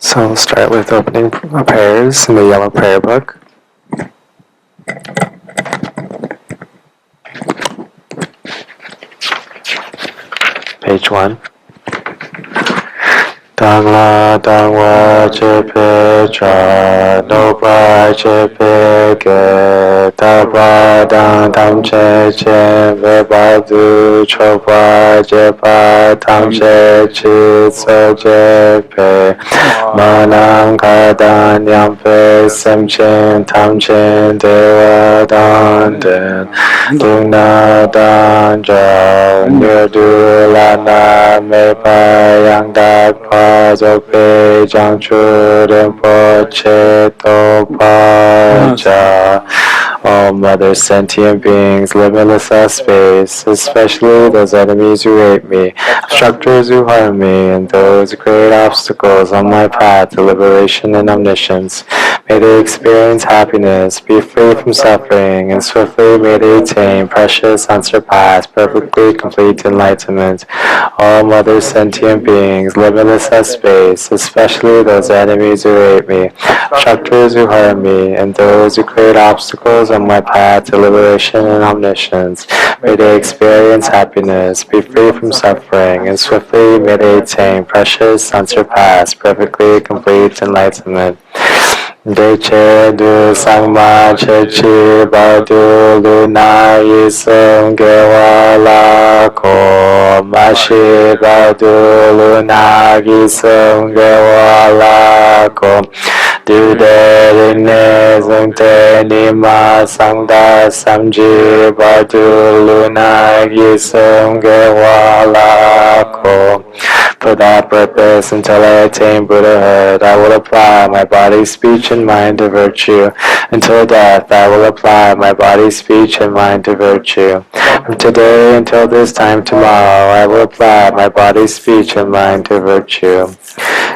So we'll start with opening prayers in the yellow prayer book. Page 1. Dangla dangwa chepe cha nopa chepe ge taba dang tam che che veba du chopa jepa tam che chi so jepe manam kadan yampe sem chen tam chen dewa dan den dung na dan ja nyo du la na me pa yang dak pa Zope Jangchu Rinpoche Topa Cha. All Mother sentient beings, limitless space, especially those enemies who hate me, obstructors who harm me, and those who create obstacles on my path to liberation and omniscience. May they experience happiness, be free from suffering, and swiftly may they attain precious, unsurpassed, perfectly complete enlightenment. All Mother sentient beings, limitless space, especially those enemies who hate me, obstructors who harm me, and those who create obstacles on my path to liberation and omniscience. May they experience happiness, be free from suffering, and swiftly may they attain precious, unsurpassed, perfectly complete enlightenment. Deche du sangma chechi badu luna yisung gewala ko mashi badu luna yisung gewala ko du de rinne zungte nima sangda samji badu luna yisung gewala ko. For that purpose, until I attain Buddhahood, I will apply my body, speech, and mind to virtue. Until death, I will apply my body, speech, and mind to virtue. From today until this time tomorrow, I will apply my body, speech, and mind to virtue.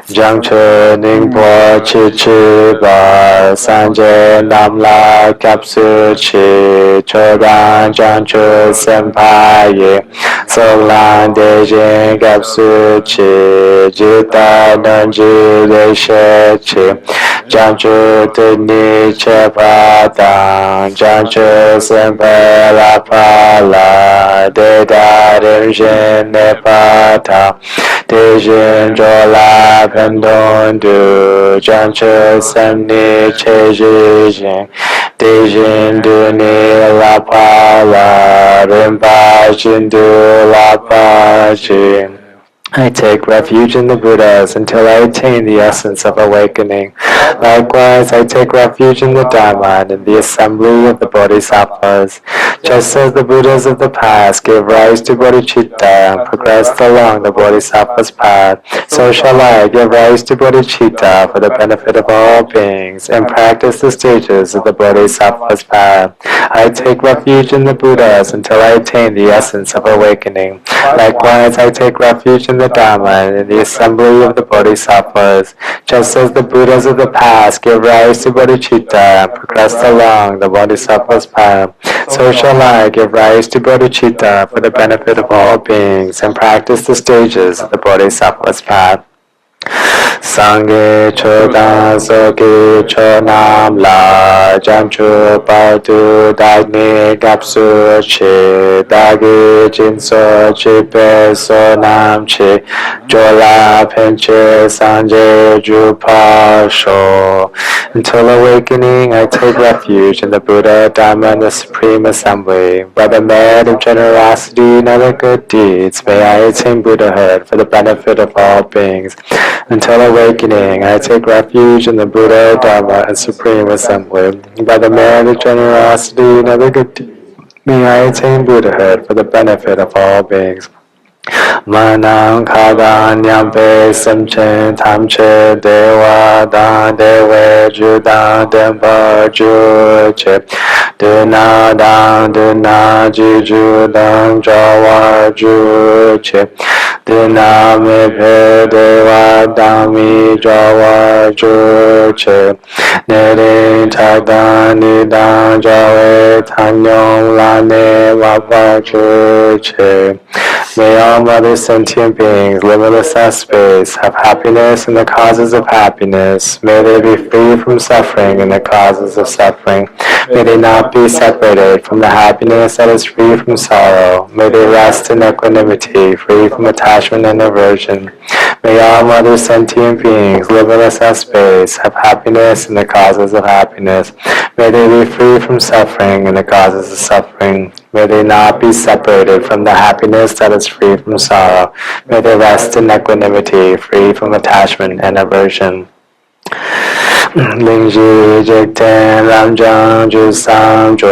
Jangche Ningpo Chi Chi Ba Sanje Namla Kapsu Chi Chodan Jangche Senpai Solan Dejin Kapsu Chi Jita Nanji Deshe Chi Jangche Tini Chepa Dang Jangche Senpai La Pala Deda Rinchen Nepata Dejin Jola Pendon Du Janche Semni Chejijin Dejin Duni La Pala Rinpa Jindu La Pajin. I take refuge in the Buddhas until I attain the essence of awakening. Likewise, I take refuge in the Dharma and in the assembly of the Bodhisattvas. Just as the Buddhas of the past gave rise to bodhicitta and progressed along the Bodhisattva's path, so shall I give rise to bodhicitta for the benefit of all beings and practice the stages of the Bodhisattva's path. I take refuge in the Buddhas until I attain the essence of awakening. Likewise, I take refuge in the Dharma and in the assembly of the Bodhisattvas. Just as the Buddhas of the past gave rise to bodhicitta and progressed along the Bodhisattva's path, so shall I give rise to bodhicitta for the benefit of all beings and practice the stages of the Bodhisattva's path. Sangye chodan soki chonam la jamchu padu dagni gapsu chi dagi jinso chi pe so nam chi jola penche sanje jupa sho. Until awakening, I take refuge in the Buddha, Dharma, and the Supreme Assembly. By the merit of generosity and other good deeds, may I attain Buddhahood for the benefit of all beings. Until awakening, I take refuge in the Buddha, Dharma, and Supreme Assembly. By the merit of generosity and other good deeds, may I attain Buddhahood for the benefit of all beings. Manang kadan yampe semchen tamche dewa dan dewe judan denpa juche duna dan duna jiju dan jawa juche duna mepe dewa dami jawa juche nerin tadan nidan jawe tanyong lane wapa juche May all other sentient beings, limitless as space, have happiness in the causes of happiness. May they be free from suffering in the causes of suffering. May they not be separated from the happiness that is free from sorrow. May they rest in equanimity, free from attachment and aversion. May all other sentient beings, limitless as space, have happiness in the causes of happiness. May they be free from suffering in the causes of suffering. May they not be separated from the happiness that is free from sorrow. May they rest in equanimity, free from attachment and aversion. Lingji Jikten Ramjang Jusam Jo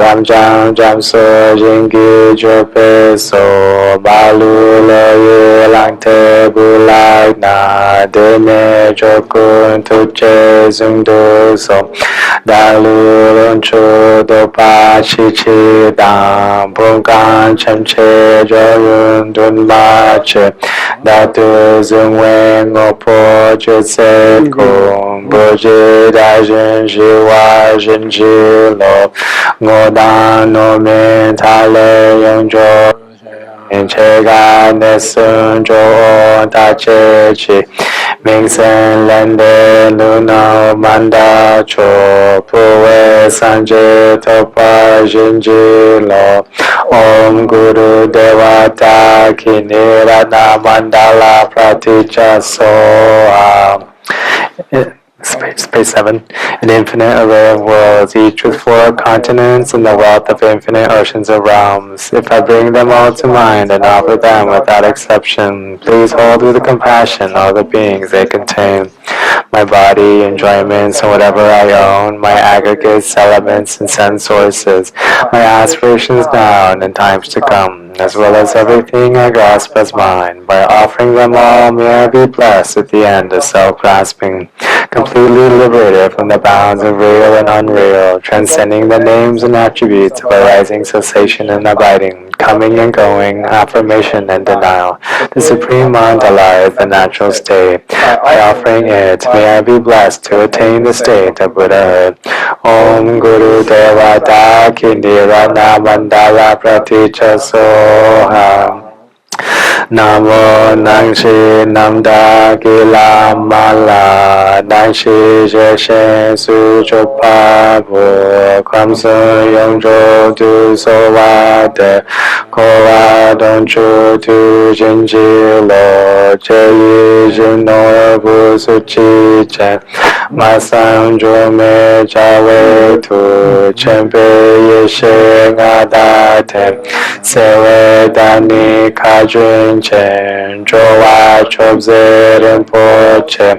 Ramjang Jamso Jingi Jope So Balu Loye Langte Bulai Na Dene Jokun Tuche Zungdu So Dalu Runchu Dopa Chichi Dang Bungan Chemche Joyun Dunmache Datu Zungwe Ngopo Jutse Kung Boji Dajin Jiwa Jinji Lo Ngodan No Min Tale Yongjo Chega Nesun Jo Ta Che Chi Mingsen Lende Luno Manda Cho Puwe Sanje Topa Jinji Lo Om Guru Devata Kinirana Mandala Praticha Soha. Space 7. An infinite array of worlds, each with 4 continents and the wealth of infinite oceans of realms. If I bring them all to mind and offer them without exception, please hold with compassion all the beings they contain. My body, enjoyments, and whatever I own, my aggregates, elements, and sense sources, my aspirations now and in times to come, as well as everything I grasp as mine. By offering them all, may I be blessed at the end of self-grasping, completely liberated from the bounds of real and unreal, transcending the names and attributes of arising, cessation, and abiding, coming and going, affirmation and denial. The supreme mandala is the natural state. By offering it, may I be blessed to attain the state of Buddhahood. Om Guru Devata Kindirana Mandala Praticha Soha. Namo Nangshi Namda Gila Mala Nangshi Jeshen Sujopa Bu Kwamsun Yongjo Du Sowade Kowa Donchu Tu Jinji Lo Cheyi Jinor Bu Suchi Chen Masang Jome Jawe Tu Chenpe Yeshe Ngadate Sewe Dani Kajun Chen Jowa Chobze Rinpoche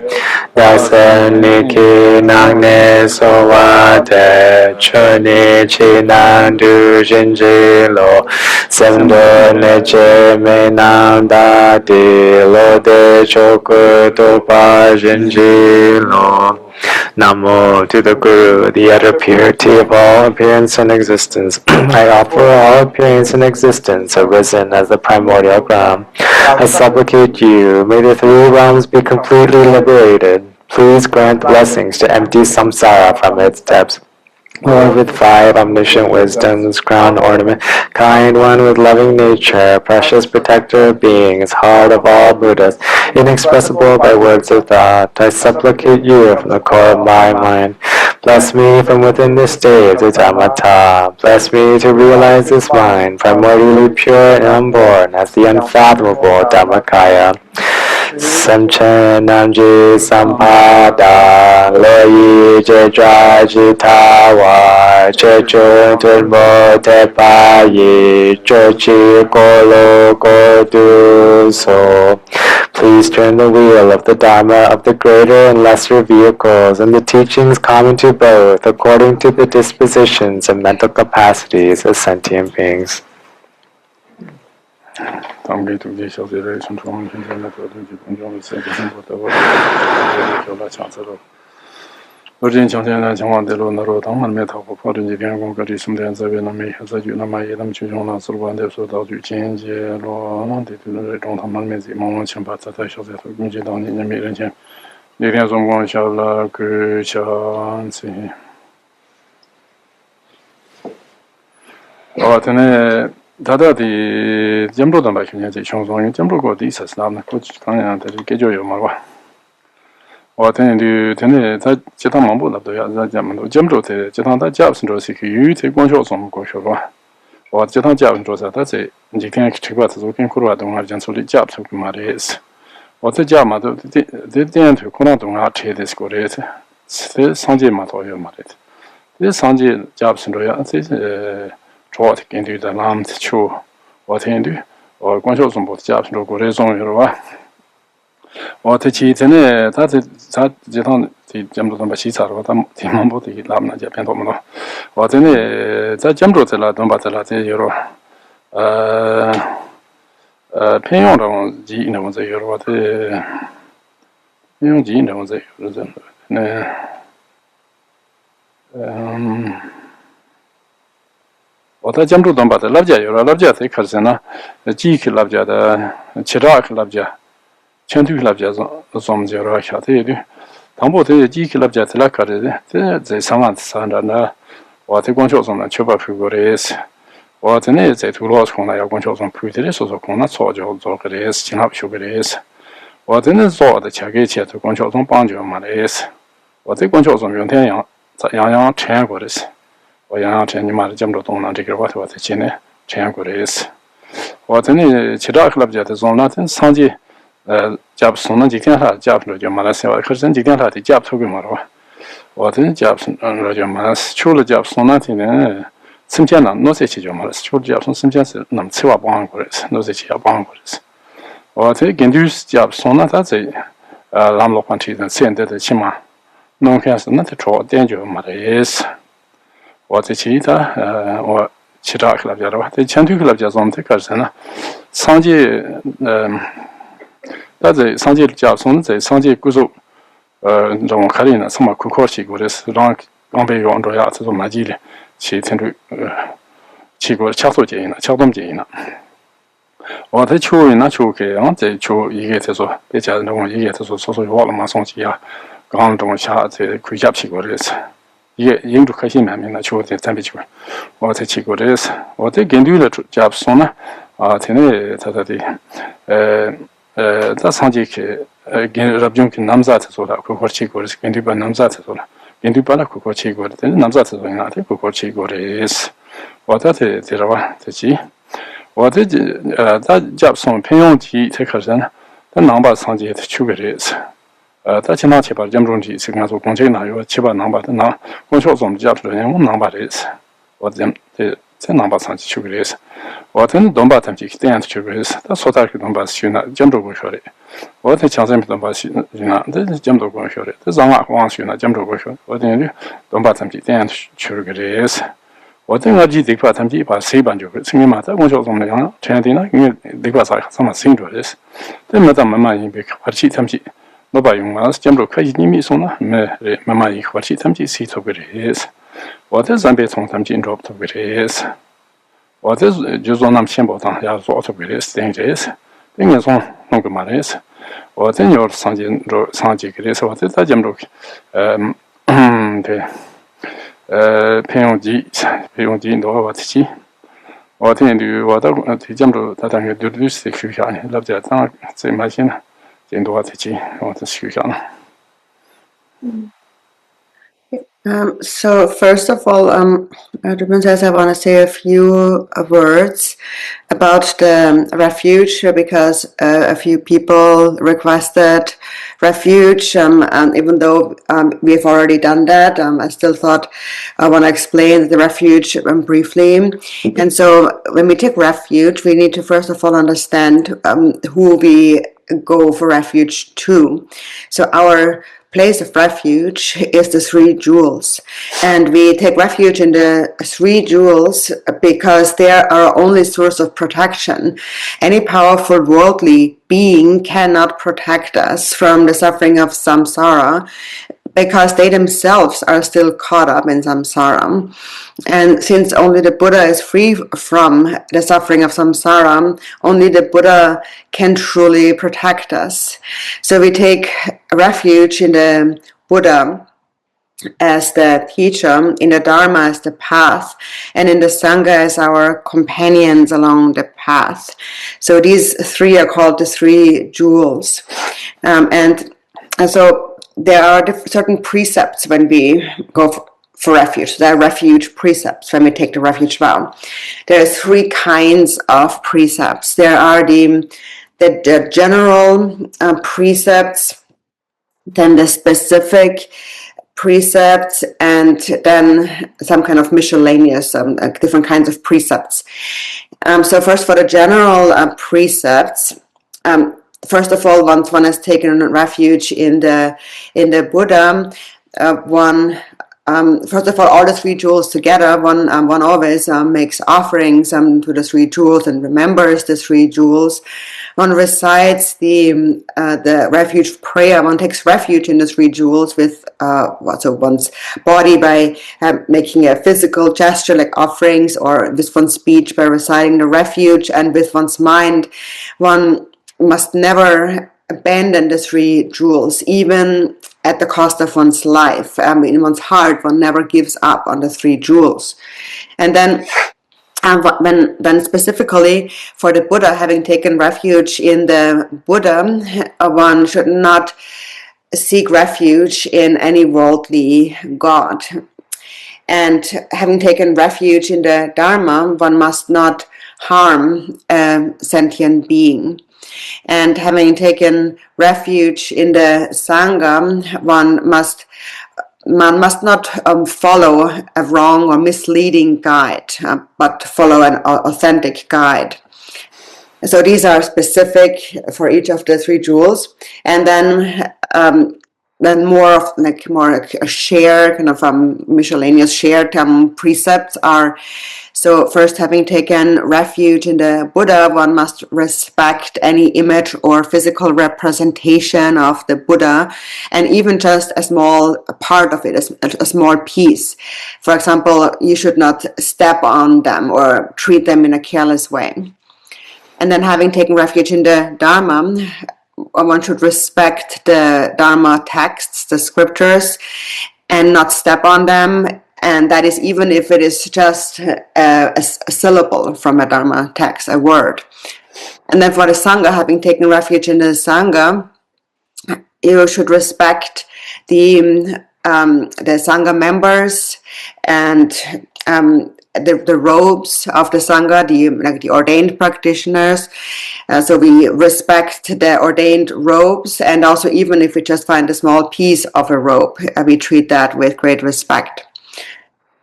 Dasen Niki Nangne Sowate Chuni Chinan Du Jinji Lo Semdo Neche Menam Dati Lo De Choku Topa Jinji Lo. Namo to the Guru, the utter purity of all appearance and existence. I offer all appearance and existence arisen as the primordial ground. I supplicate you, may the 3 realms be completely liberated. Please grant blessings to empty samsara from its depths. Lord with 5 omniscient wisdoms, crown ornament, kind one with loving nature, precious protector of beings, heart of all Buddhas, inexpressible by words of thought, I supplicate you from the core of my mind. Bless me from within this state of Dhammata. Bless me to realize this mind, primordially pure and unborn, as the unfathomable Dhammakaya. Samchen Namji Sampada Loyi Jedra Jitawa Chechu Tulmo Tepayi Chochi Kolo Kodu So. Please turn the wheel of the Dharma of the greater and lesser vehicles and the teachings common to both according to the dispositions and mental capacities of sentient beings. Dada the Jambro done by Community Chongson, Jambro got this as Lama Coach Kanya, the Kejo Marwa. Or then do Jetamambo of the Jambro, Jetanda Jabs and Rossi, you take one shot on Goshova. Or Jetan Jabs Rosa, that's it. You can't check what is looking for, I don't have Jansoli Jabs of Maris. What the Jama did the end to Konadon Archie this Goret, Sanji Matoyo Marit. This Sanji Jabs and Royal. Trot into the land chu what hindu or control some both jobs no go reason or the cheat in it that Jeton the Jambro number sheets are what I'm Timambo the Lamna Japan Domino. What in it that Jambro tella don't battle euro paying on G in the euro what G in the What I jumped on but the Labja, or Labja, the Karsana, the Jik Labja, the Chirac Labja, Chantu Labja, some zero shot. Tambo the Jik Labja, the Lakar, the Samant Sandana, what the controls on the Chuba Figures, what the needs to lost when I controls on Puteris or Kona Sojo, Zokares, Chinap Sugares, what in the Zor, the Chagacha to controls on Banjo Malays, what the controls on Yontan Yang Changoris. Or young Chinese Jambro on the what was the Chine, Changoris. What any Chirak Labja is on Latin, Sanji Jabson, and you can have Jab Roger Malas, or Cousin, you can have the Jab Togumaro. What in Jabson and Roger Malas, Chula Jabson, Latin, Simjana, no such Jomalas, Chula Jabson, Simjas, Namsiwa Bangores, no such Bangores. What they can do Jabson, that's a Lamlo country and send the Chima. No one has not a troll danger, Marais. What the cheetah or Chirak Labja, the Chantu Labjas on the Karsana. Sanji, that's a Sanji Jabson, the Sanji Guzo, Don Karina, some Kukoshi, Goris, Rank, Gombe, Ngondro, Majili, she tend to Chigo Chato Jane, Chadom Jane. Or the Chu in Nachuke, on the Chu Yegato, which I know Yegato, so all of Masonsia, Gondon Chat, the Kujapsi Goris. Into Kashim, I mean, natural temperature. What the Chigoris, what they can do the job sooner, Tene Tatati. That's Hanjik again, Rabjunk Namzat, so that Kukochigor can do by Namzat, can do by Kukochigor, then Namzat, I think Kukochigor is what that is the G. What did that job son Payon G takers then, the number Sanji sugar is. That's not about Jamrunji, Signal Container, you chiba number now, controls on job one number is. What them the number Sanji sugar is. What in Domba Tamjik dance sugar is, that's what I could number Suna, Jamdo Goshore. What the chance number Suna, this is Jamdo Goshore. The Zama wants you not Jamdo Goshore. What in you, Domba Tamjik dance sugar is. What in a G Dikwatamji by Sabanjo, Simata, controls on the Chantina, Dikwas some single is. Then Madame Mamma in Big Parchitamji. Nobody must jump to Kajimi Sona, Mamma, what she tamji seat of it is. What is Zambet on Tamjin dropped of it is. What is Juzonam Shembotan, has sort of it is, dangerous. Thing is on Nogamares. What in your Sanji Grace, what is that Jamrook? Peonji, no, what she. What in you, what the Jamro that I do this, the Kukan, love that, say machine. So first of all, Drupon says I want to say a few words about the refuge because a few people requested refuge, and even though we've already done that, I still thought I want to explain the refuge briefly. And so when we take refuge, we need to first of all understand who we go for refuge to. So our place of refuge is the three jewels, and we take refuge in the three jewels because they are our only source of protection. Any powerful worldly being cannot protect us from the suffering of samsara because they themselves are still caught up in samsara. And since only the Buddha is free from the suffering of samsara, only the Buddha can truly protect us. So we take refuge in the Buddha as the teacher, in the Dharma as the path, and in the Sangha as our companions along the path. So these three are called the three jewels. And so there are certain precepts when we go for refuge. There are refuge precepts when we take the refuge vow. There are three kinds of precepts. There are the general precepts, then the specific precepts, and then some kind of miscellaneous, different kinds of precepts. So first, for the general precepts, first of all, once one has taken refuge in the Buddha, first of all the three jewels together, one always makes offerings to the three jewels and remembers the three jewels. One recites the refuge prayer. One takes refuge in the three jewels with so one's body by making a physical gesture like offerings, or with one's speech by reciting the refuge, and with one's mind, one must never abandon the three jewels, even at the cost of one's life. In one's heart, one never gives up on the three jewels. And then then specifically for the Buddha, having taken refuge in the Buddha, one should not seek refuge in any worldly god. And having taken refuge in the Dharma, one must not harm a sentient being. And having taken refuge in the Sangha, one must not follow a wrong or misleading guide, but follow an authentic guide. So these are specific for each of the three jewels. And then more of a shared kind of miscellaneous shared precepts are. So first, having taken refuge in the Buddha, one must respect any image or physical representation of the Buddha, and even just a small part of it, a small piece. For example, you should not step on them or treat them in a careless way. And then having taken refuge in the Dharma, one should respect the Dharma texts, the scriptures, and not step on them. And that is even if it is just a syllable from a Dharma text, a word. And then for the Sangha, having taken refuge in the Sangha, you should respect the Sangha members and the robes of the Sangha, the ordained practitioners. So we respect the ordained robes, and also even if we just find a small piece of a robe, we treat that with great respect.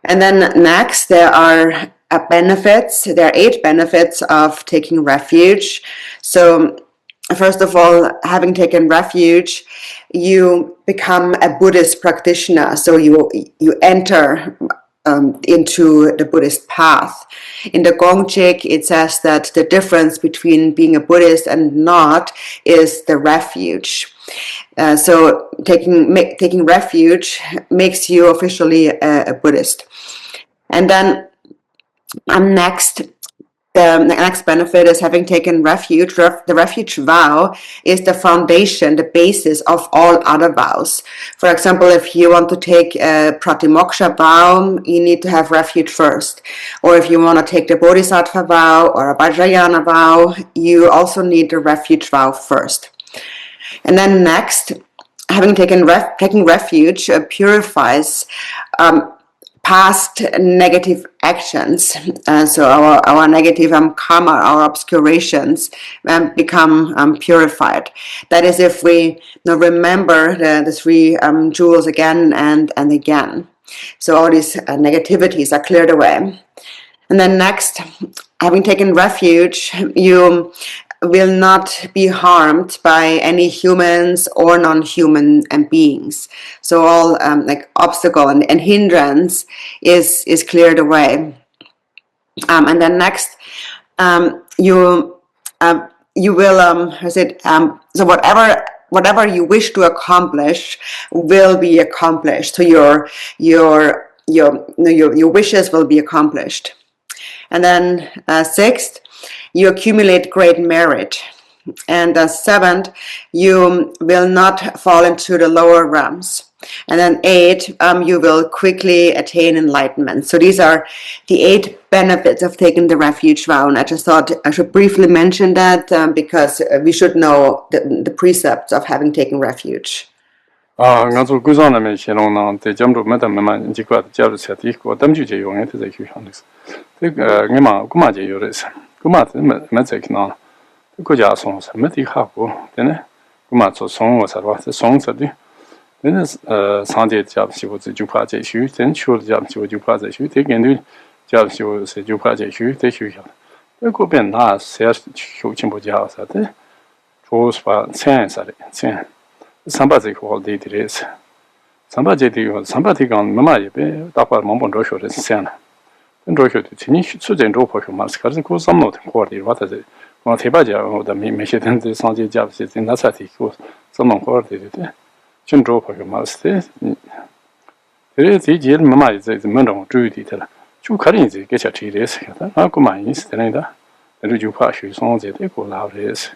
And then next, there are benefits. There are 8 benefits of taking refuge. So first of all, having taken refuge, you become a Buddhist practitioner. So you enter into the Buddhist path. In the Gongchik, it says that the difference between being a Buddhist and not is the refuge. So taking refuge makes you officially a Buddhist. And then next, the next benefit is having taken refuge. The refuge vow is the foundation, the basis of all other vows. For example, if you want to take a Pratimoksha vow, you need to have refuge first. Or if you want to take the Bodhisattva vow or a Vajrayana vow, you also need the refuge vow first. And then next, having taking refuge purifies past negative actions. So our negative karma, our obscurations become purified. That is if we remember the 3 jewels again and again. So all these negativities are cleared away. And then next, having taken refuge, you will not be harmed by any humans or non-human beings. So all obstacle and hindrance is cleared away. And then next, you will so whatever you wish to accomplish will be accomplished. So your wishes will be accomplished. And then 6th, you accumulate great merit. And 7th, you will not fall into the lower realms. And then 8, you will quickly attain enlightenment. So these are the 8 benefits of taking the refuge vow. And I just thought I should briefly mention that because we should know the precepts of having taken refuge. Ngondro guzana me xelong na de jamru ma dam ma ji kwa ja ru sa ti ko dam ju je yong te zai han des te nge ma ku ma je yo res ku ma ma zai na ku ja song sa ma ti kha ko de ne ku ma zo song wo sa wa se song sa de ne san de ja xi wo zi ju pa je xu den chu ja xi wo ju pa zai xu te gen du ja xi wo se ju pa je xu te xu ya de ku bian na se xu qin bo ja sa de chu spa chen sa de chen Sambazi called the days. Somebody gone Mamma, Dapa Mombon Rosho is Siena. And Rosho to finish Sudan Ropo Mascars and cause some not quarter. What is it? Well, Tibaja or the Meshitan, the Sanji Jabs in Nasati, was someone quartered it. Chin Ropo Master. There is the Jill Mamma is the Mundon Drew detail. Two Karins get a tea days. Alcoma is the Nenda. And you pass you songs that equal loud is.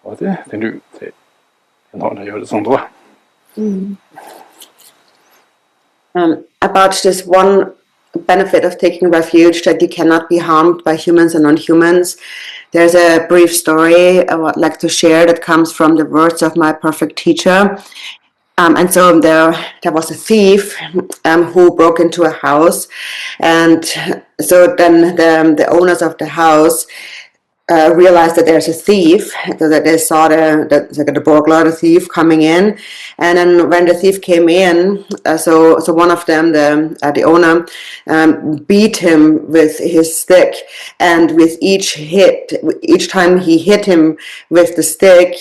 Or then do say. About this one benefit of taking refuge, that you cannot be harmed by humans and non-humans. There's a brief story I would like to share that comes from the words of my perfect teacher. And so there was a thief who broke into a house, and so then the owners of the house realized that there's a thief, so that they saw the burglar, the thief coming in, and then when the thief came in, so one of them, the owner, beat him with his stick, and with each time he hit him with the stick,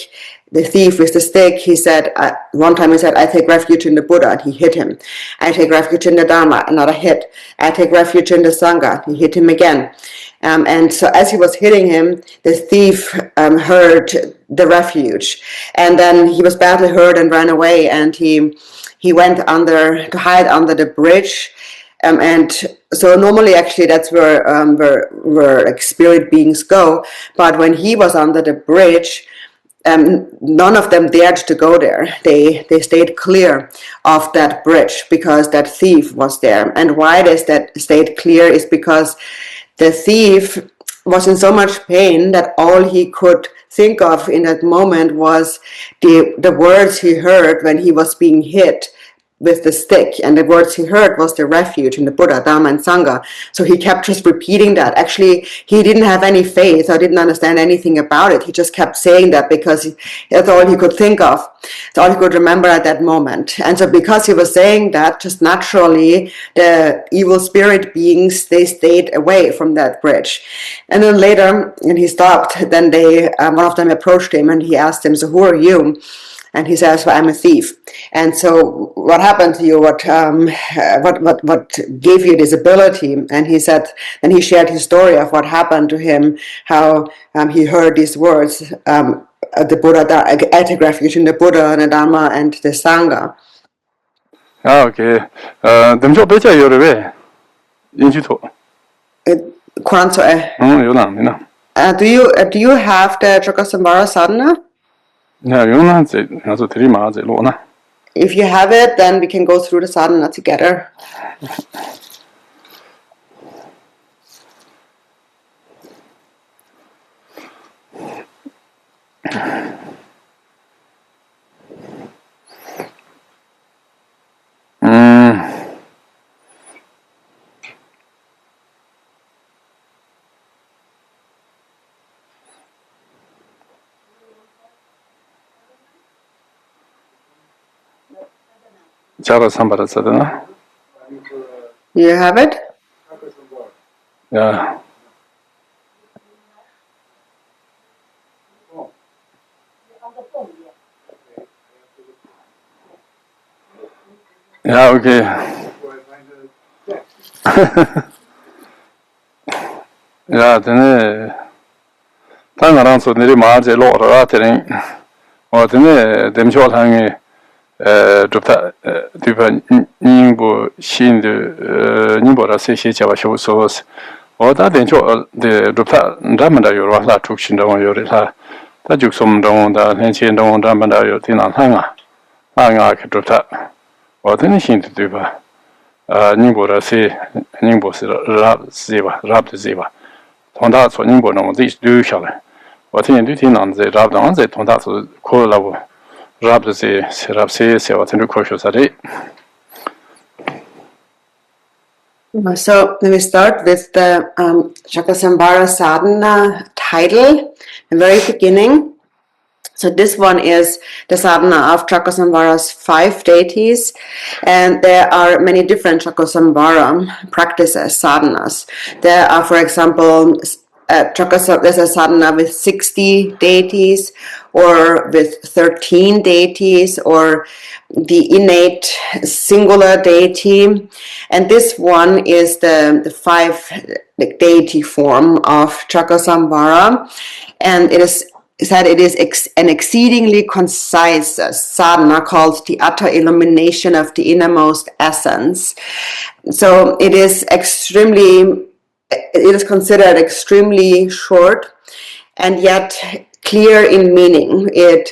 the thief with the stick, he said, one time he said, I take refuge in the Buddha, and he hit him. I take refuge in the Dharma, another hit. I take refuge in the Sangha, he hit him again. And so as he was hitting him, the thief heard the refuge. And then he was badly hurt and ran away, and he went to hide under the bridge. And so normally actually that's where like spirit beings go. But when he was under the bridge, none of them dared to go there. They stayed clear of that bridge because that thief was there. And why they stayed clear is because the thief was in so much pain that all he could think of in that moment was the words he heard when he was being hit with the stick, and the words he heard was the refuge in the Buddha, Dharma, and Sangha. So he kept just repeating that. Actually, he didn't have any faith or didn't understand anything about it. He just kept saying that because that's all he could think of. That's all he could remember at that moment. And so because he was saying that, just naturally, the evil spirit beings, they stayed away from that bridge. And then later, when he stopped, then one of them approached him and he asked him, so who are you? And he says, well, I'm a thief. And so what happened to you? What gave you this ability? And he said, and he shared his story of what happened to him, how he heard these words, the Buddha, I take refuge in the Buddha and the Dharma and the Sangha. Okay. Do you have the Chakrasamvara sadhana? If you have it, then we can go through the sadhana together. Chakrasamvara sadhana. You have it? Yeah. Yeah, okay. Yeah, then Tana Monastery near Marge Lord Rattering, or then them short hanging Drupon Rinchen Dorje Rinpoche Six Yogas of Naropa, the Drupon Rinchen Dorje Rinpoche, the Drikung Kagyu Institute, the Rinchen Dorje Rinpoche, 어떤 신도 되봐宁波的是宁波是rab的是吧同大所宁波呢我自己留下来我听对听男在rab的在同大所可了我rab的是rabse我听对可说啥的 So let me start with the Chakrasamvara sadhana title, the very beginning. So this one is the sadhana of Chakrasamvara's 5 deities, and there are many different Chakrasamvara practices, sadhanas. There are, for example, there's a sadhana with 60 deities, or with 13 deities, or the innate singular deity, and this one is the 5 deity form of Chakrasamvara, and it is said it is an exceedingly concise sadhana called the utter illumination of the innermost essence. So it is considered extremely short and yet clear in meaning. It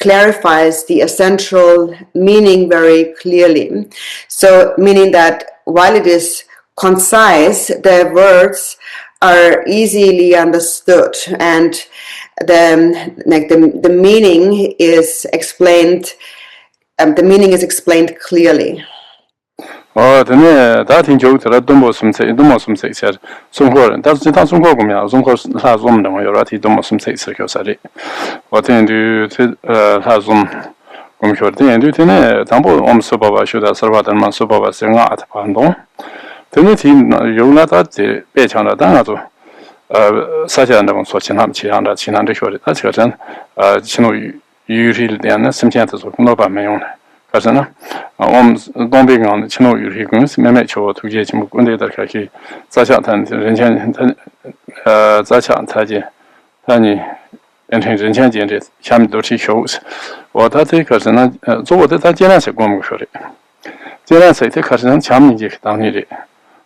clarifies the essential meaning very clearly. So meaning that while it is concise, the words are easily understood, and the meaning is explained. The meaning is explained clearly. 对大挺久的东么什么些中国人但是他中国公民中国他我们的有了提东么什么些就是的我听对他中我们说的对呢当不我们说爸爸说的是吧的嘛说爸爸是啊他判断对呢提有了他的别强的当然就사실은 뭐 소친함 지한다 지난데 효리 다 저전 신호 유리된 심지한테서 공부하면 그래서는 동백은 신호 유리군 매매 저 두개 지금 군대에 그렇게 자샤탄 렌첸 자샤탄지 아니 렌첸 렌첸 샴도 티쇼스 我他这个是呢做我的他接纳是光不说的接纳是这可是能强民级当地的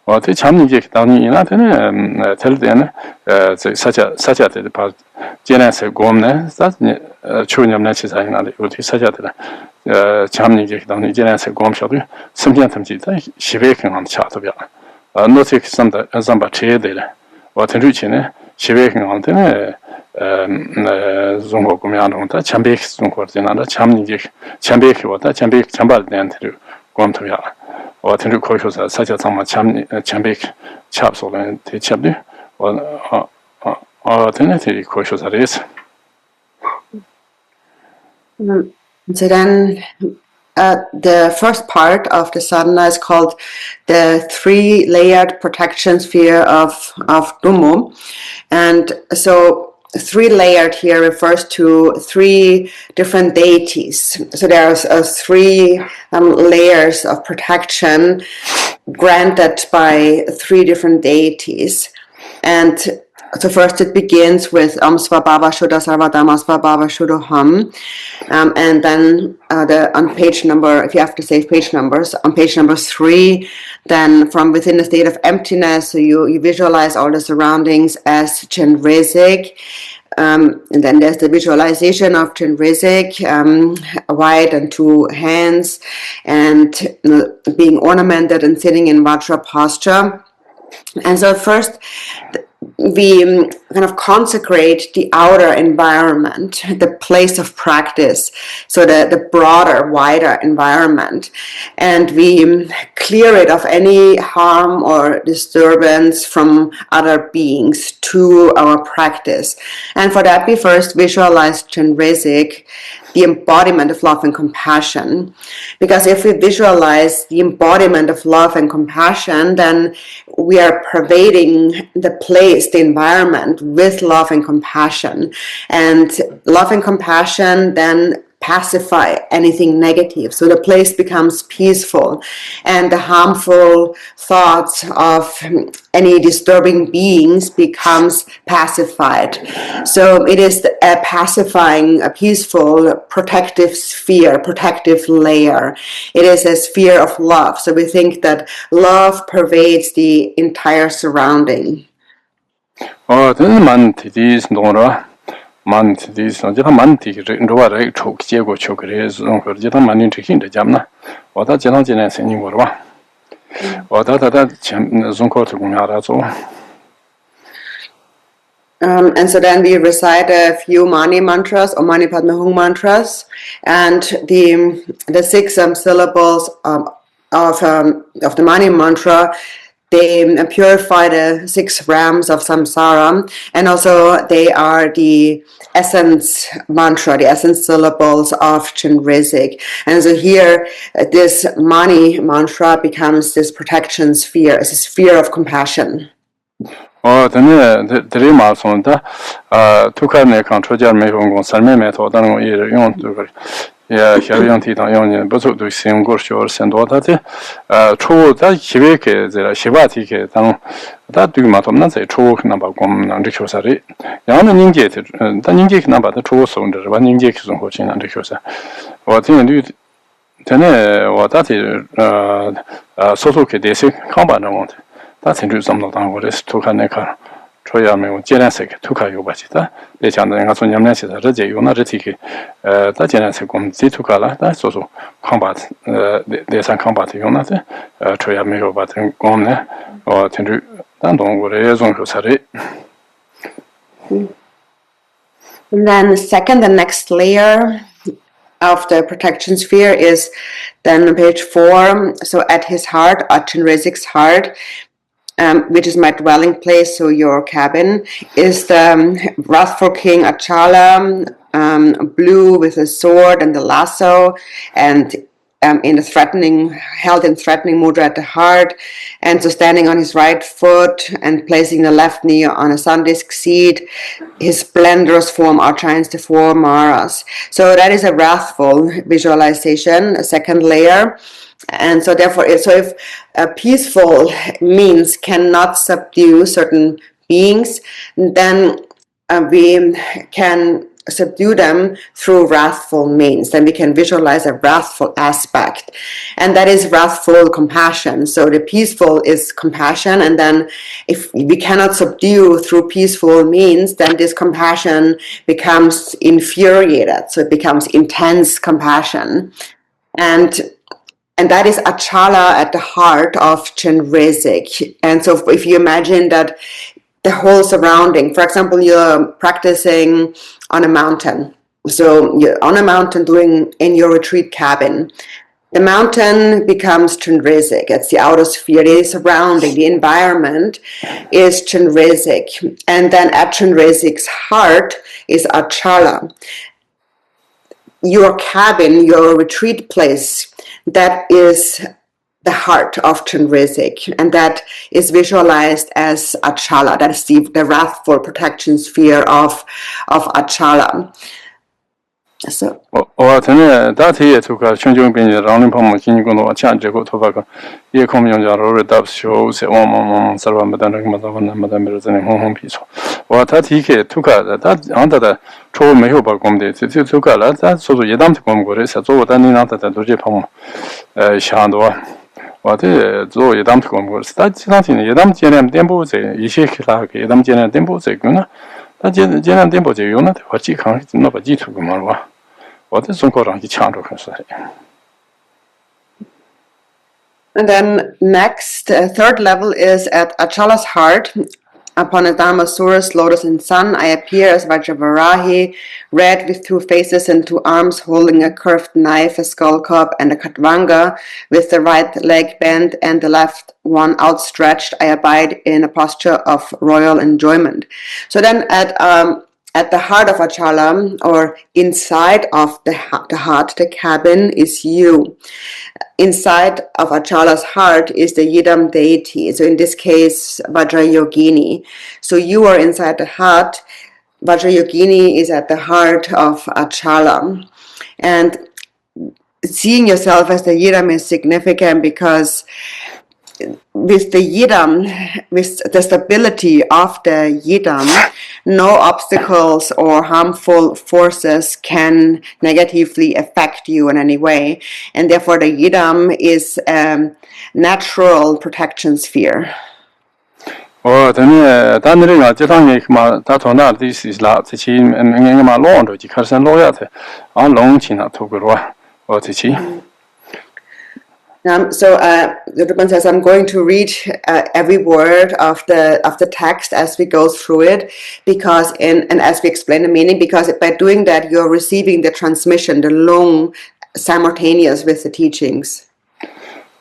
我对强民级当地那他呢他的呢这sacha的把接纳是光呢啥呢去年呢其实那里有对sacha的强民级当地接纳是光晓得身边他们在西北很好差特别那这个上把车的了我听出去呢西北很好的呢中国公民中他强北中国的那强民级强北我他强北强把的那的光特别 我听着可以说是sacha sama chambe chapso了的chapde 我听着可以说是这是 So then the first part of the sadhana is called the 3-layered protection sphere of Dumo, and so 3-layered here refers to 3 different deities. So there's 3 layers of protection granted by 3 different deities. And so first it begins with Svabhava Shuddha Sarvadhamma Svabhava Shuddhaham. And then on page number, if you have to save page numbers, on page number 3, then from within the state of emptiness, so you visualize all the surroundings as Chenrezig. And then there's the visualization of Chenrezig, white and 2 hands, and being ornamented and sitting in Vajra posture. And so first, we kind of consecrate the outer environment, the place of practice, so the broader, wider environment, and we clear it of any harm or disturbance from other beings to our practice. And for that, we first visualize Chenrezig, the embodiment of love and compassion. Because if we visualize the embodiment of love and compassion, then we are pervading the place, the environment with love and compassion. And love and compassion then pacify anything negative. So the place becomes peaceful, and the harmful thoughts of any disturbing beings becomes pacified. So it is a pacifying, a peaceful, protective sphere, protective layer. It is a sphere of love. So we think that love pervades the entire surrounding. 真是蛮提的是多了 month this on the month right choke jego choke is on her jeta money to hint the jamna or that general genes anymore or that zonko to gunara so. And so then we recite a few Mani mantras or Mani Padme Hung mantras, and the 6 syllables of the Mani mantra, they purify the 6 realms of samsara, and also they are the essence mantra, the essence syllables of Chenrezig. And so here, this Mani mantra becomes this protection sphere, it's a sphere of compassion. then the remarks on the Tukane control me on Salme method and yon to yeah, Shavian Titan Yon, but to sing Gorshore and what that true that Shiveke, the Shivati, that do matter not a true number and Rikosari. Yan injected the inject number the true sound, one injection watching and Rikosa. What in do then what that is Sosuke Desi combat. That's in some not on what is Tukaneka. Troyame, Genesek, Tuka Yobachita, the Chandra Yamnes, Raja, Unatiki, that Genesecum, Zitukala, that's also combat, there's some combat Yonate, Troyame, but Gomne, or Tendru, Dandon, or Ezon Husari. And then the next layer of the protection sphere is then on page 4. So at his heart, at Chenrezig's heart, which is my dwelling place, so your cabin, is the wrathful king Achala, blue with a sword and the lasso, and held in threatening mudra at the heart, and so standing on his right foot and placing the left knee on a sun disk seat. His splendorous form outshines the 4 maras. So that is a wrathful visualization, a second layer. And so therefore, if peaceful means cannot subdue certain beings, then we can subdue them through wrathful means. Then we can visualize a wrathful aspect, and that is wrathful compassion. So the peaceful is compassion, and then if we cannot subdue through peaceful means, then this compassion becomes infuriated. So it becomes intense compassion, and that is Achala at the heart of Chenrezig. And so if you imagine that the whole surrounding, for example, you're practicing on a mountain. So you're on a mountain doing in your retreat cabin. The mountain becomes Chenrezig. It's the outer sphere. The surrounding, the environment is Chenrezig. And then at Chenrezig's heart is Achala. Your cabin, your retreat place, that is the heart of Chenrezig, and that is visualized as Achala. That is the wrathful protection sphere of Achala. So. That here took a changing being around Pom, King or Change go to Ye Communion or Dub shows a woman, Sarah Madame Madame Home Piece. Or that he took that under the Troll Mehoba Gomde, took a lot that so Yadam to Gomgores, as over than another than Doje Pom Shandor. What though Yadam to Gomgores, that's nothing. Yadam Jenam Dembo, Ishik like Yadam Jenam Dembo, Seguna, that Jenam Dembo, you not what you can't know about Jitu Gumara. What is and then next, third level is at Achala's heart. Upon a Dharmasaurus, lotus and sun, I appear as Vajravarahi, red with 2 faces and 2 arms, holding a curved knife, a skull cup, and a khatvanga, with the right leg bent and the left one outstretched. I abide in a posture of royal enjoyment. So then at the heart of Achala, or inside of the heart, the cabin, is you. Inside of Achala's heart is the Yidam deity. So in this case, Vajrayogini. So you are inside the heart. Vajrayogini is at the heart of Achala. And seeing yourself as the Yidam is significant because with the Yidam, with the stability of the Yidam, no obstacles or harmful forces can negatively affect you in any way. And therefore the Yidam is a natural protection sphere. then Danringa, Jetangma, Tatona, this is La Tichi, and Ngama Londo, Chikarasan Loyate, on long China Togurwa, or Tichi. So the Drupon says, I'm going to read every word of the text as we go through it, because and as we explain the meaning, because by doing that you're receiving the transmission, the long, simultaneous with the teachings.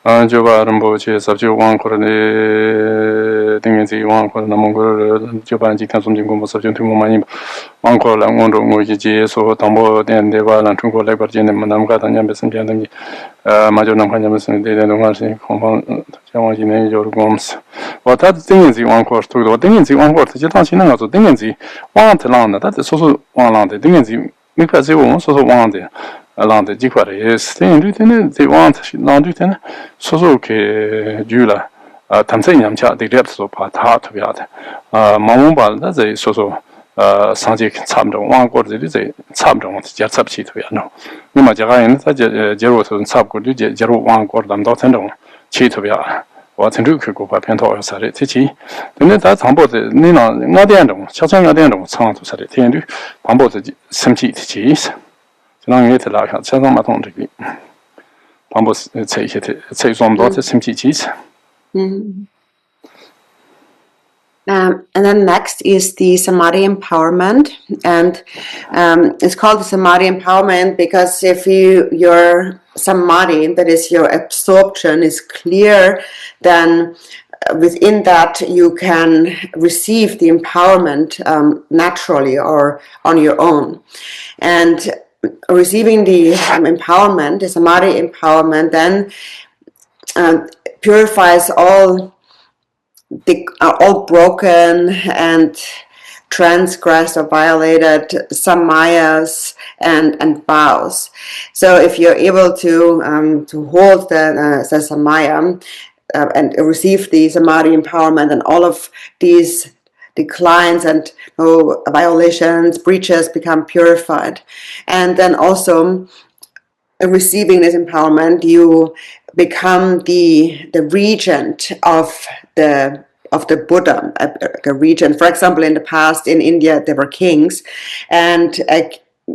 Joba Rinpoche, Subjo one Korane, Dingenzi, one Korana Mongol, Joban Jikasum Jingo, Subject to Mani, one call and Ngondro Moji, so Tambo, then Deva and Tungo Lebergin, and Madame Gatan Yambes and Pianami, Majonam Panyamas and Dede Marsi, Compound, Jamajin, your goms. What that Dingenzi one course to the Dingenzi one course, Jetansina, so Dingenzi, one Talanda, that is also one land, Dingenzi, because they won't also one there. Along the Jiquari is staying Lieutenant, they want non Lieutenant, Sosoke Jula, Tamsaniam chat, the depths of Pata to be at Mamumba, that's a Soso Sanjik Sabdo, one quarter is a Sabdo, just substitute to no. Nimajaran, such a Jero to Sabgo, Jero one quarter, Dotendo, Chitobia, or Tenduku go by Pento or Saretici. Then that's humble the Nina, not the end, Chasang Adendo, sound to Sareti, humble the Simchi cheese. Long it like Chasang Maton degree. Pambos say some daughters, Simchi cheese. And then next is the Samadhi empowerment, and it's called the Samadhi empowerment because if your Samadhi, that is your absorption, is clear, then within that you can receive the empowerment naturally or on your own. And receiving the empowerment, the Samadhi empowerment, then purifies all broken and transgressed or violated samayas and vows. So if you're able to hold the samaya and receive the samadhi empowerment, and all of these declines and violations, breaches become purified. And then also receiving this empowerment, you become the regent of the Buddha, a regent. For example, in the past in India there were kings, and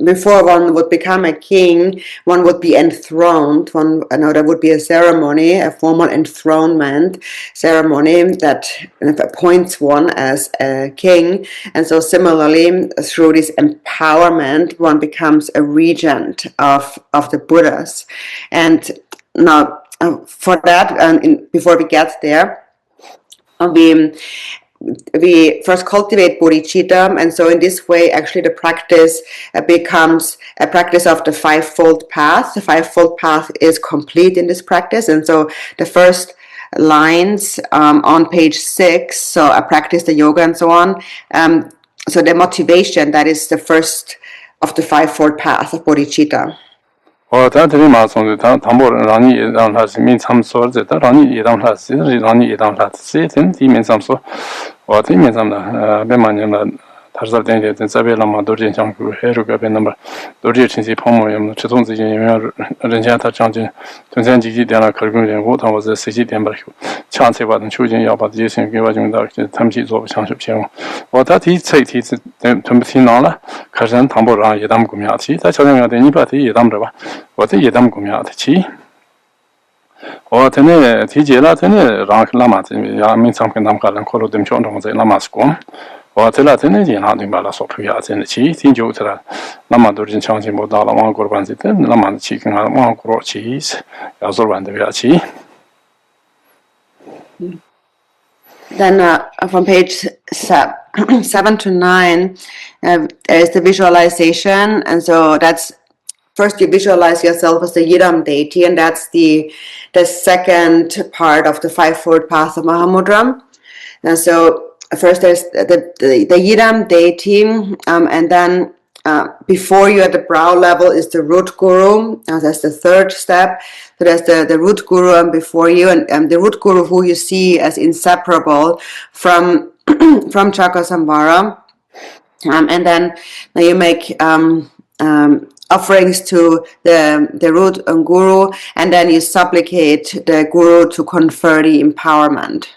before one would become a king, one would be enthroned. There would be a ceremony, a formal enthronement ceremony that appoints one as a king. And so similarly, through this empowerment, one becomes a regent of the Buddhas. And now, for that, and before we get there, we first cultivate bodhicitta, and so in this way actually the practice becomes a practice of the fivefold path. The fivefold path is complete in this practice, and so the first lines on page 6, so I practice the yoga and so on, so the motivation, that is the first of the fivefold path of bodhicitta. That remarks on the Tambo Rani has means some sort that Rani Edam has Rani Edam has said, and he means some so, or he means some Bemanian Tarzal Danger and Sabella Dorje Janku, Heruga number, Dorje Chinsi Pomo, Chetonzi, Renjata Changi, Tunzenji Dana Kargun, and Wotan was a city number. Chance about the children about the Jason Givajun Dark, Tamchi of Chanship Channel. Or that he said he's Tumbatinala, Kazan Tambora, Yadam Gumiati, that's something at any party, Yadamra, what the Yadam Gumiati. Or Tene, Tijela, Tene, Rank Lamat, I mean some kind of Colo dem Chon on the Lamascom. Or Telatene, nothing but a sopiat in the cheese, in Jotra, Lama Dorjin Chansi Modala, one Gorbanzit, Laman chicken, one crow cheese, Yazor and the Viachi. Then from page 7 to 9, there is the visualization, and so that's first you visualize yourself as the Yidam deity, and that's the second part of the fivefold path of Mahamudra. And so first there's the Yidam deity, and then before you at the brow level is the root guru. That's the third step. So there's the root guru before you, and the root guru who you see as inseparable from Chakrasamvara. And then you make offerings to the root guru, and then you supplicate the guru to confer the empowerment.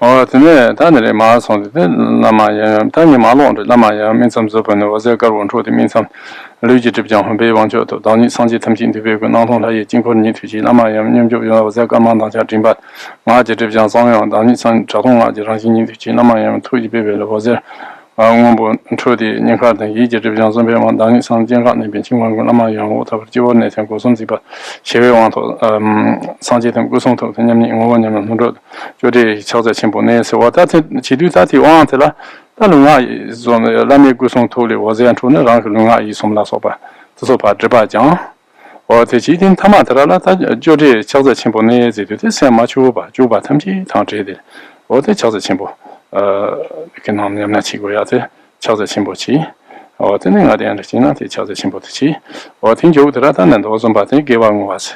tene tanere ma son de lama ya tani ma long de lama ya min sam zo ben wo ze gar won chu de min sam lu ji zhe jiang bei wang jiu de dang ni sang ji tam jin de bei gu nang tong ta ye jing ko ni tu ji lama ya nim jiu yo wo ze ga ma dang jia jing ba ma ji zhe jiang sang yang dang ni sang zha dong la ji rang xin ni tu ji lama ya tu ji bei bei le wo ze我们出的人看的，一直这边准备往当地上健康那边情况，那么样我他们就那天过生这个协会网头，上街头过生头，他们我你们同着，就这桥在前部那时候，他其实他提往去了，他龙阿姨说那边过生头的，我这样出那让龙阿姨送那说吧，这说把这把讲。我这几天他妈的了，他就这桥在前部那这对什么就把他们去趟这的，我在桥在前部。跟他们那去过呀，这敲在清波去，我在那个点的，经常在敲在清波的去，我听久的了，他能多少把这给我是，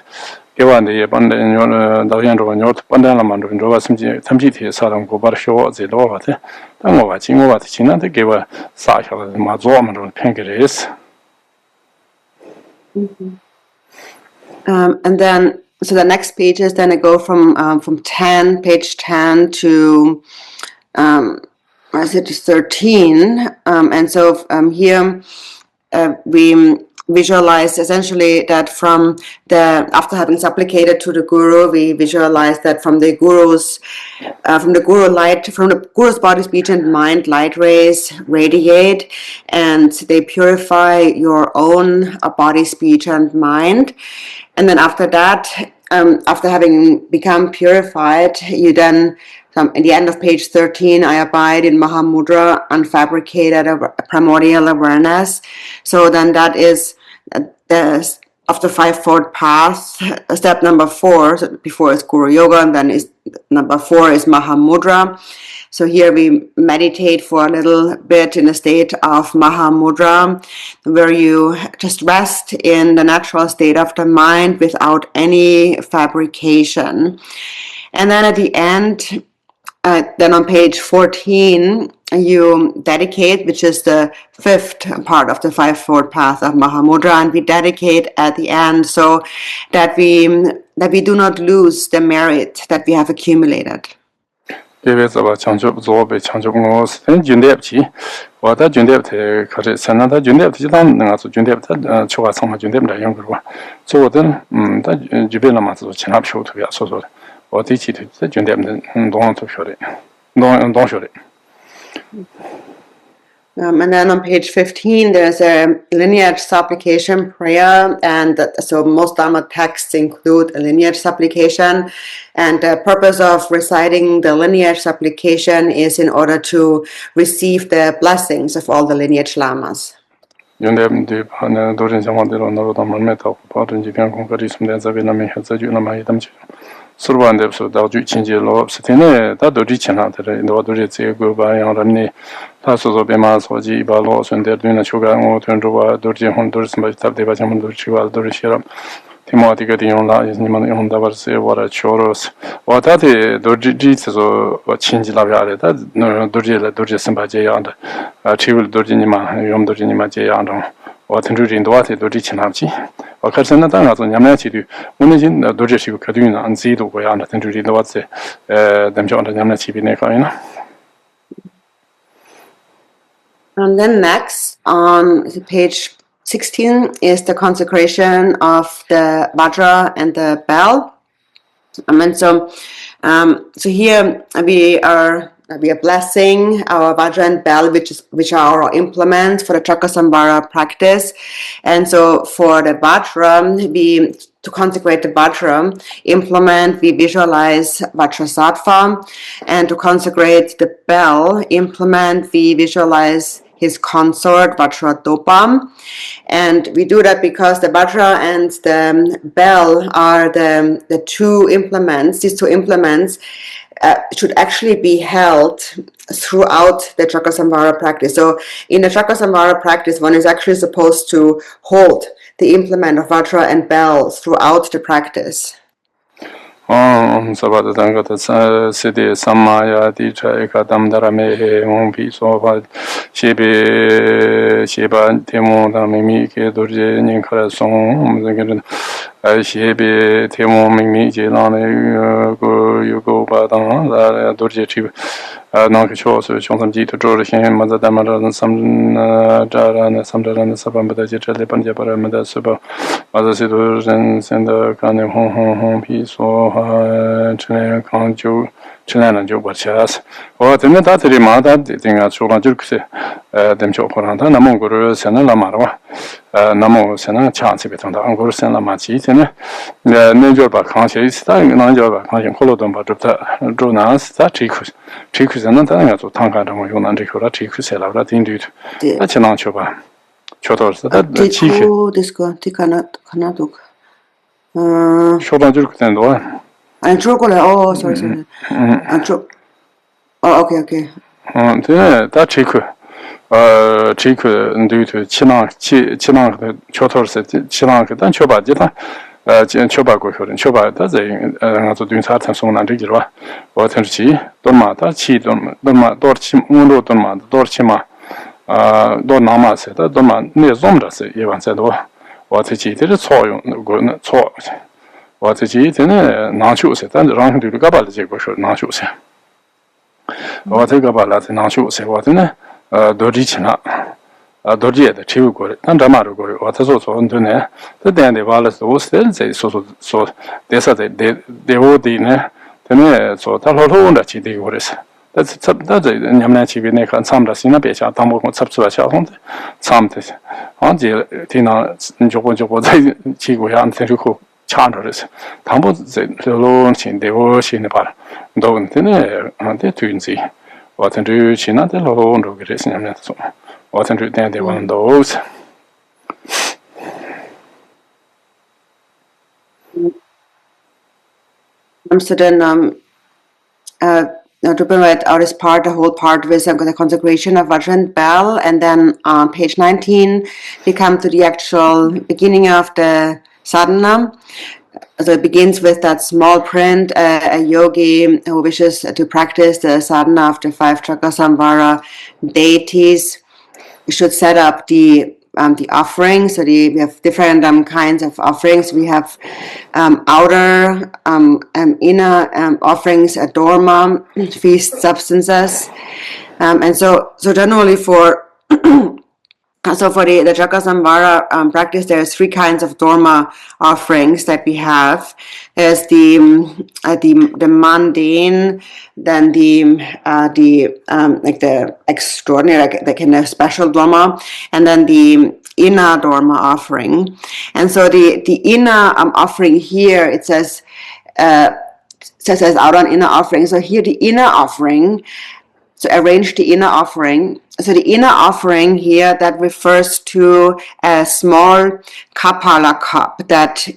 给我的也帮的有导演着，有帮的了嘛，着我甚至他们去啥人过把的小这多话的，但我话经我的经常得给我撒下来嘛做嘛着偏给的是。And then, so the next pages then I go from 10, page 10 to I said 13, and so here we visualize essentially that after having supplicated to the guru, we visualize that from the guru's body, speech, and mind, light rays radiate, and they purify your own body, speech, and mind. And then after that, after having become purified, you then, at the end of page 13, I abide in Mahamudra, unfabricated primordial awareness. So then that is of the fivefold path, step number 4. So before is Guru Yoga, and then number 4 is Mahamudra. So here we meditate for a little bit in a state of Mahamudra, where you just rest in the natural state of the mind without any fabrication. And then at the end, then on page 14, you dedicate, which is the 5th part of the fivefold path of Mahamudra, and we dedicate at the end so that we do not lose the merit that we have accumulated. 这边是吧？强求做被强求我是很军队去，我在军队的可是现在他军队就当那个是军队他去话上嘛军队这样子吧，所以我的他这边了嘛是其他票投呀，所以说我这期的在军队的东投票的，东学的。And then on page 15, there's a lineage supplication prayer, and so most Dharma texts include a lineage supplication, and the purpose of reciting the lineage supplication is in order to receive the blessings of all the lineage lamas. Survande so da ju chinje lo stene da do ji chana de do do je go ba yang ram ni ta so be ma so ji ba lo sun de na chuga ngo tön ro ba do ji hon do sma ta de ba jam do chi wa do shi ram timoti ga de yon la ni man yon da ba se wa ra choros wa ta de do ji so wa chinji la ya de da do ji sem ba je ya da chi wil do ji ni ma yom do ji ni ma je ya da我听主人多的都是请他去，我看现在当然是你们去的，我们现在都是个客厅呢，按自己都过样的，听主人多的，咱们讲的你们去比那个呢。And then next on page 16 is the consecration of the Vajra and the bell. And so here we are blessing our Vajra and bell, which are our implements for the Chakrasamvara practice. And so for the Vajra, to consecrate the Vajra implement, we visualize Vajrasattva, and to consecrate the bell implement, we visualize his consort Vajradopam. And we do that because the Vajra and the bell are the two implements. These two implements should actually be held throughout the Chakrasamvara practice. So in the Chakrasamvara practice, one is actually supposed to hold the implement of Vajra and bell throughout the practice. Sabada Dangata Sidi Samaya Dicha Ekadamdara Mehe Mumpi Soba Sheba Timo Damimi Dorje Ninkara Song Shebe, Temo, Mimi, Jelani, go, you go, Badon, Dorje Chief, Nankacho, Chonsam G to George, Mother Damara, and some Jara, and some Jara, and Sabam, but the Japanja Paramada Suba, Mother Sidurs, and send the kind of home piece or China, Kanju. China Joe Bachas, or the Metatri Mada, the thing at Sola Jukse, them Chokoranta, Namonguru, Sena Lamarwa, Namo Sena, Chance between the Angor Sena Machi, the Najoba Conscious, Najoba Conscious, Colodon, but Dronas, that Chicus and Nantanga to Tanka, and Ricura, Chicus, that indeed. That's an Anchoba. Chotos, that the Chico, this go, Tikanaduk. Shodan Juk and one. And chocolate, oh, sorry. And oh, okay. That Chico. Chico due to Chinang, Chotos, Chinang, then Choba, Choba go and Choba, that's a doing Satan Son and Rigua, or Tenchi, Dorma, Chi, Dorma, Dorchim, Mundo Dorma, Dorchima, Dornama said, Dorma, near Zomra, Evan said, what a cheat, it's soil, good, so. What a cheat, and Nachu said, and run to the Gabal, Nachu said. What a Gabal, Nachu said, what in a Dorjichina, Dorje, the Chiu Gori, and Damaru, what is also on the then the Valas, those still say so. They said they would dinner, then so Talon that she did. That's Yamnachi Vinek and some Rasina Becha, Tambo, Subsuach, something. Auntie Tina Jobo, Chigu, and Teruko. Chantres, Tambo, the launch in the ocean, don't they twinzy. What and do China, the loan of Grace, what and do they want those? So then, Drupon read out his part, the whole part with the consecration of Vajrayana Bell, and then on page 19, we come to the actual beginning of the sadhana. So it begins with that small print, a yogi who wishes to practice the sadhana of the 5 Chakrasamvara deities should set up the offerings. So we have different kinds of offerings. We have outer and inner offerings, adorma, feast substances, and so generally for so for the Chakrasamvara practice, there's 3 kinds of Dharma offerings that we have. There's the mundane, then like the extraordinary, like the kind of special Dharma, and then the inner Dharma offering. And so the inner offering here, it says out on inner offering. So here the inner offering. So arrange the inner offering. So the inner offering here, that refers to a small kapala cup that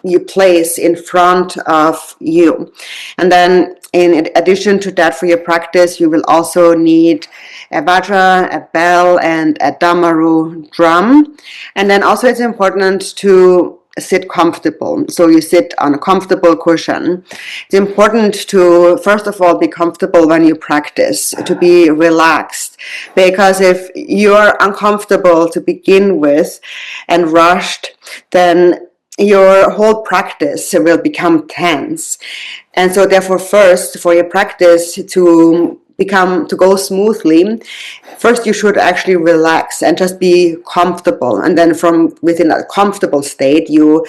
you place in front of you. And then in addition to that, for your practice, you will also need a vajra, a bell, and a damaru drum. And then also it's important to sit comfortable. So you sit on a comfortable cushion. It's important to, first of all, be comfortable when you practice, to be relaxed. Because if you're uncomfortable to begin with and rushed, then your whole practice will become tense. And so therefore, first, for your practice to go smoothly, first you should actually relax and just be comfortable, and then from within a comfortable state you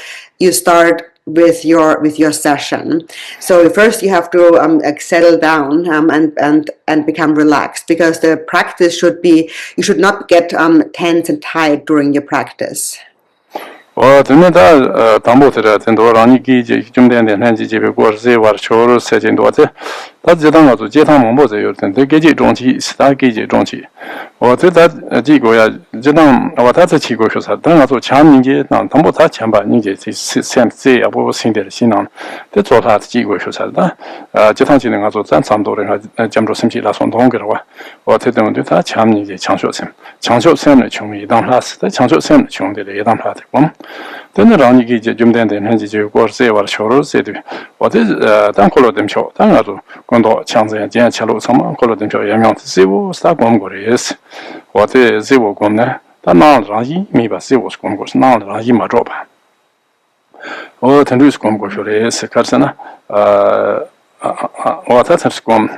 start with your session. So first you have to settle down and become relaxed, because the practice you should not get tense and tight during your practice. That Tambotra and Oraniki, Jumden and Hanji, Gorze, or Chor, setting daughter. That's the Dama to Jetam Mozo, and the Geji Donchi, Star Geji Donchi. Or that Jigoya, Jedam, or that's a Chigo had done to Chaminji, and Tambota Chamba Ninja, sent say above Cinder Sinan. That's what that Jigo had done. Jetanjin and some door and Jamro Simchi last on Dongerwa, or tell them to that Chamni, Chansho Sem Chumi, Dam Las, the Chansho Sem Chum, the Adam Platic one. Then the Rangi Jumden and Hanji Gorze or Choro said, what is Dankolo them show? Tangato, Ngondro, Chance and Jan Chalo, some Kolo them show, Yamont, Zivo, Stagongori is what is Zivo Gomne, the non Rangi, me by Zivo's Gongos, non Rangi Madropa. tendus kom go shore se karsana ta kom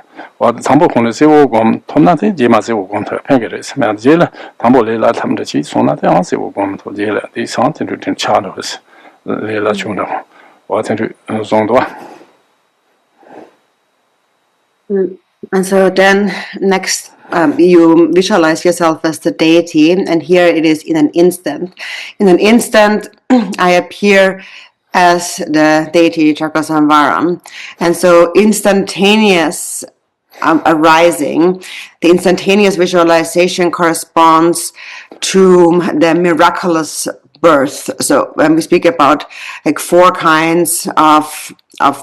tambo kon se wo kom tonna te je ma se wo kom ta pengere se ma je la tambo le la tham de chi sona te an se wo kom to je la di san ten du ten cha no le la chung da ten du zong do. And so then next you visualize yourself as the deity, and here it is in an instant. In an instant, I appear as the deity Chakrasamvara. And so instantaneous arising, the instantaneous visualization corresponds to the miraculous birth. So when we speak about like 4 kinds of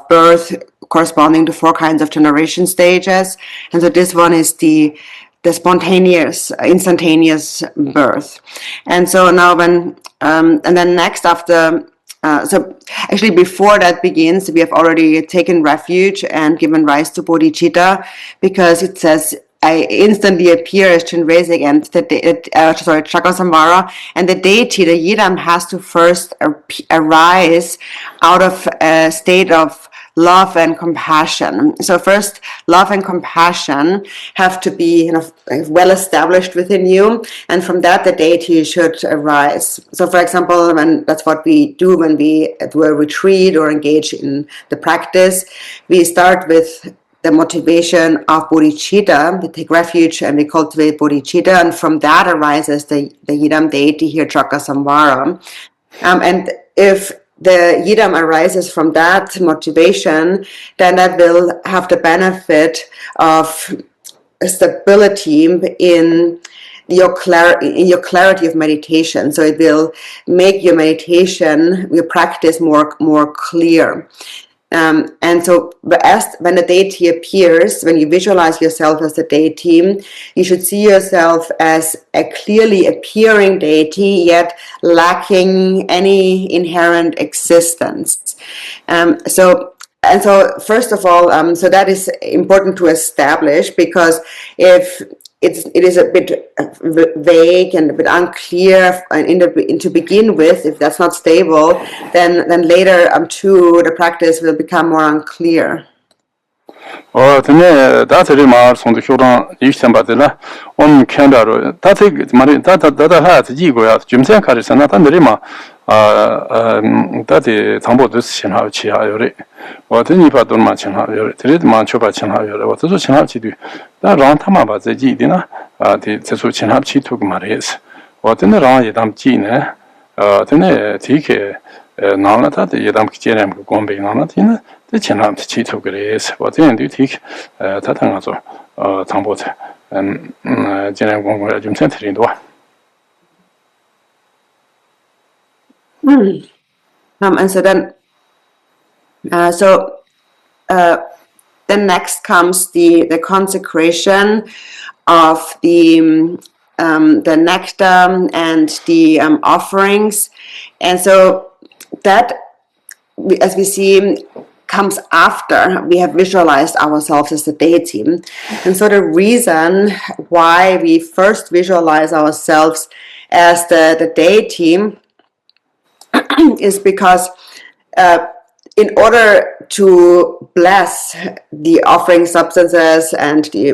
birth corresponding to 4 kinds of generation stages, and so this one is the spontaneous, instantaneous birth. And so now when and then next after so actually before that begins, we have already taken refuge and given rise to bodhicitta, because it says I instantly appear as Chinresik and Chakrasamvara, and the deity, the Yidam, has to first arise out of a state of love and compassion. So first, love and compassion have to be well established within you, and from that the deity should arise. So for example, that's what we do when we do a retreat or engage in the practice, we start with the motivation of bodhicitta. We take refuge and we cultivate bodhicitta, and from that arises the Yidam deity here, Chakrasamvara. And if the Yidam arises from that motivation, then that will have the benefit of stability in your clarity of meditation. So it will make your meditation, your practice more clear. And so when the deity appears, when you visualize yourself as the deity, you should see yourself as a clearly appearing deity, yet lacking any inherent existence. So first of all, so that is important to establish, because if it is a bit vague and a bit unclear to begin with, if that's not stable, then later too the practice will become more unclear. Tene datari maar sondu shoran yishten badela on kendaro dati mari data hat ji go ya jumsen karisana ta nerima dati tambo dus shinha chi ha yore wa teni pa don ma chin ha yore tred ma choba chin ha yore wa tsu chin ha chi du da ran tama ba ze ji dina ti tsu chin ha chi tu mares wa tene ran yedam ji ne tene ti ke nana ta yedam ki jerem ko gombe nana ti ne the channel to cheat grace, what then do you take Tatanazo Tambot and General Gongum Center in Dua? And so then, then next comes the consecration of the nectar and the offerings, and so that, as we see, comes after we have visualized ourselves as the deity. And so the reason why we first visualize ourselves as the deity is because in order to bless the offering substances and the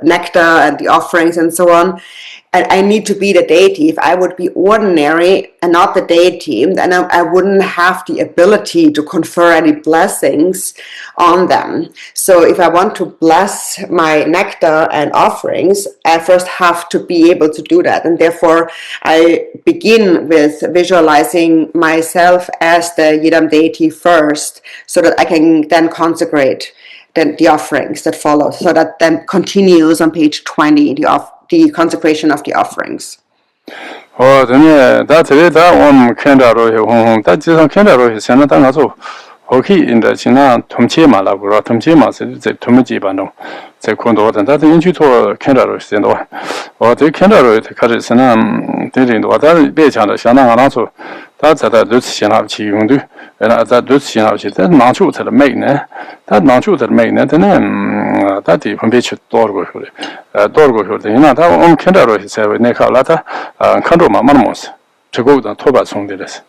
nectar and the offerings and so on, I need to be the deity. If I would be ordinary and not the deity, then I wouldn't have the ability to confer any blessings on them. So if I want to bless my nectar and offerings, I first have to be able to do that. And therefore, I begin with visualizing myself as the Yidam deity first, so that I can then consecrate the offerings that follow. So that then continues on page 20, the consecration of the offerings. Oh, then that's it. That one Kendaro, that's Kendaro is another. Okay, in the China, Tomche Malagura, Tomche Mas, the Tomaji Bano, the Kondo, and that into Kendaro, or the Kendaro, the Karisanam, didn't what that be on the Shana and also that's at that Lucian of Chi Yundu, and at that Lucian of Chi, that not true to the main, that not true to the main, and then that the Pompish Dorgo, that on Kendaro, he said with Nekalata, Kandoma Marmos, to go to Toba Sondilis.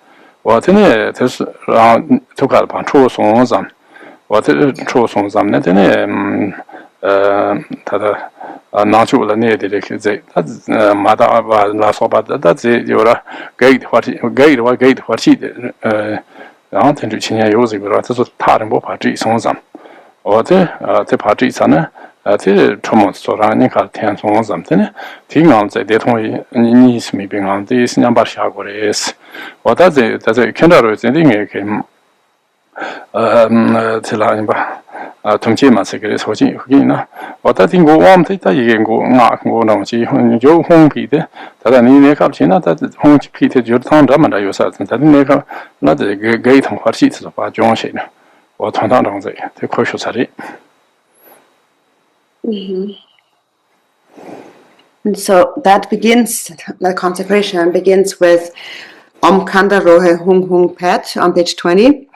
我这呢就是让都搞把出送上，我这出送上呢这呢他的拿出了那的这个这他马达把拉说把他这有了给的话题的然后他就今年有这个了，他说他人不怕这送上，我这怕这上呢。这出门做上你看天从什么的呢？挺昂在这同意你是没病昂，这是两把下过来也是。我在这看到了这里面给这哪里吧？统计嘛，这个手机给呢。我在听过我们在一个我东西有红皮的，但你那个现在在红皮的就当这么的有啥子？但那个那这个给同话题是把讲些呢，我传达东西，这科学查的。And so that begins, the consecration begins with Om Khanda Rohe Hung Hung Pet on page 20.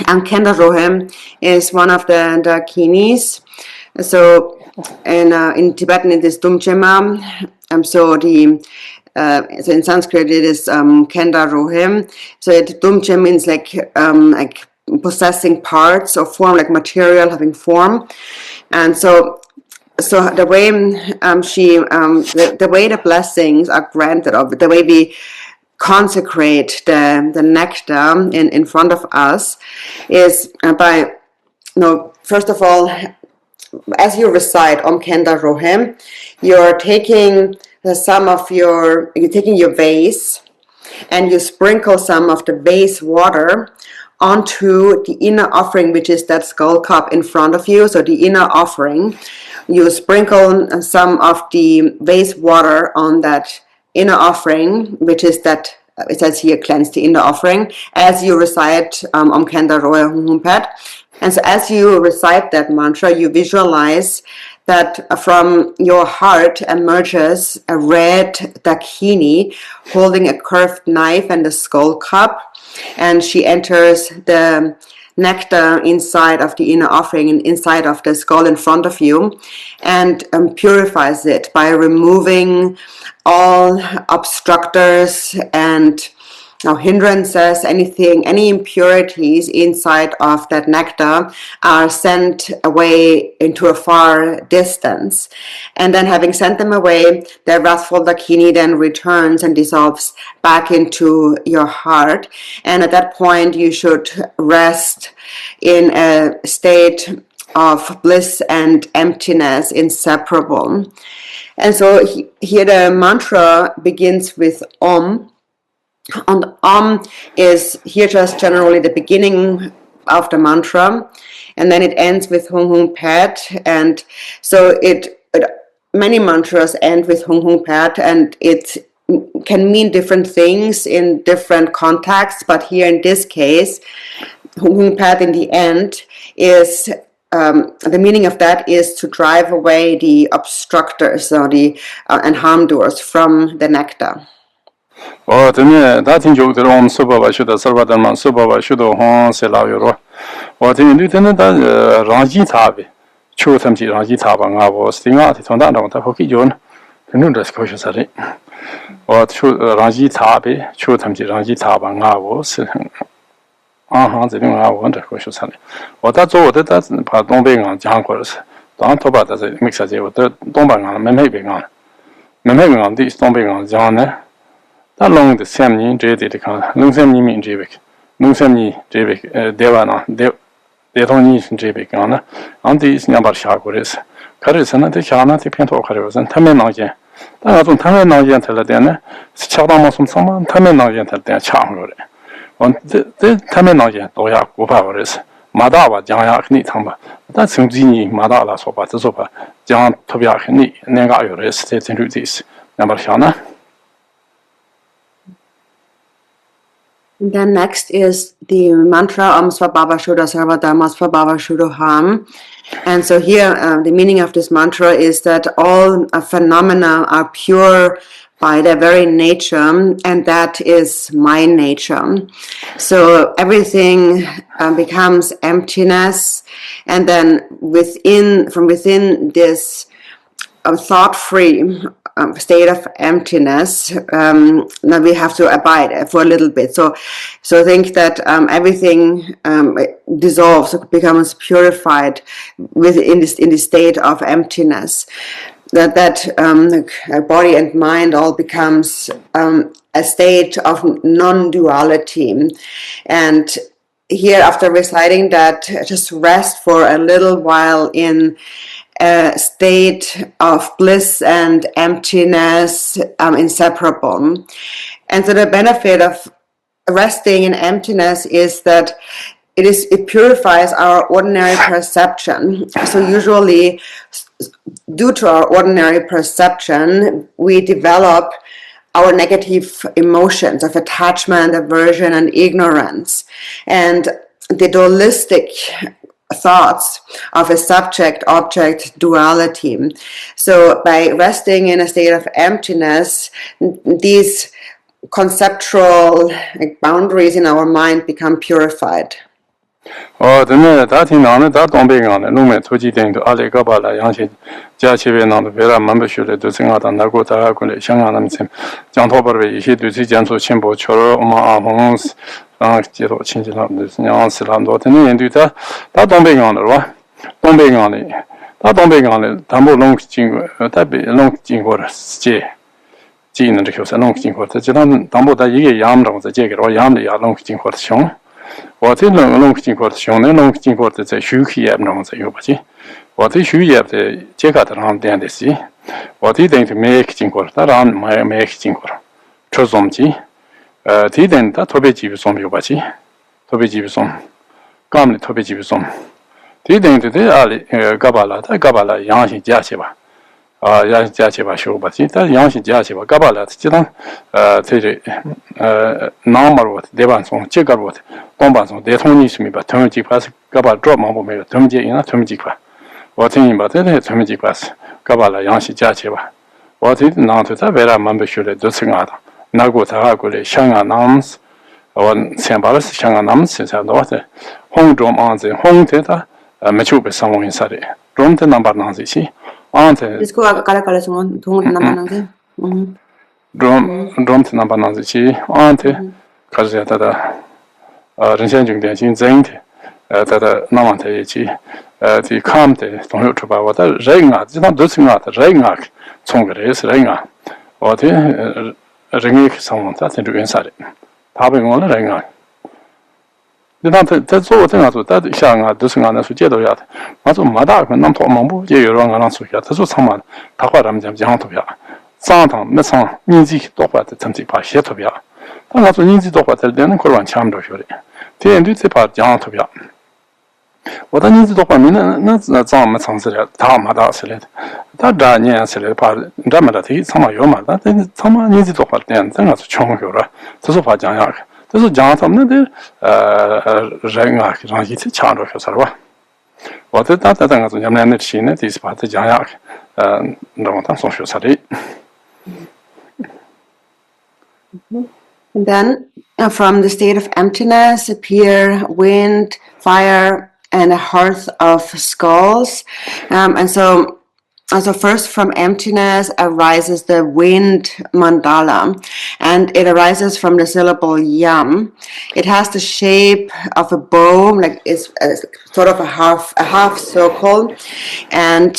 And Khanda Rohe is one of the dakinis. So in Tibetan it is Dumchema. So in Sanskrit it is Khanda Rohe. So Dumche means like possessing parts or form, like material having form. And so the way the way the blessings are granted, or the way we consecrate the nectar in front of us, is by first of all, as you recite Om Khanda Rohe, you're taking your vase and you sprinkle some of the vase water onto the inner offering, which is that skull cup in front of you. So the inner offering, you sprinkle some of the vase water on that inner offering, which is that, it says here, cleanse the inner offering, as you recite Om Khanda Rohe Hung Hung Pet. And so as you recite that mantra, you visualize that from your heart emerges a red dakini holding a curved knife and a skull cup, and she enters the nectar inside of the inner offering and inside of the skull in front of you, and purifies it by removing all obstructors and hindrances. Any impurities inside of that nectar are sent away into a far distance. And then having sent them away, the wrathful dakini then returns and dissolves back into your heart. And at that point, you should rest in a state of bliss and emptiness inseparable. And so here the mantra begins with Om. And Om is here just generally the beginning of the mantra, and then it ends with Hung Hung Pet, and so many mantras end with Hung Hung Pet, and it can mean different things in different contexts, but here in this case, Hung Hung Pet in the end is the meaning of that is to drive away the obstructors or and harm doers from the nectar. 我这呢，他听就这我们苏巴巴学的苏巴的嘛，苏巴巴学的红色老有了。我这里头呢，他让吉他呗，秋他们去让吉他吧，我是听啊，从那他好去用，肯定这是科学啥的。我让吉他呗，秋他们去让吉他吧，我是这种我这科学啥的。我他做的他是把东北讲过的是，当头把他是没啥子，我的东北没北的东北讲呢。 那龙的三年这的看，龙三年民这边，龙三年这边台湾啊，台东年是这边讲呢，俺这是两把下过来是，看这是呢，这下呢这片头看这是，他们那件，但那种他们那件他了的呢，是恰当嘛什么，他们那件他的抢过来，我这他们那件都要古巴过来是，马大吧讲呀肯定他们，但从今年马大来说吧，这说吧讲特别肯定那个有的是在真正这是，两把下呢。 Then next is the mantra Om Svabhava Shuddha Sarvadharma Svabhava Shuddham. And so here the meaning of this mantra is that all phenomena are pure by their very nature, and that is my nature. So everything becomes emptiness, and then from within this thought-free state of emptiness, then we have to abide for a little bit. So think that everything dissolves, becomes purified in this state of emptiness. That body and mind all becomes a state of non-duality. And here, after reciting that, just rest for a little while in a state of bliss and emptiness, inseparable. And so the benefit of resting in emptiness is that it purifies our ordinary perception. So usually, due to our ordinary perception, we develop our negative emotions of attachment, aversion, and ignorance. And the dualistic thoughts of a subject-object duality. So by resting in a state of emptiness, these conceptual boundaries in our mind become purified. then that in on that don't be on no me to jing to ali gabala yang jia qi bei nang de vera man be shu le de zeng a dan na go ta ku le xiang nam chen jiang tuo bo yi xi du ci jian zu qian bo qiu ma a hong jie duo qin ji lam de yang si lam duo de yan du da don't be on de ba don't be on de da don't be on de dan bo long jing da be long jing guo de jie ji ne de qiu sa long jing guo de ji dan bo da yi ge yam dong zhe jie ge ro yam de ya long jing guo de xiong 我这龙经过的兄弟，龙经过的在修气业上在有不起，我这修业的这个的上点的是，我这等于没经过，当然没经过，出som机，这等他特别基本上有不起，特别基本上，干的特别基本上，这等于这阿里搞巴拉，他搞巴拉阳性假期吧。 阳假期吧，修吧，但阳性假期吧，搞不了，这当这个南马路的地方上，这个路的东半上，这通你是没把通几块是搞不着嘛不没有，通几因那通几块，我听你把这里通几块是搞不了阳性假期吧，我这南头在未来蛮不学的都是俺的，那个他过来香港南是，我先把的是香港南是才多的，红中安子红的他没就被上网啥的，中的南把南子去。 Disco kala semua tunggu nama nanti. Drum nama nanti si ante kerja tada Rinchen Dorje Rinchen tada nama tadi si di kam te tunggu coba wata renga, jadi dosenga renga, congres renga, wata renga sama tak tentukan sari, tapi ngolah renga. Jadi tak tengah tu, tak siang dosenga nasu jadi ya, macam mana kan nam tu mampu jadi orang nasu ya, tak sama, tak orang macam jangan tu ya, sangat macam ninji tu apa tu tempat pasir tu ya, tak nasu ninji tu apa tu dia nak korban cam tu ya, dia itu tempat jangan tu ya. 我的年纪的话，那咱们城市的他妈的是的，他这年是的，怕这么的他他妈有嘛，但他妈年纪的话，点真的是穷有了，这是怕讲样的，这是讲他们的人啊，让一起抢着是吧？我这那个是咱们的钱呢，就是把这讲样的，让他送学啥的。And then, from the state of emptiness appear wind, fire, and a hearth of skulls. And so first from emptiness arises the wind mandala, and it arises from the syllable yam. It has the shape of a bow, like it's sort of a half circle, and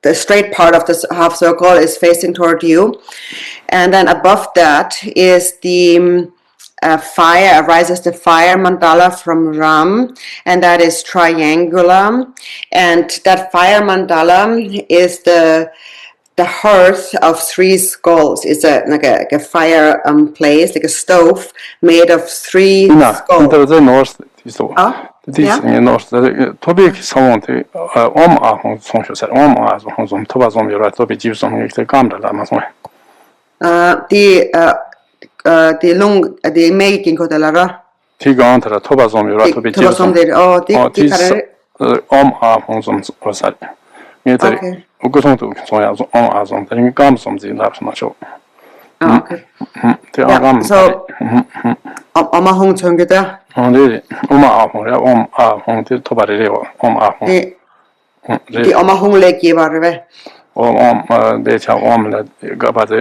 the straight part of this half circle is facing toward you, and then above that is the fire, arises the fire mandala from Ram, and that is triangular, and that fire mandala is the hearth of three skulls. It's like a fire place, like a stove made of three skulls. Det är något topic som om ahon som jag säger om ahon som toba som gör att topic ju som inte gamla där man så det making kodelara tigantra toba som gör att topic ju som om ahon som och så det och går sånt som jag om ahon det är gam som det där som så okay so om ahon som det om ahon det toba det om ahon the omahung lake yevarve. They tell woman that got about the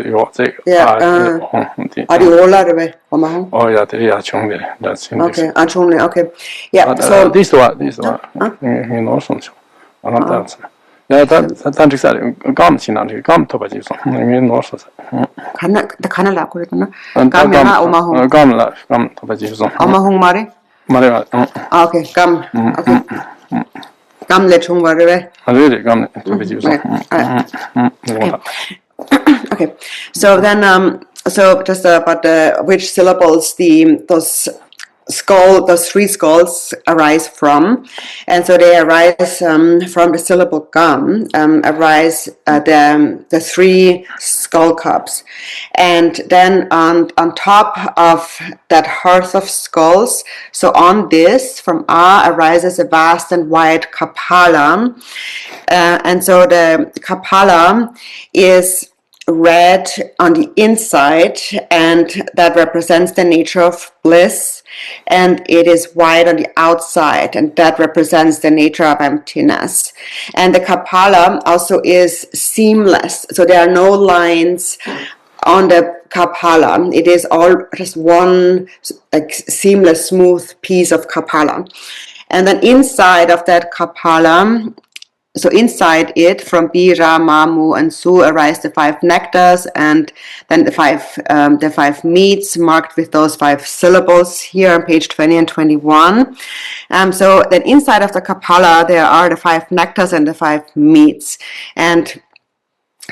Adiola reve omahung. Oh yeah, they are chongli. That's in Okay, achungli. Okay, yeah. So this one, you know something. Yeah, that is that. Gum chinani, gum to baji. You know something. The kanala kuritana. Gum yana omahung. Gum to baji. Omahung mare. Mare. Okay, gum. Okay. Gum lechung varve. Really, gum to baji. Okay, so then so just about which syllables those three skulls arise from, and so they arise from the syllable gum. Arise the three skull cups, and then on top of that hearth of skulls, so on this from arises a vast and wide kapala, and so the kapala is red on the inside, and that represents the nature of bliss, and it is white on the outside, and that represents the nature of emptiness. And the kapala also is seamless, so there are no lines on the kapala. It is all just one seamless, smooth piece of kapala. And then inside of that kapala, so inside it, from Bira, Mamu, and Su arise the 5 nectars, and then the five meats marked with those 5 syllables here on page 20 and 21. So then inside of the Kapala, there are the 5 nectars and the 5 meats. And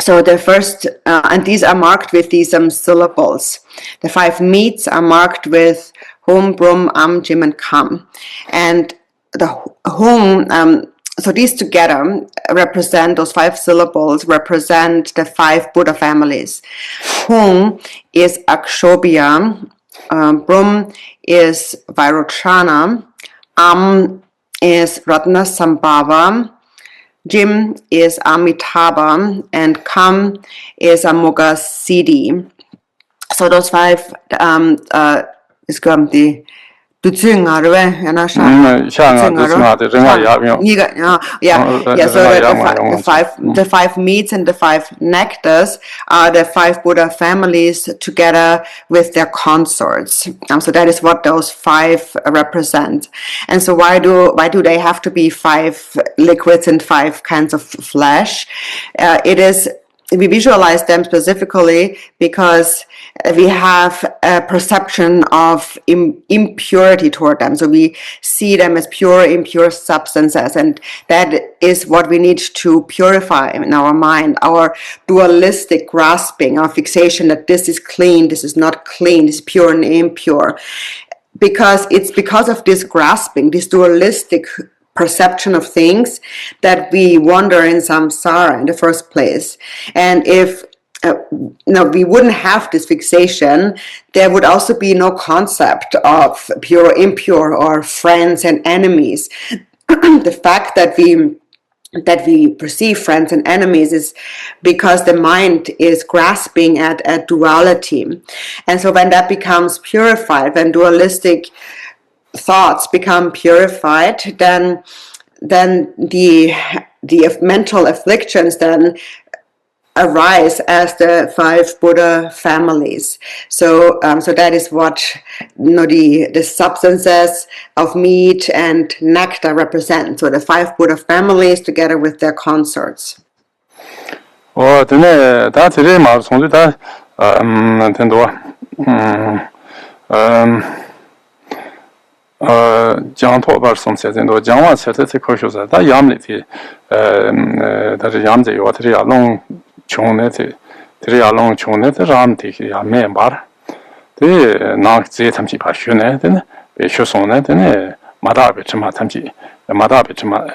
so the first, and these are marked with these syllables. The 5 meats are marked with Hum, Brum, Am, Jim, and Kam. And the Hum, so these together represent, those 5 syllables represent the 5 Buddha families. Hum is Akshobhya, Brum is Vairochana, Am is Ratnasambhava, Jim is Amitabha, and Kam is Amoghasiddhi. So those 5 is going to be so the 5 meats and the 5 nectars are the 5 Buddha families together with their consorts. So that is what those 5 represent. And so why do they have to be 5 liquids and 5 kinds of flesh? We visualize them specifically because we have a perception of impurity toward them. So we see them as pure, impure substances, and that is what we need to purify in our mind, our dualistic grasping, our fixation that this is clean, this is not clean, this is pure and impure. Because it's because of this grasping, this dualistic perception of things, that we wander in samsara in the first place. And if we wouldn't have this fixation, there would also be no concept of pure or impure or friends and enemies. The fact that we perceive friends and enemies is because the mind is grasping at a duality. And so when that becomes purified, when dualistic thoughts become purified, then the mental afflictions then arise as the 5 Buddha families. So that is what the substances of meat and nectar represent. So the 5 Buddha families together with their consorts. Jiangtuo bar somse zendo jiangwa serte te koshosa da yamli ti da yamze yo tri along chongne te ram ti yame bar te nak ze tamchi pa shune te be shosone te ne mada be chma tamchi mada be chma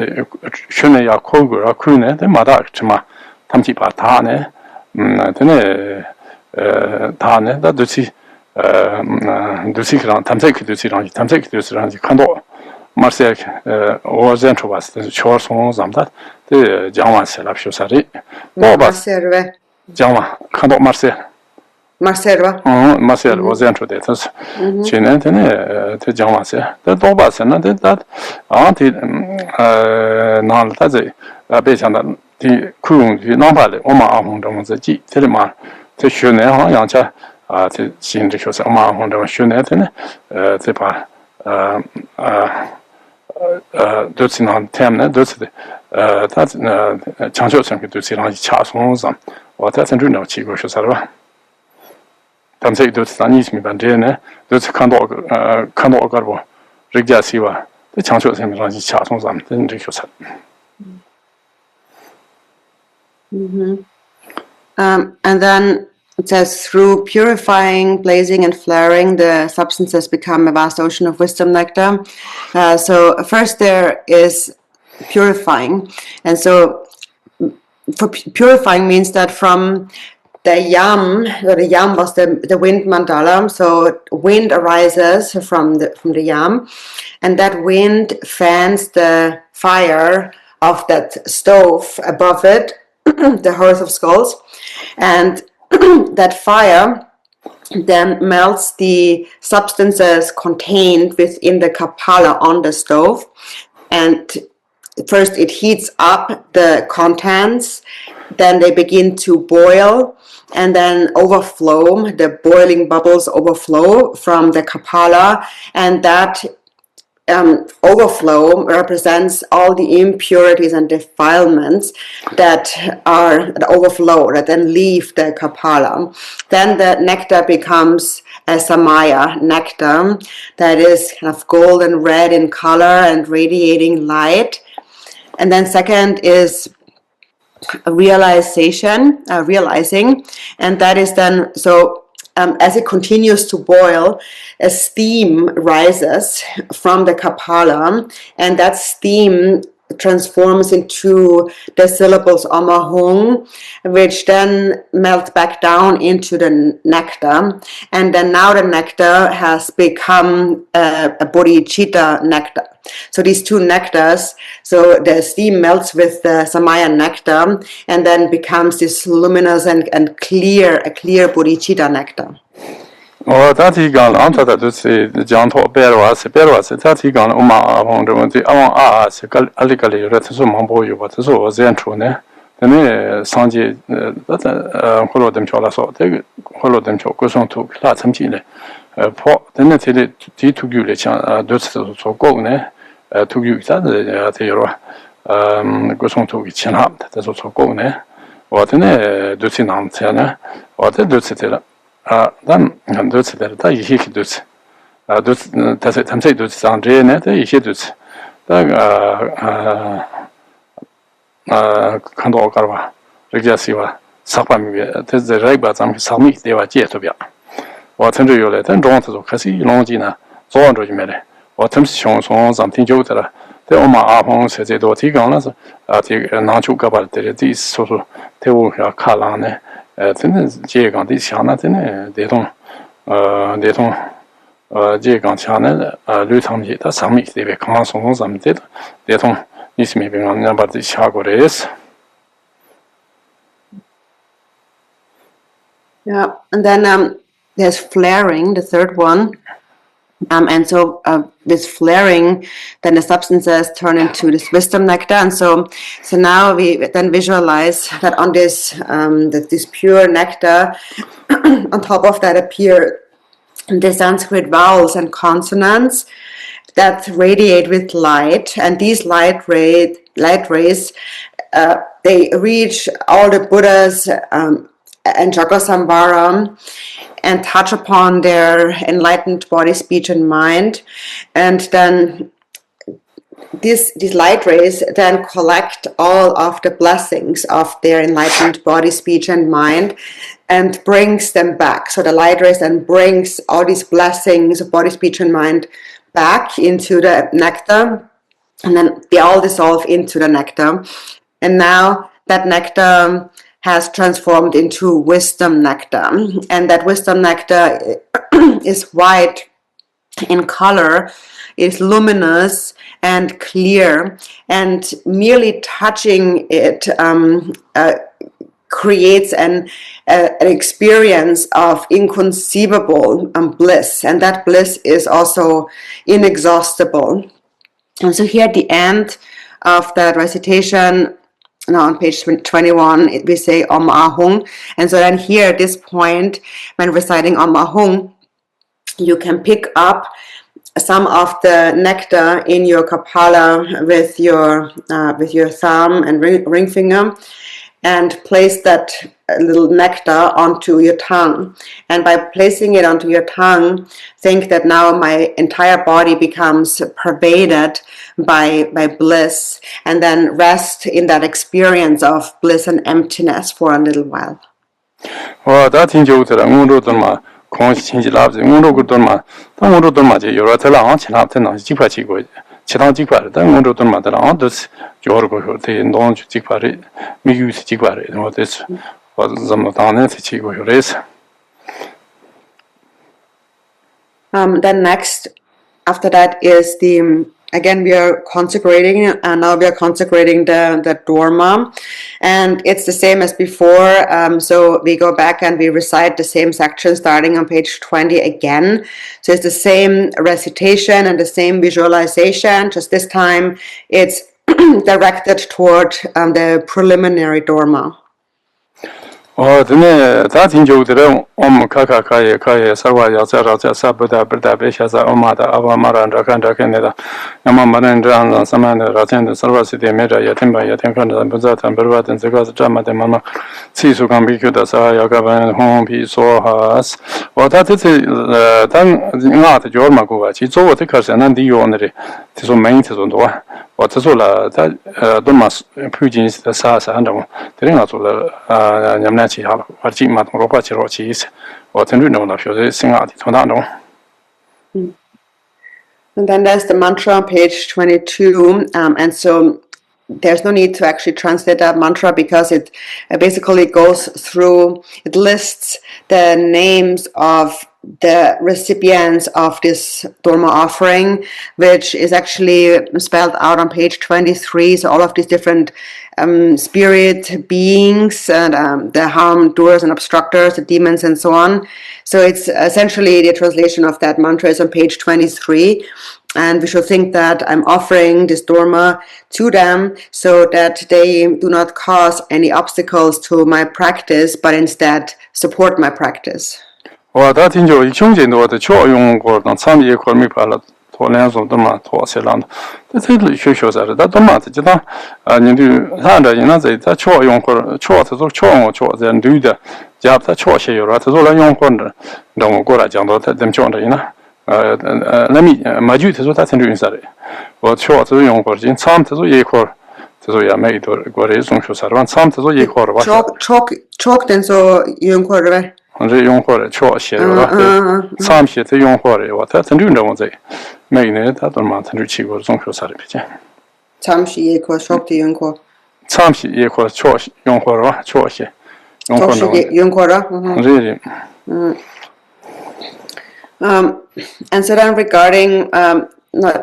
shune ya kogura kune te mada chma tamchi pa ta ne te ne ta ne da duchi 두시랑 탐색 두시랑 칸도 마르세 오전 초바스 초송 잠다 데 장완세 랍쇼사리 뭐 바세르베 장완 칸도 마르세 Marcel. Marcel was introduced. China, the Jamasa, the Dobas, and that auntie Naltazi, Besana, the Kung, the Nambali, Oma Honda, the G, Teleman, the Shune, Yancha, the Sindicus, Oma Honda, Shunet, the Pa. Dutzinan Temne, Dutzi, that's Chancho Sank to see on Charles Monzam, or that's a Juno Chigo Shasara. Tam say Dutzanis me bandene, Duts Kando Garbo, Rigia Siva, the Chancho Sank on Charles Monzam, then Ricos. And then it says, through purifying, blazing, and flaring, the substances become a vast ocean of wisdom nectar. So first there is purifying. And so for purifying means that from the yam was the wind mandala. So wind arises from the yam, and that wind fans the fire of that stove above it, the hearth of skulls, and that fire then melts the substances contained within the kapala on the stove, and first it heats up the contents, then they begin to boil and then overflow. The boiling bubbles overflow from the kapala, and that overflow represents all the impurities and defilements that overflow, that then leave the kapala. Then the nectar becomes a samaya nectar that is kind of golden red in color and radiating light. And then second is realizing, and that is then as it continues to boil, a steam rises from the kapala, and that steam transforms into the syllables Amahung, which then melt back down into the nectar, and then now the nectar has become a bodhicitta nectar. So these two nectars, so the steam melts with the samaya nectar and then becomes this luminous and a clear bodhicitta nectar. Oh, that he gone on to that to see the John Berwas, that he gone on the Alicali, Retasumbo, what was then true. Then Sanji, that followed them to us, they followed them to Goson to Latamchile. Then they took you the Dutch so go, to you that the Goson to Chinap, that's also go, what in a Ducinam Tana, or the Dutch. Then Dutch that he Dutch. I'm saying Dutch Andre, he Dutch. Kando Garva, Regiasiva, Sapam, there's the Regbazam, Samik, they were Jetobia. Or Tender Yolet and John to Cassi, Longina, Zondro Jimere, or Temptation, something Jotera. The Oma Ahon says they do Tiganas, Nachu Gabal, this sort of Teo Kalane. Jegan this Yana, they don't Jegan Channel, Lutam Jeta, Samik, they become some did, they don't miss me on number the Chagores. Yeah, and then there's flaring, the third one. And so with flaring, then the substances turn into this wisdom nectar. And so now we then visualize that on this pure nectar, on top of that appear the Sanskrit vowels and consonants that radiate with light. And these light rays, they reach all the Buddhas and Chakrasamvara and touch upon their enlightened body, speech, and mind. And then these light rays then collect all of the blessings of their enlightened body, speech, and mind and brings them back. So the light rays then brings all these blessings of body, speech, and mind back into the nectar, and then they all dissolve into the nectar. And now that nectar has transformed into wisdom nectar, and that wisdom nectar is white in color, is luminous and clear, and merely touching it creates an experience of inconceivable bliss, and that bliss is also inexhaustible. And so here at the end of that recitation, now on page 21, we say Om Ahung. And so then here at this point, when reciting Om Ahung, you can pick up some of the nectar in your kapala with your thumb and ring finger, and place that little nectar onto your tongue. And by placing it onto your tongue, think that now my entire body becomes pervaded by bliss, and then rest in that experience of bliss and emptiness for a little while. Then next, after that is again we are consecrating, and now we are consecrating the Dharma, and it's the same as before. So we go back and we recite the same section starting on page 20 again. So it's the same recitation and the same visualization, just this time it's directed toward the preliminary Dharma. Then that in Jodere, Kaka Kaya, Sawa, Sabuda, Berta, Beshaza, Omada, Avamara, and Rakanda Canada, Yamaman, Samana, Ratan, Sarvasity, Meda, Yatimba, Yatinkan, and Buzat, and Bervat, and Zagas, Jama, the Mama, Sisu Kambiku, Saya, Gavan, Home, Peace, or Has. Or that is not Jormaguach, it's over the Carson and the Only, to maintain on door. What is all that Dumas Pugins, the Sasa, and the Rinatola Yamnachi, Archimat, Ropachi, Rochis, or Tenduno, if you sing out Tonano. And then there's the mantra on page 22, and so there's no need to actually translate that mantra because it basically goes through, it lists the names of the recipients of this Dharma offering, which is actually spelled out on page 23. So all of these different spirit beings and the harm doers and obstructors, the demons and so on. So it's essentially the translation of that mantra is on page 23. And we should think that I'm offering this Dharma to them so that they do not cause any obstacles to my practice, but instead support my practice. That in your changing or the Cho Yung or not some year call me pilot for lands of Doma to Seland. The title shows that Doma, and you do hand another that Cho Yung or Cho to Cho or Cho, then do the job that Cho share or to Zola Yung Corner. Don't go at Jando, them Chona. Let me, my duty is what I can do inside. What Cho to Yung or in some to the Yakor. So yeah, made or got his own shows around some to the Yakor. Chalk then so Yung Corner. And the young for a choice, some shit the young for it, what that and do know they made it at the mountain Richie was on Cosaripage. Some she equals shock the young core. Some she equals choice, young for a choice. Young quarter. Really. And so then regarding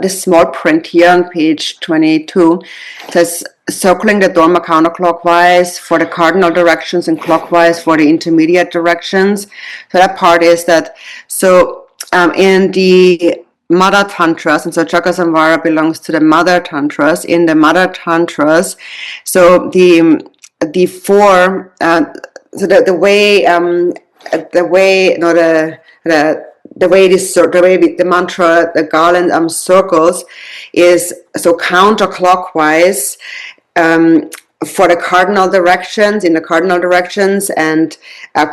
this small print here on page 22, it says circling the Dharma counterclockwise for the cardinal directions and clockwise for the intermediate directions. So that part is that, so in the Mother Tantras, and so Chakrasamvara belongs to the Mother Tantras, in the Mother Tantras, so the four, so the way the mantra, the garland circles is so counterclockwise for the cardinal directions, in the cardinal directions, and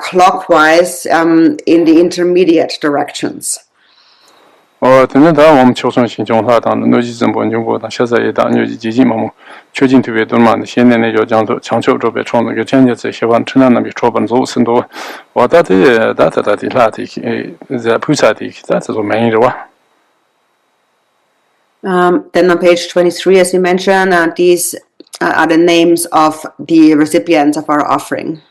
clockwise in the intermediate directions. Or the Nedam chosen Shinjong and Nojis and Bonjubo, and Shaza, Jijimamu, choosing to be done, Shin and your Chancho Betron, the changes, Shavan Chinan, and Troban Zosendo, or that is the Pusatic, that's the main one. Then on page 23, as you mentioned, these are the names of the recipients of our offering.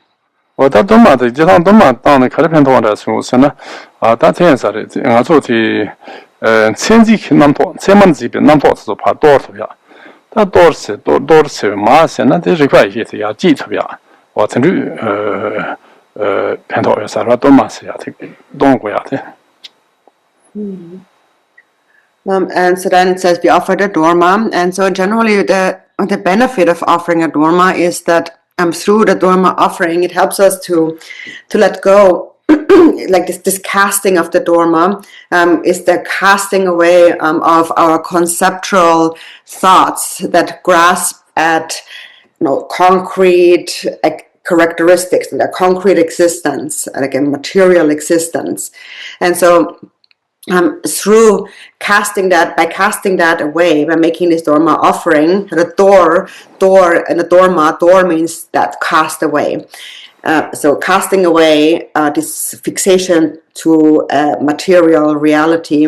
Well, that don't matter. Just don't matter. Down the Caribbean water, so that answer it. And also the Senzik Nampo, Semanzip, Nampos of our door. That doors, mass, and that is required here. Jitobia. what to do, Pantoya Sarva Domasiatic, don't go out there. And so then it says we offer the Dharma, and so generally the benefit of offering a Dharma is that through the Dharma offering, it helps us to let go, like this casting of the Dharma is the casting away of our conceptual thoughts that grasp at concrete characteristics, like a concrete existence, like a material existence, and so. Through casting that away, by making this Dharma offering, the door and the Dharma, door means that cast away. So casting away this fixation to material reality.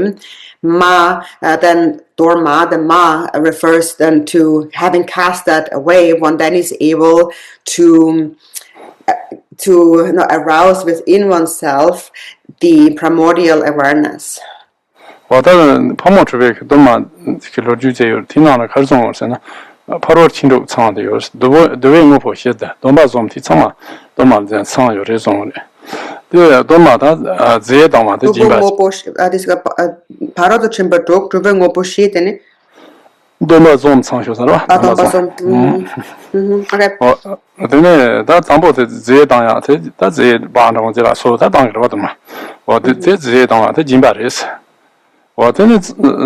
Then Dharma, the Ma refers then to having cast that away, one then is able to arouse within oneself the primordial awareness. Well, that Pomotrevik, Doma, Kilo Juju, Tina, Carson, Paro Chindo Sound, the way Mopo hit that, Doma Zom Tizama, Doma, then San, your reason. The Doma, Zedama, the Jimba. This Paro the Chimber Dog, Driving Mopo sheet in it. Doma Zom Sanshosara. Okay. Then that's about the Zedaya, that's it, Barna, so that don't go to me. Or the Zedama, the Jimbaris. 我真的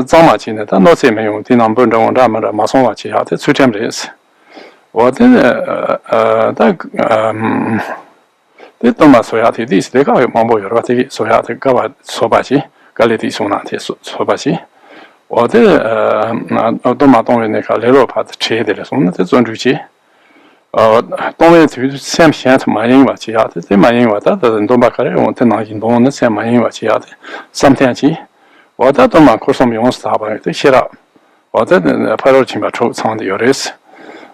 早马起呢，但老些没用，地上本着我这么的马上往起下，这出钱不的是。我真的这东马说下去，历史这个毛不有了，这个说下去各把说把起，各类地方那些说把起。我这东马东面那个来罗帕车的了，什么这专注起。东面就先偏从马英瓦起下的，这马英瓦他的人东马开始我在那运动那先马英瓦起下的，3天起。 我在东马课上面用啥吧？这写了，我在拍到前面抽唱的有的是。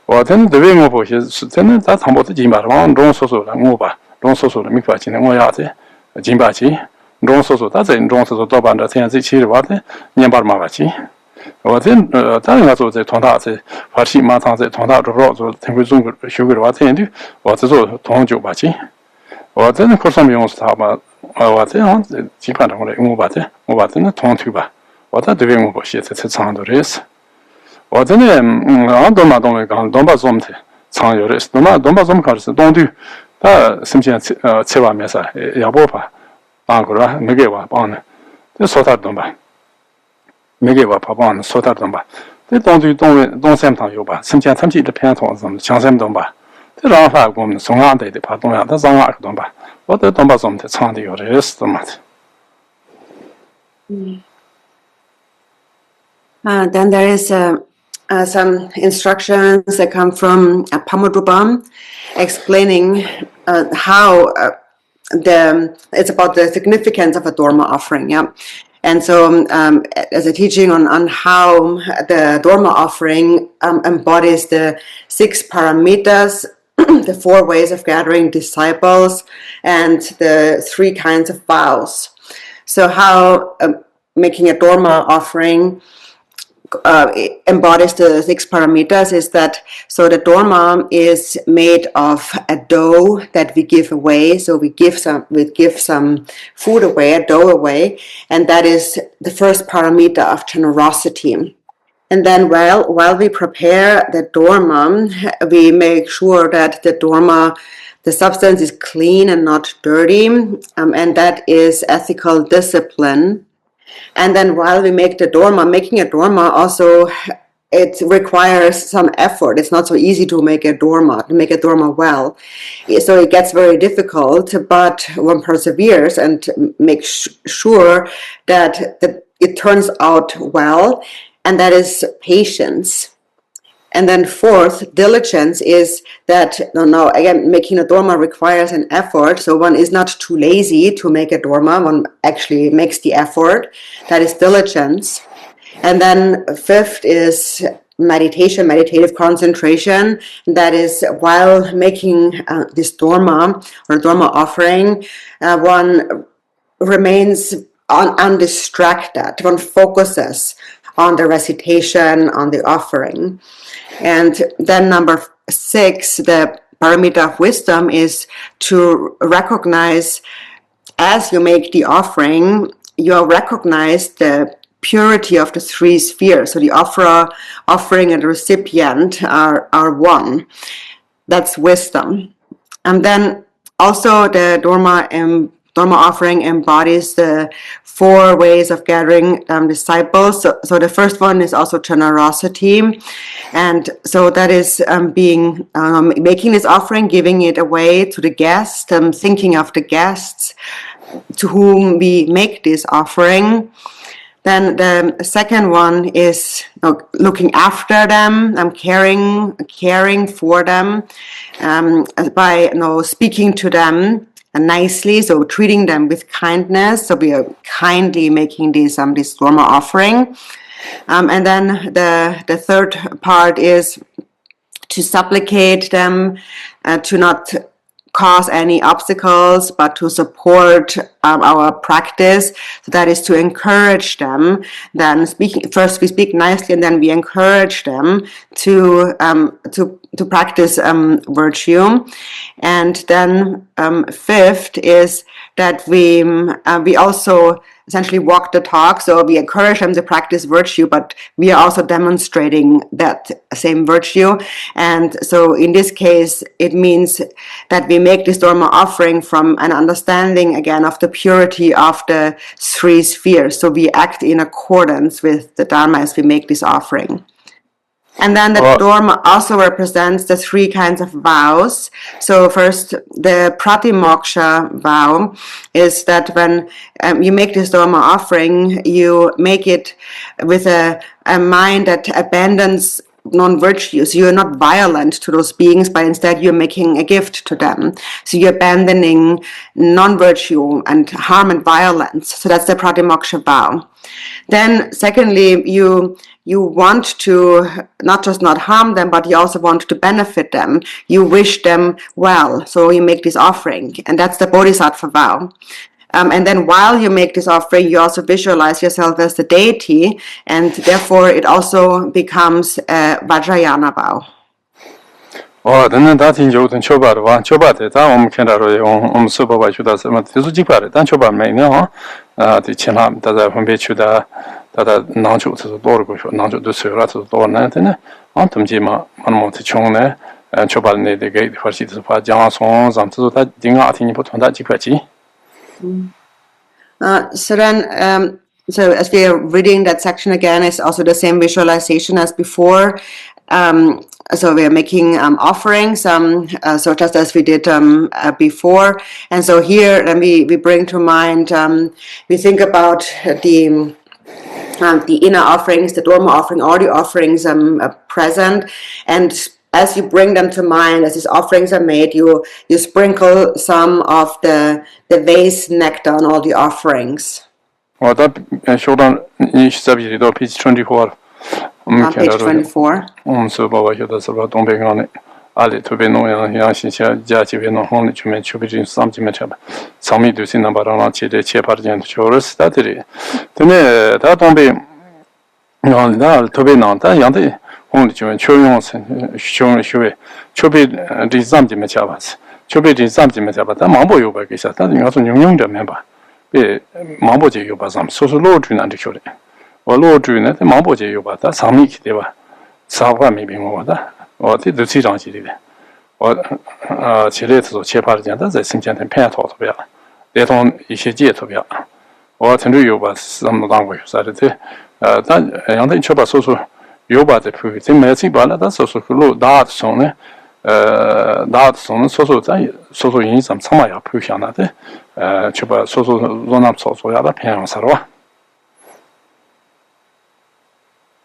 我真的为我不是真的在长坡的前面，往中叔叔了我吧，中叔叔了没关系的，我也在前面去，中叔叔，但是中叔叔多半的现在去的话的，年把嘛去。我这当然做在同大在发起马上在同大做做天会中国学会的话这样的，我只做同酒吧去。我真的课上面用啥吧？ 我这样子基本上我把这那通途吧，我在这边我不写才唱的意思。我真的东马东来讲，东把中的唱有的是，东把中考的是东对，他甚至7万面啥也不怕，过来没给我帮呢，这说他东吧，没给我怕帮呢，说他东吧，这东山堂有吧，甚至他们的偏头什么强山东吧，这让法我们中央的怕东亚，他让法东吧。 我在东北中的唱的有的是的嘛的。Then there is some instructions that come from Mahamudra explaining how it's about the significance of a Dharma offering. Yeah. And so as a teaching on how the Dharma offering embodies the 6 paramitas, the 4 ways of gathering disciples, and the 3 kinds of vows. So how making a Dharma offering embodies the 6 paramitas is that, so the Dharma is made of a dough that we give away. So we give some food away, a dough away, and that is the first paramita of generosity. And then while we prepare the Dharma, we make sure that the Dharma, the substance is clean and not dirty, and that is ethical discipline. And then while we make the Dharma, making a Dharma also, it requires some effort. It's not so easy to make a Dharma well. So it gets very difficult, but one perseveres and makes sure that it turns out well. And that is patience. And then 4th, diligence is that, again, making a Dharma requires an effort. So one is not too lazy to make a Dharma. One actually makes the effort. That is diligence. And then 5th is meditation, meditative concentration. That is while making this Dharma or Dharma offering, one remains undistracted. One focuses on the recitation, on the offering. And then number 6, the parameter of wisdom is to recognize, as you make the offering, you recognize the purity of the three spheres. So the offerer, offering, and the recipient are one. That's wisdom. And then also the Dharma offering embodies the 4 ways of gathering disciples. So the first one is also generosity. And so that is making this offering, giving it away to the guest, thinking of the guests to whom we make this offering. Then the second one is looking after them, caring for them by speaking to them nicely, so treating them with kindness. So we are kindly making this Dharma offering. And then the third part is to supplicate them, to not cause any obstacles, but to support our practice. So that is to encourage them. Then first we speak nicely, and then we encourage them to practice virtue. And then fifth is that we also essentially walk the talk. So we encourage them to practice virtue, but we are also demonstrating that same virtue. And so in this case, it means that we make this Dharma offering from an understanding, again, of the purity of the 3 spheres. So we act in accordance with the Dharma as we make this offering. And then the Dharma also represents the 3 kinds of vows. So first, the Pratimoksha vow is that when you make this Dharma offering, you make it with a mind that abandons non-virtues. You are not violent to those beings, but instead you're making a gift to them. So you're abandoning non-virtue and harm and violence. So that's the Pratimoksha vow. Then secondly, you want to not just not harm them, but you also want to benefit them. You wish them well, so you make this offering, and that's the Bodhisattva vow. And then while you make this offering, you also visualize yourself as the deity, and therefore it also becomes a Vajrayana vow. 等等，他听就等秋巴的话，秋巴的，但我们看到了，我们手把把去到什么，就是几块的，但秋巴每年的前他大家分别去的，大家拿住就是多了过去，拿住都收了就是多呢，等等，他们这嘛，我们这穷呢，秋巴那个或者是把江松上，就是他定啊，听你不同他几块钱。So then, so as we are reading that section again, it's also the same visualization as before. So we are making offerings, so just as we did before. And so here, then we bring to mind, we think about the inner offerings, the Dharma offering, all the offerings present, and as you bring them to mind, as these offerings are made, you sprinkle some of the vase nectar on all the offerings. On page 24.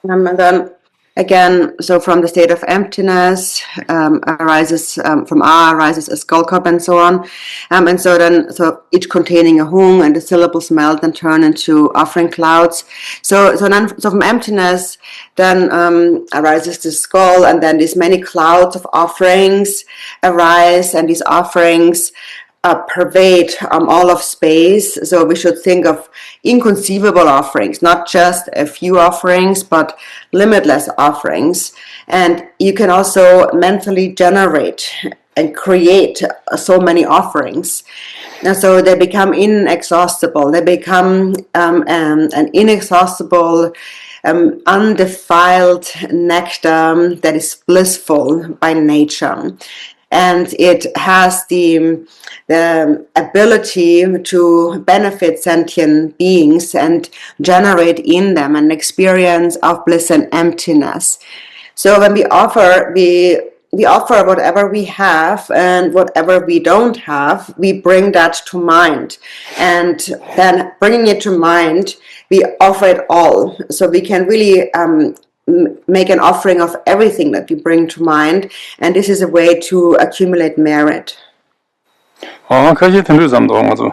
And then again, so from the state of emptiness arises, from arises a skull cup and so on. And so then, so each containing a hung, and the syllables melt and turn into offering clouds. So from emptiness, then arises the skull, and then these many clouds of offerings arise, and these offerings pervade all of space. So we should think of inconceivable offerings, not just a few offerings, but limitless offerings. And you can also mentally generate and create so many offerings. And so they become inexhaustible. They become an inexhaustible, undefiled nectar that is blissful by nature. And it has the ability to benefit sentient beings and generate in them an experience of bliss and emptiness. So when we offer whatever we have, and whatever we don't have, we bring that to mind. And then bringing it to mind, we offer it all. So we can really make an offering of everything that we bring to mind. And this is a way to accumulate merit. 可惜听着这么多，我就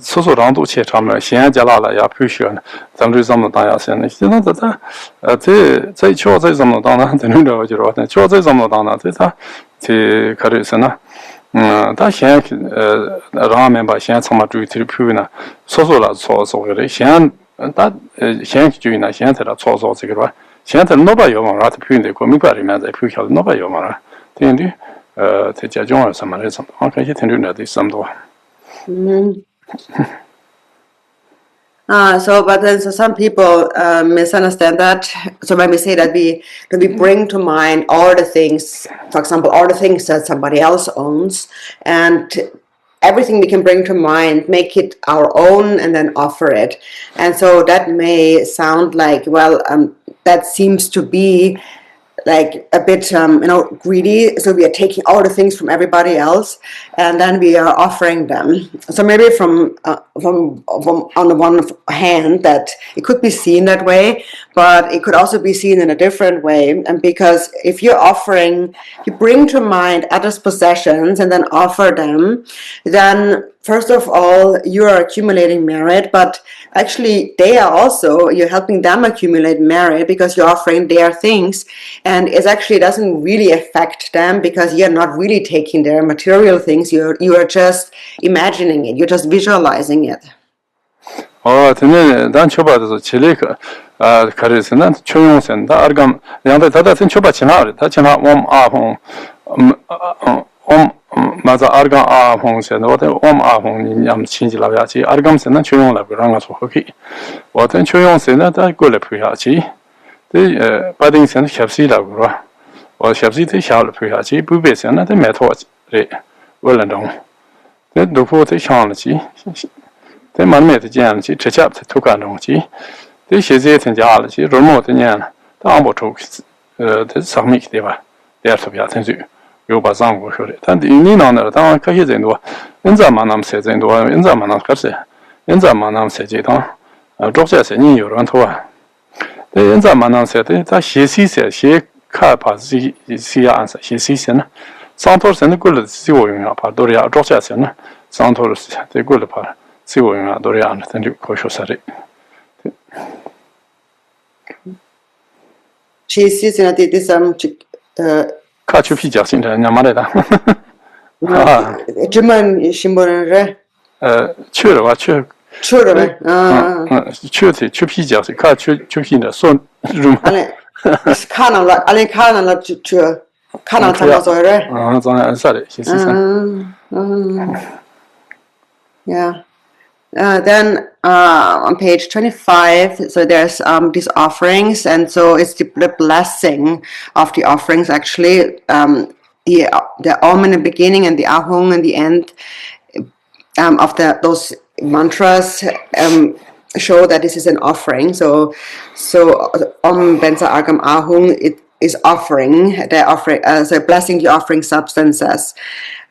所说让都去他们现在加拿大也培训呢，咱们这么大家现在现在在教在这么大呢，听着我就说，教在这么大呢，在他在可是呢，他现在让们把现在怎么注意的培训呢，所说了操作的，现在他现在注意呢，现在他操作这个吧，现在老板要嘛，他培训的，国民管里面在培训老板要嘛，对的。在家中啊什么的，可以听着那的这么多。So, but then so some people misunderstand that. So when we say that we bring to mind all the things, for example, all the things that somebody else owns, and everything we can bring to mind, make it our own, and then offer it. And so that may sound like, well, that seems to be like a bit greedy. So we are taking all the things from everybody else and then we are offering them. So maybe from on the one hand that it could be seen that way, but it could also be seen in a different way. And because if you're offering, you bring to mind others' possessions and then offer them, then first of all you are accumulating merit, but actually you're helping them accumulate merit because you're offering their things, and it actually doesn't really affect them because you're not really taking their material things, you are just imagining it, you're just visualizing it. 난 초바도 칠레가 가르스는 초용선다 알감 양대 다다선 초바 지나를 다 지나 옴아홍 맞아 알감 아홍선 어때 옴아홍 냠 친지라야지 알감선은 초용라고 랑아서 거기 어떤 초용선은 다 골레프야지 네 바딩선 캡시라고 그러 캡시도 샤르프야지 부베선은 다 메토지 원래는 네 도포도 샤르지 대 만매도 지안지 저잡도 토간동지 대 세제든지알지 로모드냐 다음부터 대 상미기대봐 대서비야 텐주 요바상고 소리 근데 이니나는 당 크게 된도 인자만남 세전도 인자만남 가세 인자만남 세제다 쪽자세 니 요런 토와 대 인자만남 세대 다 시시세 시카파지 시야안사 시시세나 상토르세는 꿀을 시오용아 파도리아 쪽자세는 상토르세 대 꿀을 파 Ngondro Dorje and Koshosari. She sees in this Kachu Pijas in the Yamareda. German Shimborre. Chura, Churti, Chupijas, Kachu, son room. Canal, Ale Canal, Canal, sorry, she says. Yeah. Then on page 25, so there's these offerings, and so it's the blessing of the offerings actually. The Om in the beginning and the Ahung in the end of those mantras show that this is an offering. So Om Benza Agam Ahung, it is offering, so blessing the offering substances.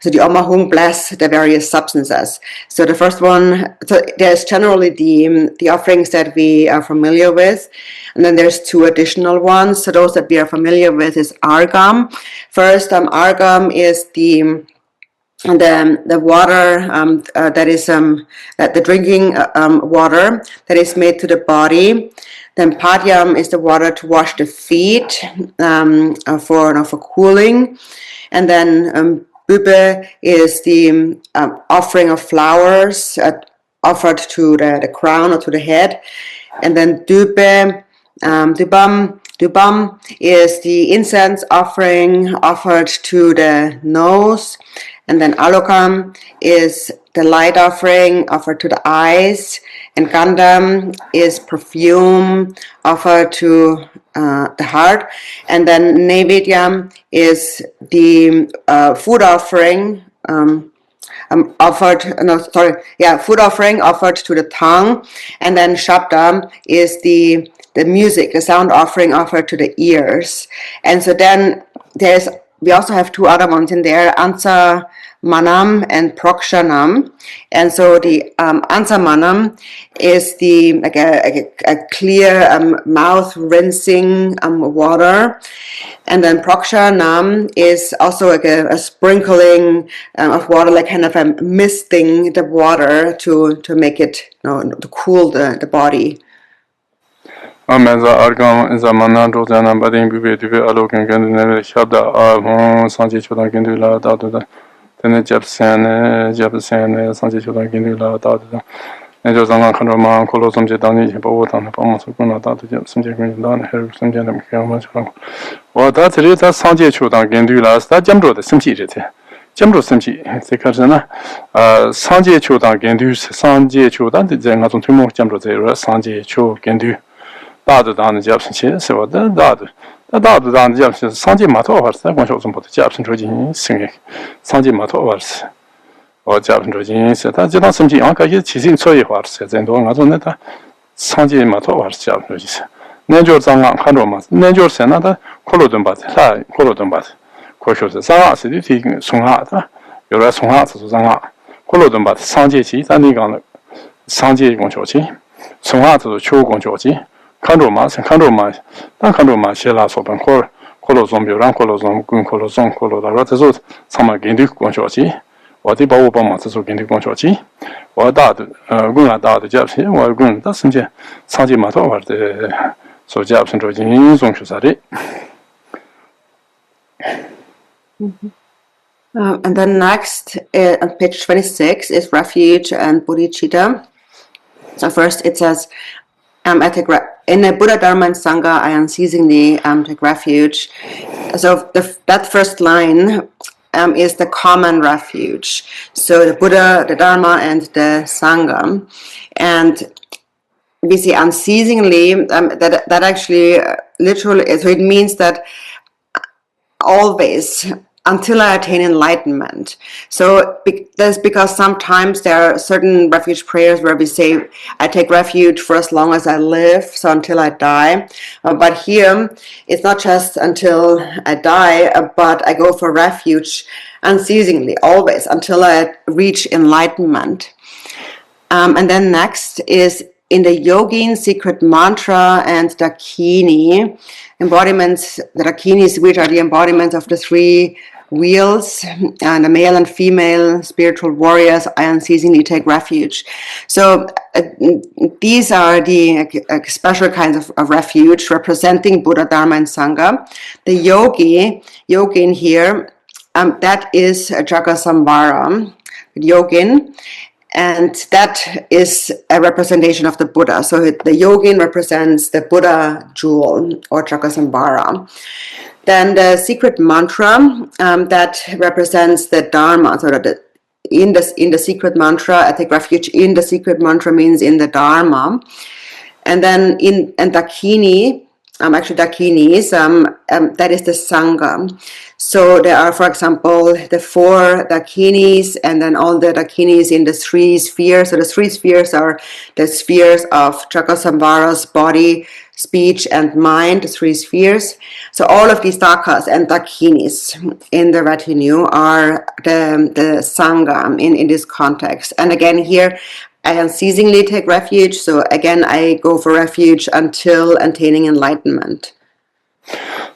So the Omahung bless the various substances. So the first one, so there's generally the offerings that we are familiar with, and then there's two additional ones. So those that we are familiar with is Argam. First, Argam is the water that is the drinking water that is made to the body. Then Padyam is the water to wash the feet for cooling, and then Bube is the offering of flowers offered to the crown or to the head, and then Dupe Dubam is the incense offering offered to the nose, and then Alokam is the light offering offered to the eyes, and Gandham is perfume offered to the heart, and then Naivedyam is the food offering food offering offered to the tongue, and then Shabdam is the music, the sound offering offered to the ears. And so then we also have two other ones in there, Ansa Manam and Prokshanam. And so the Ansa Manam is a clear mouth rinsing water. And then Prokshanam is also like a sprinkling of water, like kind of a misting the water to make it, to cool the body. Ameza argam zamana rozana badin bibe dibe alokan gandne shabda ahon sanje chodan gendula dadu tene japsen sanje chodan gendula dadu ne jo zanga khanoma kolo somje dani bo tan pa ma so kuna dadu somje gun dan her somje nam kyama chang wa da tiri ta sanje chodan gendula sta jamro de simchi jete jamro simchi se karsana sanje chodan gendu sanje chodan de nga ton tumo jamro de sanje cho gendu 다도 다는 잡신 세워다 다도 다는 잡신 상지 마토 버스 권쇼 좀 보다 잡신 조진 승에 상지 마토 버스 잡신 조진 세다 지단 섬지 아까지 지진 소리 버스 전도 가서네다 상지 마토 버스 잡신 조진 내조 장랑 한로마 내조 세나다 콜로든 바스 사 콜로든 바스 고쇼스 상아스디 티 송하다 여러 송하스 장아 콜로든 바스 상지지 단니강 상지 권쇼지 송하도 초 권쇼지 Kandroma, dan Kandroma, Shela Sopan Kolo Zombio, Kolo Zom, Gun Kolo Zom, Kolo da Ratazo, Sama Gindik Gonchochi, or the Baobama to Gindik Gonchochi, or that Guna da the Japsi, or Gun, that's Sanji Mato, or the so Japs and Rojin Zonshusari. And then next, on page 26, is refuge and bodhicitta. So first it says, in the Buddha, Dharma, and Sangha, I unceasingly take refuge. So that first line is the common refuge. So the Buddha, the Dharma, and the Sangha. And we see unceasingly, that actually literally, so it means that always, until I attain enlightenment. So that's because sometimes there are certain refuge prayers where we say, I take refuge for as long as I live, so until I die. But here, it's not just until I die, but I go for refuge unceasingly, always, until I reach enlightenment. And then next is in the Yogin secret mantra and Dakini, embodiments, the Dakinis, which are the embodiments of the three wheels, and the male and female spiritual warriors, I unceasingly take refuge. So these are the special kinds of refuge representing Buddha, Dharma, and Sangha. The Yogin here, that is Chakrasamvara, Yogin. And that is a representation of the Buddha. So the Yogin represents the Buddha jewel or Chakarasamvara. Then the secret mantra that represents the Dharma. So that in the secret mantra, I take refuge in the secret mantra means in the Dharma. And then and Dakini, Dakinis, that is the Sangha. So there are, for example, the 4 Dakinis and then all the Dakinis in the 3 spheres. So the 3 spheres are the spheres of Chakrasamvara's body, speech, and mind, the 3 spheres. So all of these Dakas and Dakinis in the retinue are the Sangha in this context. And again here, I unceasingly take refuge. So again, I go for refuge until attaining enlightenment.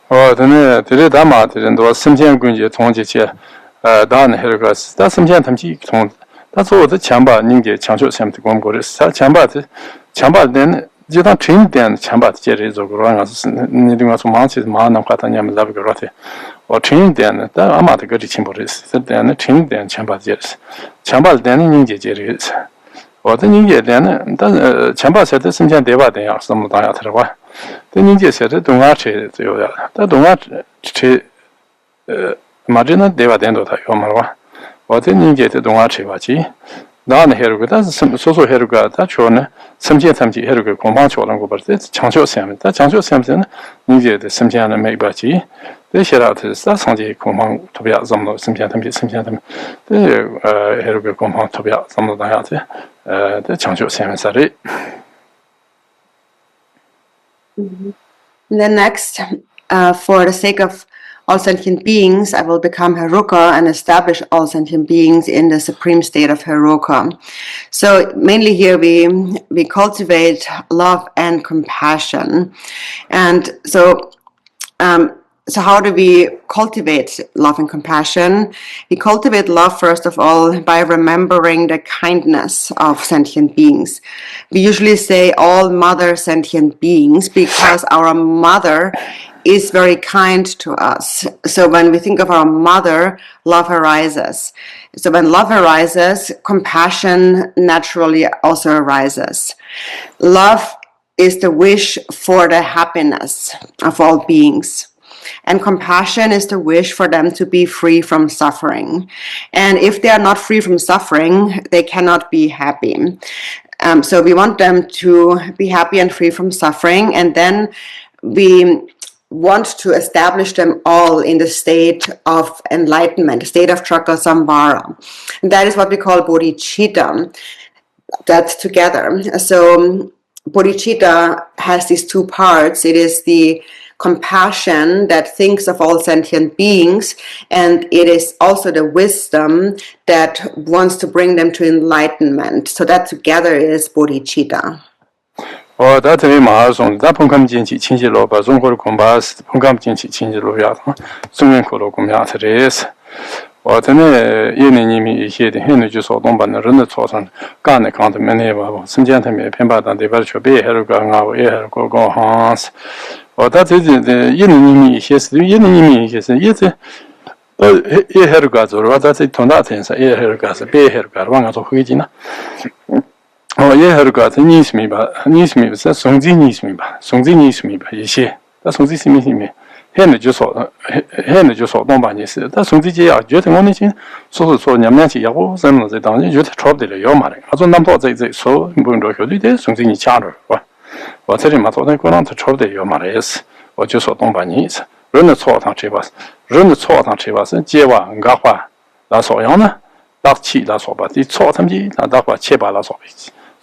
Tene dama ndo simjian gunje tongje che dan hergas da simjian tamji tong da zo de chamba ningje changcho semte gom gore sa chamba den jidan train den chamba je re zo goro nga ni dinga so ma chi ma na khata nyam la bi goro te o train den da ama de gari chimbo re se den train den chamba je chamba den ningje je re o de ningje den da chamba se de simjian deba den ya sam da ya thra wa Then Ninja said, don't watch it. That don't watch it. Marina Deva Dendo Yomarwa. What in Ninja don't watch it. Down the Heruga, that's some social Heruga, that's one, some Jetamji Heruga, Comancho Lango, but it's Chancho Sam, that's Chancho Samson, Ninja, the Samjan and Maybachi. They share out his that's on the Coman to be out some of some Jantam, the Heruga Coman to be out some of the Hayate, the Chancho Sam Sari. Then next, for the sake of all sentient beings, I will become Heruka and establish all sentient beings in the supreme state of Heruka. So mainly here we cultivate love and compassion. And so how do we cultivate love and compassion? We cultivate love, first of all, by remembering the kindness of sentient beings. We usually say all mother sentient beings because our mother is very kind to us. So when we think of our mother, love arises. So when love arises, compassion naturally also arises. Love is the wish for the happiness of all beings. And compassion is the wish for them to be free from suffering. And if they are not free from suffering, they cannot be happy. So we want them to be happy and free from suffering. And then we want to establish them all in the state of enlightenment, the state of Chakrasamvara. That is what we call bodhicitta. That's together. So bodhicitta has these two parts. It is the compassion that thinks of all sentient beings, and it is also the wisdom that wants to bring them to enlightenment. So that together is bodhicitta. That's a Mahazon, that Punkam Jinchi Chinjiloba, Zongor Kumbas, Punkam Jinchi Chinjilovia, Sunyanko Kumyatres, or the Yenimi here, the Henry or Domban, Renatos, Gane Count Meneva, some gentlemen, Pemba, and the virtual Bay, Heruganga, Air, Go Hans, or that is the Yenimi, yes, the Yenimi, yes, yet. Herugaz, or that's it, Tonatins, Herugaz, Bay Herugaz, one of Huijina. Oh, Herugaz needs me, but needs me, that's Songzi needs me, but Songzi needs me, but you see, that's Songzi needs me. Henry just saw Domban, said, that's Songzi, are jetting on it, so Yamachi Yabo, some of the down, you trouble the Yomari. I don't know they so, Ngondro, Songzi Charter. What's it matter? They go on to trouble the Yomaris, or just saw Domban needs. Run the sword on Chivas, Jewa, Gapa, that's all Yana, Lapchi, that's all, but it's Sotamji, and Dapa Cheba, that's all.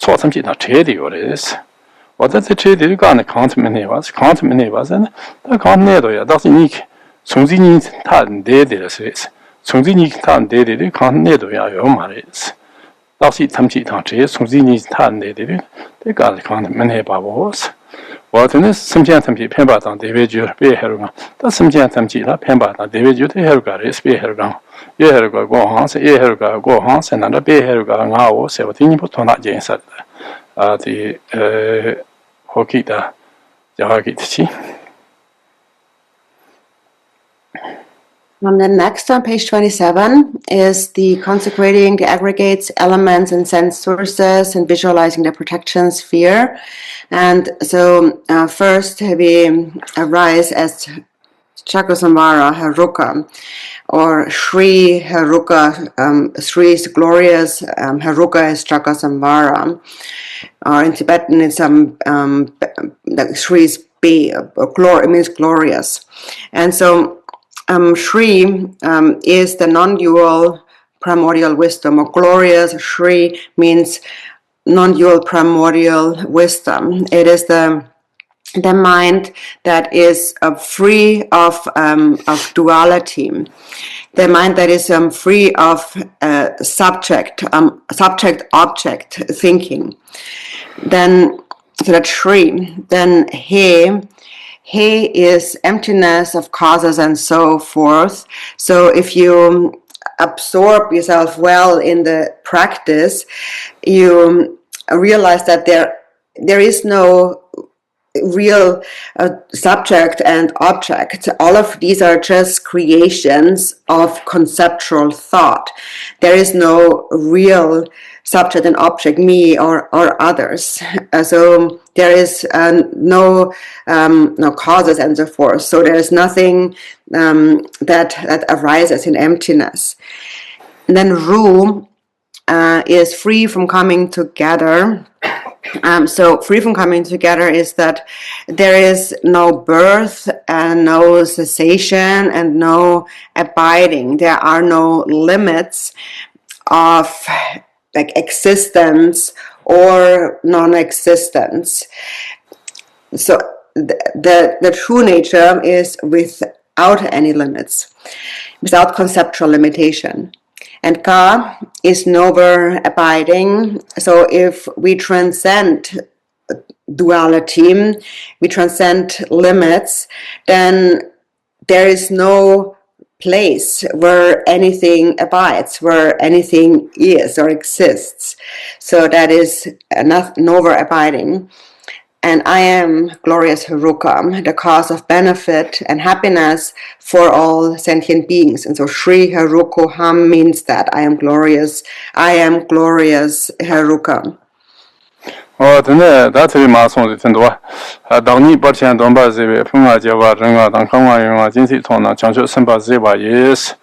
Sotamji, not trade or is. What does the trade you got? Count many was, and the count near that's unique. Sungzi Tan dead is. Sungzi Tan dead, you can't near Yomaris. That's it, Tamchi Tanchi, Sungzi Tan dead, they got the count many babos. What in this some gentlemen Pemba on the video be herga. That's some gentlemen Pemba on the video to herga is be herga. Yerga go Hans, Yerga go Hans, and another be herga now, 17 put on that Jane said the Hokita Yagitichi. And then next on page 27 is the consecrating the aggregates, elements, and sense sources and visualizing the protection sphere. And so first we arise as Chakrasamvara, Heruka, or Sri Heruka. Sri is glorious, Heruka is Chakarasamvara. Or in Tibetan it's Sri is it means glorious. And so Sri is the non-dual primordial wisdom, or glorious Sri means non-dual primordial wisdom. It is the mind that is free of duality, the mind that is free of subject-object thinking. Then, so that's Sri. Then He is emptiness of causes and so forth. So if you absorb yourself well in the practice, you realize that there is no real subject and object. All of these are just creations of conceptual thought. There is no real subject and object, me or others. So there is no causes and so forth. So there is nothing that arises in emptiness. And then Ru is free from coming together. So free from coming together is that there is no birth and no cessation and no abiding. There are no limits of like existence or non-existence. So the true nature is without any limits, without conceptual limitation. And Ka is nowhere abiding. So if we transcend duality, we transcend limits, then there is no place where anything abides, where anything is or exists. So that is nowhere abiding. And I am glorious Haruka, the cause of benefit and happiness for all sentient beings. And so Sri Haruko Ham means that I am glorious Haruka. 근데 다들 마송이 된도와 당니 버티한 돈바즈에 풍아제와 릉아 당강화용아 진시통나 장초 선바제와 예스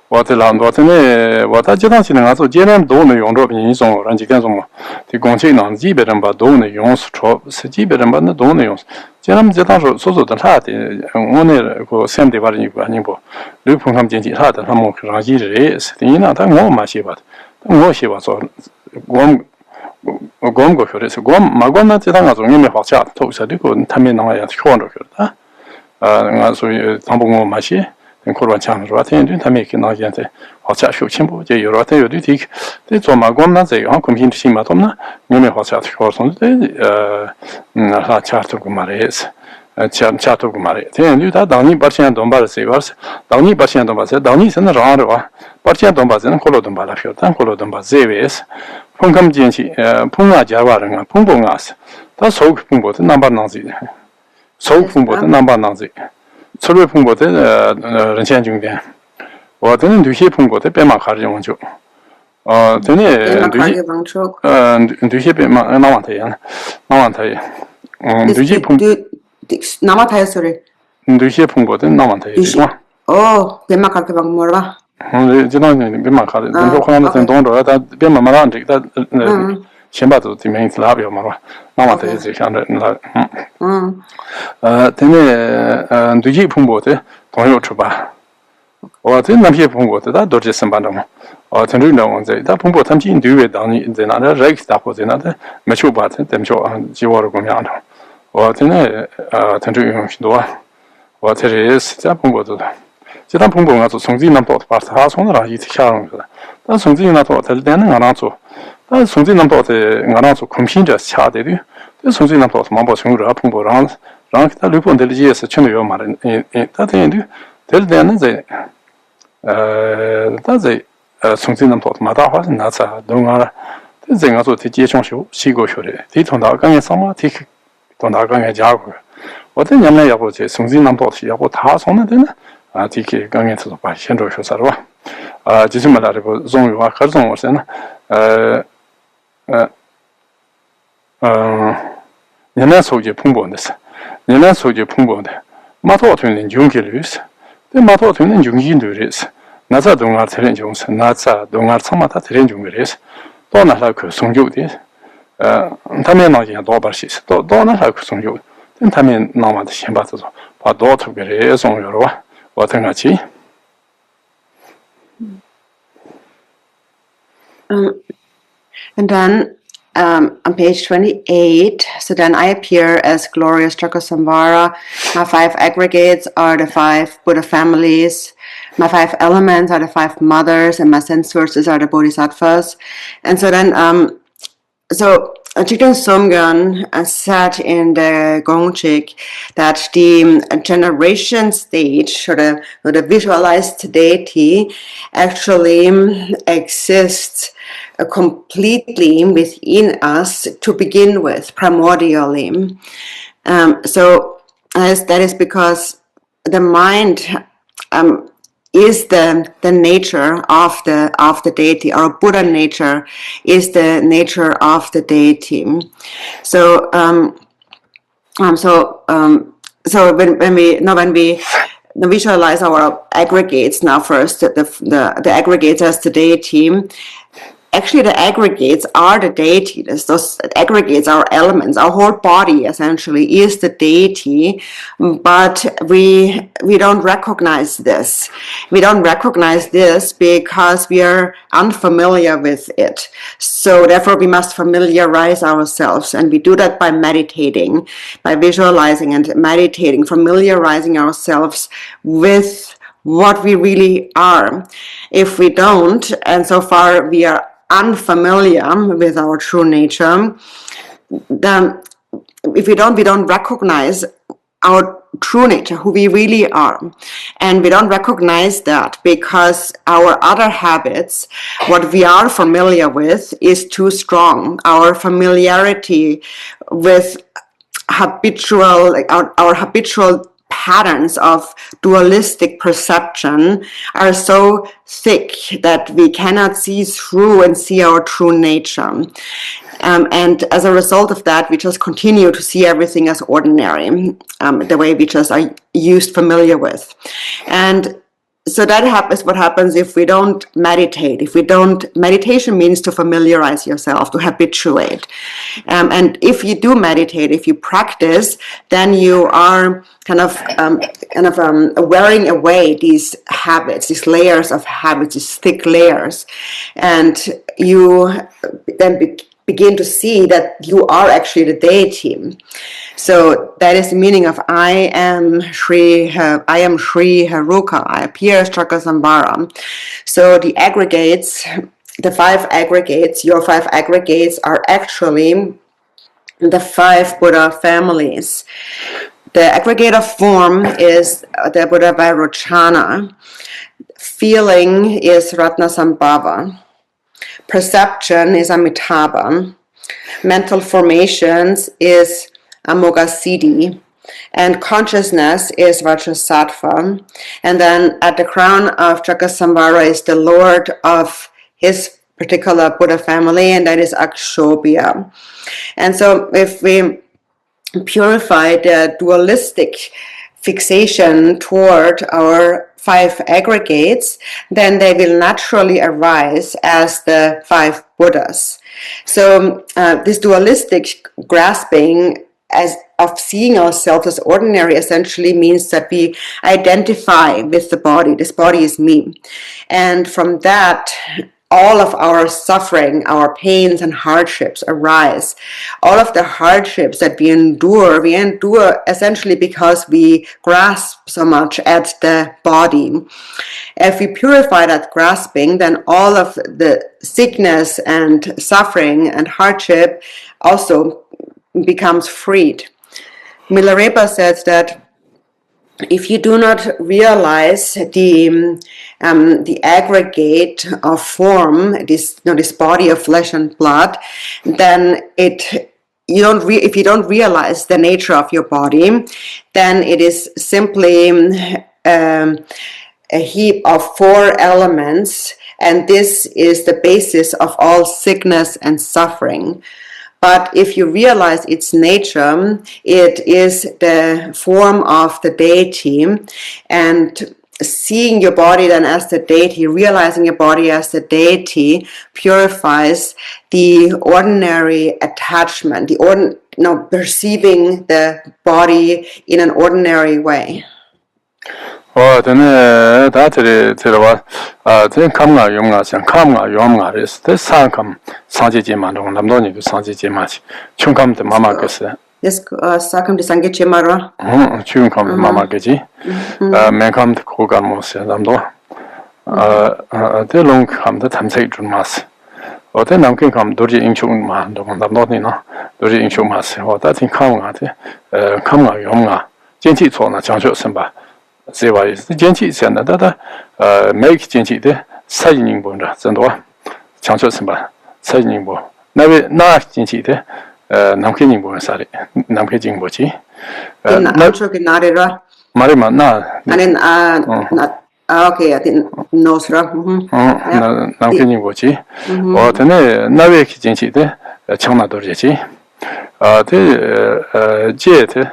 와들란도네 와다지당시는 가서 제는 돈의 용도비 인송 란지견송 디공치는 지베른바 돈의 용수초 스지베른바는 돈의 용 제는 제당서 소소들 하데 오늘 그 샘데바리고 아니고 르풍함 진지 하다 한번 그라지를 스티나 당고 마시바 당고 시바서 곰고 그래서 마고나 지당가서 이미 확자 토사리고 탐에 나와야 효원을 그러다 가서 담봉고 마시 코로나 참으로 왔는데 탐에 나한테 확자 쇼침보 제 여러 때 요리 티 저 마고나 제 한컴힌 심마톰나 이미 확자 효원인데 나 차트고 말해서 차트고 말해 근데 다 당니 버시한 돈바르세 버스 당니 버시한 돈바세 당니 선을 알아와 버시한 돈바세는 콜로돈 발라피었다 콜로돈 바제베스 풍감진시 풍아자와랑 풍봉아스 다 소풍보다 남반나지 소풍보다 남반나지 철외풍보다 렌첸 중대 어떤 두시풍보다 빼마가르용죠 되네 두시 빼마 나만타야 두시풍 나마타야 소리 두시풍보다 나만타야 빼마가르게 방 뭐라 지난번에 비마카를 너 하나는 돈도 다 비마마란 다 셴바도 디메인 라비오 마라 나마테 이제 한다 되네 두지 풍보데 돈요 주바 어때 남시 풍보데 다 도지 선반도 전주는 원제 다 풍보 탐지 인도에 당이 이제 나라 렉스 다 보제나데 매초바데 템초 지워로 공양도 어때네 전주는 신도와 어때레스 자 풍보도 지난 풍부가 또 성진남도 파스 하송으로 이티샤는 거다. 다 성진남도 될 때는 알아서. 다 성진남도에 알아서 컴신저 차대도. 그 성진남도 만보 성으로 풍부랑 랑다 르폰 델지에서 천여 말은 다 되는데 될 때는 이제 다제 성진남도 마다 하는 나사 동안 이제 가서 뒤에 정쇼 시고 쇼래. 뒤통다 강에 상마 뒤 통다 강에 자고. 어떤 냠내 여보 제 성진남도 여보 다 손에 되는 디케 강에서 봐 현도 쇼사로 지금 말하고 종류와 가정 원세는 내내 소재 풍부한데서 내내 소재 풍부한데 마토 되는 용기를스 그 마토 되는 용기들이스 나자 동아 트렌 종스 나자 동아 참마다 트렌 종들이스 또 나라 그 성교디 담에 나기야 도바시스 또 나라 그 성교 담에 나마다 심바도 봐도 특별히 성교로 같이 and then on page 28, so then I appear as glorious Chakrasamvara. My 5 aggregates are the 5 Buddha families. My 5 elements are the 5 mothers, and my sense sources are the bodhisattvas. And so then, Jigten Somgyan said in the Gongchik that the generation stage, or the visualized deity, actually exists completely within us to begin with, primordially. So that is because the mind is the nature of the deity. Our Buddha nature is the nature of the deity. So so when we visualize our aggregates now first, the aggregates as the deity. Actually, the aggregates are the deity. Those aggregates are elements. Our whole body essentially is the deity, but we don't recognize this. We don't recognize this because we are unfamiliar with it. So therefore, we must familiarize ourselves, and we do that by meditating, by visualizing and meditating, familiarizing ourselves with what we really are. If we don't, and so far we are unfamiliar with our true nature, then if we don't recognize our true nature, who we really are. And we don't recognize that because our other habits, what we are familiar with, is too strong. Our familiarity with habitual, our habitual patterns of dualistic perception are so thick that we cannot see through and see our true nature. And as a result of that, we just continue to see everything as ordinary, the way we just are familiar with. And so that happens. What happens if we don't meditate? Meditation means to familiarize yourself, to habituate. And if you do meditate, if you practice, then you are kind of wearing away these habits, these layers of habits, these thick layers, and you then begin to see that you are actually the deity. So that is the meaning of I am Sri Haruka. I appear as Chakrasamvara. So the aggregates, the 5 aggregates, your 5 aggregates are actually the 5 Buddha families. The aggregate of form is the Buddha Vairochana. Feeling is Ratnasambhava. Perception is Amitabha. Mental formations is Amoghasiddhi, and consciousness is Vajrasattva. And then at the crown of Chakrasamvara is the Lord of his particular Buddha family, and that is Akshobhya. And so if we purify the dualistic fixation toward our 5 aggregates, then they will naturally arise as the 5 Buddhas. So this dualistic grasping of seeing ourselves as ordinary essentially means that we identify with the body. This body is me. And from that, all of our suffering, our pains and hardships arise. All of the hardships that we endure essentially because we grasp so much at the body. If we purify that grasping, then all of the sickness and suffering and hardship also becomes freed. Milarepa says that if you do not realize the aggregate of form, this body of flesh and blood, then if you don't realize the nature of your body, then it is simply a heap of 4 elements, and this is the basis of all sickness and suffering. But if you realize its nature, it is the form of the deity, and seeing your body then as the deity, realizing your body as the deity, purifies the ordinary attachment, perceiving the body in an ordinary way. then that's it. Then come now, young us, and come now, young us. This song come Sanji Jima, I'm not going to Sanji Jima. Chung come to Mama Gusset. This Sakam de Sangeche Mara. Chung come to Mama Gaji. Men come to Kogamos, and I'm not. They long come the Tamsei Drumas. Or then I'm going to come Dorje Rinchen Man, I'm not in Dorje Rinchen Mas, or that in come now, young. Genji Tona, Janjo Samba. 这话是经济现在的每个经济的财经部呢，真多，强调什么？财经部那经济的南开经部啥的，南开经部去，那说给哪里了？马里嘛那，那 Okay, I didn't know, sir. Nam ke ni bo chi. O tene na we ki jin chi de chang na dorje chi. Te je te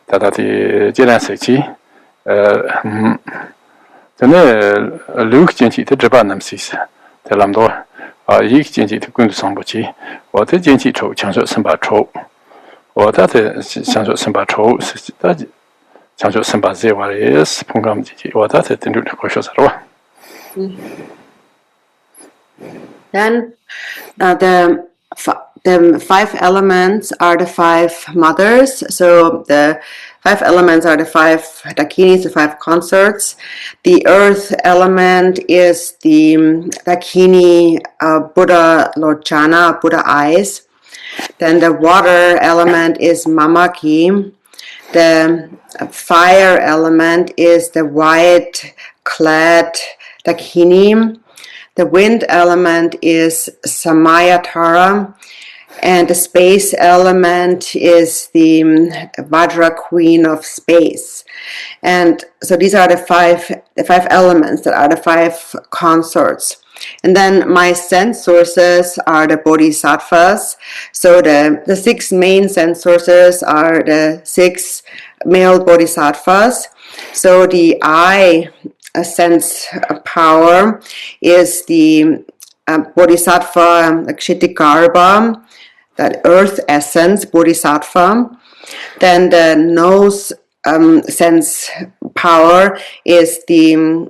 ta ta ti je lan se chi. Tene lu ki jin chi te Drupon nam si se. Te lam do. Yi ki jin chi te gun du sang bo chi. O te jin chi chou chang shu sen ba chou. O ta te chang shu sen ba chou. Ta chang shu sen ba ze wa re s pung gam ji ji. O ta te tin du ko shu sa ro. Then the 5 elements are the 5 mothers. So the 5 elements are the 5 dakinis, the 5 consorts. The earth element is the dakini Buddha Lochana, Buddha eyes. Then the water element is Mamaki. The fire element is the white clad dakini. The wind element is Samayatara, and the space element is the Vajra Queen of Space. And so these are the five elements that are the 5 consorts. And then my sense sources are the bodhisattvas. So the 6 main sense sources are the 6 male bodhisattvas. So the eye sense power is the bodhisattva Kshitigarbha, that earth essence bodhisattva. Then the nose sense power is the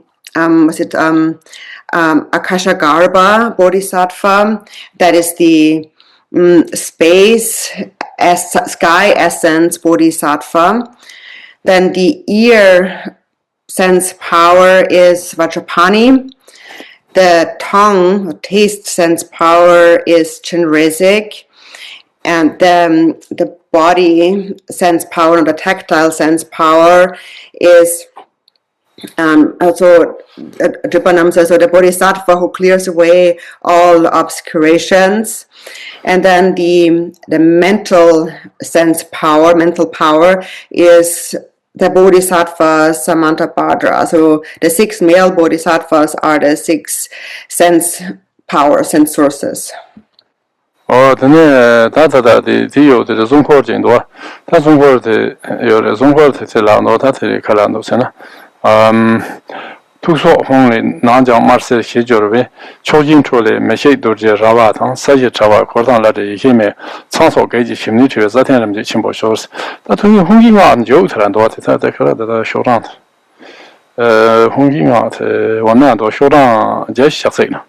Akashagarbha bodhisattva, that is the sky essence bodhisattva. Then the ear sense power is Vajrapani. The tongue, taste sense power is Chenrezig. And then the body sense power and the tactile sense power is also Drupon says, so the bodhisattva who clears away all obscurations. And then the mental sense power, mental power is the bodhisattva Samantabhadra. So the 6 male bodhisattvas are the 6 sense powers, sense sources. Tene ta di yo de zong ko jin do. Ta zong ko de yo de zong ko de la no ta de ka la no se na. Tu so hong le nan jiang mar se xie jiu le chou jin chu le me xie du jie ra wa tang sa ye cha wa ko dang la de yi me chang so ge ji xim ni chue za tian lam ji qin bo xiu. Ta tu yi hong yi nga jiu ta lan do ta de ka de xiu rang. Hong yi nga de wo nan do xiu rang jie xia sei na.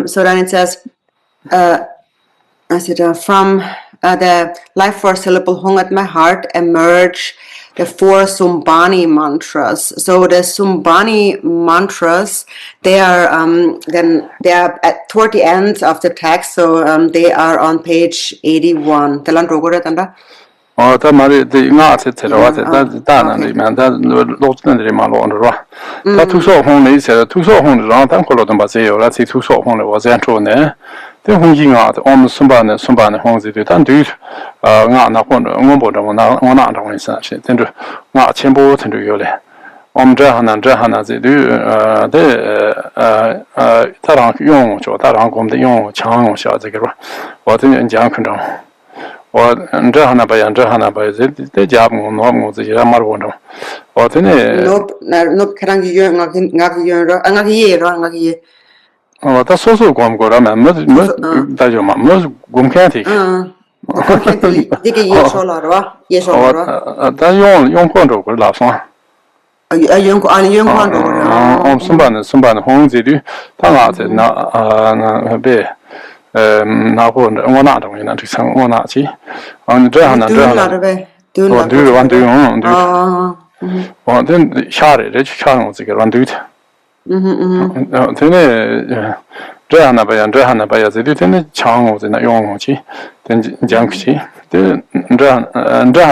So then it says, from the life force syllable Hong at my heart emerge the 4 Sumbani mantras. So the Sumbani mantras, they are toward the end of the text. So they are on page 81. Ta mari de nga se te ro ta na ni man ta lo tsen de ma lo ro. Ta tu so hong le se tu so hong ro ta ko lo den ba se yo la ti tu so hong le wo zhen chu ne. De hong yi nga de om sun ba ne hong zi de tan du nga na hong ngom bo de wo na da wen sa shi den du nga qian bo ten du yo le. Om zhe han na zi du de ta rang yong zhuo ta rang gom de yong chang yong xia zhe ge ro. Wo de yan jiang kun zhong. 我这还那白样，这还那白，这家我我自己也买过着。我真的。no kerang yo ngaki yo ro ngaki ye ro ngaki ye. 我他说说光过了嘛，没大家嘛，没公开的。这个也说了是吧？也说了。他用广州过来算。用广州。我上班的红这里，他那在那边。拿货我拿东西呢，这层我拿去，你这样呢，这样呢，我对完对用对，我这下来这去看我这个完对的，真的这样呢，这样呢，这里真的抢我在那用我去，真讲去，这样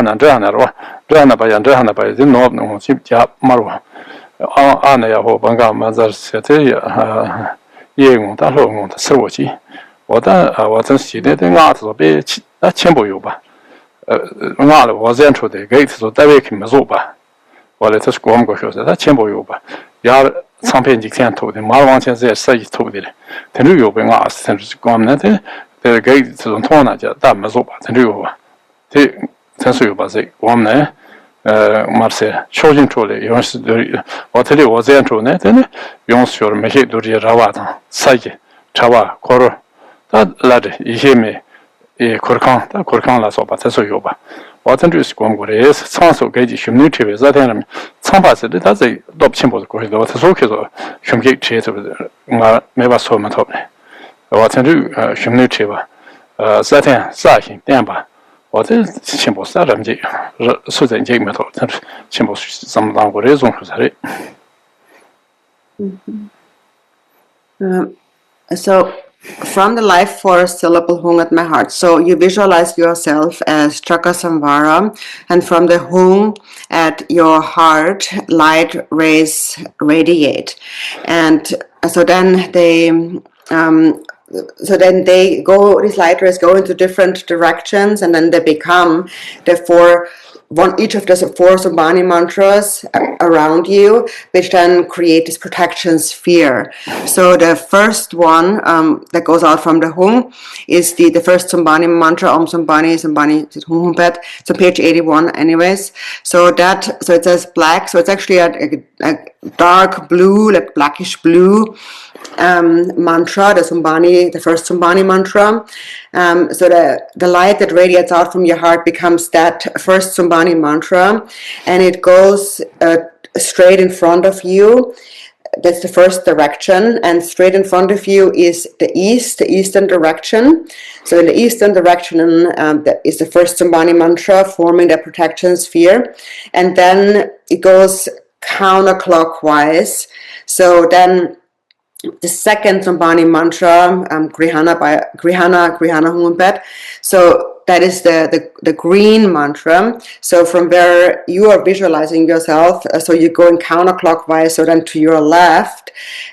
呢，这样呢是吧？这样呢，这样呢，这拿我去加马路，按那要我帮干嘛？这是这业务大陆我的收我去。我真写的那子别千不有吧， ngā lō wā zhēn chō de gāi tī sō dāwē kī mā zō bā wā lē tā sō guām gō xio sā tā qiān bō yō bā yā cāng pēn jīk tiān tō de mā rō wāng tiān zhē sā yī tō de tēn rū yō bā ngā sā tēn rū sī guām nā tē gāi tī sō tō nā jā dā mā zō bā tēn rū yō bā tē tēn sō yō bā zhē guām nā mā rā sē chō jīn chō lē yōng sī wā tē lē wā zhēn chō nā tē nē yōng sī yō rā mā xē dō rī rā wā tāng sā yī chā wā kō rō tā lā rī yī xē mē korkang ta korkang la so ba ta so yo ba wa tan ju si guang gu le chang so ge ji xum ni che be za tian ram chang ba se de ta zai dop qian bo de guo de ta so ke zo xum ge che ze ma me ba so ma to ne wa tan ju xum ni che ba za tian sa xin dian ba wa de qian bo sa ram ji su zai ji me to ta qian bo sam dang gu le zong hu sa le So from the life force syllable hung at my heart. So you visualize yourself as Chakrasamvara, and from the hung at your heart, light rays radiate. And so then they go, these light rays go into different directions, and then they become each of the four Sambhani mantras around you, which then create this protection sphere. So the first one that goes out from the hung is the first Sambhani mantra, Om Sambhani, Hum Pet. It's on page 81 anyways. So it says black, so it's actually a dark blue, like blackish blue mantra, the first Sambhani mantra. So the light that radiates out from your heart becomes that first Sambhani mantra, and it goes straight in front of you. That's the first direction, and straight in front of you is the eastern direction. So in the eastern direction is the first Sambhani mantra, forming the protection sphere, and then it goes counterclockwise. So then the second Sambhani mantra, Grihana Humpet. So that is the green mantra. So from where you are visualizing yourself, so you're going counterclockwise, so then to your left,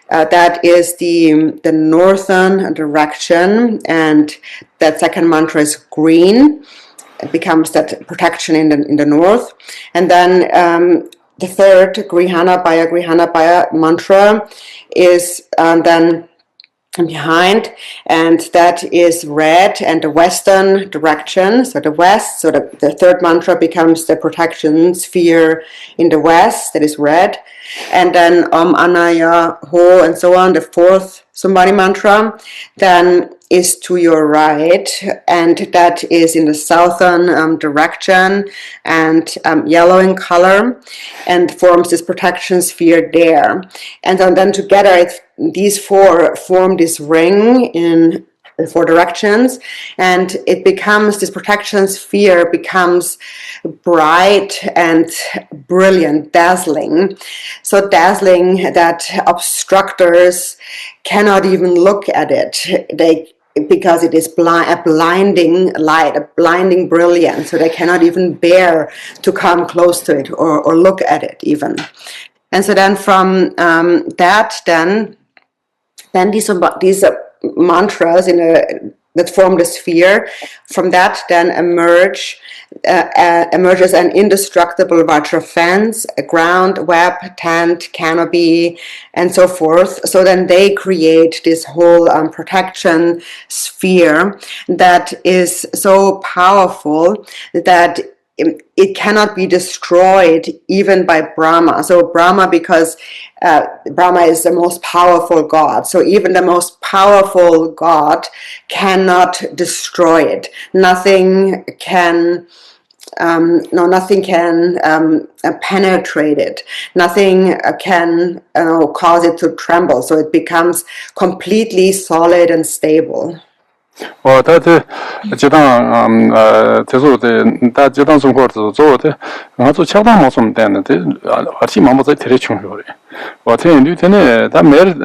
that is the northern direction, and that second mantra is green. It becomes that protection in the north. And then the third Grihana Baya mantra is then behind, and that is red and the western direction, so the west. So the third mantra becomes the protection sphere in the west, that is red. And then Anaya Ho and so on, the fourth Sambhani mantra then is to your right, and that is in the southern direction, and yellow in color, and forms this protection sphere there. And then together these four form this ring in the four directions, and it becomes, this protection sphere becomes bright and brilliant, dazzling. So dazzling that obstructors cannot even look at it. Because it is a blinding light, a blinding brilliance, so they cannot even bear to come close to it or look at it even. And so then from that, then these mantras that form the sphere, from that then emerges an indestructible vajra fence, a ground, web, tent, canopy, and so forth. So then they create this whole protection sphere that is so powerful that it cannot be destroyed even by Brahma. So Brahma, because Brahma is the most powerful God. So even the most powerful God cannot destroy it. Nothing can penetrate it. Nothing can cause it to tremble. So it becomes completely solid and stable. 다들 지당 다 지당 정보도 저도 아주 차단 모습 되는데 같이 마음도 되게 중요해. 어떻게 뉴턴에 다 매일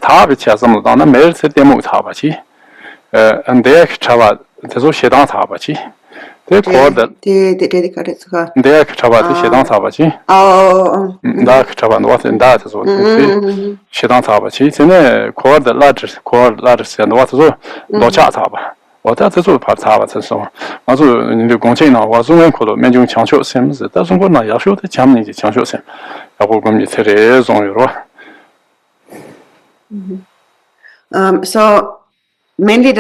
다 비치아서 나는 매일 세대모 다 봐지. 안데 차와 계속 시당 다 봐지. 내가 잡아도 시당 잡아지. 나 잡아도 왔은 다서 시당 잡아지. 전에 코드 라르스 와서 노차 잡아. 我在这做怕差吧，这是嘛。我说你的工钱呢，我中间可能面就强求什么子，但中国呢要求的讲你就强求什么，要不我们才这种有了。So mainly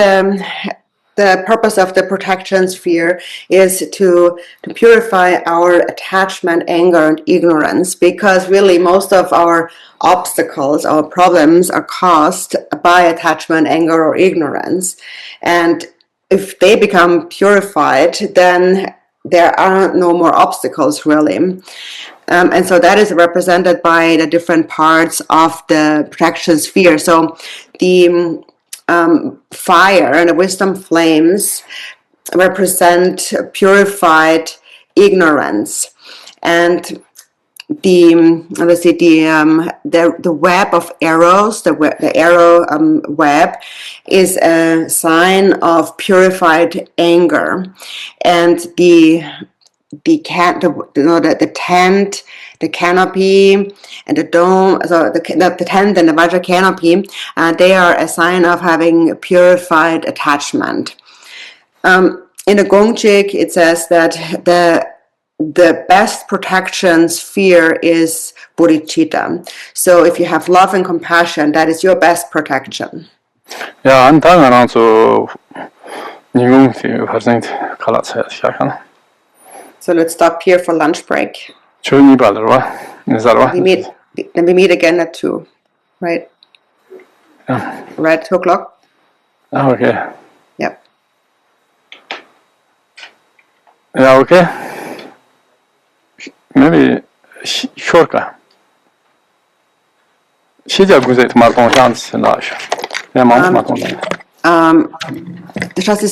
the purpose of the protection sphere is to purify our attachment, anger, and ignorance, because really most of our obstacles, our problems are caused by attachment, anger, or ignorance. And if they become purified, then there are no more obstacles really. And so that is represented by the different parts of the protection sphere. So the fire and the wisdom flames represent purified ignorance, and the web of arrows, the arrow web, is a sign of purified anger, and the tent, the canopy, and the dome, so the tent and the Vajra canopy, they are a sign of having purified attachment. In the Gongchik, it says that the best protection sphere is bodhicitta. So if you have love and compassion, that is your best protection. Yeah, and then also, So let's stop here for lunch break. Then we meet again at 2, right? Yeah. Right, 2 o'clock? Okay. Yep. Yeah, okay. Maybe short. This is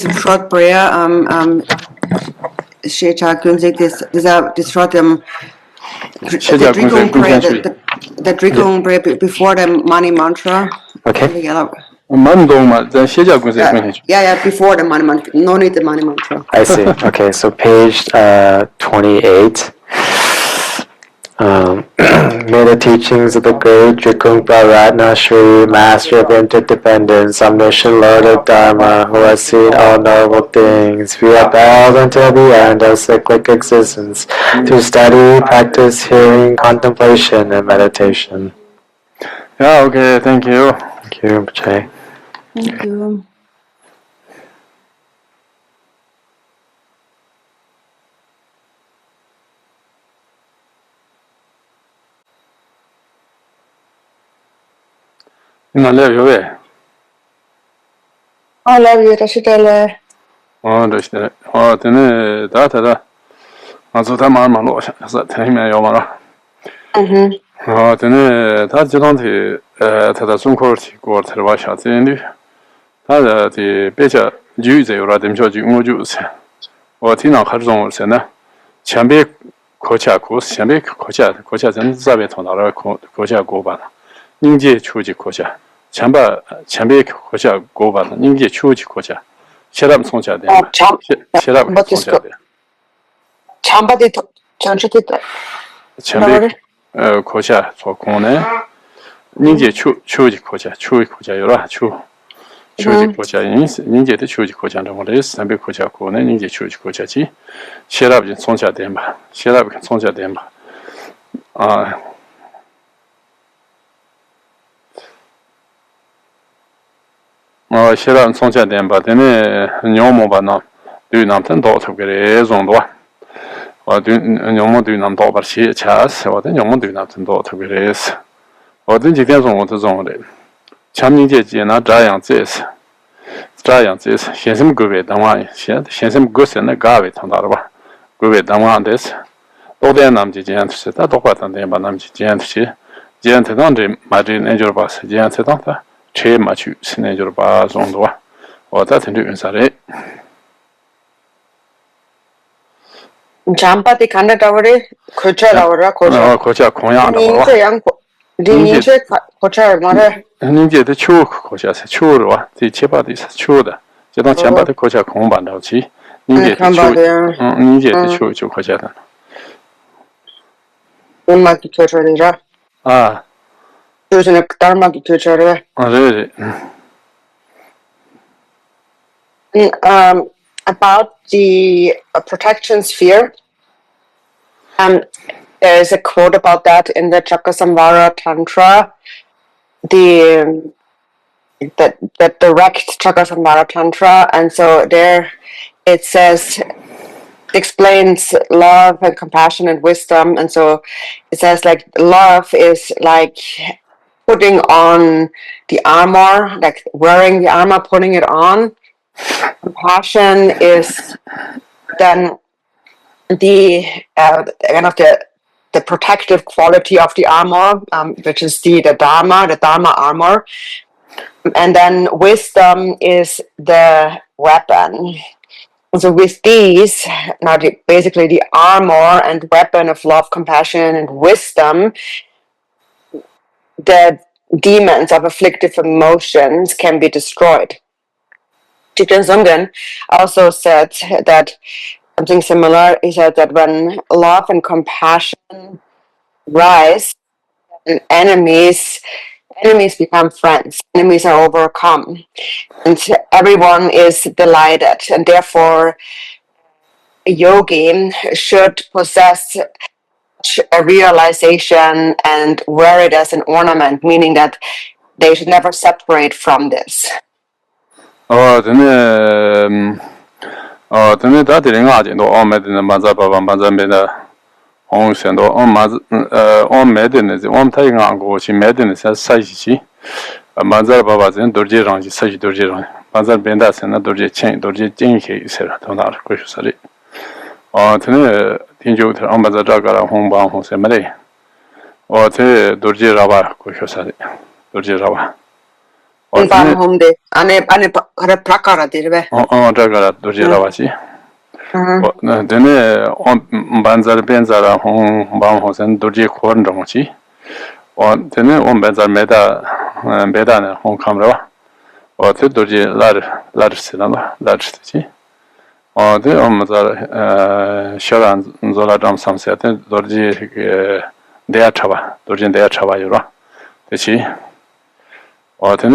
a short prayer. Shecha Gunzik, this short the Drikung prayer, the Drikung prayer before the money mantra. Okay. Yeah, before the money mantra. No need the money mantra. I see. Okay, so page 28. May the teachings of the great Drikung Kagyu, Master of Interdependence, Omniscient Lord of Dharma, who has seen all noble things, be upheld until the end of cyclic existence, through study, practice, hearing, contemplation, and meditation. Yeah, okay, thank you. Thank you, Rinpoche. Thank you. I love you. I love you, Rashidale. Oh, then that. Also, da mal los. Also, dann mir ja mal. Then da 지금 다 중코르티 고 들어와셔 되는데. 다 배자 유제요라 됨저지 우주세. 어디나 가르종을세나.前辈 거차 고스前辈 거차 전 자베 통나라 거차 고반. 닝제 추지 거차.前辈 거차 고반. 닝제 추지 거차. 세람 송자돼. 세람 송자돼. 참바디 전체다.前辈 거차 소코네. 닝제 추지 거차. 추이 거차요라 추. 추지 거차 닝제의 추지 거차는 원래 300 거차 고네 닝제 추지 거차지. 세랍이 송자돼 봐. 세랍이 송자돼 봐. 세랍 송자돼 봐. 되네. 녀모바나. 뒤남탄 더 특별히 정도와. 녀모 뒤남도 버시 차스. 어든 녀모 뒤남탄 더 특별히. 어든 지대 정도 정도래. 참닝제지나 자양제스. 자양제스. 현심 그게 당화. 현심 그스는 가베 통다라 봐. 그게 당화한데스. 또대 남지 지한테 다 똑같은데 남지 지한테 지한테는 마지 내줄 봐서 지한테도 제 맞추 내줄 봐 정도와 어다 된다 인사래. 잠바디 간다더리 거쳐라오라 거쳐. 거쳐 공양다 봐. 닌제 거쳐 말해. 닌제의 추 거쳐서 추로와 이 제바디 추다. 제가 잠바디 거쳐 공반다지. 닌제의 추. 닌제의 추 거쳐다. 음악이 교절이라. 요즘에 달마기 교절을. 네. About the protection sphere, there is a quote about that in the Chakarasamvara Tantra, the direct Chakarasamvara Tantra, and so there it says, it explains love and compassion and wisdom, and so it says like love is like putting on the armor, like wearing the armor, putting it on. Compassion is then the kind of the protective quality of the armor, which is the Dharma armor. And then wisdom is the weapon. So with these, now basically the armor and weapon of love, compassion, and wisdom, the demons of afflictive emotions can be destroyed. Thich Nhat also said that something similar. He said that when love and compassion rise, and enemies become friends. Enemies are overcome, and everyone is delighted. And therefore, a yogi should possess a realization and wear it as an ornament, meaning that they should never separate from this. Then that the ring no all made in the Mazaba on Sendo on Medin, on Tango, she made in the Sashi, a Mazar Babas and Dorje Rinchen Dorje Dorje, Mazar Bendas and Dorje Chain, Dorje Jinki, Sarah, Tonar, Kushari. Or Tene Tinju, Ambaza Jagara, Homebound, Hosemere, or Te Dorje Rava, Kushari, Dorje Rava. Home de ane prakara dirbe. Jagara Dorje Ravachi. Then on Banzar Benzara Hong Bang and Dorje Korndochi, or then on Banzar Beda Hong Kamra, or the Dorje large cinema, large city, or the Mazar Sharan Zola Dam Samset, Dorje Dea Chava, Dorje Dea Chava Yura, the Chi, or then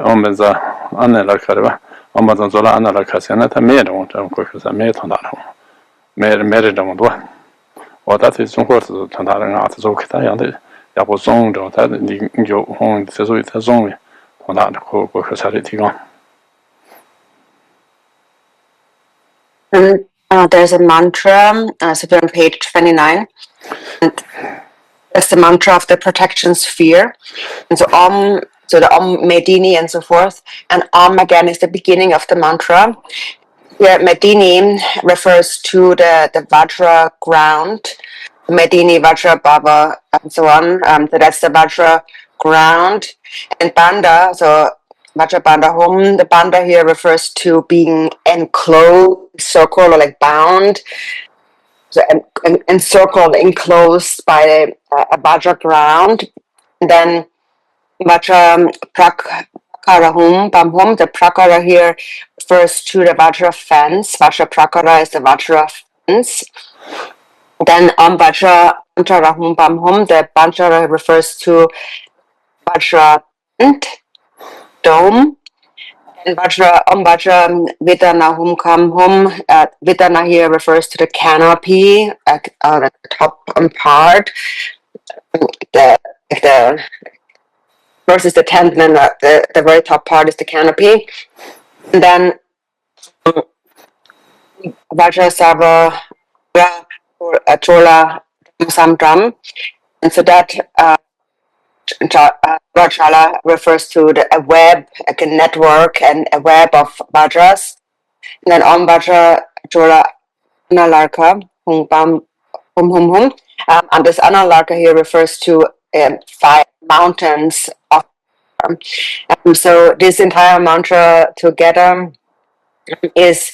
on Banzar Anela Carva. Amazon Zola Anala Casana, made on Quickers, a made on that home. Married on one. Or that is some horses to Tandaran art is okay. And the Yapo song don't have the home, the Suit has only on that Quickers had it gone. There's a mantra, so on page 29. And that's the mantra of the protection sphere. And so so the Medini and so forth, and again is the beginning of the mantra. Here, Medini refers to the Vajra ground, Medini, Vajra, Baba, and so on. So that's the Vajra ground. And Banda, so Vajra Banda Home, the Banda here refers to being enclosed, circle, or like bound. So encircled, enclosed by a Vajra ground. And then Vajra Prakarahum Bamhum, the Prakara here refers to the Vajra fence. Vajra Prakara is the Vajra fence. Then Vajra Antarahum Bamhum, the Banjara refers to Vajra tent, dome. And Vajra Vidanahum Kamhum, Vidana here refers to the canopy, the top part. The first is the tent, and then the very top part is the canopy. And then Vajrasava Chola Samdram. And so that Vajrala refers to a web, like a network and a web of Vajras. And then Om Vajra Chola Analarka, and this Analarka here refers to 5 mountains of. So this entire mantra together is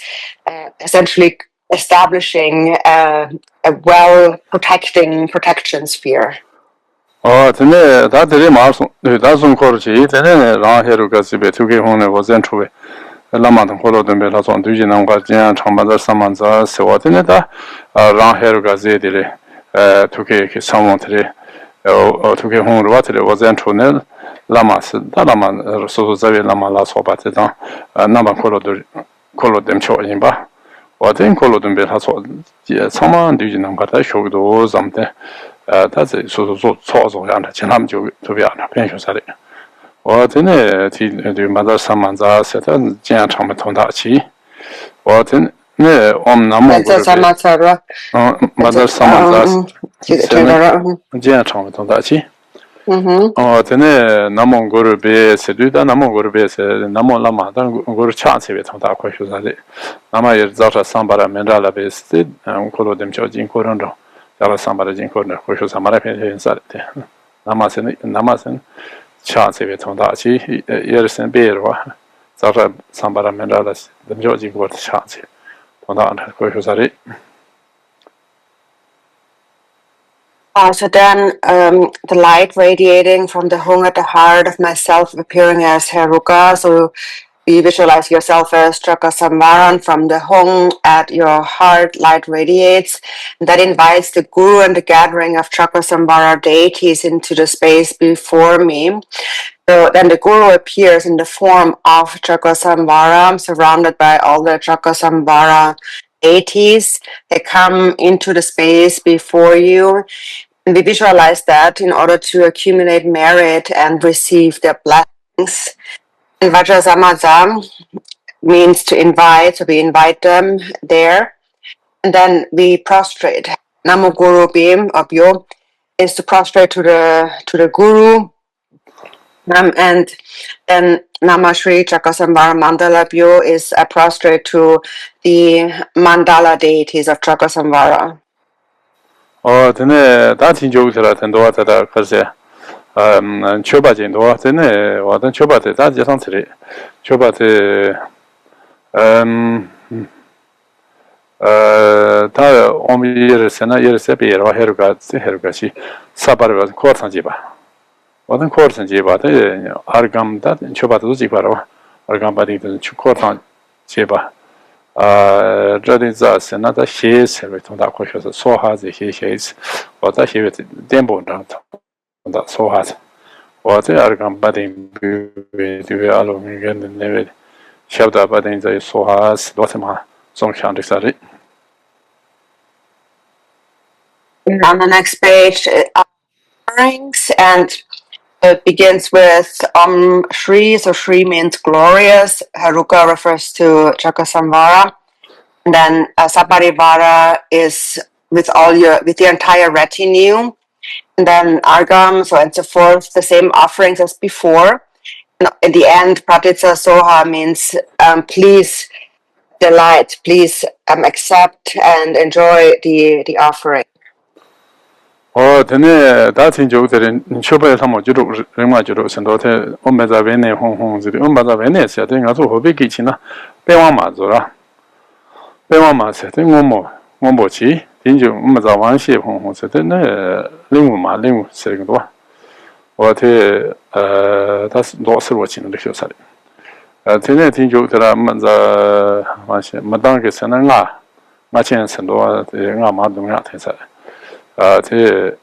essentially establishing a protection sphere. Then that the remarks, that's on Corsi, then Raheruka to get home was entry. Laman Holo de Belazon, Dujan, Gajan, Chambaza Samanza, Sewatineta, Raheruka Zedile, to get someone today, or to get home water was entronel. Lamas, Dalaman, so Zavi Lama Las Hobateta, Nama Colo 콜로 them choin ba wa den 콜로 them be ha so je sama du ji nam ka ta shog do zam de ta ze so yan de chen ham ju to bia na pen shu sa de wa den ne ti du ma da sam man za se ta jian chang me tong da qi wa den ne om nam mo gu Samadzara. ma da sam man za jian chang me tong da qi tene namon guru be se duda namon guru be se namon lama dan guru cha se be thong da ko shu za de nama yer za sa sambara menra la be se ko lo dem cho jin ko ron ro ya sambara jin ko na ko shu samara pe yen sa de nama sen cha se be thong da chi yer sen be ro za sa sambara menra la dem cho jin ko cha se thong da ko shu sa de So then the light radiating from the hung at the heart of myself appearing as Heruka. So you visualize yourself as Chakrasamvara, and from the hung at your heart, light radiates. And that invites the Guru and the gathering of Chakrasamvara deities into the space before me. So then the Guru appears in the form of Chakrasamvara, surrounded by all the Chakrasamvara deities. They come into the space before you. And we visualize that in order to accumulate merit and receive their blessings. And Vajrasamadza means to invite, so we invite them there. And then we prostrate. Namo Guru Bhim of Yo is to prostrate to the Guru. And then Nama Shri Chakrasamvara Mandala Bhyo is a prostrate to the mandala deities of Chakrasamvara. tene da tin jo tera ten do ta da ka se choba jin do tene wa dan choba te da je san tiri choba te ta om yer sena yer se be ro heruga chi sabar wa ko san ji ba wa dan ko san ji ba te argam da choba to ji ba ro argam ba di to ko san ji ba这里在是那个写词为同大过去是说哈这些写词，我在写为电波上头，的说哈子，我在二刚八点为对阿罗明跟那位，晓得八点在说哈是多什么，总想的啥的。On the next page, offerings, and it begins with Shri. So Shri means glorious. Haruka refers to Chakrasamvara. And then Saparivara is with the entire retinue. And then Argam, so and so forth, the same offerings as before. And in the end, Pratitsa Soha means please delight, please accept and enjoy the offering. tene da tin jo tere choba sa mo juro rema juro sen do te omba za bene hong zi omba za bene se te nga zo hobe ki chi na pe wa ma zo ra pe wa ma se te ngombo chi tin jo omba za wan xie hong se te ne ling wu se ge do wa te da do se wo chi ne de xiu sa de tene tin jo tere ma za wan xie ma dang ge sen nga chen sen do nga ma dong ya te sa te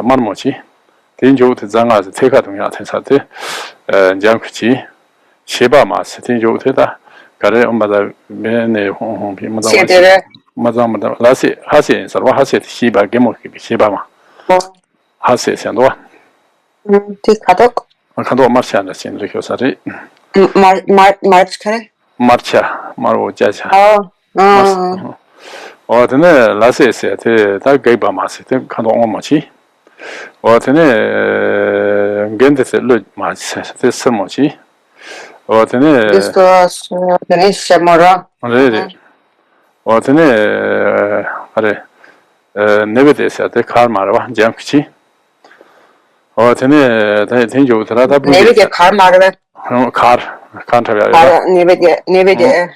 marmochi tin jo te zanga te ka dong ya te sa te jang chi sheba ma se tin jo te da kare umba da ne hong pi ma da la se ha se sa wa ha se shiba ge mo ki shiba ma ha se sen do ti kadok kan do marcha na sin re kyo sa re march kare marcha maro ja cha tene la se te da gai ba ma se te kan do mo chi tene gente se lo ma se te se mo chi tene questo benissimo mora tene are neve de se te kar ma ra jam chi tene da tin jo tra da neve de kar ma ra kar kan ta ya neve de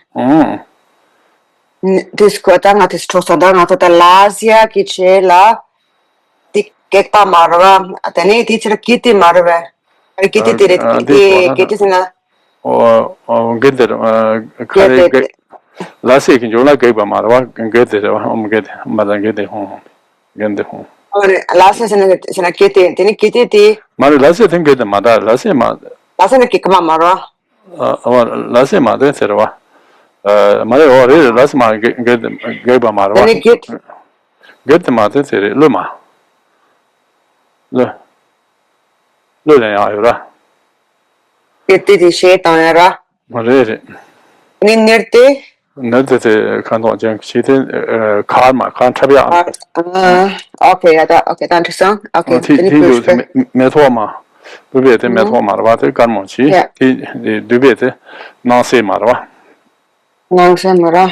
discutam tis trosadana tota l'Asia che c'è la di che pa marva atene ti c'era kiti marve kiti kiti sina geder kare la se che jola che pa marva geder ma da geder gender ora la se sina kiti teni kiti ti ma la se ten geder ma da la se ne che ma marva la se ma de serva Mario already last month get a marwa. Then you Get the matter, Luma. Lula, get the shade on a really. Nirte. Not that the canton junk cheating, karma, can't tabia. Okay, okay, thank you. Okay, then you push back. Metoma. Dubete Metoma, Vate, Garmonchi, Dubete, Nancy Marwa. Nangsamara.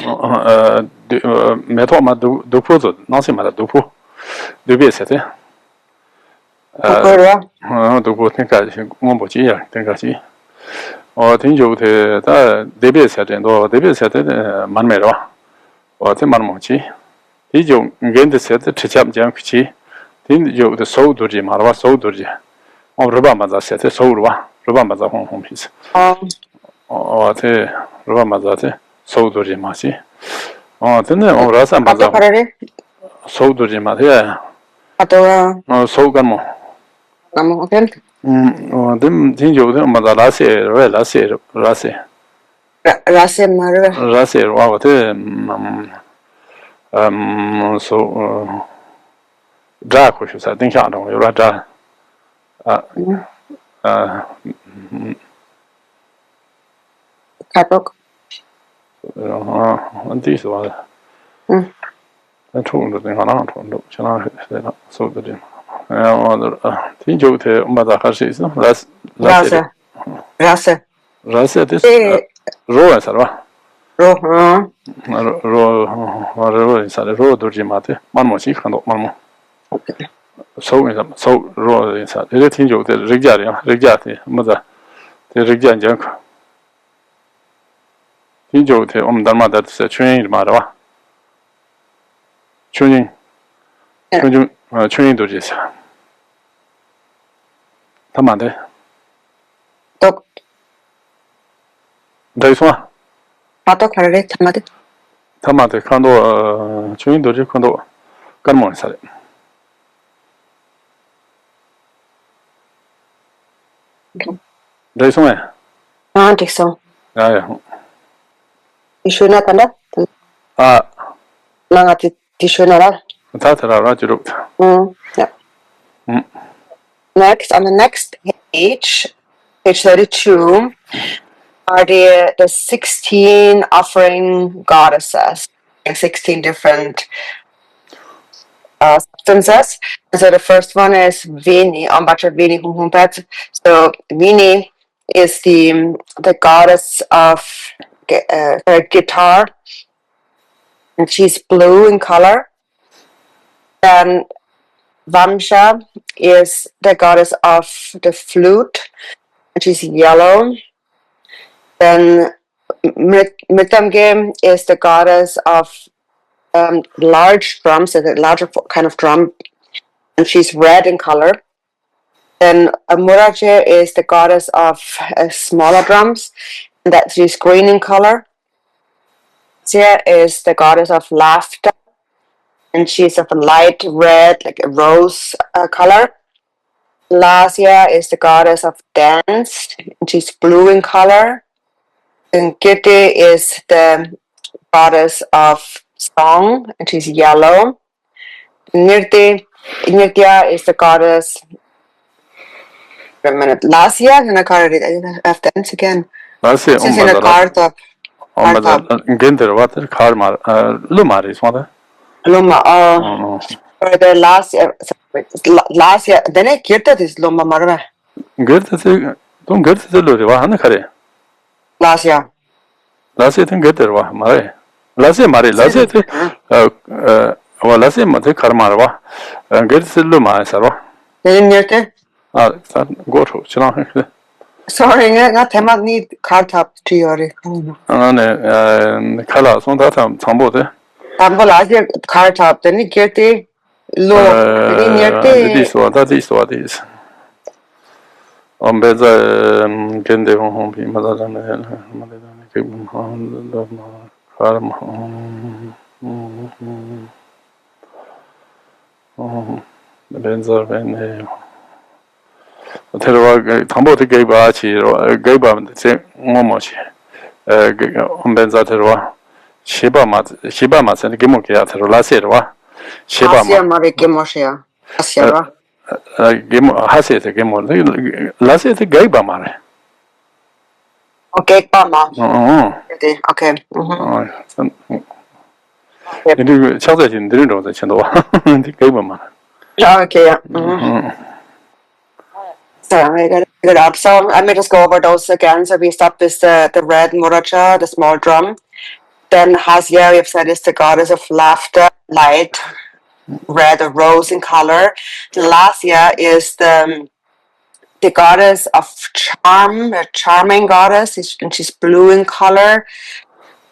Metoma Duputo, Nancy Mara Dupu. Dubesete. Dupu, think I won't be here, think I see. Or think you the Debes set and or Debes set Manmero or the Marmochi. Did you gain the set to chap Jankichi? Didn't you the soul doji Marwa soul doji? Or Rubamaza set a soul, Rubamaza home piece. Or the Rubamazate, soul doji Masi. Or then or Rasamaza soul doji Matia. No soul gamo. Okay. Then you the last year, Rase, wow, so dark, which is I think I don't know, Kapok. And this was I told the thing on so the dim. Think you to Mother Hashis, Rase, this row as a row inside the road, Dojimate, Mamochi, and Mamo. So row inside. The thing you the Rigati, Mother, the Rigan junk. Think you to Dharma that's a trained Marawa. Training Dorjes. Tamade. Dok. There's one. Patok Harare Tamade. Tamade Kando, Training Dorje Kondo, Garmon Sale. There's one. I think so. Yeah. You should not under. Nangati Tishunara. Tatara Rajurut. Yeah. Next, on the next page 32, are the 16 offering goddesses, 16 different substances. And so the first one is Vini, Ambacha Vini Humhumpet. So Vini is the goddess of her guitar, and she's blue in color. Then Vamsha is the goddess of the flute, and she's yellow. Then Mritamge is the goddess of large drums, so the larger kind of drum, and she's red in color. Then Muraje is the goddess of smaller drums, and that she's green in color. Sia is the goddess of laughter, and she's of a light red, like a rose color. Lasya is the goddess of dance, and she's blue in color. And Giti is the goddess of song, and she's yellow. Nirtya is the goddess. Wait a minute. Lasya and I have to dance again. This is in a Kartab. Gender, what Karma, Lumar is one. Luma, or the Lasya, then I get that is Luma Marva. Good to say, don't get to the Luriva, Kare. Lasya. Lassie can get there, Mare. Lassie, Mare, Lassie, well, Lassie, Mate Karmarva, and get the Luma, Saro. Then Nirte? Go to China. Sorry, not Tema need Kartab to your Colors on that time, Tambo. Tambola Kartab, then you get the low. That is what is. On Beza Gende home, Mother the Benzer and Tambo to Gabachi or Gaba, the same Momochi. Umbenzatero, Shiba Mas and Gimokia, Laserwa, Shiba Asia Marikimoshia. Asia. Hasit, Gimo, Lasit Gaibamare. Okay, Bama. Okay. Okay. Children in Drino, the Chendo, the Gaibama. Okay, yeah. So I got it up. So I may just go over those again. So we start with the red Muracha, the small drum. Then Hasya, we have said, is the goddess of laughter, light, red or rose in color. Lasya is the goddess of charm, a charming goddess, and she's blue in color.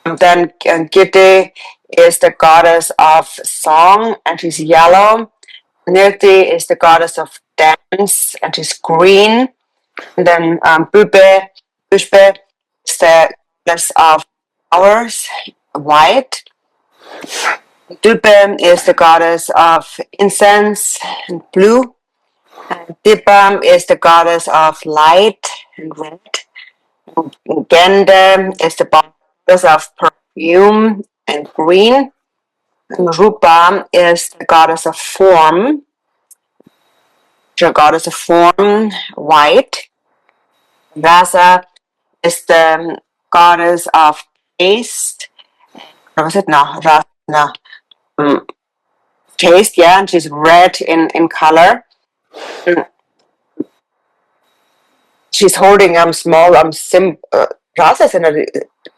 And then Gide is the goddess of song, and she's yellow. Nirti is the goddess of dance, and she's green. And then Bushbe is the goddess of flowers, white. Dubem is the goddess of incense, and blue. And Dibam is the goddess of light, and red. Gende is the goddess of perfume, and green. And Rupa is the goddess of form, the goddess of form, white. Rasa is the goddess of taste. What was it? No, Rasa, no. Taste, yeah, and she's red in color. She's holding small Rasa is in a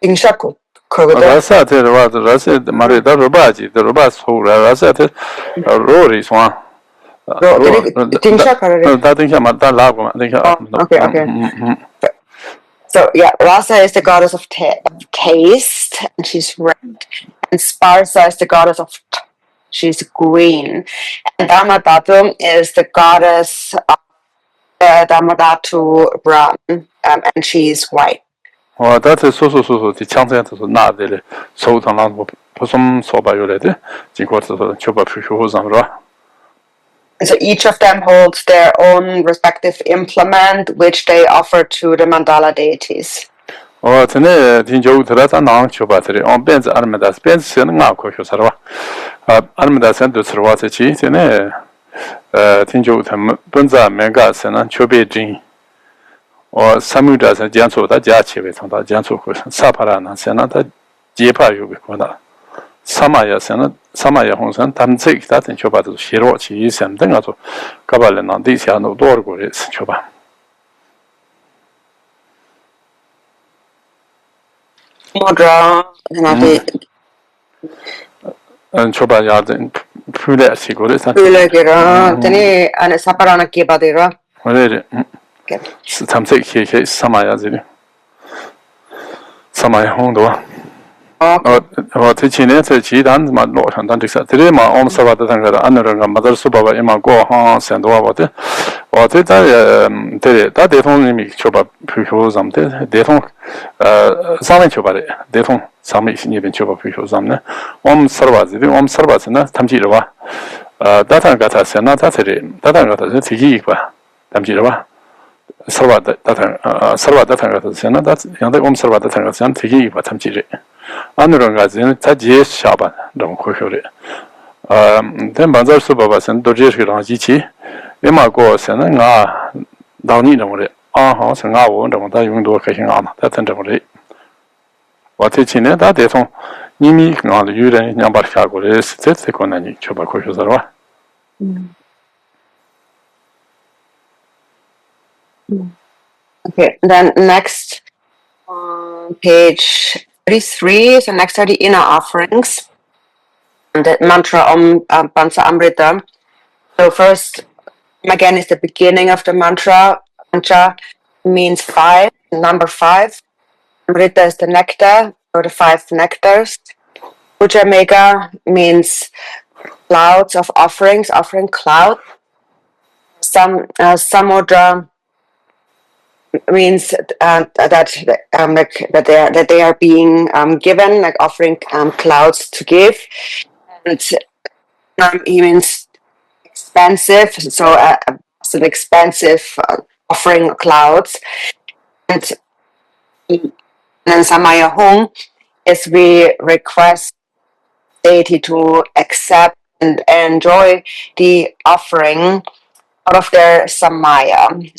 Ingshaku. Rasa, the Rasa, the Marita Robaji, the Robas who Rasa, Rory Swan. Okay. So yeah, Rasa is the goddess of taste, and she's red. And Sparsa is the goddess of she's green. And Dharmadhatu is the goddess of Dharmadhatu Brahman, and she's white. Oh, that is so the chance to not the so Posum Soba Yolede, Jinko Choba Pushu. So each of them holds their own respective implement, which they offer to the mandala deities. Oh, today, Tinjo Teresa Nang Chobatri, on Benz Armadas, Benz Senako Sarva. Armadas and Surwatachi, Tinjo Bunza Megas and Chobe Jin. Or Samudas and Janso, that Jachi with on the Janso, Saparana, Senata, Jepa Yubikona. Samaya Honsan, Tamsik, that in Choba Shirochi is and Dengato, Kabalan on this Yano Dorgo is Choba. Mahamudra, and Choba Yard in Pule Sigurus and Pulegira, Tani and Saparana Kibadira. Tamsik Samaya Samaya Hondo. Teaching it, she done my lord and done today. My own Sabbath and another mother Suba in my go horns and what it that they don't make Choba Pushosam, they don't Sami Chobari, they don't some even Choba Pushosam, Sarvas, Tamjirova, Data got us and not that got us, Tigipa, Tamjirova. Sarva Data Sena, that's the Sarva Data San Tigi, but Tamjiri. Anurangazin, Taji Shaban, don't Kushuri. Then Banzar Subavas and Dorje Rinpoche, Emma goes and Downino, house and I won't want to do a that and what it's in it, that they don't Nimi on the Uran number Shago is Tetsekonani, Chobakushara. Okay, then next page 33, so next are the inner offerings. And the mantra Om Pansa Amrita. So first, again, is the beginning of the mantra. Mantra means 5, number 5. Amrita is the nectar, or the 5 nectars. Puja Mega means clouds of offerings, offering cloud. Samudra means that they are being given, like offering clouds to give. And he means expensive, so it's an expensive offering clouds. And And then Samaya Hung is we request deity to accept and enjoy the offering out of their samaya.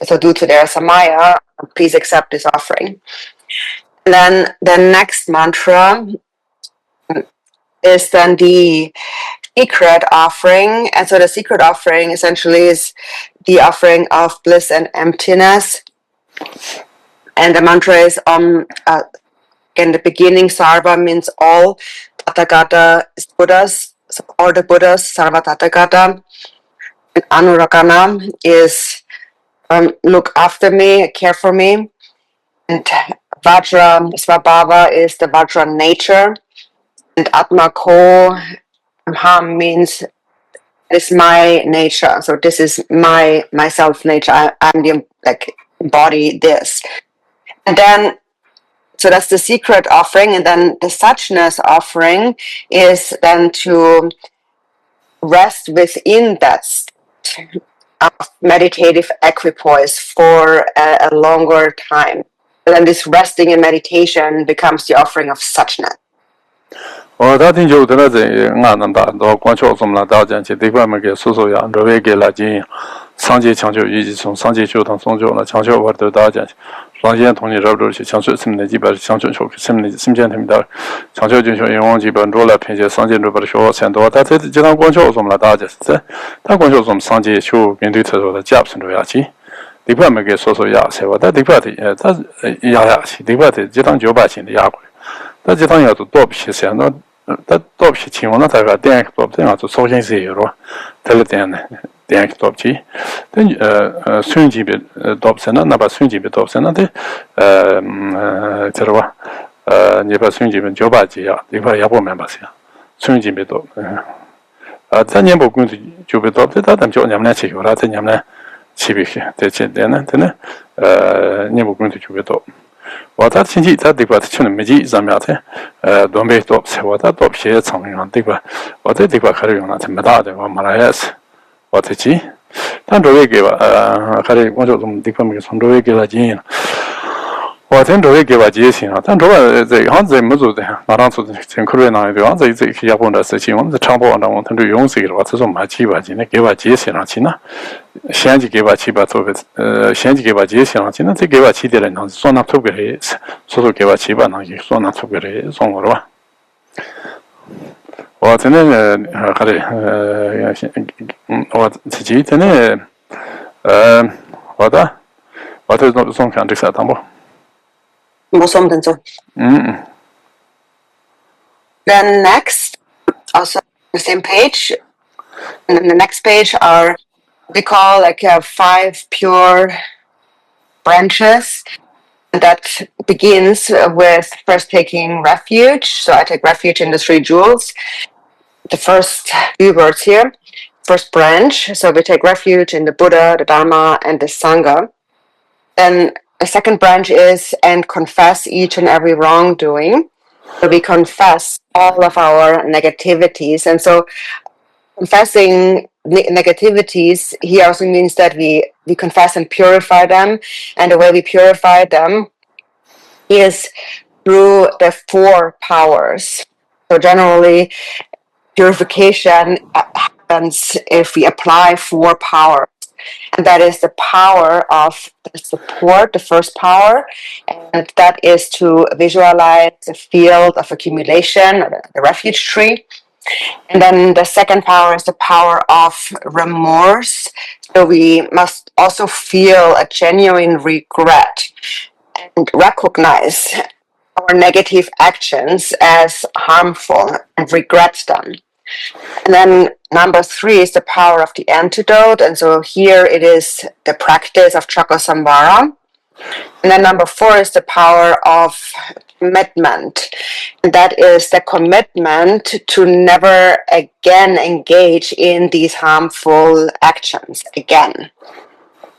So due to their samaya, please accept this offering. And then the next mantra is then the secret offering. And so the secret offering essentially is the offering of bliss and emptiness. And the mantra is in the beginning, Sarva means all, Tathagata is Buddhas, so all the Buddhas, Sarva Tathagata. And Anurakana is look after me, care for me. And Vajra Svabhava is the Vajra nature. And Atma Ko Ham means it's my nature. So this is my self nature. I'm the embody this. And then so that's the secret offering, and then the suchness offering is then to rest within that state of meditative equipoise for a longer time. And then this resting in meditation becomes the offering of suchness. 我他听就在那这俺能打到光桥什么了，大家去这块么给叔叔呀，这位给了进上级强求以及从上级修堂送酒了，强求我都大家去，上级同意绕着去强求什么的基本强求求什么的什么件他们的强求就求因为基本着了偏些上级这边学钱多，他这这趟光桥什么了，大家是他光桥什么上级修面对特殊的加不成这样去。这块么给叔叔呀，是吧？他这块的他压下去，这块的这趟900钱的压过来。 但这趟要做多不些些，那多不些情况，那大概点多不这样做首先是有了，他了点呢，点多不起，但孙级别多不些，那把孙级别多不些，那得这个吧，你把孙级别900呀，这块也不明白些，孙级别多，咱年不工资就别多，这他们叫你们来吃有了，这你们来吃别些，这这点呢，这呢，年不工资就别多。 我他亲戚他这块去年没几怎么样的，东北多些，我他多些长阳这块，我在这块开始用了，这么大的我马来西亚，我自己，但周围给我开始我就从这块没从周围给他经营了，我从周围给我接行了，但周围这行子没做的，马上做的，从口里那一对行子这日本的事情，我们在长坡上我他都用这个了，我这种买700斤的给我接行了去呢。 先去给我700做个，先去给我接行了，现在再给我7点了，那算那出个来，说给我700，那就算那出个来，算我了吧。我真的还得我自己真的我都总看这个当不。没什么动作。Then next, also the same page, and then the next page are. We call like 5 pure branches that begins with first taking refuge. So I take refuge in the 3 jewels. The first few words here, first branch. So we take refuge in the Buddha, the Dharma, and the Sangha. Then the second branch is and confess each and every wrongdoing. So we confess all of our negativities. And so confessing negativities here also means that we confess and purify them, and the way we purify them is through the 4 powers. So generally purification happens if we apply 4 powers, and that is the power of the support, the first power, and that is to visualize the field of accumulation, or the refuge tree. And then the second power is the power of remorse. So we must also feel a genuine regret and recognize our negative actions as harmful and regret them. And then number 3 is the power of the antidote. And so here it is the practice of Chakrasamvara. And then number 4 is the power of commitment. And that is the commitment to never again engage in these harmful actions again.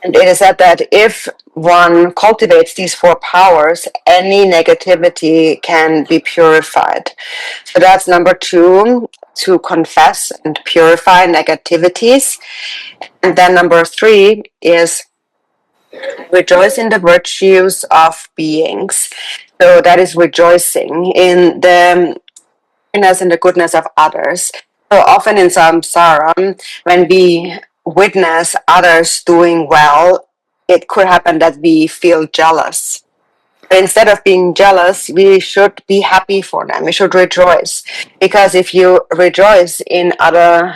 And it is said that if one cultivates these 4 powers, any negativity can be purified. So that's number 2, to confess and purify negativities. And then number 3 is Rejoice in the virtues of beings. So that is rejoicing in the goodness and the goodness of others. So often in samsara, when we witness others doing well, it could happen that we feel jealous. But instead of being jealous, we should be happy for them. We should rejoice. Because if you rejoice in other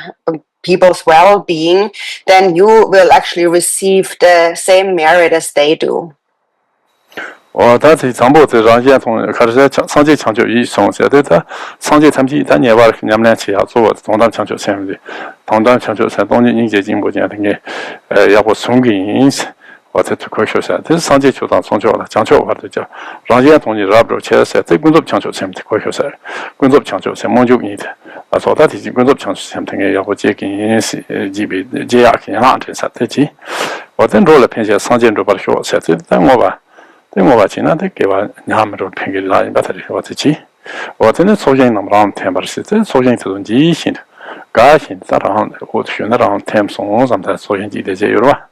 people's well-being, then you will actually receive the same merit as they do. 我他是常部在让现从开始在长期长久以上些对他长期他们但也把你们俩起下做中当长久线的中当长久线当年应届进步件的要不送给因此我才快学些这是长期就当从教了讲究话的叫让现同你拉不切些这工作长久线的快学些工作长久线梦就你的啊说他提醒工作长久线的要不接给因是级别接下去那这啥的去我真做了偏些上见就把学些这但我吧对我去那得给我他们都评给来把他的我自己我真的首先那么让天把是这首先这种激情的高兴的然后我选的让天送什么的首先记得这有了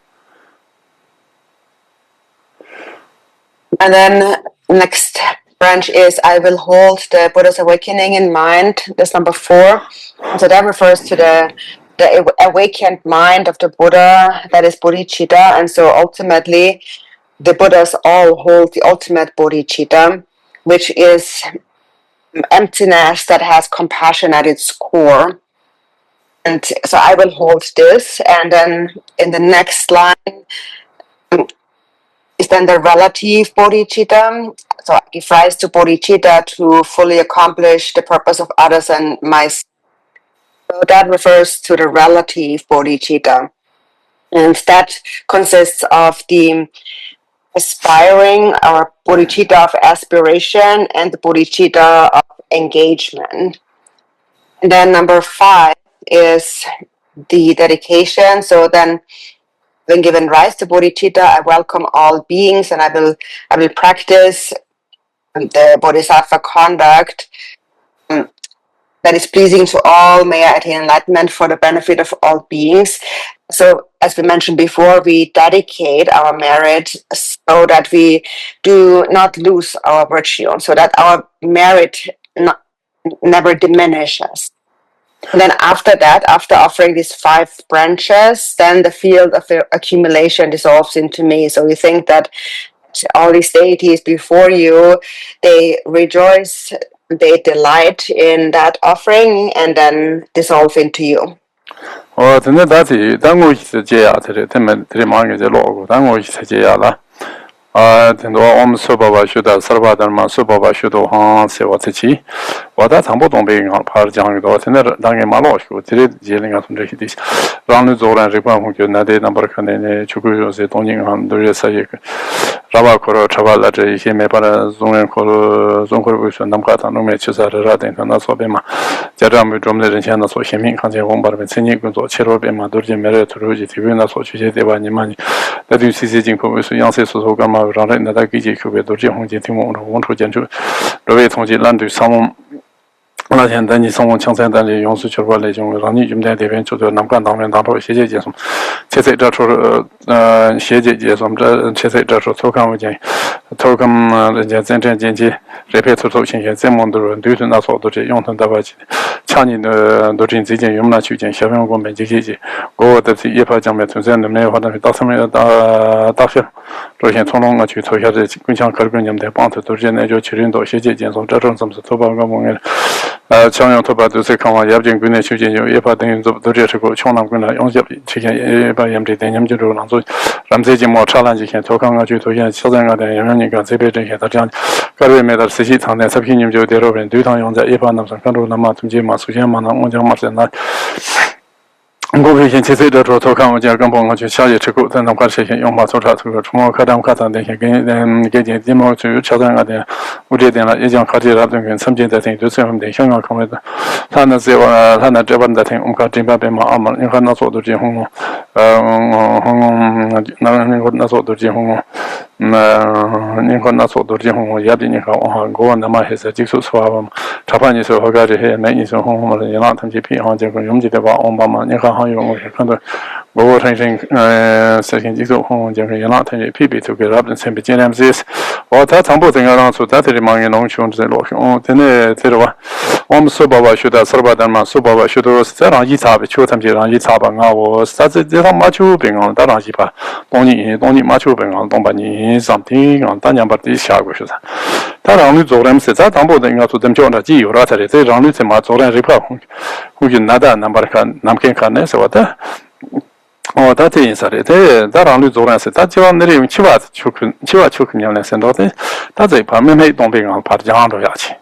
And then next branch is I will hold the Buddha's awakening in mind. That's number 4. So that refers to the awakened mind of the Buddha, that is bodhicitta. And so ultimately, the Buddhas all hold the ultimate bodhicitta, which is emptiness that has compassion at its core. And so I will hold this. And then in the next line, is then the relative bodhicitta. So I give rise to bodhicitta to fully accomplish the purpose of others and myself. So that refers to the relative bodhicitta. And that consists of the aspiring or bodhicitta of aspiration and the bodhicitta of engagement. And then number 5 is the dedication. So then when given rise to bodhicitta, I welcome all beings and I will practice the bodhisattva conduct that is pleasing to all. May I attain enlightenment for the benefit of all beings. So as we mentioned before, we dedicate our merit so that we do not lose our virtue, so that our merit never diminishes. And then after that, after offering these 5 branches, then the field of accumulation dissolves into me. So you think that all these deities before you, they rejoice, they delight in that offering and then dissolve into you. 我真的大体当我是这样的，他们这马上就落过，当我是这样了。很多我们说爸爸学的，说爸爸嘛，说爸爸学的哈，是我自己，我在长坡东北银行跑讲的多，现在当然马老学，这里这里个从这些地方，让你做了这块红就那得那不可能呢，就可以说是东银行都是啥一个，拉巴可了，查巴了这一些没把它中人可了，中国为说那么个当中没去啥的，啥等等那说别嘛，家长们专门人现在说先民看见我们把他们曾经工作切了别嘛，都是没来投入去体会那说去些对吧？你嘛，那对这些情况为说养生说说干嘛？ 让人那给这口味都这红景听我们出建筑，这位同志蓝队上网，那现在你上网抢山单的用水去过来种，让你用在这边做的南关当面当头谢谢介绍，谢谢这说谢谢介绍这谢谢这说偷看我见，偷看人家真正见解，这边偷新鲜，这么多人对那说都这用他的话去，强你的都这最近用那去见小朋友我们这些，我的这一排讲没存在的没有话那到上面大学。 昨天从龙去投下这更强可能你们的帮助，都是那就去领导学界建设，这种怎么是投保个我们强用投保都是看完也不进国内去建就也把等于都这是个强南国内用些去见也把也没得你们就这样做，咱们这节目查了几天投看去投下小三个的，让你看这边这些他这样，个别没得实际场的，这批你们就得了人对他用在也把那上看到那么从节目首先嘛那我讲嘛是那。 我会先去这这头看我家跟朋友去下野吃口，在那块实现用马抽查头个，从我看他们看上那些跟节目就有吃上个的，我这点了也讲看这那种跟曾经在听，就是我们在香港看的，他那是他那这边在听，我们看这边嘛啊嘛，你看那做都这红那做都这红 Ninko Naso Dorje Hong, Yabinika, go and Nama has a Jixu Swam, Japanese Hogari, Manis Hong, Yanatan GP, Hong, Yumji, Obama, Nika Hong, Go Rinchen Second Jixu Hong, Yanatan GP to get up and send Jam this, or that humble thing around so that among your own children, on Tenera, Subaba should have Sabadama, Subaba should have said on Yita, Chotam Yitaba, was that's it, much moving on that Jipa, only much moving on Dombani. Something on Tanya Shagus. Tarangu Zoram says that Ambo to them Jonah G. Ratari, they run with him at Zoran Ripa, who you nada number can Namkin Canes or that. Oh, that is it. That only Zoran said that you are near Chivat Chukin and Dote. That's a permanent dumping on Parjan Yachi.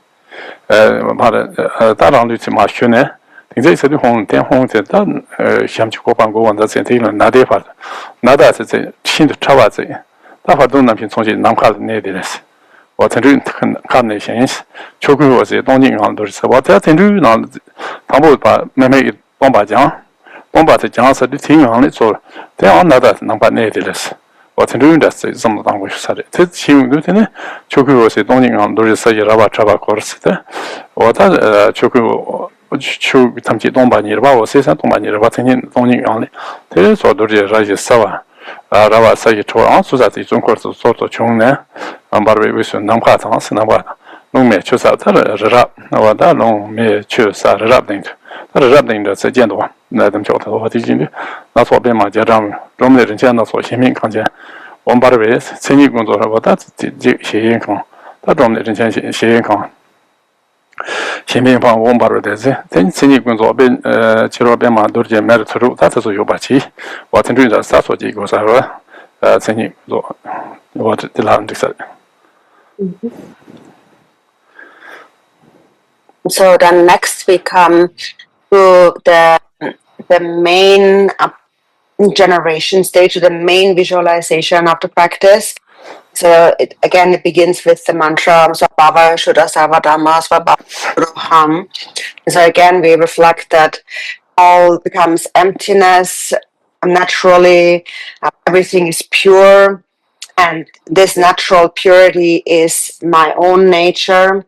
That only to Machune. They said home, 10 homes that done Shamchukopango and that's a Nada. Nada is a chin to Chavazi. 大法都南平从前南卡的内地的是，我曾经看那些是，秋季我是东京啊都是，我在曾经那他们把妹妹东把讲，东把在讲是的挺行的做，这样那的能把内地的是，我曾经的是这么当过去啥的，这情况对呢，秋季我是东京啊都是设计了把查把考试的，我在秋季我去他们去东把你的吧，我身上东把你的吧，曾经东京啊的，这些做都是这些啥吧。 Rava say to answer that it's unquote sort of chung, and Barbie with Namka Tansanaba. No me choose out a rap, no, that no me choose a rapping. That is rapping that's a gentle, let them show what is in it. That's what Bema Jadam, Romney and Jana for him in Kanja. One Barbie, singing Ngondro, that's she income. That Romney and she income. 前面放我们把这些，等前几工作边去了边嘛，都是买的出入，他就是有把钱，我听说在啥说几个啥个，前几工作，我这拉这个。So then next we come to the main generation stage, the main visualization of the practice. So it begins with the mantra Svabhava Shuddha Sarvadhamma Svabhava. So again we reflect that all becomes emptiness naturally, everything is pure, and this natural purity is my own nature.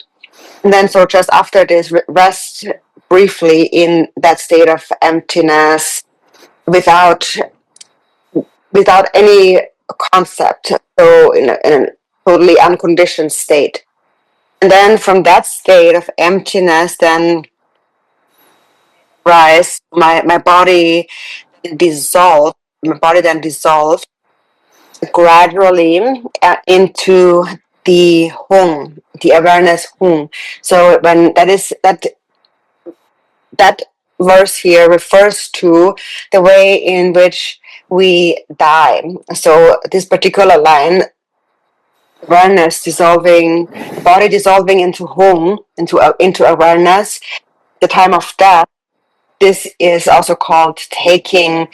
And then so just after this, rest briefly in that state of emptiness without any concept, so in a totally unconditioned state. And then from that state of emptiness then rise my body dissolved, gradually into the Hung, the awareness Hung. So when that verse here refers to the way in which we die. So this particular line, awareness dissolving, body dissolving into Hung, into awareness, the time of death. This is also called taking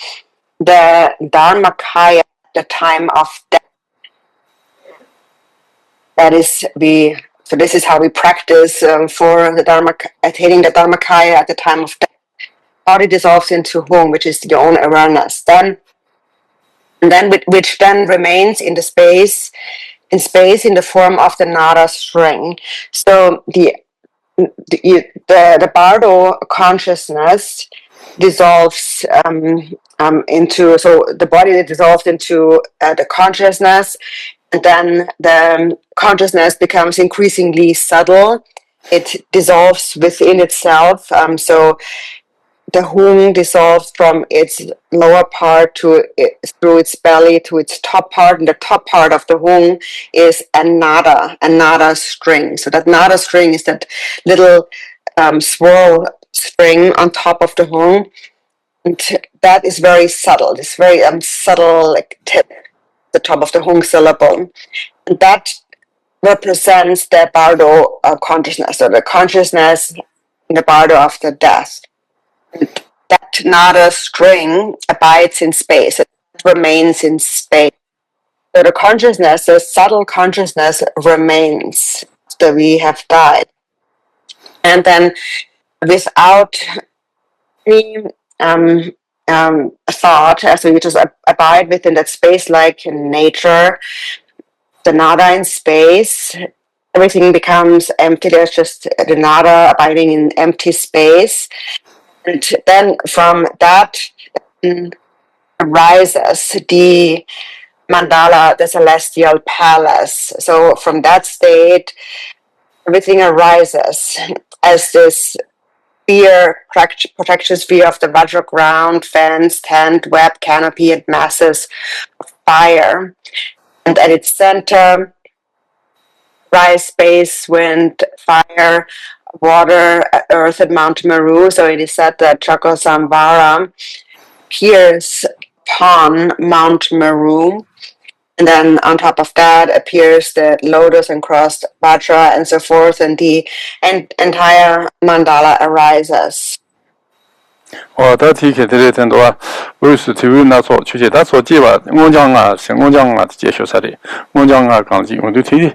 the Dharmakaya, the time of death. So this is how we practice for the attaining the Dharmakaya at the time of death. Body dissolves into Hung, which is your own awareness. Which then remains in the space in the form of the nada string. So the bardo consciousness dissolves into, so the body dissolves into the consciousness, and then the consciousness becomes increasingly subtle. It dissolves within itself. So the Hung dissolves from its lower part through its belly to its top part, and the top part of the Hung is a nada string. So that nada string is that little swirl string on top of the Hung, and that is very subtle. It's very subtle, like tip, the top of the Hung syllable, and that represents the bardo consciousness, or the consciousness in the bardo after death. That nada string abides in space. It remains in space. So the consciousness, the subtle consciousness, remains after we have died. And then, without any thought, so you just abide within that space like nature, the nada in space. Everything becomes empty. There's just the nada abiding in empty space. And then from that arises the mandala, the celestial palace. So from that state, everything arises as this sphere, protection sphere of the Vajra ground, fence, tent, web, canopy, and masses of fire. And at its center, rise, space, wind, fire, water, earth, and Mount Meru. So it is said that Chakrasamvara appears upon Mount Meru. And then on top of that appears the lotus and crossed Vajra and so forth, and the entire mandala arises. 我的体系的很多，为是体育那所出去，那所计划，我讲啊，是我讲啊，接受啥的，我讲啊，讲起我都体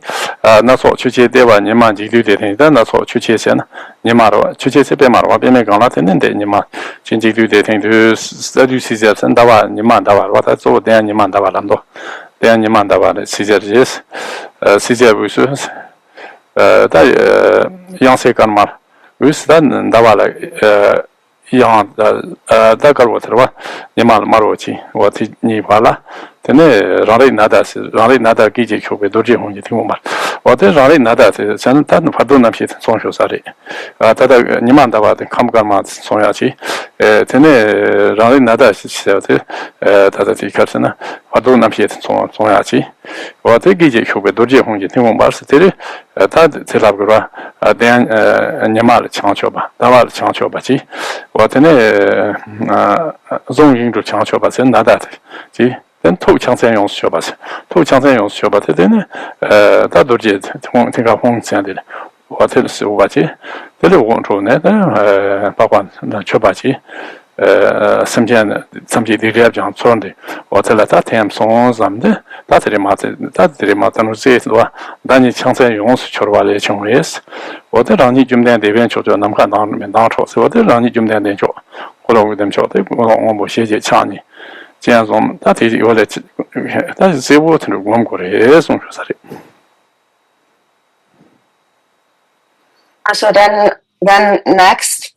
那所出去对吧？你嘛几对的，但那所出去些呢？你嘛的，出去些别嘛的话，别没讲那天的，你嘛，经济对的，都时间真的话，你嘛的话，我在做的，你嘛的话那么多，你嘛的话的时间这些，时间为是，但样式干嘛？为是但的话了，样大概我说你马罗去，我提你把了，真的让人拿的是让人拿的给这口味都这样子听我嘛，我这让人拿的是真他那怕都那批装修啥的，他的你马的话的看不干嘛装下去，真的让人拿的是其实他的这个是呢，怕都那批装下去，我这给这口味都这样子听我嘛是这里，他这那个话等你马的强求吧，他马的强求吧去。我真的容易就强求把真拿的，即但头强才用学吧是，头强才用学吧，他真的大多这听个红这样的，我这是我去，这里我说呢，包括那学吧去，甚至的这样做的，我这来他听说什么的，他这里嘛，他们这些话，但你强才用学的话来成为是。我在让你今天这边就那么看当面当初是我在让你今天那就，后来我跟说的，我不写写抢你，这样说，他这有来，但是我听着我们过来也送出啥的。So then next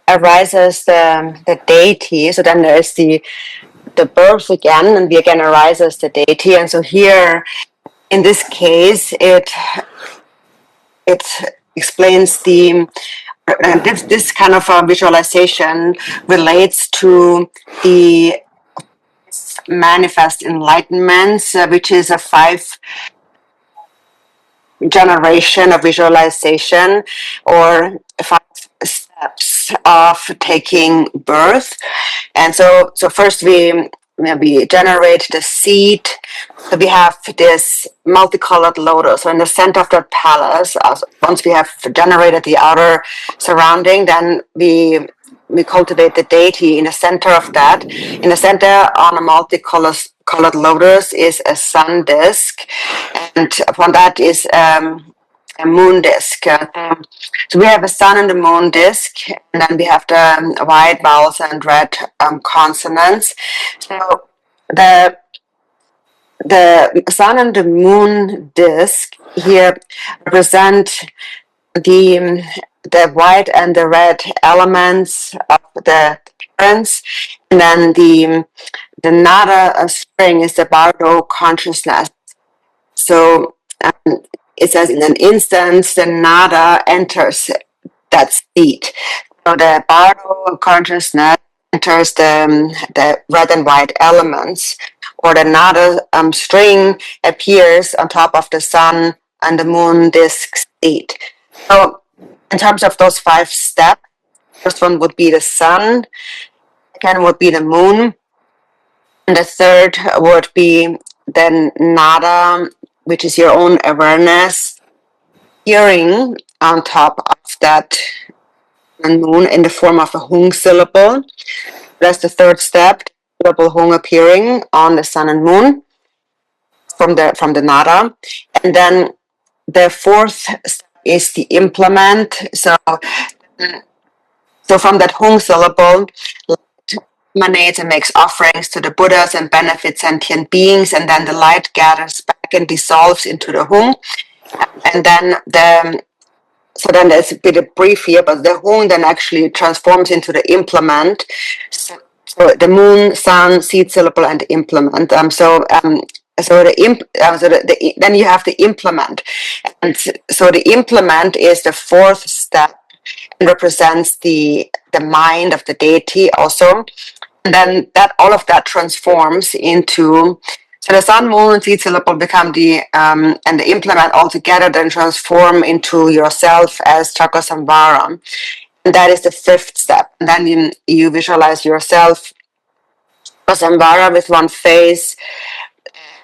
arises the deity. So then there is the birth again, and again arises the deity. And so here, in this case, it explains this kind of visualization relates to the manifest enlightenments, which is a 5 generation of visualization or 5 steps of taking birth. And so first we generate the seed. So we have this multicolored lotus. So in the center of the palace, once we have generated the outer surrounding, then we cultivate the deity in the center of that. In the center on a multicolored lotus is a sun disk, and upon that is a moon disk. So we have a sun and the moon disk, and then we have the white vowels and red consonants. So the sun and the moon disk here represent the white and the red elements of the parents, and then the nada string is the bardo consciousness. So it says in an instant the nada enters that seed. So the bardo consciousness enters the red and white elements, or the nada string appears on top of the sun and the moon disk seed. So in terms of those 5 steps, first one would be the sun, second would be the moon, and the third would be the nada, which is your own awareness, hearing on top of that moon in the form of a hung syllable. That's the third step, syllable hung appearing on the sun and moon from the nada. And then the fourth step is the implement. So from that hung syllable, emanates and makes offerings to the Buddhas and benefits sentient beings, and then the light gathers back and dissolves into the hung. And then so then there's a bit of brief here, but the hung then actually transforms into the implement. So the moon, sun, seed syllable, and the implement. Then you have the implement, and so the implement is the fourth step and represents the mind of the deity also. And then all of that transforms into, so the sun, moon, and seed syllable become and the implement altogether then transform into yourself as Chakrasamvara. And that is the fifth step. And then you visualize yourself Chakrasamvara with one face,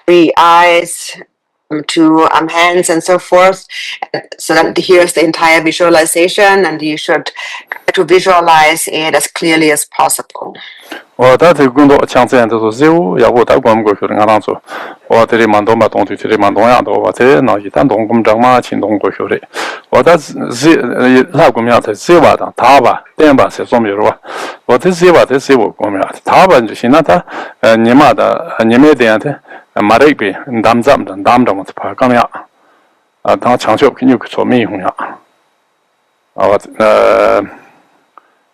3 eyes, 2 hands, and so forth. So then here's the entire visualization, and you should try to visualize it as clearly as possible. 我在这工作强自然都是有，要不到光过去的俺当做，我这里蛮多嘛东西，这里蛮多样的，我这那一旦动工正嘛，轻动过去的，我这那个面在这吧的，他吧，点吧是做没有吧，我这是吧，这是我个面，他吧就行了，他你妈的，你没点的，马这边咱们我这怕干呀，当强学肯定做没用呀，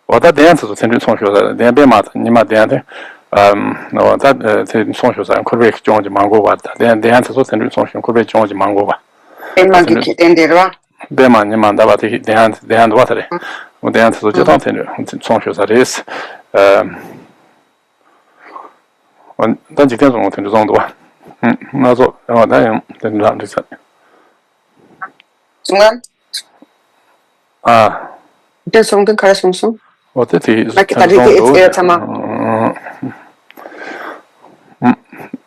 我在电子城市从学的，电边嘛，你嘛电的，我在这从学上可别讲就忙过吧，电子城市从学可别讲就忙过吧。边嘛给电的吧？边嘛你嘛那把这电多的，我电子就当城市从学上的是，我但几点钟我城市中多，那做我那样在让这层。中文？啊。这松跟开松松。我这里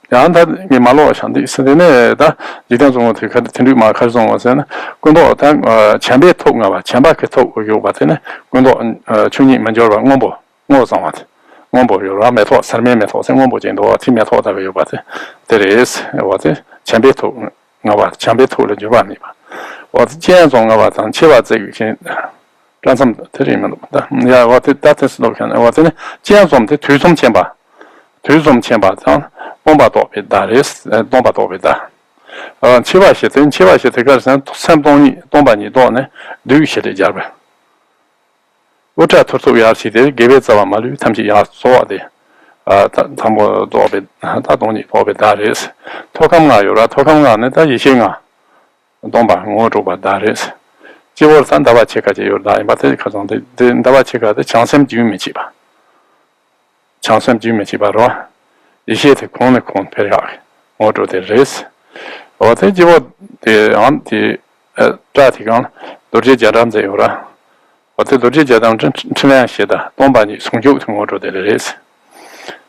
然后他给马路上的是的呢，他几点钟我开始听绿马开始从我这呢，工作他前边头吧，前边开头我有把这呢，工作去年们叫吧，我上话的，我不有了没错，上面没错，我不见多，前面错大概有把这里是我这前边头我把前边头了就完了吧，我今天中我把咱七把这个先。这什么这里面的，你看我这这是都看，我这呢，既然说我们这推送前吧，这样东把多别大的是东把多别大，七把些这个是山东把你多呢，绿些的家呗，我这图也是的，给别找嘛绿，他们是要做的，他们多别，他东西多别大的是，托康啊有了，托康啊呢，他一些啊，东把我做把大的是。结果咱大把切开就有了，把这可中的大把切开的强身就没去吧，强身就没去吧是吧？一些的空配下来，我做的认识，我这结果的俺的这提纲都是家长这有了，我这都是家长真那些的，东把你从小听我做的认识，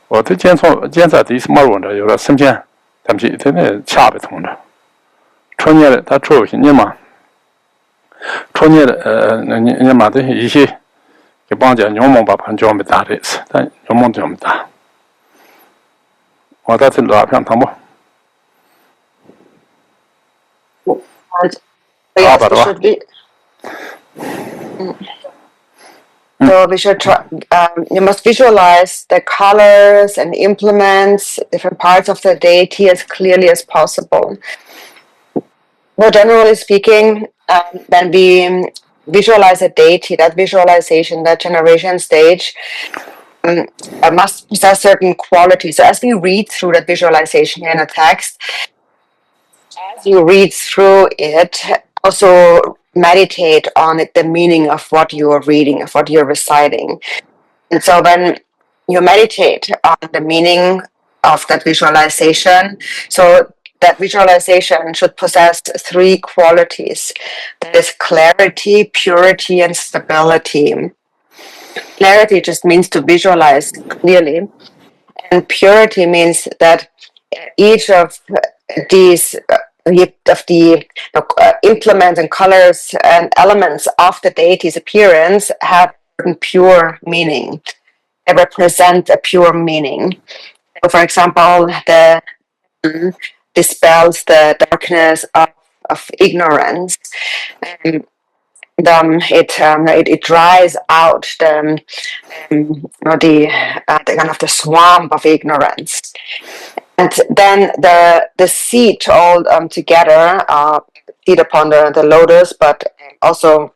我这检查的是马路上有了身边，他们是真的掐不通的，创业的他出去年嘛。创业的你嘛的一些给帮家牛毛把盘就没打的是，但牛毛就没打。我在这哪片汤不？So we should try. You must visualize the colors and implements, different parts of the deity as clearly as possible. Well, generally speaking, when we visualize a deity, that visualization, that generation stage, must possess certain qualities. So as we read through that visualization in a text, as you read through it, also meditate on it, the meaning of what you are reading, of what you're reciting. And so when you meditate on the meaning of that visualization, so that visualization should possess 3 qualities. That is clarity, purity, and stability. Clarity just means to visualize clearly. And purity means that each of these implements and colors and elements of the deity's appearance have a pure meaning. They represent a pure meaning. So for example, the dispels the darkness of ignorance. it dries out the kind of the swamp of ignorance. And then the seed all together, seed upon the lotus, but also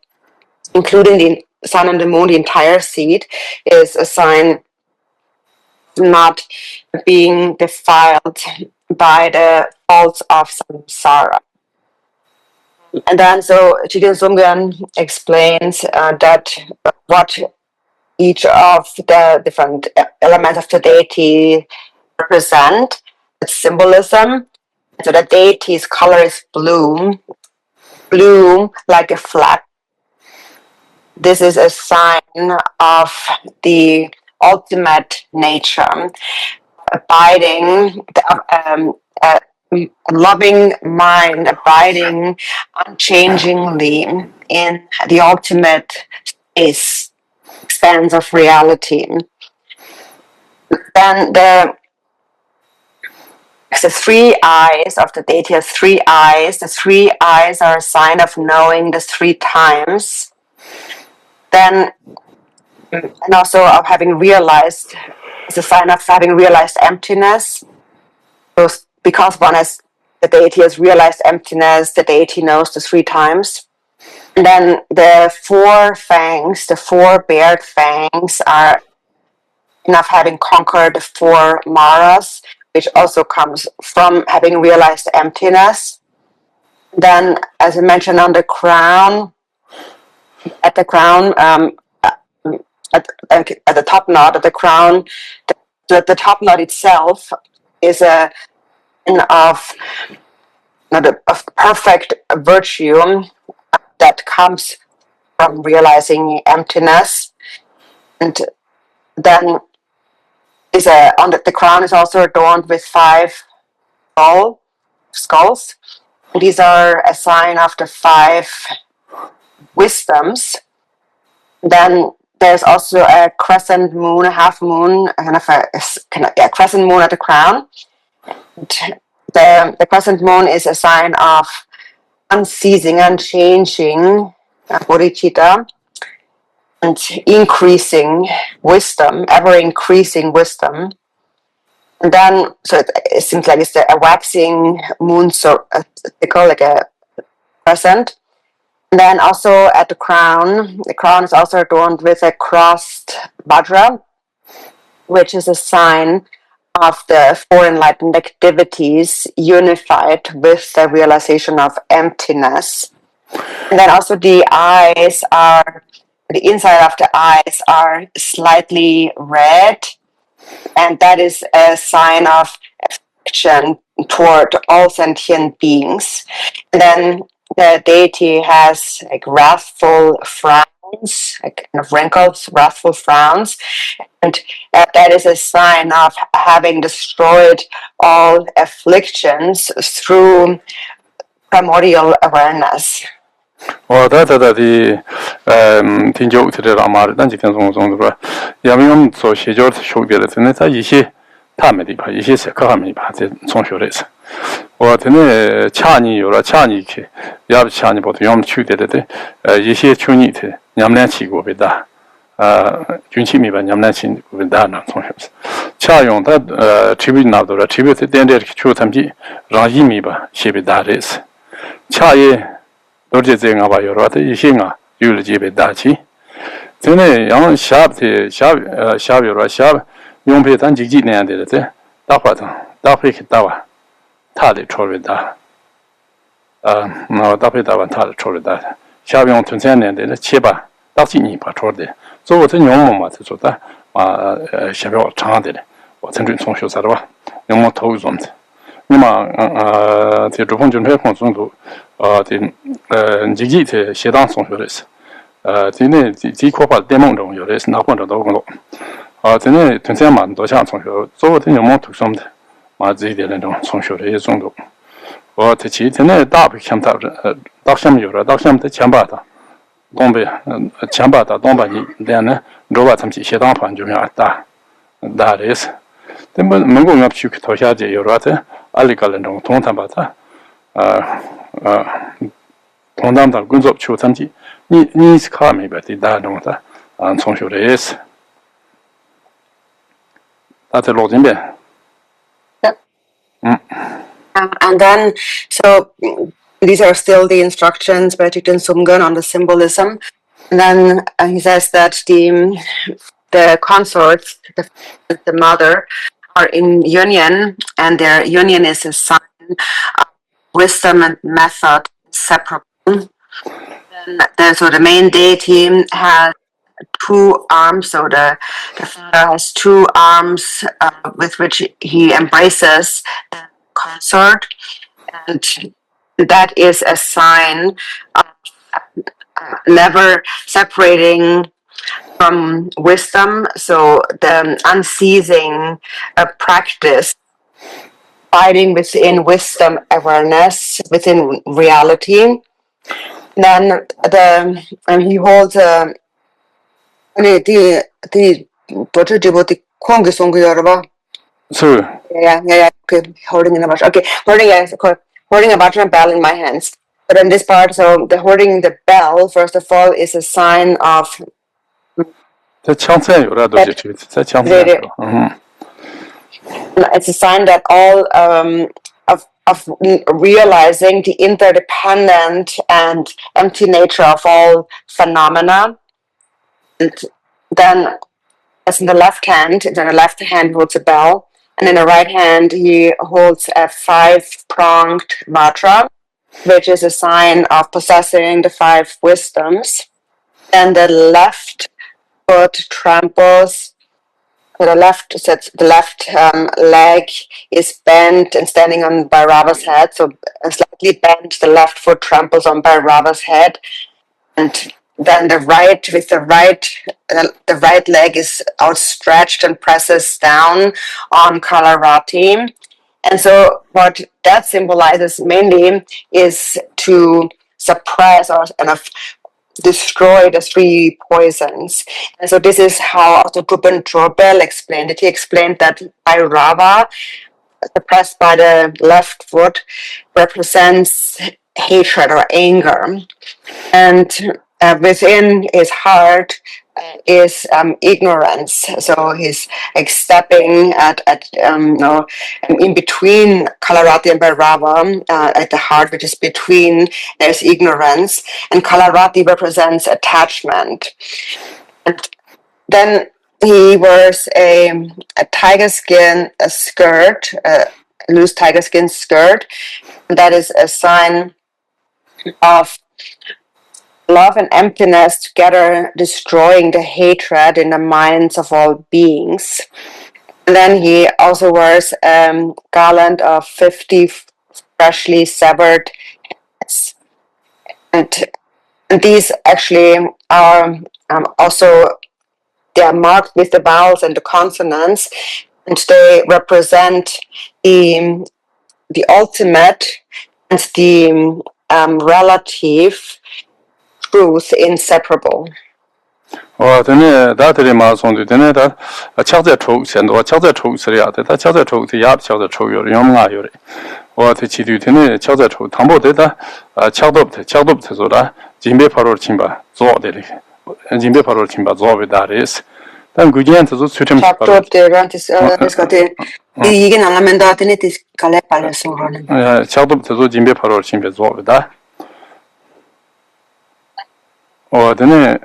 including the sun and the moon, the entire seed is a sign not being defiled by the faults of samsara. And then so Chidin Sumgyan explains that what each of the different elements of the deity represent, its symbolism. So the deity's color is bloom like a flag. This is a sign of the ultimate nature, abiding, a loving mind, abiding unchangingly in the ultimate expanse of reality. Then the three eyes of the deity has three eyes. The three eyes are a sign of knowing the three times. Then, and also of having realized, it's a sign of having realized emptiness. So because the deity has realized emptiness, the deity knows the three times. And then the four fangs, the four bared fangs, are enough having conquered the four maras, which also comes from having realized emptiness. Then, as I mentioned, on the crown, at the crown, at the top knot of the crown, the top knot itself is a of perfect virtue that comes from realizing emptiness. And then the crown is also adorned with 5 skulls. These are a sign of the 5 wisdoms. Then there's also a crescent moon, a half moon, a crescent moon at the crown. The crescent moon is a sign of unceasing, unchanging bodhicitta, and increasing wisdom, ever increasing wisdom. And then, so it seems like it's a waxing moon, so they call like a crescent. And then also at the crown is also adorned with a crossed vajra, which is a sign of the 4 enlightened activities unified with the realization of emptiness. And then also the inside of the eyes are slightly red, and that is a sign of affection toward all sentient beings. And then the deity has like wrathful frowns, like kind of wrinkled, wrathful frowns, and that is a sign of having destroyed all afflictions through primordial awareness. 我听就这个嘛，但几天中是吧？因为我们做学校学的，现在在一些他们的吧，一些是课他们的吧，这从学的是。我现在恰年有了恰年去，要不恰年不同我们去的一些去年的，我们俩去过别的，军期没吧，我们俩去过别的那从学是。恰用他这边拿到了，这边在点点去他们去，让一米吧，写别的的是。恰也。 都是这样吧，有了的一些啊，有了这边大气。现在让下有了下，用别咱几年的这大花堂，大会去大完，他的出来大，那大会大完他的出来大，下用从3年的7把到几年把出的，做我这牛毛嘛，这做的下边长的，我曾经从学啥的吧，牛毛头种的。 那么，这主碰就那空中度，自己的适当送学的是，这块把电梦中有的是拿混着都工作，真的从这嘛多想从学，做的有么图什么的，嘛自己的那种从学的一种度，我这期真的大不想到下面有了，到下面的前把的，东北前把的东北你连呢，如果他们这适当盘就要大的是，那么能够要去投下去有了的。 알리 갈렌동 통탐바다 통담다 군접 추탐지 你是卡没吧？的大众的从修的意思，他在录这边。And then, so these are still the instructions by Thich Sumgön on the symbolism. And then he says that the consorts, the mother, are in union, and their union is a sign of wisdom and method separable. So the main deity has 2 arms. So the father has 2 arms with which he embraces the consort, and that is a sign of never separating from wisdom. So the unceasing practice, fighting within wisdom awareness, within reality. Then he holds So yeah, okay, holding a button. Okay, holding a button and bell in my hands. But in this part, so the holding the bell, first of all, is a sign of 在枪战有的都是这个，在枪战有，it's a sign that all of realizing the interdependent and empty nature of all phenomena. And then, as in the left hand holds a bell, and in the right hand he holds a 5-pronged vajra, which is a sign of possessing the 5 wisdoms. And the left foot tramples. The left leg is bent and standing on Bhairava's head, so slightly bent. The left foot tramples on Bhairava's head, and then the right leg is outstretched and presses down on Kalarati. And so what that symbolizes mainly is to suppress or kind of destroy the 3 poisons. And so this is how also Drupon Dorje explained it. He explained that Bhairava, suppressed by the left foot, represents hatred or anger. And within his heart is ignorance. So he's like stepping in between Kalarati and Bhairava, at the heart, which is between, there's ignorance, and Kalarati represents attachment. And then he wears a tiger skin skirt, a loose tiger skin skirt. That is a sign of love and emptiness together, destroying the hatred in the minds of all beings. And then he also wears a garland of 50 freshly severed heads. And these actually are also, they are marked with the vowels and the consonants, and they represent the ultimate and the relative truth inseparable. 等你大这里马上就等你他抢在抽现在抢在抽是呀的，他抢在抽的也抢在抽有的，要么有的。我这其实等你抢在抽，他不得的抢到不说的，金别跑到清吧做的嘞，金别跑到清吧做为大的是。但估计他说出这么。이게 나가면 다 되네 갈래 빨려서 그러는.抢到他说金别跑到清别做为大。等你。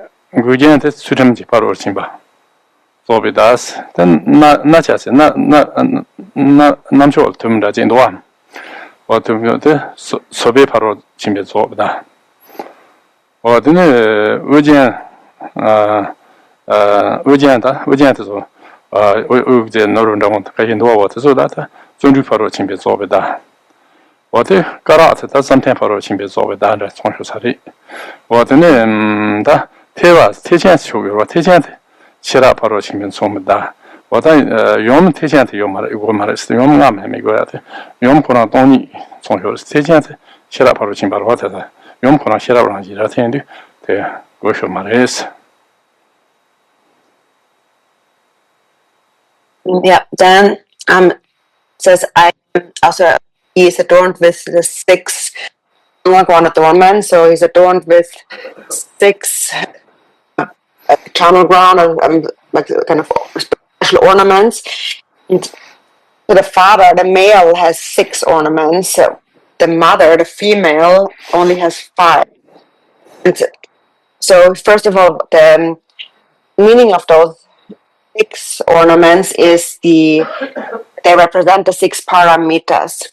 估计他出这么几把罗琴吧，做不到是，但那下是那就他们的进度啊，我他们的所别把罗琴别做不到，我的那物件他说我在那种中开心多，我他说他专注把罗琴别做不到，我的嘎拉他3天把罗琴别做不到的从小查的，我的那他。태前초기로 태前치라 바로 치면 좀다. 어다 용 태前요 말 이거 말했어. 용 나면 이거야 돼. 용 코나 돈이 총효 태前치라 바로 친 바로 하다. 용 코나 치라로 하지라 텐데. 대 그거 말했어. Yeah, then says I also he is adorned with the 6 adornment. So he's adorned with 6 channel ground and like kind of special ornaments. And so the father, the male, has 6 ornaments. So the mother, the female, only has 5. And so first of all, the meaning of those 6 ornaments is they represent the 6 paramitas.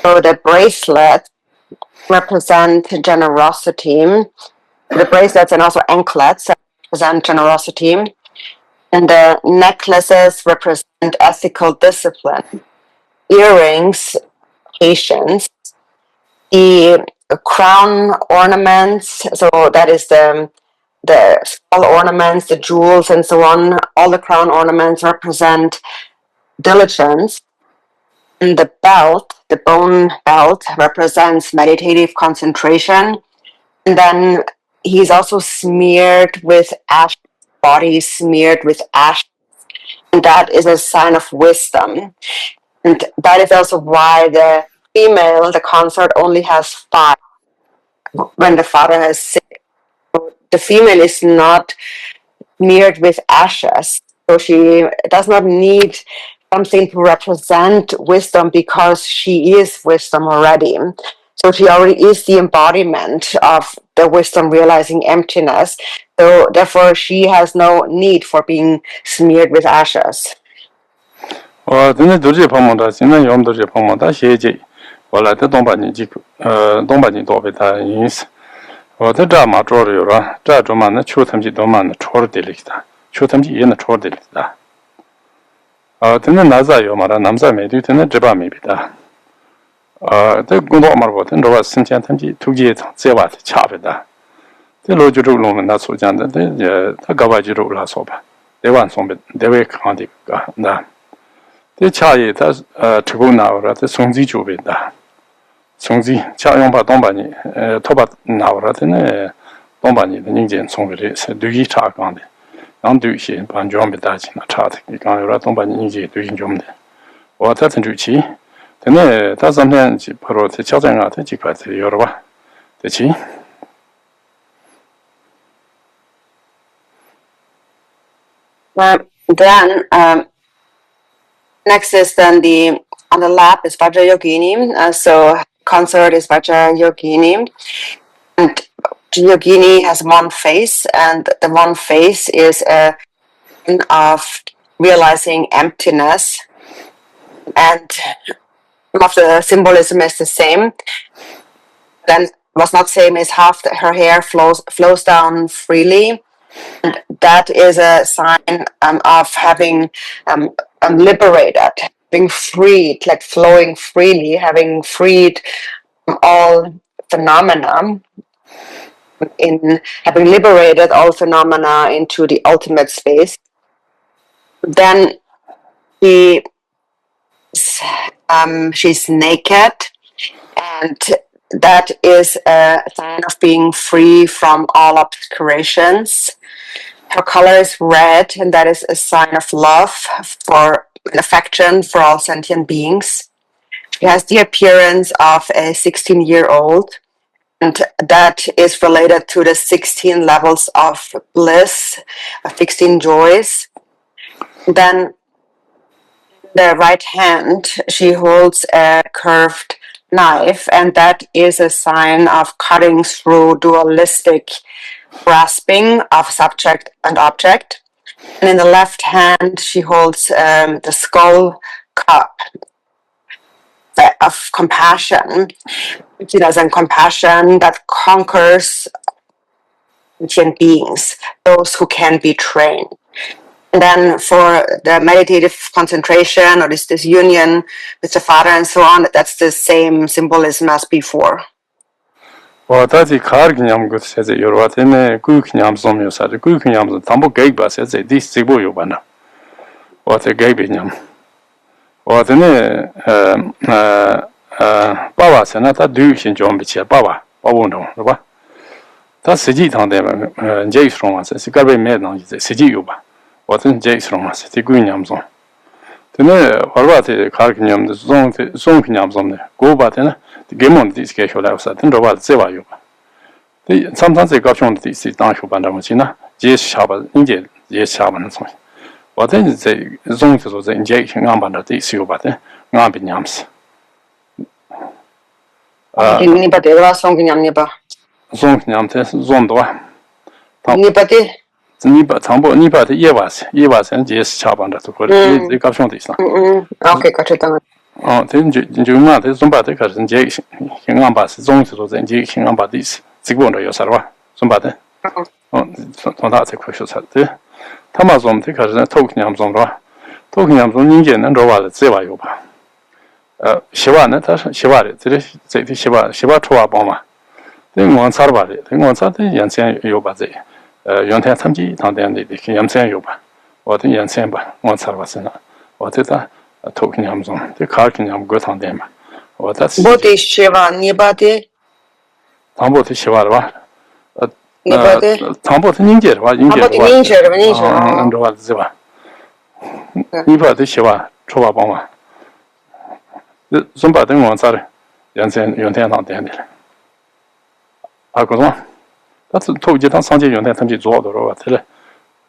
So the bracelet represent generosity. The bracelets and also anklets represent generosity. And the necklaces represent ethical discipline. Earrings, patience. The crown ornaments, so that is the skull ornaments, the jewels, and so on. All the crown ornaments represent diligence. And the belt, the bone belt, represents meditative concentration. And then he's also smeared with ash, body smeared with ash. And that is a sign of wisdom. And that is also why the female, the consort, only has 5 when the father has 6. The female is not smeared with ashes. So she does not need something to represent wisdom because she is wisdom already. So she already is the embodiment of the wisdom realizing emptiness. So therefore she has no need for being smeared with ashes. Tene Dorje Pamada, Sina Yom Dorje Pamada, Sheji, Wala the Dombani Dobita is, or the Drama Doriora, Draman, Chotamji Doman, Chor Delicta, Chotamji in the Chor Delicta. Tene Naza Yomara, Namza made it in a Jeba Mebita. The Gondomar and Rova Sintiantanji, Tugi, Zevat, Chavida. The Loju Lumen, that's what Jan, the Gavaji La Soba. They want some, they were counting. The Chai does to go now at the Songzi Jubida. Songzi, Chayomba Dombani, Tobat now at the Dombani, the Indian song is Dugi Chak on the Nandushi, Banjom Bidaji, a chart, you can Ratomban Inji, doing Jomde. Or Tatanjuchi, then that's sometimes Poro, the children are the Chipat, Yoruba, the Chi. Then, next is then on the lap is Vajrayogini. So consort is Vajrayogini. And Yogini has one face, and the one face is a of realizing emptiness. And some of the symbolism is the same. Then what's not same is half her hair flows down freely. And that is a sign of having liberated, being freed, like flowing freely, having freed all phenomena, in having liberated all phenomena into the ultimate space. Then she's naked, and that is a sign of being free from all obscurations. Her color is red, and that is a sign of love for affection for all sentient beings. She has the appearance of a 16-year-old, and that is related to the 16 levels of bliss, 16 joys. Then the right hand, she holds a curved knife, and that is a sign of cutting through dualistic grasping of subject and object. And in the left hand, she holds the skull cup of compassion, which is a compassion that conquers sentient beings, those who can be trained. And then for the meditative concentration or this union with the father and so on, that's the same symbolism as before. That's a Kargiam good says it. You're what in a Gukiam Somio said, the Gukiam, Tambo Gagba says this Sibu Yobana. What a Gabiam. What in a Baba Senata Dushin John Bicha Baba, Babuno, that's Sijit on them, James from us, it's a Gabi Medan, the Sijuba. What in James from us, the Guinyam zone. The Horvati Kargiam, the Zonkiam zone, go but the 게임은 디스케 효라서 된로바 제와요 이 삼삼세 가평 디스 당쇼 반다모지나 제샤바 인제 제샤바는 소 어떤 이제 종에서 이제 행안반다 디스요 바데 나비냠스 Ni ba de wa song nyam ni ba. 종냠테 종도와 Ni ba de. 니바 장보 니바의 예와선 제샤반다 또 이 가평 디스 Okay, got it. 된주마 좀바데 가진 제 행안바스 종에서 이제 행안바 디스 지금도 요사와 좀바데 통다세 코쇼사데 타마좀데 가진 토크냠 좀로 토크냠 좀 인제는 로바的제와요 봐 시와는 다시 시와를这시와 초와帮嘛 원사르바데 원사데 연생 요바제 연태 참지 당대한데 연생 요바 어떤 연생 봐 원사르바스나 어디다 토크냠 좀 카르크냠 거 당대마 어다 Bodi shiva ni ba de. 당보트 시와라 Ni ba de. 당보트 닌제와 Bodi ninja ba ninja. 로바 제와 니바데 시와 초와帮嘛 좀 받은 원사를 연생 당대한데 아 그거 나도 토지당 상제 연대 탐지 좋아도록 같아.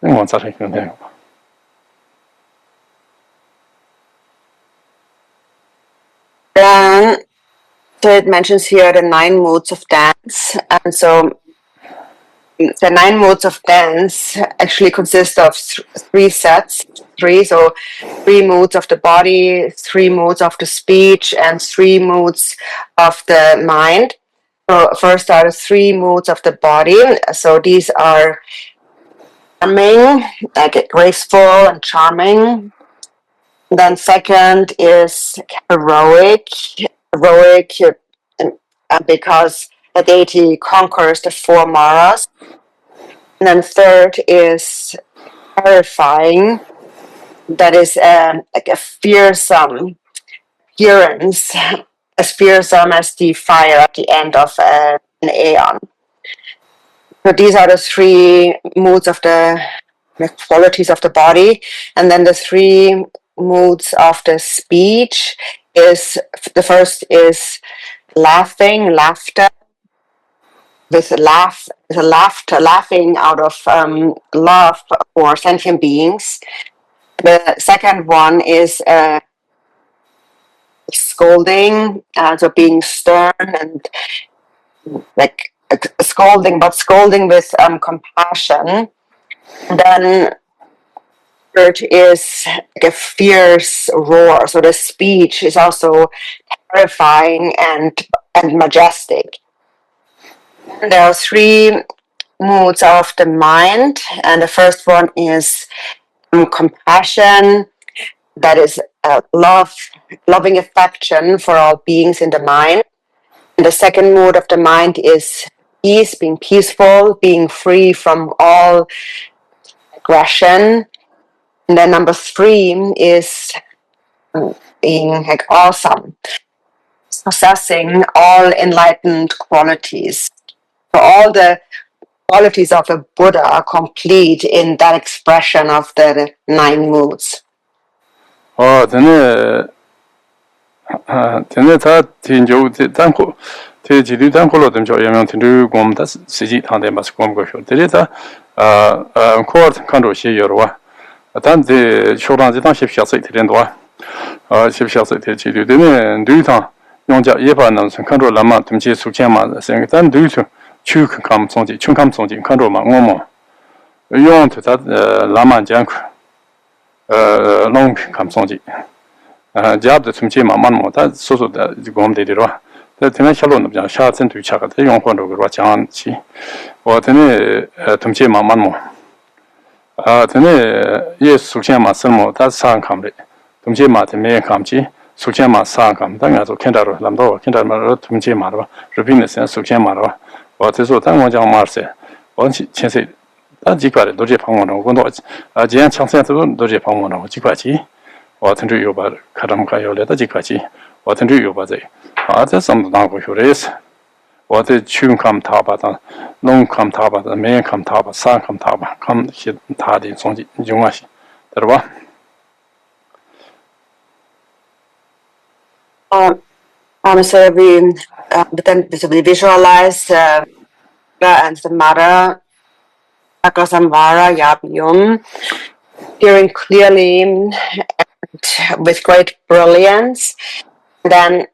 원사를 연대. Then, so it mentions here the 9 modes of dance, and so the 9 modes of dance actually consist of 3 sets. 3 modes of the body, 3 modes of the speech, and 3 modes of the mind. So first are the 3 modes of the body. So these are charming, like graceful and charming. Then second is heroic because the deity conquers the 4 maras. And then third is terrifying. That is like a fearsome appearance, as fearsome as the fire at the end of an aeon. So these are the 3 moods of the qualities of the body. And then the 3 moods of the speech is, the first is laughter, laughing out of love for sentient beings. The second one is scolding, so being stern and like scolding, but scolding with compassion. And then third is like a fierce roar. So the speech is also terrifying and majestic. And there are 3 moods of the mind, and the first one is compassion, that is loving affection for all beings in the mind. And the second mood of the mind is peace, being peaceful, being free from all aggression. And then number 3 is being like awesome, possessing all enlightened qualities. So all the qualities of a Buddha are complete in that expression of the 9 moods. 전에 다 tinjo tanko te jidu tanko dem jo yang tindu gom da siji tande mas gom go hyo de da court kanro shi yorwa dan de shoran ji dan ship sha sai tiren do ship sha sai te jidu de ne du ta yong ja ye ba nan san kanro lama tum ji su qian ma sen dan du chu chu kam song ji chung kam song ji kanro ma ngo mo yong tu da lama jian ku long kam song ji jab the tumchi maman mo ta so so da gom de ro ta tena chalo no ja sha chen tu cha ga de yong hon ro ro chang chi wo tene tumchi maman mo tene ye su chen ma sen mo ta sang kam de tumchi ma de me kam chi su chen ma sang kam da nga zo ken da ro lam do ken da ma ro tumchi ma ro ro bin ne sen su chen ma ro wo te so ta mo jang ma se wo chi chen se da ji kwa de do je pang mo ro gon do jian chang sen do je pang mo ro ji kwa chi 我听着有把看他们看有来的几块钱，我听着有把这，这什么当过有的是，我的穷看他吧的，农看他吧的，没看他吧，山看他吧，看些他的总计用啊些，对吧？ So So we visualize and the mother Chakrasamvara Yabiyum appearing clearly and with great brilliance. Then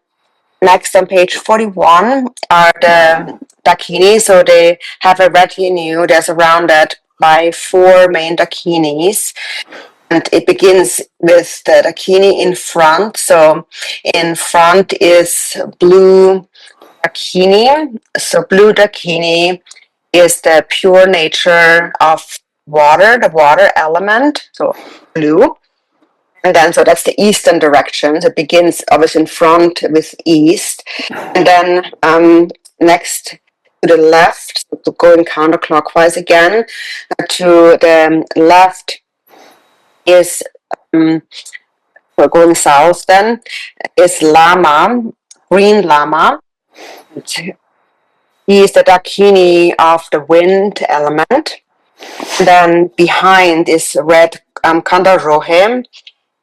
next on page 41 are the dakinis. So they have a retinue that's surrounded by 4 main dakinis. And it begins with the dakini in front. So in front is blue dakini. So blue dakini is the pure nature of water, the water element. So blue. And then, so that's the eastern direction. So it begins obviously in front with east. And then next to the left, so going counterclockwise again, to the left is, so going south then, is Lama, green Lama. He is the Dakini of the wind element. And then behind is red Kanda Rohe,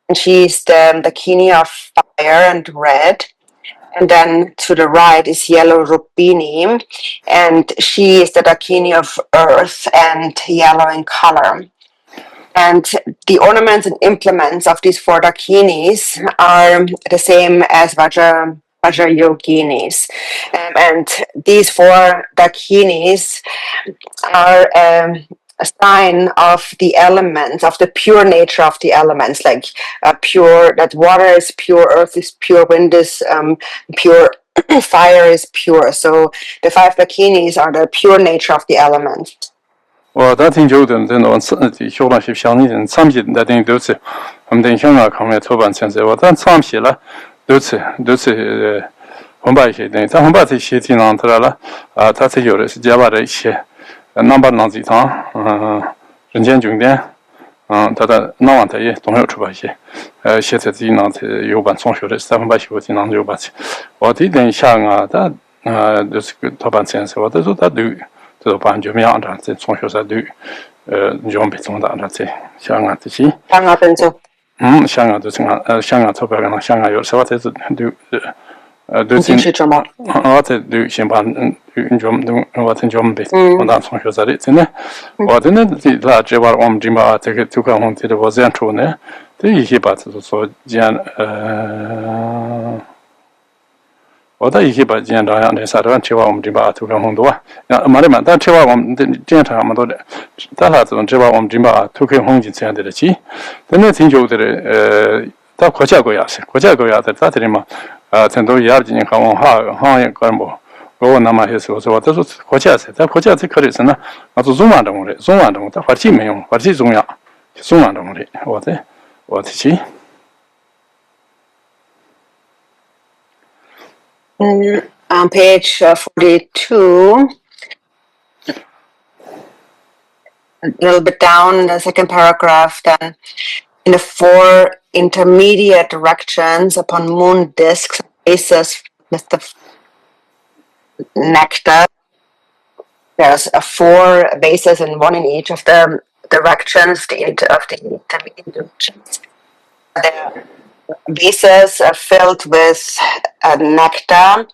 and she's the Dakini of fire and red. And then to the right is yellow Rupini, and she is the Dakini of earth and yellow in color. And the ornaments and implements of these 4 dakinis are the same as Vajra Yoginis. And these 4 dakinis are a sign of the elements, of the pure nature of the elements, like pure, that water is pure, earth is pure, wind is pure, fire is pure. So the 5 dakinis are the pure nature of the elements. 我当听就等等我修了些相应的参品的等都是我们等香港方面出版现在我当参品了都是红白些等他红白这些地方他了他是有的是加把的一些南南几趟人间景点他的南湾他也总有出版些现在地方是有版总学的三红白学地方有版我这点香港他都是出版现在我都说他都这班就没样的，这从小在读，准备中大的这香港这些。香港本州。香港就是香港钞票跟香港有时候这是读都是什么？我在读先把我在准备，我当从小在的真的，我真的那这把我们这把这个就看我这个我这样说呢，这一些把这说讲我的一些把今天这样的啥的，这把我们这把都看很多啊，马里嘛，但这把我们这样差不多的，但那种这把我们这把都看红景这样的起，但那挺久的到国家国家的在这里嘛，成都也今年看文化行业干部，我那么些时候说，这是国家是，在国家这可的是呢，那是中华东的，但法体没用，法体中央，中华东的，我的起。On page 42, a little bit down, the second paragraph, then in the 4 intermediate directions upon moon discs, bases with the nectar. There's 4 bases and 1 in each of the directions, the intermediate directions. The vases are filled with nectar,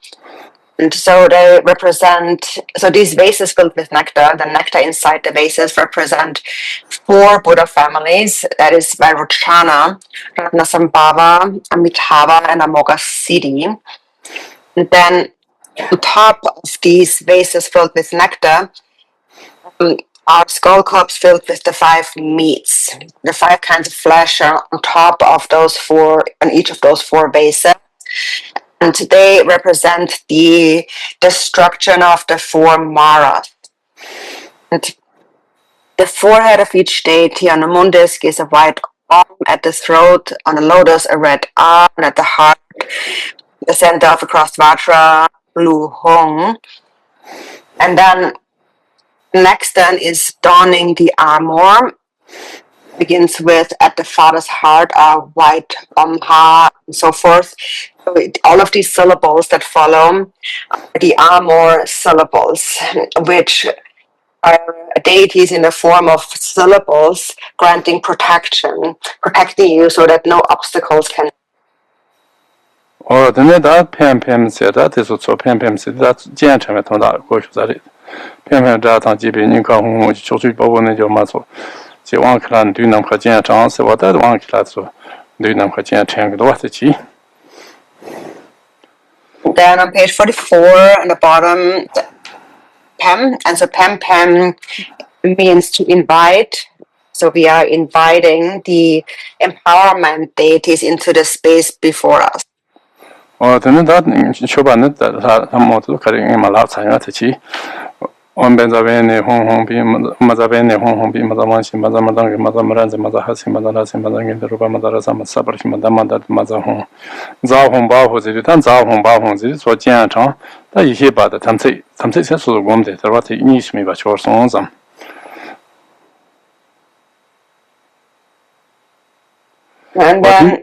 and so they represent, so these vases filled with nectar, the nectar inside the vases represent 4 Buddha families, that is Vairochana, Chakrasamvara, Amitabha, and Amoghasiddhi. And then on top of these vases filled with nectar are skull cups filled with the 5 meats. The 5 kinds of flesh are on top of those 4, on each of those 4 bases. And they represent the destruction of the 4 maras. And the forehead of each deity on the moon disc is a white arm, at the throat on the lotus a red arm, and at the heart, the center of a crossed vajra, blue hong. And then next then is donning the armor. Begins with at the father's heart are white ha and so forth. So all of these syllables that follow are the armor syllables, which are deities in the form of syllables granting protection, protecting you so that no obstacles can. 等到偏些的，这是做偏些的，简称为同大过去在里，偏这趟这边你搞红出去包那就嘛做，就往起来对能和简称是我的往起来做，对能和简称个多的去。Then on page 44 on the bottom, Pem, and so Pem means to invite. So we are inviting the empowerment deities into the space before us. 等到出版的他么子可能嘛老参加的去。我们这边的红比，我这边的红比，我这往西，我这么当个，我这么认真，我这还是我这那是我这跟着我这什么啥不是我这么的我这红，早红保护这里，但早红保护这里做检查，但一些把的他们这些是我们的，他说这你是没把确送上。And then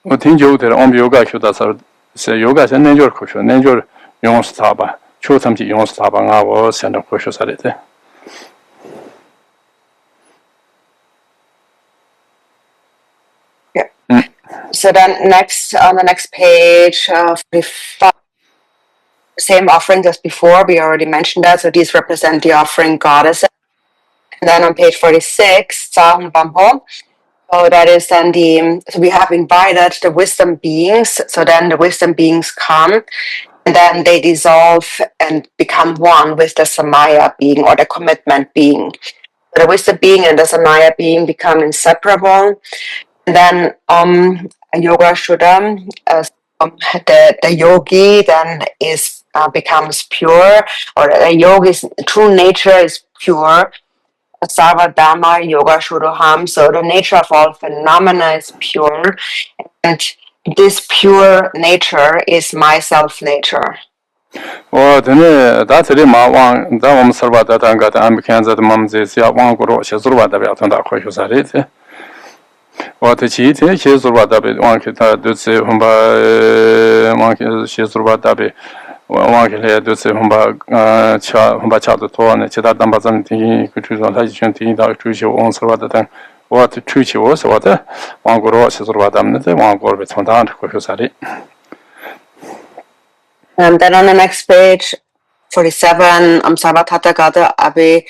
我听久的了，我们yoga学的时候是yoga是研究科学，研究用是啥吧？就他们去用是啥吧？我现在科学啥的。Yeah. So then next on the next page, same offerings as before. We already mentioned that. So these represent the offering goddesses. And then on page 46, Sahum Bampo. So that is then so we have invited the wisdom beings. So then the wisdom beings come, and then they dissolve and become one with the Samaya being or the commitment being. The wisdom being and the Samaya being become inseparable. And then Yoga Shuddha, the yogi then becomes pure, or the yogi's true nature is pure. Sarva Dharma Yoga Shuddham. So the nature of all phenomena is pure, and this pure nature is my self nature. 我真的到这里嘛，在我们sarva的单个的俺们看着的我们这些往过了，些sarva的表同大科学啥的的。我的其他些sarva的表往去他都是很把往去些sarva的表。往起来都是很把恰的多呢，其他单把咱们听个主张，他以前听到追求往是话的等，我追求我是话的，往过了是话的，那在往过了从他过去啥的。And then on the next page, 47, Savatata Gata Abe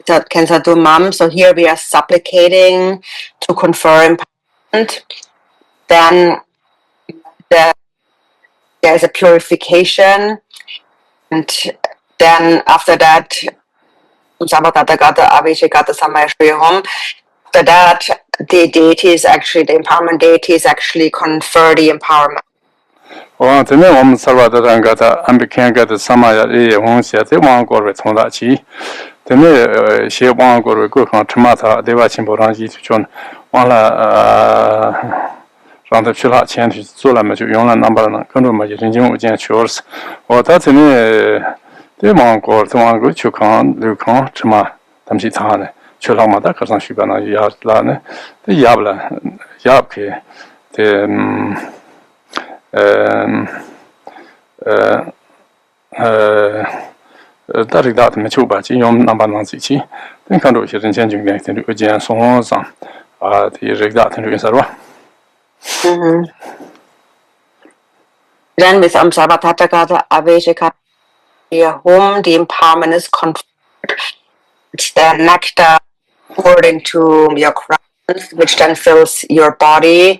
Kensadu Mam. So here we are supplicating to confer empowerment. Then there's a purification, and then after that, after that, the deities actually, the empowerment deities actually confer the empowerment. 真的我们sarva的人个的，俺们看个的什么也红些，在往过来从大起，真的些往过来过看吃嘛他，对吧？全部上一起去，完了让他去了前去做了嘛，就用了那么了，跟着嘛就人家物件去了。我他真的对往过去看留看吃嘛，他们去查呢，去了嘛，他可上去把那压了呢，这压不了，压不开，这大这大他们就把这用那把那自己，你看到一些人前就来，他就件送上啊，这这大他就啥吧。Then with Savatata Aveshika, whom the empowerment is conferred, it's the nectar poured into your crowns, which then fills your body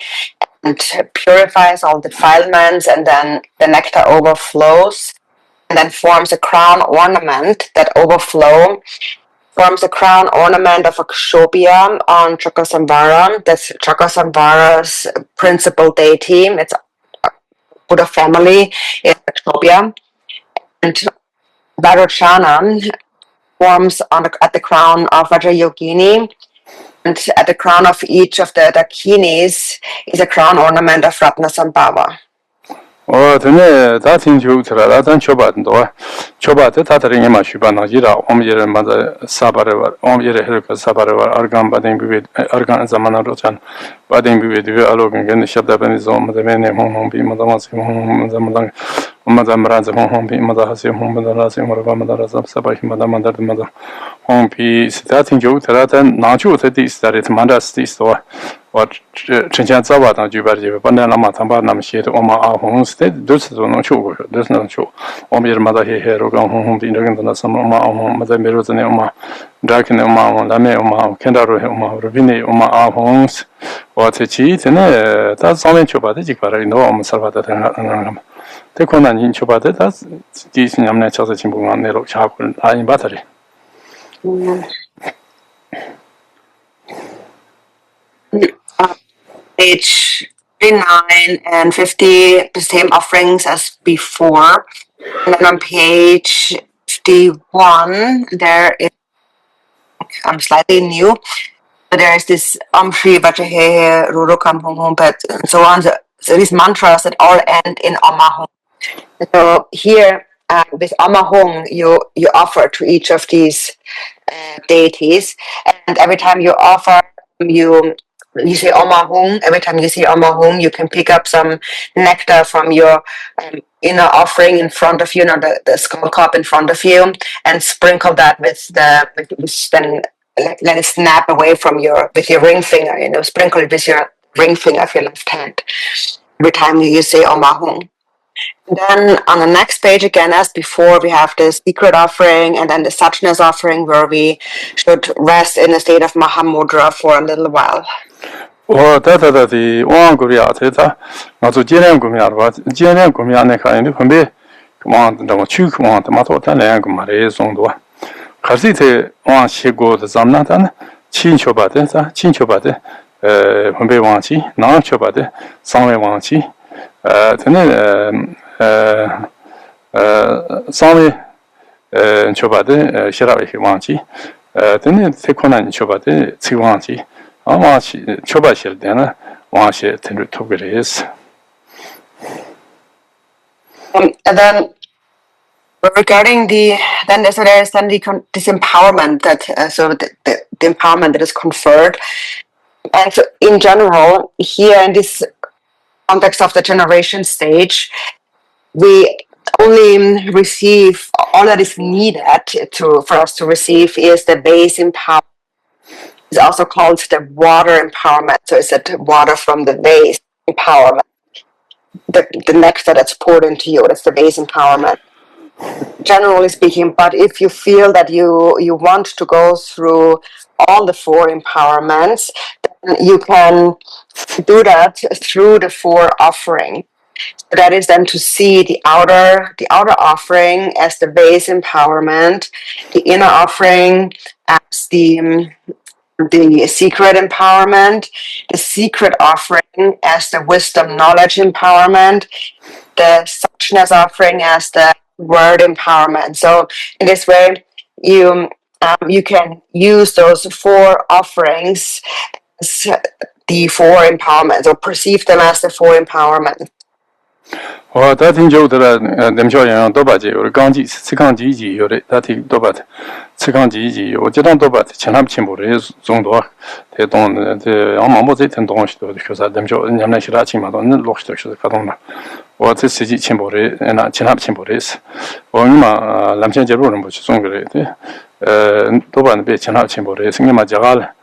and purifies all defilements, and then the nectar overflows and then forms a crown ornament that forms a crown ornament of Akshobhya on Chakrasamvara. That's Chakrasamvara's principal deity. It's Buddha family in Akshobhya. And Vairocana forms at the crown of Vajrayogini. And at the crown of each of the Dakinis is a crown ornament of Ratnasambhava. 真的，他挺久出来了，咱确保很多，确保这他的人也嘛去办那几道，我们也人把这沙巴的玩，我们也人那个沙巴的玩，二干把定比二干怎么那多钱，把定比对阿罗跟跟晓得本的时候，我们这边的红比，我们怎么是红怎么当， Madamraza Hompi, Madahasi, Homadarasi, Moravamadara, Sabahi, Madamada, Mother Hompi, starting Joe, Taratan, Nachu, that started Mandas, or Chinchan Zavata, Jubaji, Banana Matamba, Namshit, Oma, Homestead, does no show, does not show. Omir Mother here, Home, the Sama, Mother Mirrors and Oma, Draken Oma, Lame Oma, Kendaro Oma, Ravine Oma, Homes, or the cheat, and that's only Chobatic, but I know Salvata. The Konan in Chobate, that's this Yamna Chimbu and Nero Chapel in battery. Page 39 and 50, the same offerings as before. And then on page 51, there is slightly new. There is this Shri Vachahe Rurukam Hum Pet and so on. So these mantras that all end in Amahum. So here with Amahum, you offer to each of these deities, and every time you offer, you say Amahum. Every time you say Amahum, you can pick up some nectar from your inner offering in front of you, the skull cup in front of you, and sprinkle that with then let it snap away from with your ring finger. Sprinkle it with your ring finger of your left hand every time you say Amahum. Then on the next page, again, as before, we have the secret offering and then the suchness offering, where we should rest in a state of Mahamudra for a little while. Oh, the one Guria, not to Jenian Gumia, but Jenian Gumia Neka, Pumbe, command the Chu command the Matota Langumare Zondo. Kasite, one she go the Zamnatan, Chinchobate, Pumbe Wanchi, Nanchobate, Same Wanchi, Sami Chobade, Shiravi Wanchi, then Tekonan Chobade, Tsiwanchi, Amachi, Chobashil, then Wanchi, Tenrutogeres. And then regarding there is this empowerment that so the empowerment that is conferred, and so in general here in this context of the generation stage, we only receive all that is needed for us to receive is the base empowerment. It's also called the water empowerment. So it's the water from the base empowerment. The nectar that's poured into you, that's the base empowerment. Generally speaking, but if you feel that you want to go through all the four empowerments, then you can do that through the four offerings. So that is then to see the outer offering as the base empowerment, the inner offering as the secret empowerment, the secret offering as the wisdom knowledge empowerment, the suchness offering as the word empowerment. So in this way, you can use those four offerings as the four empowerments, or perceive them as the four empowerments. Oh, that in Joe that them showing on Dobaji or Ganji, Sikanji, or that in Dobat, Sikanji, or Jedan Dobat, Chanam Chimbur is Zondo. They don't the Amamozit and don't because at them show in Yamashirachi Madon, Lochstructure, Kadona. Or the Siji Chimbore and Chanap Chimboris, or Nima Lamchan Jerum, which is Songre, Doban be Chanap Chimbores, Nima Jagal,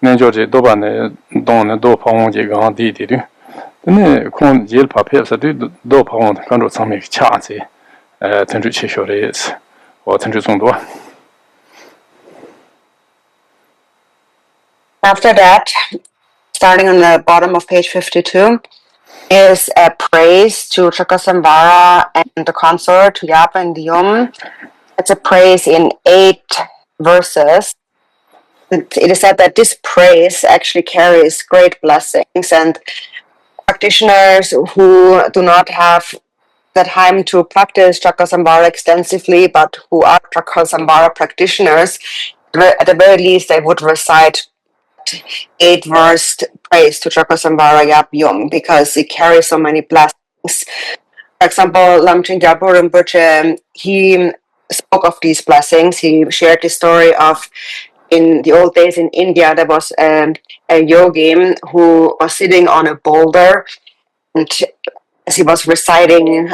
Nanjoji Doban, Don, Do Pongi, Gandhi, did you? Then con Yel Papers do pound kind of some charty, Tendrich or Tendrizondua. After that, starting on the bottom of page 52, is a praise to Chakrasamvara and the consort, to Yapa and Yum. It's a praise in 8 verses. It is said that this praise actually carries great blessings, and practitioners who do not have the time to practice Chakrasamvara extensively, but who are Chakrasamvara practitioners, at the very least they would recite 8-verse praise to Chakrasamvara Yap Yum, because it carries so many blessings. For example, Rinchen Dorje Rinpoche, he spoke of these blessings. He shared the story of, in the old days in India, there was a yogi who was sitting on a boulder, and as he was reciting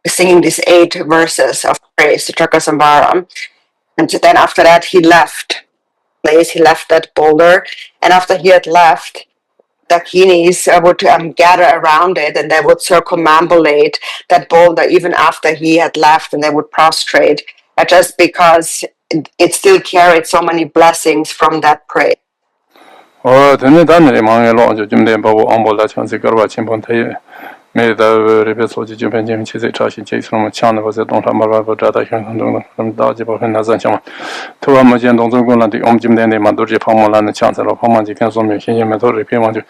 singing these 8 verses of praise to Chakrasamvara. And then after that, he left place. He left that boulder, and after he had left, Dakinis would gather around it, and they would circumambulate that boulder even after he had left, and they would prostrate, just because it still carried so many blessings from that prayer. May the repeats of the Japan Chase Chashi from China was a don't have Data from Dajibo and Nazanchama. To Amajan Donzungun, the Omjim Dene, Madoji Pamola, and Chancellor of Pomaji Council, Making Method, Payment,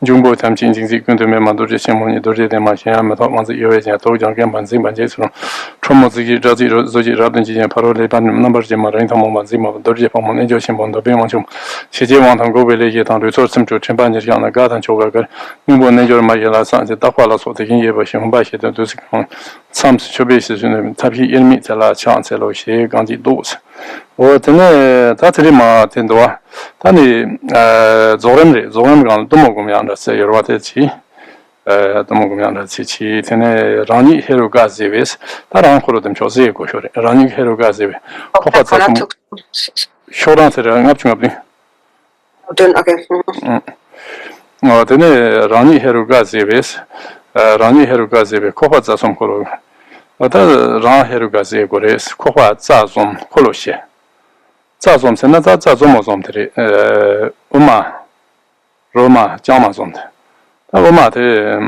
Jumbo Tam changing the Kuntu Madoji Simoni, Dorje de Machina, Method, once the US and Tojan Gamban Zimba Jason, Tromozi, Zoji Radanji and Parole, numbers in Marinta Momazima, Dorje Pomon, Joshimon, the Bemanchum, Shijiwan and Gobele, and resource him to Chimpanjan, Gatan Choga, Nimbo Nature Magala San, the Tapala. Taking Yabashim Bashi, the Dusikon, some bases in Tapi Ilmitala, Chancellor, she, Gandhi Dos. Or Tatrima Tendua, Tani Zoremgan, Domogumianda, say Rotechi, Domogumianda Cici, Tene, Rani Herugazivis, Taranko them Jose, Rani Herugaziv. Short answer, I'm up to me. Okay. No, then Rani Herugazivis. Rani Herugazebe, Koha Zasum Kolo. Other Ran Herugaze Gores, Koha Zazum Koloshe. Zazum Senata Zazumozom, Uma, Roma, Jamazon. Uma, the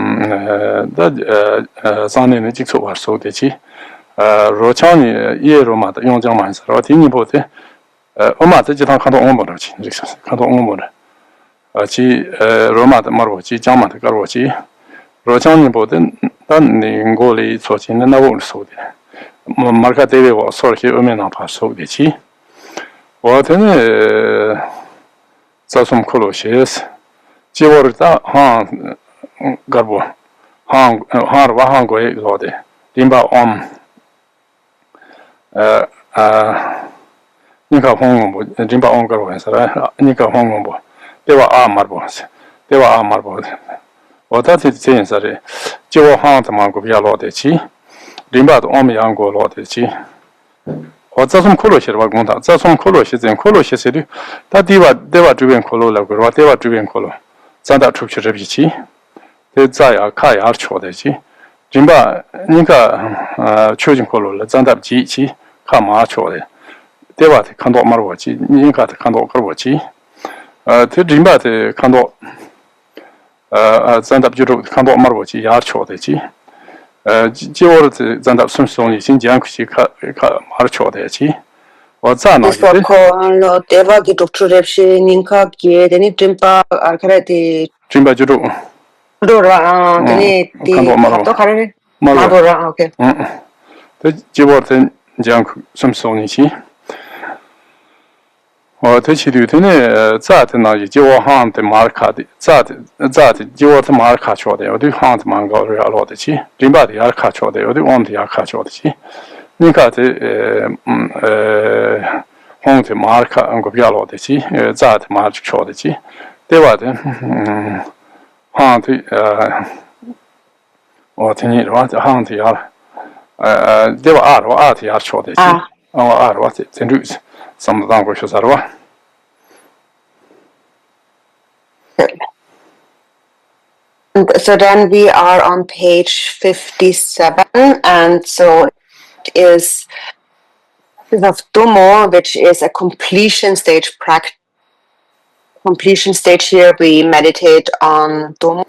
Zani Jixo war so dechi. Rochani, Ye Roma, the young Jamans, Rotini Bote, Uma, the Jitan Kanto Omborachi, Kanto Omora. Roma, the Marochi, Jama, the Garochi. Rochani Boden, then the Ngoli Sochin and Navol Sodi. Marca Devi was sorry, Umenapa Sodici. What in Sasum Coloshes, Giorta Han Garbo, Han Wahango Lode, Dimba Nika Hongo, Dimba Ongaro, Nika Hongo. They were Marbos. They were Marbos. Or that is saying, sorry, Joe Hunt Mango Via Lodeci, Rimba Omiango Lodeci. Or some Coloshe Wagonda, some Coloshes and Coloshe City, that they were driven Colo, what they were driven Colo. Zanda Trukchi, they Zaya Kai Archodeci, Rimba Nika choosing Colo, Zanda Gichi, Kama Archode. They were the Kando Marwachi, Nika the Kando Karwachi, Rimba the Kando. Zandap Juro Kando Marwachi, Archodeci. Gior Zandap Sumsoni, Sinjankushi Archodeci. Or Zana. Deva Gitopchi, Ninka, Giedeni Jimpa, Arcadi. Jimba Juro. Dora, the Madora, okay. The Gior Jank Sumsonici. Or Techi Dutine, Zatana, Joe Hunt the Marcadi, Zat, Joe the Marcacho, or the Hunt Mango Realodici, Rimba the Arcacho, or the one the Arcachoci, Nika the Hunt the Marca and Gobialodici, Zat March Chodici, they were the Hunt or Tinit, Hunt the they were Art Archodici, or Art what it is. Some languages are. So then we are on page 57, and so it is of Domo, which is a completion stage practice. Completion stage here, we meditate on Domo.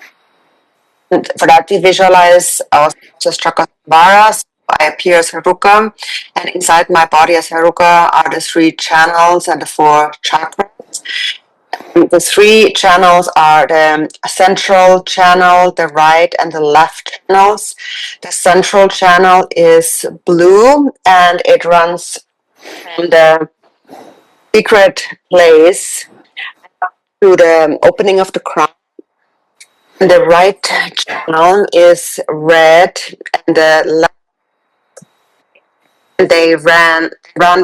And for that, we visualize ourselves as Chakrasamvara. So I appear as Haruka, and inside my body as Haruka are the 3 channels and the 4 chakras. The 3 channels are the central channel, the right and the left channels. The central channel is blue, and it runs from the secret place to the opening of the crown. The right channel is red, and the left, they run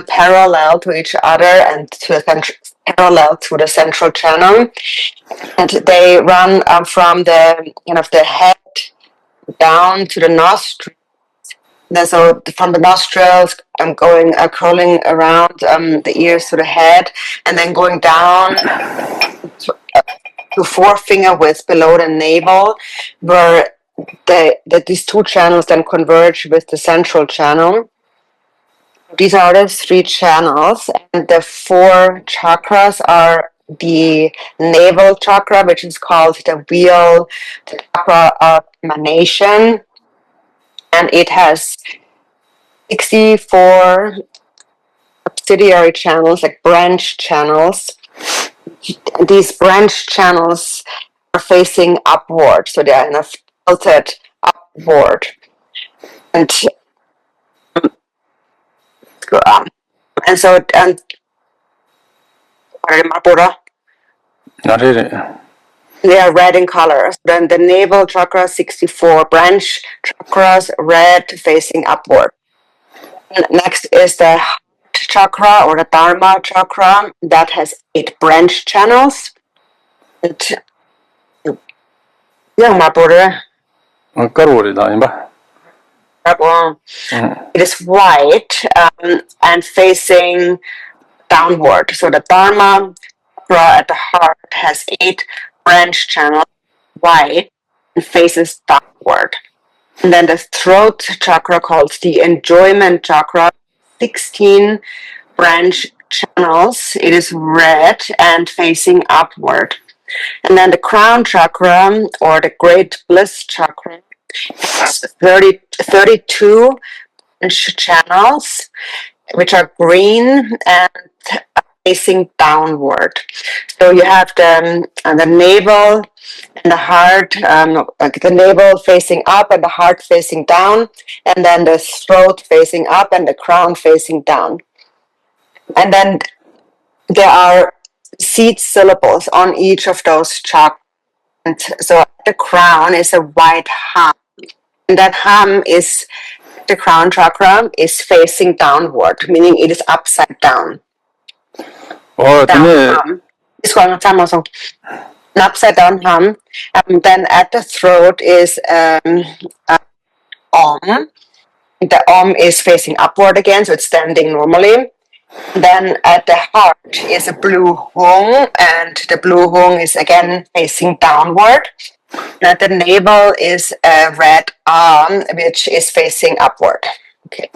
parallel to each other and parallel to the central channel, and they run from the the head down to the nostril, then so from the nostrils, I'm going crawling around the ears to the head, and then going down to forefinger width below the navel, where these two channels then converge with the central channel. These are the three channels, and the four chakras are the navel chakra, which is called the wheel, the chakra of emanation, and it has 64 subsidiary channels, like branch channels. These branch channels are facing upward, so they are kind of tilted upward. And so they are red in color. Then the navel chakra, 64 branch chakras, red facing upward. And next is the heart chakra or the Dharma chakra that has 8 branch channels. It is white and facing downward. So the Dharma chakra at the heart has 8 branch channels, white, and faces downward. And then the throat chakra, called the enjoyment chakra, 16 branch channels. It is red and facing upward. And then the crown chakra, or the great bliss chakra, has 32 branch channels, which are green and facing downward. So you have the navel and the heart, the navel facing up and the heart facing down, and then the throat facing up and the crown facing down. And then there are seed syllables on each of those chakras. And so the crown is a white hum, and that hum is the crown chakra is facing downward, meaning it is upside down. Down hum. It's going to an upside down hum. Then at the throat is om. The om is facing upward again, so it's standing normally. Then at the heart is a blue hung, and the blue hung is again facing downward. And at the navel is a red arm, which is facing upward. Okay.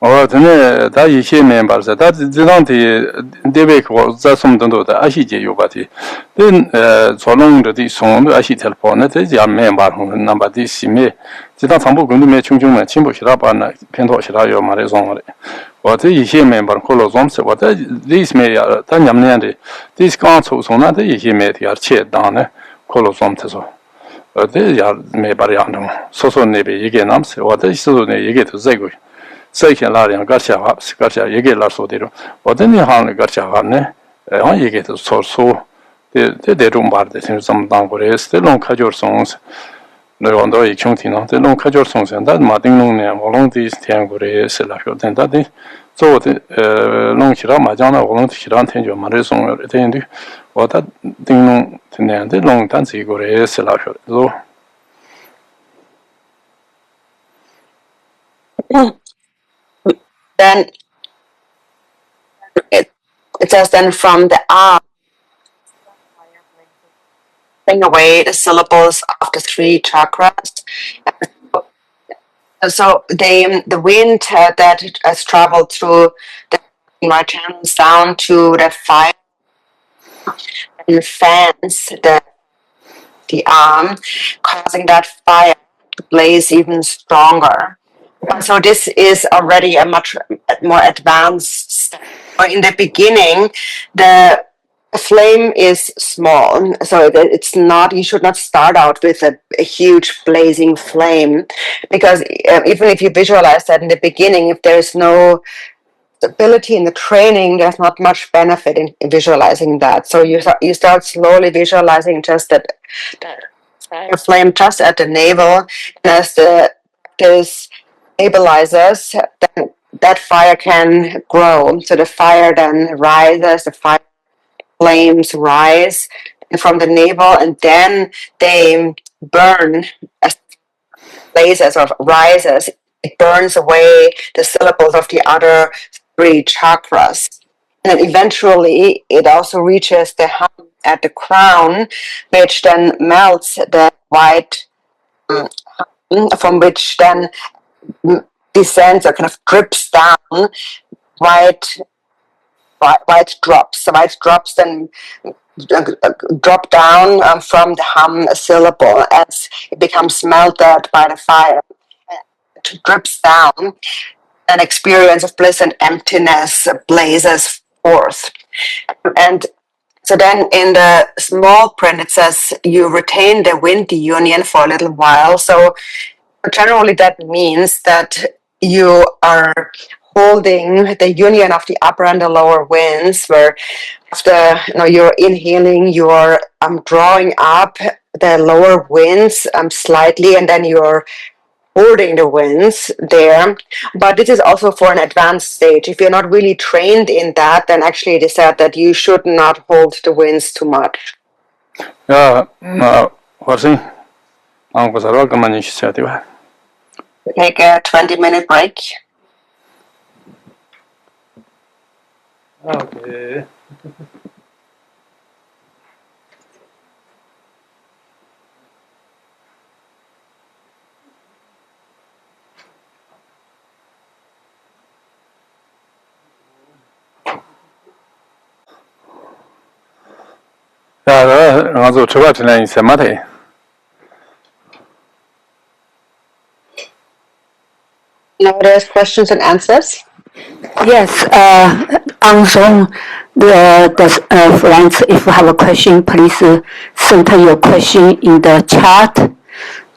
then that is members that Debek was that some don't do the Ashiji Yubati. Then so long the song Ashit upon it is your member who number this me. Zita Sambu going to make Chung and Chimbo Shirapa, Pento Shirayo Marizon. What is he member Colosons? What this may Tanyam Nandi. These councils on that he made your chair down Colosomteso. They are made by Yandom. So maybe again, what is so you get to Zegu. Second Larian Garcia Haps, Garcia, you get Lasso Dero. What any harm Garcia Harne, you get to so they don't bar the some down still long Kajor songs. No Ngondro Chungtino, the long Kajor songs, and that Martin along these Tiangore, Selafio, then that is so the long Shira Majana, along Shiran Tango Marizon, retained what that thing the long Tansi Gore, Selafio. Then it says then from the arm, bring away the syllables of the 3 chakras. So the wind that has traveled through the right channels down to the fire and fans the arm, causing that fire to blaze even stronger. So this is already a much more advanced step. In the beginning, the flame is small, so it's not. You should not start out with a huge blazing flame, because even if you visualize that in the beginning, if there is no ability in the training, there's not much benefit in visualizing that. So you start slowly visualizing just that fire flame just at the navel, and as the practice stabilizes, then that fire can grow. So the fire then rises, the fire flames rise from the navel, and then they burn as blazes or rises it burns away the syllables of the other 3 chakras. And then eventually it also reaches the hum at the crown, which then melts the white from which then descends or kind of drips down white drops. The white drops then drop down from the hum syllable as it becomes melted by the fire. It drips down. An experience of bliss and emptiness blazes forth. And so then in the small print it says you retain the wind union for a little while. So generally that means that you are holding the union of the upper and the lower winds, where after you're inhaling, you're drawing up the lower winds slightly, and then you're holding the winds there. But this is also for an advanced stage. If you're not really trained in that, then actually it is said that you should not hold the winds too much. Take a 20-minute break. Okay. Now there's questions and answers. Yes, on Zoom, the friends, if you have a question, please send your question in the chat.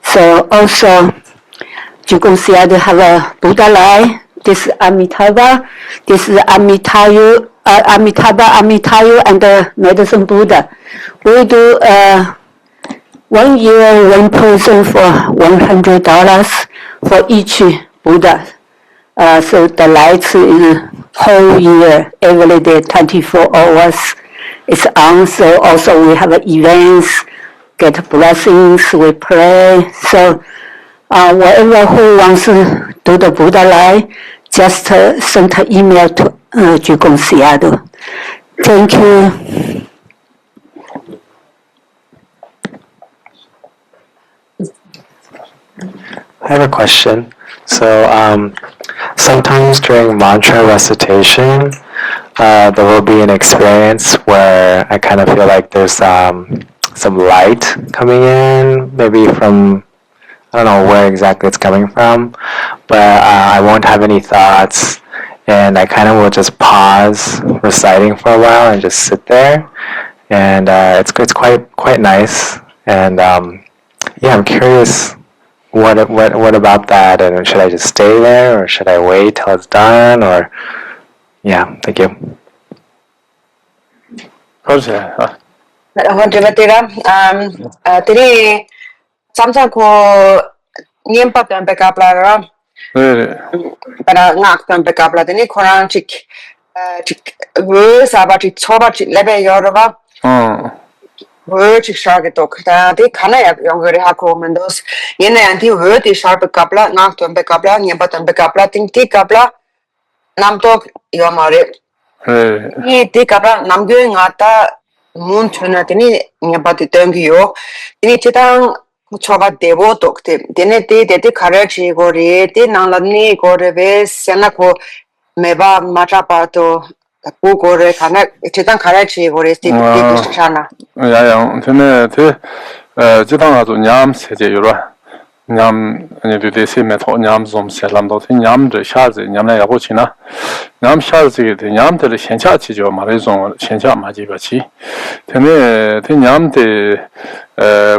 So also, Drikung Kagyu have a Buddha line. This is Amitabha. This is Amitabha, and the Medicine Buddha. We do 1 year, 1 person for $100 for each Buddha. So the lights is whole year, every day, 24 hours. It's on. So also we have events, get blessings, we pray. So whoever who wants to do the Buddha light, just send an email to Drikung Kagyu. Thank you. I have a question. So sometimes during mantra recitation, there will be an experience where I kind of feel like there's some light coming in, maybe from, I don't know where exactly it's coming from, but I won't have any thoughts, and I kind of will just pause reciting for a while and just sit there, and it's quite nice, and yeah, I'm curious. What about that? And should I just stay there, or should I wait till it's done? Or yeah, thank you. Sometimes nyempa tempe kapla para ngak tempe kapla tini korang chik sabat chik choba chik lebe yorba chik shark tok ta de kana ya yongre hako mendos yene anti ti sharp kapla ngak tempe kapla nyempa tempe kapla ting ti kapla nam tok yomare ni ti kapla nam gyo ngata mun chuna tini nyempa ti tengyo tini chitang choba devo tokte dene te karachi gore te nangladni gore ve sena ko meba machapa to ku gore kana chitan karachi gore ti shana ya tene te jitang azu nyam seje yura nyam ani de se me tho nyam zom selam do te nyam de sha ze nyam na ya bo china nyam sha ze de nyam de shen cha chi jo ma le zong shen cha ma ji ba chi tene te nyam de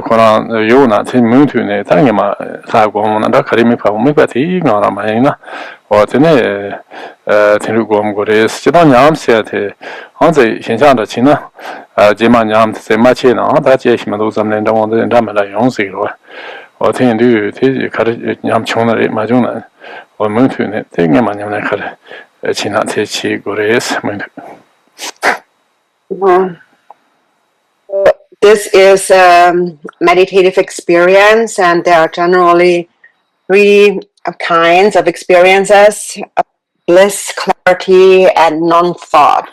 kona yo na te mun tu ne ta nge ma sa go mo na da kari me pa mo pa ti nga ra ma na o tene tene go mo gore se da nyam se te han ze shen cha da chi na je ma nyam se ma chi na da je shi ma do zam len da wo de da ma la yong se ro o tene du te kari nyam chong na ma jong na o mun tu ne te nge ma nyam na kari chi na te chi gore es mun This is a meditative experience, and there are generally 3 kinds of experiences: bliss, clarity, and non-thought.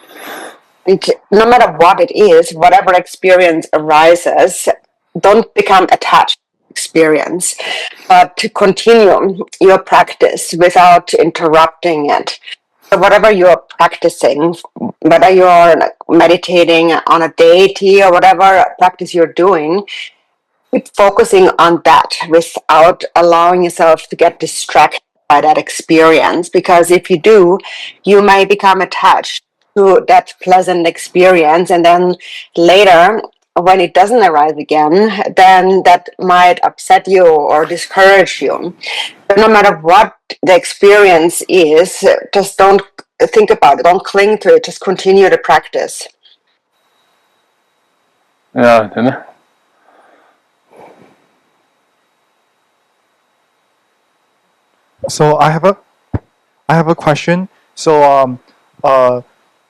No matter what it is, whatever experience arises, don't become attached to experience, but to continue your practice without interrupting it. So whatever you're practicing, whether you're meditating on a deity or whatever practice you're doing, keep focusing on that without allowing yourself to get distracted by that experience. Because if you do, you may become attached to that pleasant experience, and then later, when it doesn't arise again, then that might upset you or discourage you. But no matter what the experience is, just don't think about it, don't cling to it, just continue the practice. Yeah, So I have a question. So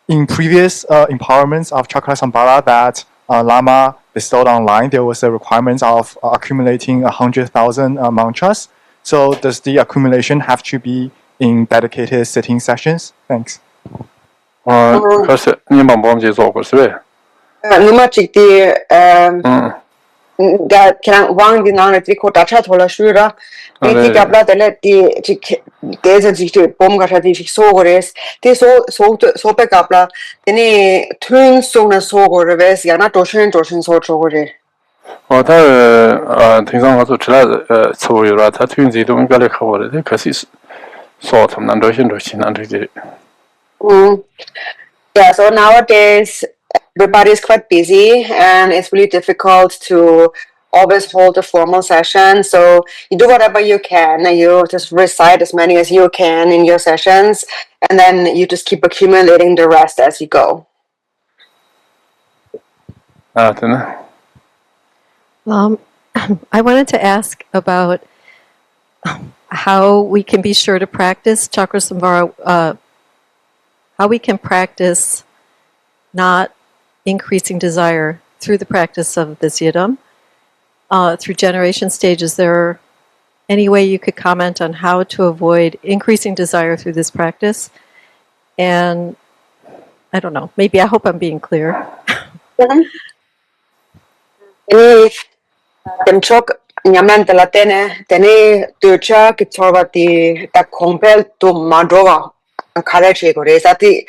in previous empowerments of Chakrasamvara that Lama bestowed online, there was a requirement of accumulating 100,000 mantras. So does the accumulation have to be in dedicated sitting sessions? Thanks. 그래서 님만 보면 좋고 그래. Nima chikti da kina wang di nang ti ko tacha thola shura ti kapla tele ti teza ti bom ga ti so gores ti so pe kapla tini twin so na so gore ves ya na toshin so gore. 他平常我做出来抽油了，他推荐都应该来考我的，可是说他们多些难这些。Yeah, so nowadays everybody is quite busy and it's really difficult to always hold a formal session. So you do whatever you can and you just recite as many as you can in your sessions, and then you just keep accumulating the rest as you go. 真的。 I wanted to ask about how we can be sure to practice Chakrasamvara, how we can practice not increasing desire through the practice of this yidam, through generation stages. Is there any way you could comment on how to avoid increasing desire through this practice? And I don't know, maybe I hope I'm being clear. Temchok nyaman tela tene tucha kitorvati ta compel to madrova karachi gore sati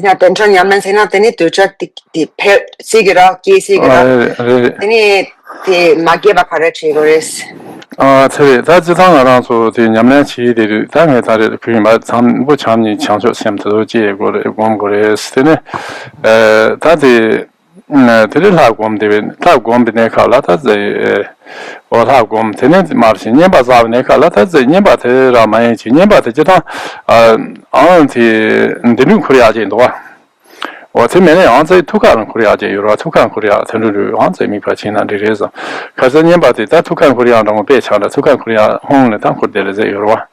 na tension nyaman sena tene tucha ti pe sigira ki sigira tene ti mageba karachi gores. 对，他这当然说对你们起的，大概他的可以把咱不强你强说先头结果的，光过来是的呢，他的。这里他光这边，他光比那看了，他在我他光天天马上年把啥那看了，他在年把他让买去，年把他就当昂的路可以亚见多啊。我这边呢，昂在土干可以亚见有了，土干可以亚，他路昂在米块钱那这些是，可是年把他在土干可以亚让我别抢了，土干可以亚红了，当可得了这有了。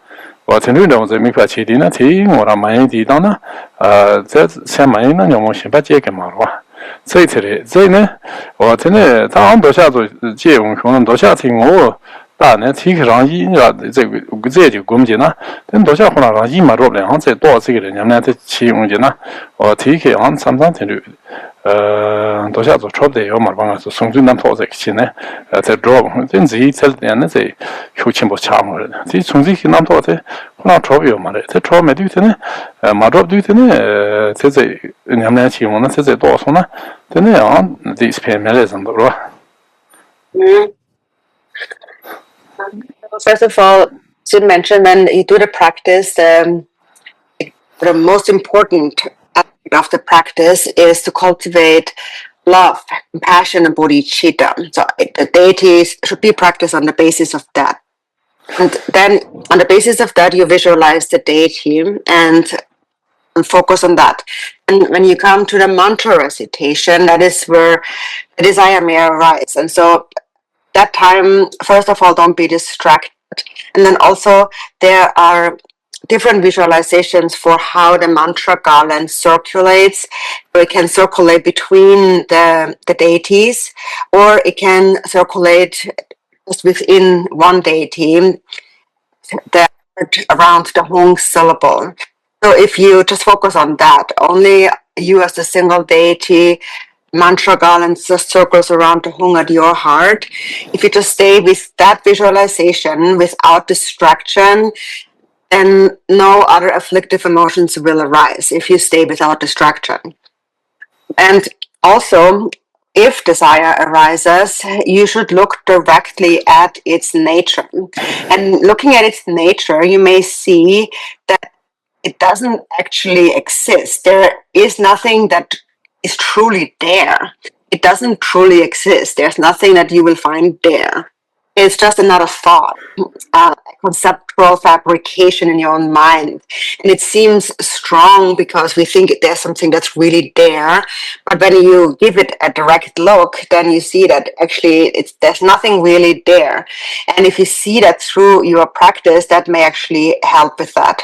我这路呢，我在米块钱的呢，提我让买地当呢，这先买呢，让我先把这个买了。 所以呢，我真的当然多下做借用，可能多下听我大呢提个上一啊，这就工钱呢，但多下可能上一嘛多了，好在多这个人家呢在起用钱呢，我提个好三听的，多下做差不多要嘛帮做送进南跑这个钱呢，在做，但自己在呢在口钱不差嘛的，这从这个南跑的，可能差不多嘛的，这差没对的呢，嘛差对的呢，这人家起用呢，这多少呢？ 真的啊，这是偏没来什么了。First of all, Sid mentioned when you do the practice, the most important aspect of the practice is to cultivate love, compassion, and bodhicitta. So the deities should be practiced on the basis of that. And then on the basis of that, you visualize the deity and focus on that. And when you come to the mantra recitation, that is where the desire may arise. And so that time, first of all, don't be distracted. And then also there are different visualizations for how the mantra garland circulates. It can circulate between the deities, or it can circulate just within one deity. The around the Hung syllable. So if you just focus on that, only you as a single deity, mantra garlands just circles around the Hung at your heart. If you just stay with that visualization without distraction, then no other afflictive emotions will arise if you stay without distraction. And also, if desire arises, you should look directly at its nature. And looking at its nature, you may see that it doesn't actually exist. There is nothing that is truly there. It doesn't truly exist. There's nothing that you will find there. It's just another thought, a conceptual fabrication in your own mind. And it seems strong because we think there's something that's really there. But when you give it a direct look, then you see that actually there's nothing really there. And if you see that through your practice, that may actually help with that.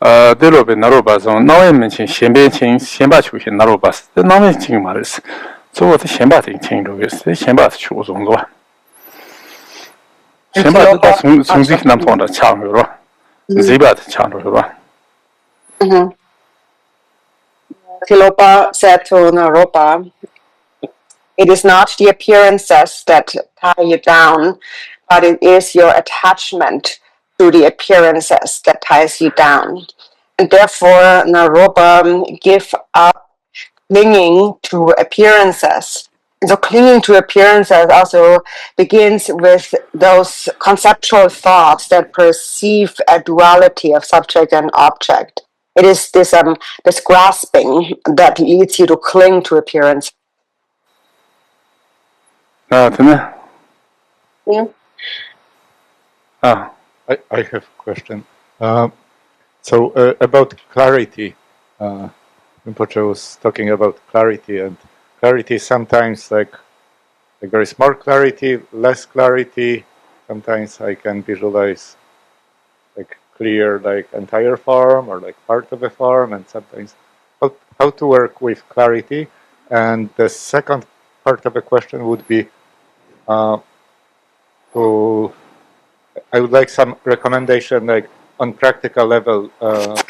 Drilbupa Naropa zone, now I mention Shenbei Shenba Chu Naropa, the Nami Ching Maris. So what the Shenba thing change is the Shenba Chu Zong. Shenba Sungzik Nam Tonda Chang, Zibat Chang. Tilopa said to Naropa, it is not the appearances that tie you down, but it is your attachment to the appearances that ties you down. And therefore, Naropa, give up clinging to appearances. And so clinging to appearances also begins with those conceptual thoughts that perceive a duality of subject and object. It is this grasping that leads you to cling to appearance. I have a question. So about clarity, Rinpoche was talking about clarity, and clarity sometimes like there is more clarity, less clarity. Sometimes I can visualize like clear like entire form or like part of a form, and sometimes how to work with clarity. And the second part of the question would be I would like some recommendation like on practical level,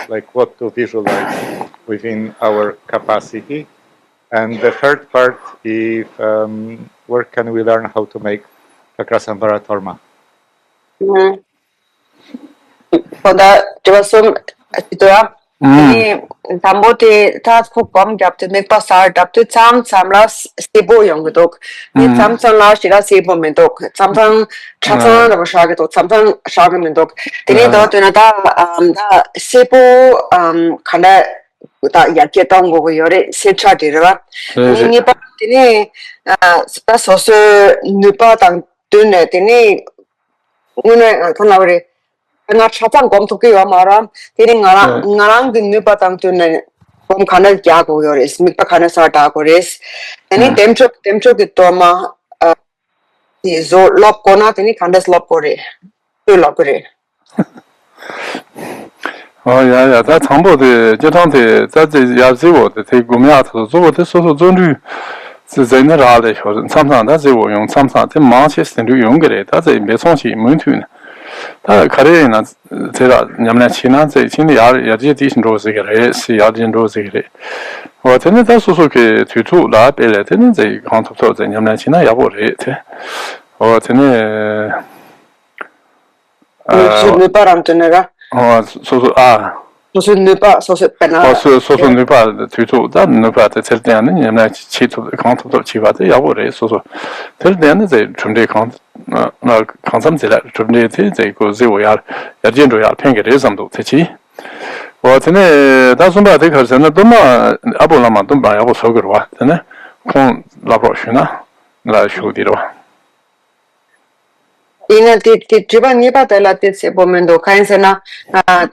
like what to visualize within our capacity. And the third part, if where can we learn how to make Chakrasamvara Torma? Ini tambote tas pukam japte mekpa sar japte cham chamla sebo yongdok ni chamchang la shira sebo mendok chamchang chachang la shagdok chamchang shagmendok tini da tena da sebo khanda da yakye tang go yore secha dirwa ni pa tini da soso nupa tang tune tini une kanawre nga chachang gom toke yo mara tiri ngarang din nupa tang tune gom khana kya go yores mikpa khana sa ta gores ani temcho ki toma zo lop kona tini khandas lop kore tu lop kore yeah, that's humble the Jetante, that's Yazivo, the take Gumiat, so what is sort of Zondu. Generale, sometimes that's a young, sometimes the Manchester and younger, that's a Besonchi, Muntun. Karina, Yamachina, the Chini Yajition Rosegre, see Yajin Rosegre. Or then that's also to two lab, and they can't have told the Yamachina Yabore. Or then so nupa so pena so nupa to that nupa the tell them and I cheat to the count of Chiva, the Yabore, so tell them they from the count consumption from the they go 0 yard, Yajin Royal Pengarism to Techi. Or then that's about the person of Duma Abulama Dumba, I was so good. Then Con Laboshina, La Shudiro. Ina ti jiba nipa tela ti sebo mendo kainsena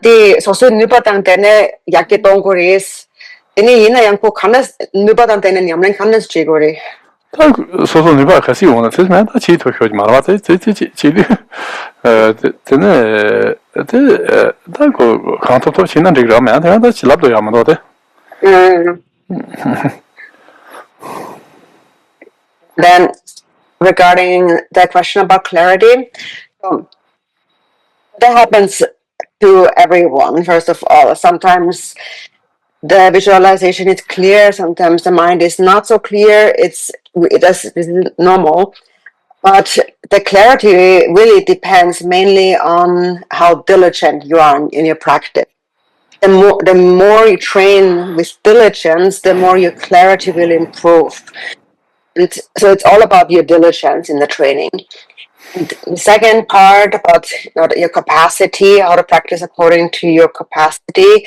ti soso nipa tang tene yakye tongkoris ini ina yang ko khanas nipa tang tene nyamlen khanas chigore soso nipa khasi wona tes man chi to khoj marwa te chi tene te da ko khanto to chinan de gram man da chi lab do yam do de then regarding the question about clarity. That happens to everyone, first of all. Sometimes the visualization is clear, sometimes the mind is not so clear. This is normal. But the clarity really depends mainly on how diligent you are in your practice. The more you train with diligence, the more your clarity will improve. And so it's all about your diligence in the training. And the second part about your capacity, how to practice according to your capacity.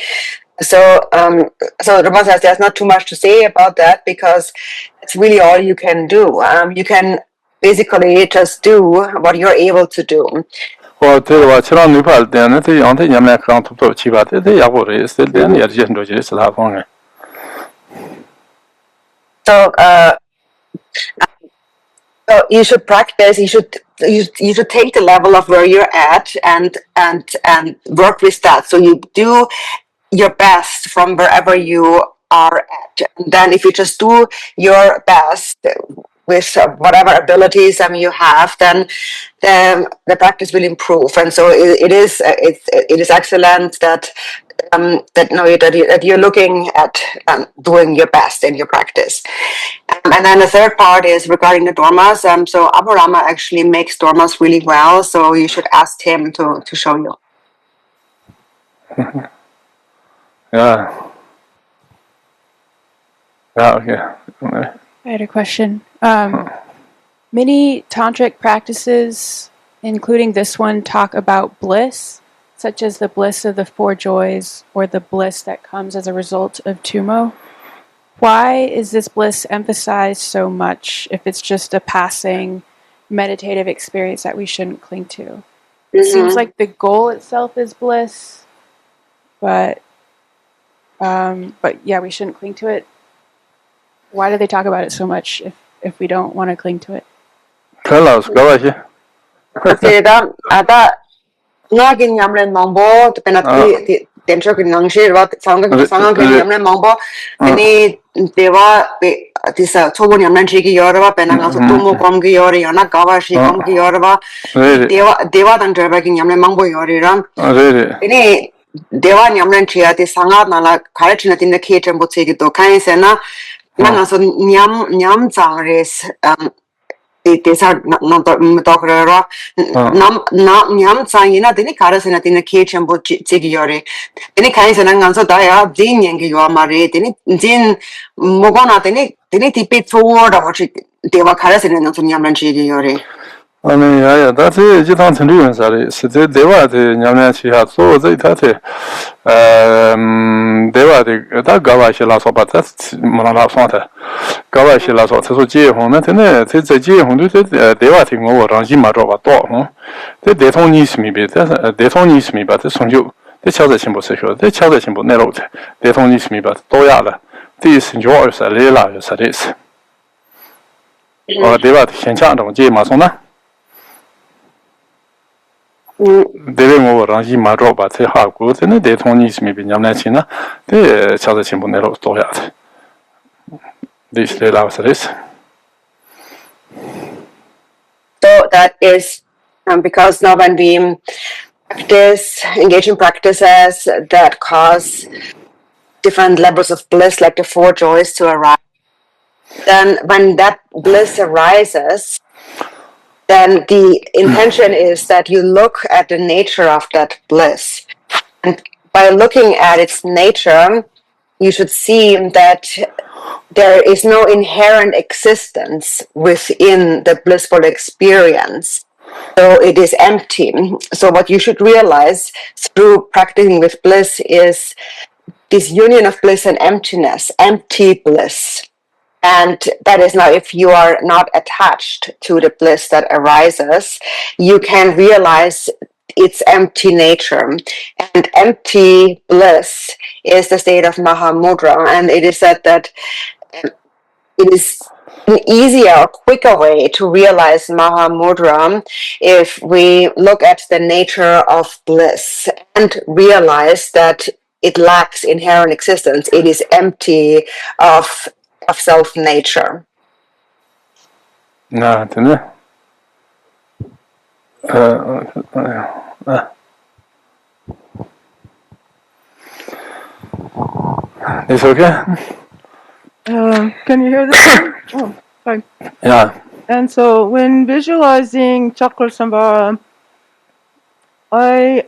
So Drupon says there's not too much to say about that because it's really all you can do. You can basically just do what you're able to do. So So you should practice. You should take the level of where you're at and work with that. So you do your best from wherever you are at. And then if you just do your best with whatever abilities you have, then the practice will improve. And so it is excellent that that you're looking at doing your best in your practice. And then the third part is regarding the dormas. So Aburama actually makes dormas really well. So you should ask him to show you. Yeah. Yeah, okay. I had a question. Many tantric practices, including this one, talk about bliss, such as the bliss of the four joys or the bliss that comes as a result of tumo. Why is this bliss emphasized so much if it's just a passing meditative experience that we shouldn't cling to? It seems like the goal itself is bliss, but yeah, we shouldn't cling to it. Why do they talk about it so much if we don't want to cling to it? Dewa nyamren chia ti sangat nala kharachina tin ke tembo chegi to kai sena nanga so nyam changres te sa no to nam nyam changina tini kharasena tin ke tembo chegi yore tini kai sena nganso da ya jin yengi yo mare tini jin mogona tini ti pe chor da chi dewa kharasena no nyamren chegi yore. I mean, yeah, that's it. You don't do it, sorry. So they were the Yamachi, so they thought they were the that Gavashi last, but that's Manala Santa. Gavashi last, so J. Honnet, and it's a J. Hondu, they were thinking over Ranjima Rova dog. They don't need me, but they don't need me, but it's on you. The child symbol secure, the child symbol narrowed. They don't need me, but Toyala. This yours a Lila, as it is. Or they were the Shenchano, J. Masona. They over Ranjima Roba, they have good, and they don't need me, Yamachina, the child symbol narrow Toyat. This Lila, as it is. So that is because now when we engage in practices that cause different levels of bliss, like the four joys to arise, then when that bliss arises, then the intention is that you look at the nature of that bliss. And by looking at its nature, you should see that there is no inherent existence within the blissful experience. So it is empty. So what you should realize through practicing with bliss is this union of bliss and emptiness, empty bliss. And that is now, if you are not attached to the bliss that arises, you can realize its empty nature. And empty bliss is the state of Mahamudra. And it is said that it is an easier, quicker way to realize Mahamudra if we look at the nature of bliss and realize that it lacks inherent existence. It is empty of self-nature. Nah, didn't It's okay? Can you hear this? Oh, fine. Yeah. And so when visualizing Chakrasamvara, I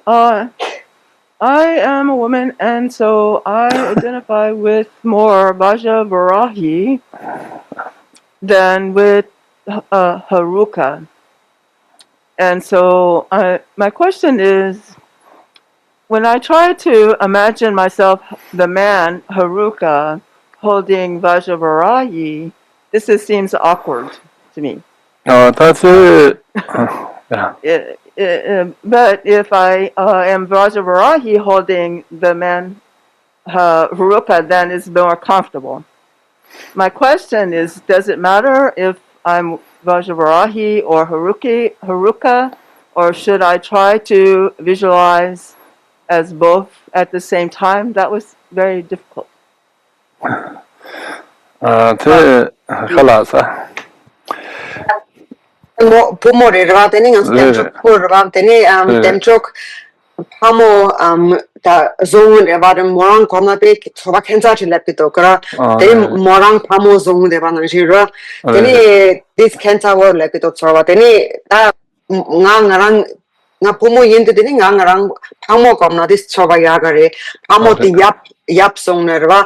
am a woman, and so I identify with more Vaja Varahi than with Haruka. And so my question is, when I try to imagine myself, the man, Haruka, holding Vaja Varahi, this seems awkward to me. Oh, that's it. Yeah. But if I am Vaja Varahi holding the man, Haruka, then it's more comfortable. My question is, does it matter if I'm Vaja Varahi or Haruka, or should I try to visualize as both at the same time? That was very difficult. خلاص Pumore ratening and temchok pur rateni temchok pamo ta zone about morang kona pe thoba khensa chilapito kara te morang pamo zone de ban jira teni this khensa word lapito thoba teni ta ngarang nga pumo yente teni ngarang pamo komna this thoba yagare pamo ti yap song nerva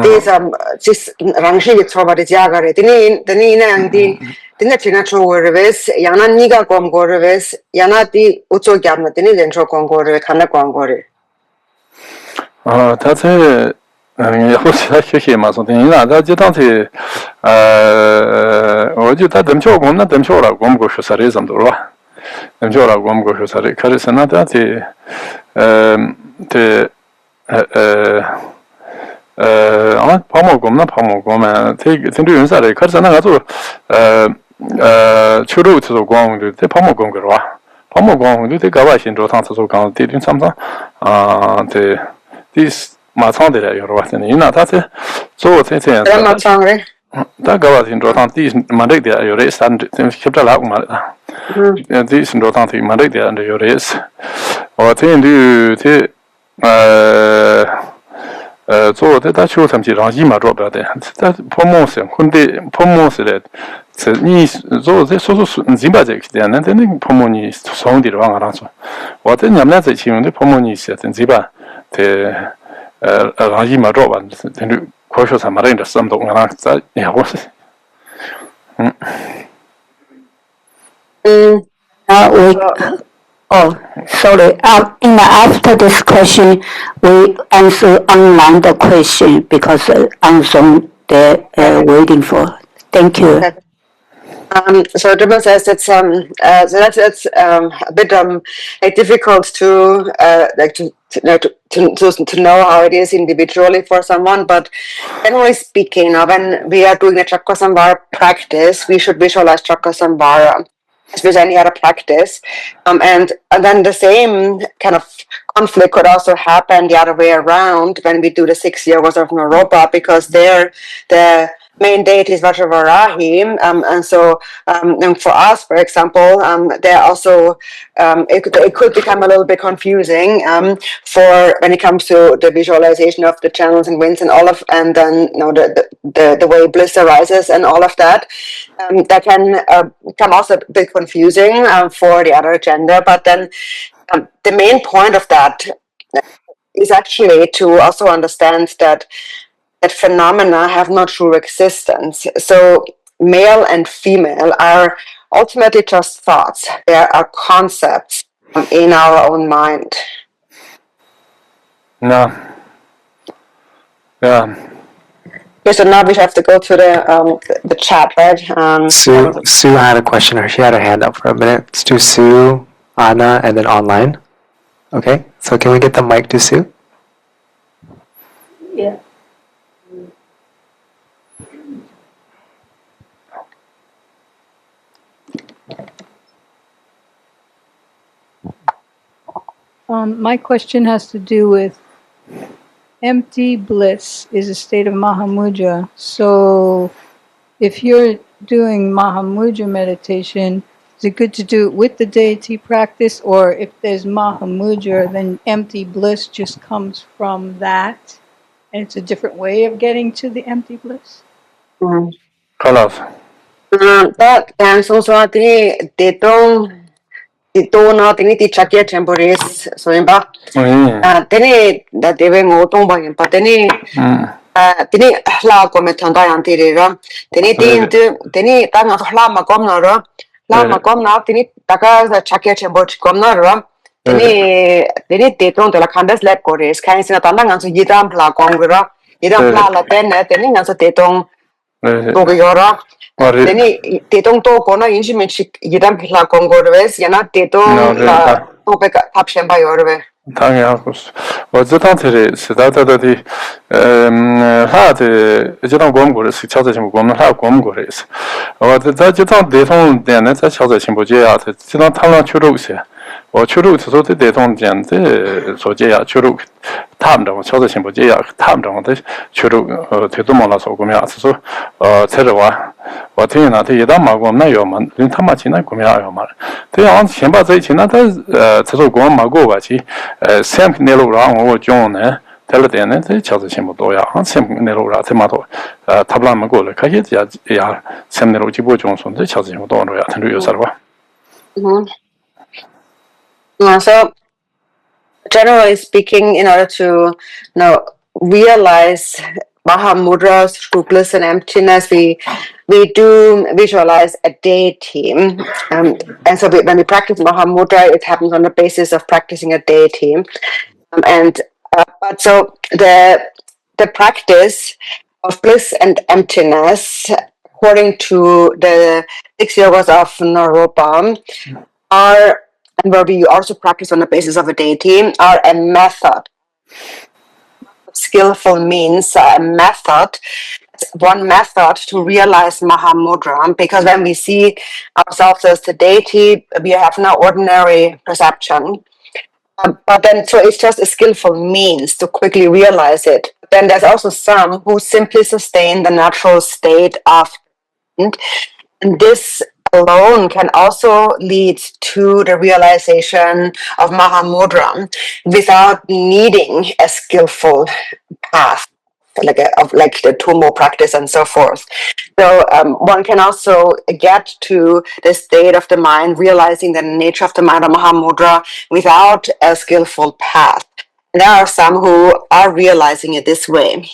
this sis rangshi thoba de yagare teni nang di Tina China Chorves, Yana Niga Gomgorves, Yana di Uzo Gamatini, then Chokongore, Kana Gongore. That's it. I something. That's it. Or you tell them, Chogum, not them Chora, Gomgo Shosarism, them Chora Gomgo Shosari, Carisana, Pomogum, not Pomogum, take it into inside, Carisana, Churu to Gong, the Pomogongera. Pomogong, do the Gavash in Rotan to Gong, did in something. This Matande, you're right, and in that. So, it's I'm not hungry. That Gavas in Rotan, these Monday, your race, and kept a lot. This in Rotan, Monday, and your race. Or then do so that shows some Jirajima drop at that promotion, Kunde promoted. So this also Zimbabwe, then Pomoni sounded wrong answer. What then I'm not achieving the Pomoni set in Ziba, the Rajima drop and then cautious and marine, some don't that. Yeah, was it? Sorry. After this question, we answer online the question because answer they're waiting for. Thank you. Okay. So Drupon says it's so that's a bit like difficult to to know how it is individually for someone, but generally speaking, when we are doing a Chakrasamvara practice, we should visualize Chakrasamvara as with any other practice, and then the same kind of conflict could also happen the other way around when we do the 6 Yogas of Naropa, because the main deity is Vajravarahi, and so and for us, for example, there also it could become a little bit confusing for when it comes to the visualization of the channels and winds and all of, and then the way bliss arises and all of that. That can become also a bit confusing for the other agenda, but then the main point of that is actually to also understand that phenomena have no true existence. So male and female are ultimately just thoughts. They are concepts in our own mind. No. Yeah. Okay, so now we have to go to the chat, right? Sue had a question. She had her hand up for a minute. Let's do Sue, Anna, and then online. Okay, so can we get the mic to Sue? Yeah. My question has to do with empty bliss is a state of Mahamudra. So if you're doing Mahamudra meditation, is it good to do it with the deity practice, or if there's Mahamudra, then empty bliss just comes from that, and it's a different way of getting to the empty bliss? Kalas. That and so they don't know the Chakya temporis so in back. Then that they were not on by but then la come tanda antirera. Then tanga lama comnara. Lama comna, then taka the Chakya temporis comnara. Then they don't la candas lab cores, kind of tandang and so yidam pla congra. Yidam pla la then and so they don't go Then they don't talk on a instrument. You don't like Congorves, you're not they don't open option by your way. 당연하고스. 어쨌든 스타트도 하드 이제는 공부를 시켜서 지금 공부를 하고 공부를 했어. 어쨌든 대통 때는 찾아서 신보제야. 지난 탈락 추루세. 추루에서 대통전데 소제야 추루 탐정 찾아서 신보제야 탐정데 추루 대도 몰라서 오면 와서 새로와 어떻게나도 예다 마고 나요만 린타마치나 고미야요만 대한 신바제 지나다 저도 고 마고 같이 샘 내로랑 오 존네 텔레데네 찾아서 신보도야 샘 내로라 테마도 탑라만 고를 가게 야 샘내로 지보 존선데 찾아서 신보도야 된루요 살와 So, generally speaking, in order to realize Mahamudras, fruitless and emptiness, we do visualize a deity. And so when we practice Mahamudra, it happens on the basis of practicing a deity. But so the practice of bliss and emptiness, according to the 6 Yogas of Naropa, are, and where we also practice on the basis of a deity, are a method. Skillful means a method, one method to realize Mahamudra, because when we see ourselves as the deity, we have no ordinary perception. But then, so it's just a skillful means to quickly realize it. Then there's also some who simply sustain the natural state of, and this alone can also lead to the realization of Mahamudra without needing a skillful path, like the Tumo practice and so forth. So one can also get to the state of the mind, realizing the nature of the mind of Mahamudra without a skillful path. And there are some who are realizing it this way.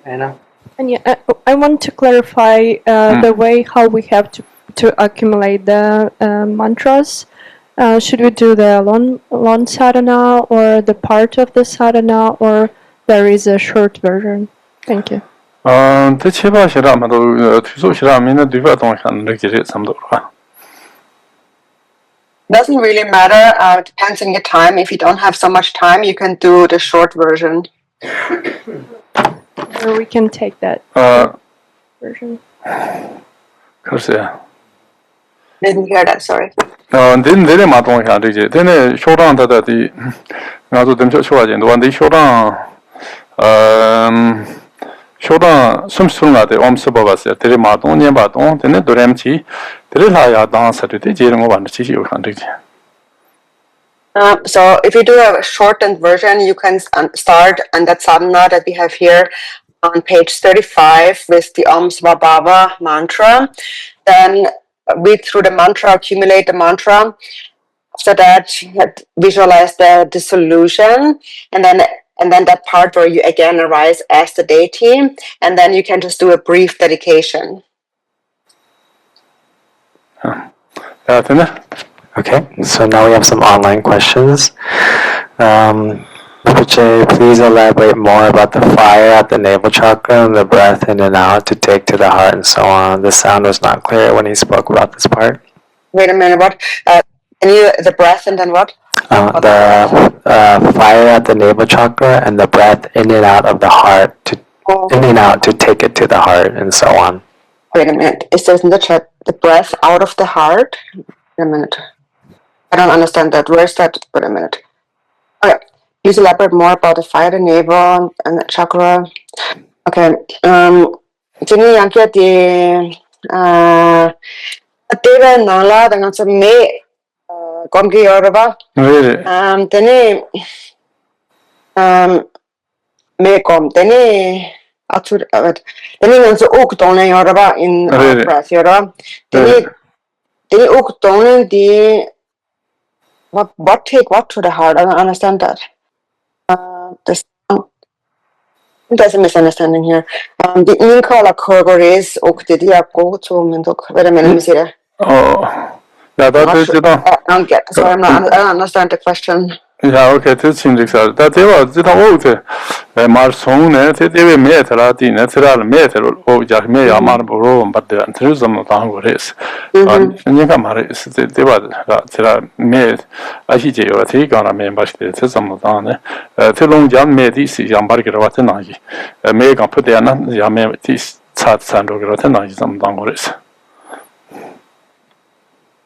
Anna? And yeah, I want to clarify the way how we have to accumulate the mantras. Should we do the long sadhana or the part of the sadhana, or there is a short version? Thank you. Doesn't really matter. Depends on your time. If you don't have so much time, you can do the short version. Or we can take that version. Didn't hear that, sorry. Then short the 나도 좀 좋아하지. 너한테 쇼랑 숨술나데 엄서봐봤어요. 데리 마동 년바동 되네 도렘치 데리라야 dancer를 제는 거 완전 지지요 한다지. So if you do a shortened version, you can start on that sadhana that we have here on page 35 with the Om Svabhava mantra. Then read through the mantra, accumulate the mantra. After that, visualize the dissolution, and then that part where you again arise as the deity, and then you can just do a brief dedication. Okay, so now we have some online questions. Rinpoche, please elaborate more about the fire at the navel chakra and the breath in and out to take to the heart and so on. The sound was not clear when he spoke about this part. Wait a minute, what? Can you, the breath and then what? The fire at the navel chakra and the breath in and out of the heart, in and out to take it to the heart and so on. Wait a minute, it says in the chat, the breath out of the heart? Wait a minute. I don't understand that. Where's that? Wait a minute. Okay. Please elaborate more about the fire, the navel, and the chakra. Okay. Jadi yang kia di Tibet nala dengan me komki yorba. Teni me kom teni atur teni nganso ok tonen yorba in press yorba. Teni ok tonen di what take what to the heart? I don't understand that. There's a misunderstanding here. The Inkala Korgoris ok did yapko to Mendok. Wait a minute, let me see that. Oh, yeah, Sorry, I don't understand the question. Yeah, okay, this seems exactly. That they were the old Marsone, they met a lot in natural metal or Jack May, Marlboro, but the enthusiasm of Angoris. And Nikamas, they were made a hiji or a take on a member, the some of Dane. Long Jan made this young Barker Watanagi. Make and put the Yame, this Sat Sandro Gratanagi, some Dangoris.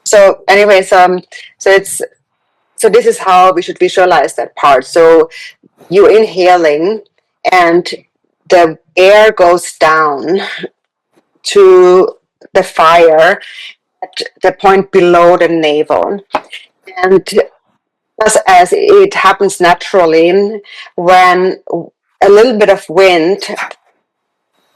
So, anyways, so this is how we should visualize that part. So you're inhaling and the air goes down to the fire at the point below the navel. And just as it happens naturally, when a little bit of wind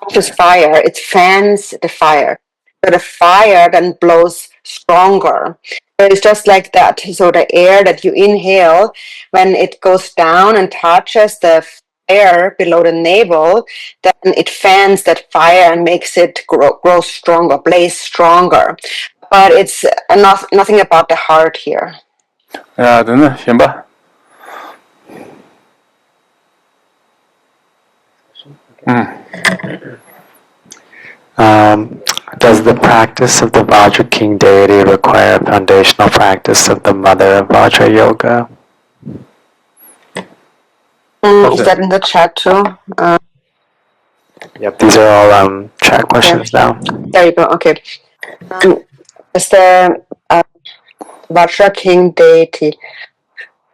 touches fire, it fans the fire. So the fire then blows stronger. So it's just like that. So the air that you inhale, when it goes down and touches the air below the navel, then it fans that fire and makes it grow stronger, blaze stronger. But it's nothing about the heart here. Yeah, then, Shimba. Does the practice of the Vajra King deity require a foundational practice of the mother of Vajra Yoga? Is that in the chat too? Yep, these are all chat questions now. There you go. Okay. It's the Vajra King deity.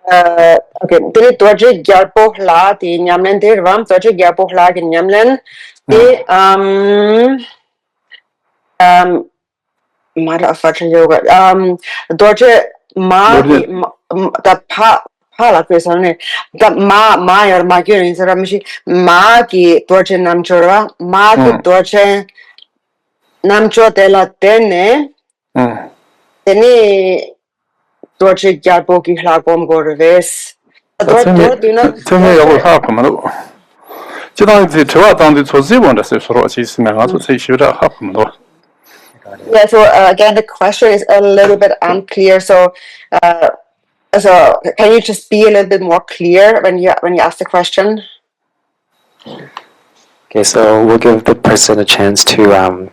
Okay. Dili Dorje Gyarpo La di Nyamlen de Ram Dorje Gyarpo La di Nyamlen di Mother of Vajra Yoga. Dorje Ma the pa la question the ma or ma ki in sara mishi ma ki Dorje namchora ma ki Dorje namcho de la tene teni Dorje Gyarpo ki hlagom gorves. Tell me what happened. Yeah, so again, the question is a little bit unclear. So, so can you just be a little bit more clear when you ask the question? Okay, so we'll give the person a chance to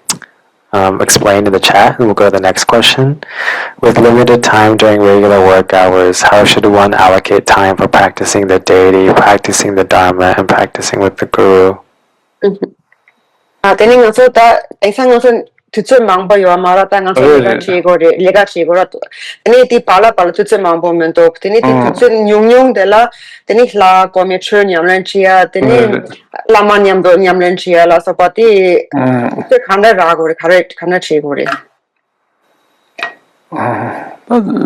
explain in the chat, and we'll go to the next question. With limited time during regular work hours, how should one allocate time for practicing the deity, practicing the Dharma, and practicing with the Guru? Tutsu mangpa yuwa mara ta nga tsu liga chigora teni ti pala tutsu mangpo mendo teni ti tutsu nyung de la teni hla komye chur nyamlen chiya teni lama nyamlen chiya la so pa ti tutsu khanda ragore khanda chigore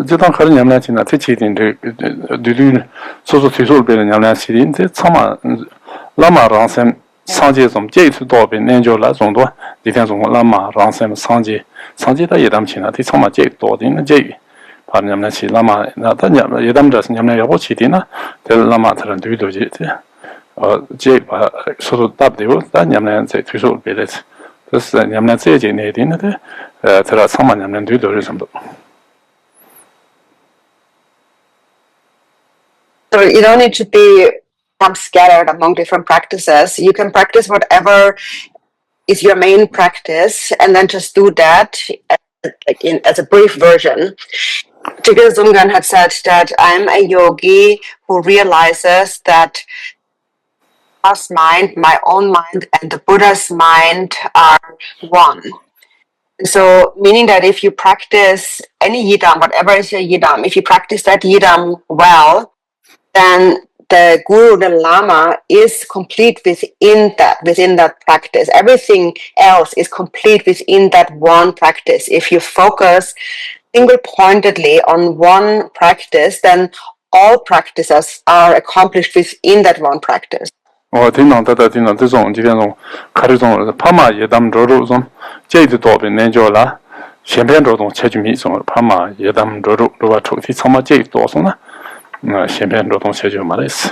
지단 가는 냠나지나 대치딘데 두두 소소 뒤솔 베는 냠나시딘데 참아 라마 랑셈 상제 좀 제이트 도베 nenjola 정도 디펜스 라마 랑셈 상제다 예담치나 디 참아 제이 도딘 제이 파냠나시 라마 나다 예담다스 냠나 여보 치디나 델 라마들은 두두지 제이 소소 답되고 다 냠나 제 뒤솔 베레스 그래서 냠나 제제 내디는데 들어 참아 냠나 두두를 좀도 So you don't need to be scattered among different practices. You can practice whatever is your main practice, and then just do that as a brief version. Jigga Zungan had said that I'm a yogi who realizes that God's mind, my own mind, and the Buddha's mind are one. So, meaning that if you practice any yidam, whatever is your yidam, if you practice that yidam well, then the guru, the lama, is complete within that practice. Everything else is complete within that one practice. If you focus single-pointedly on one practice, then all practices are accomplished within that one practice. 我听到这种这种看这种帕玛也当着种这的多边研究了，前边这种切去米种帕玛也当着如果抽屉草嘛这多种呢，前边这种切就没得事。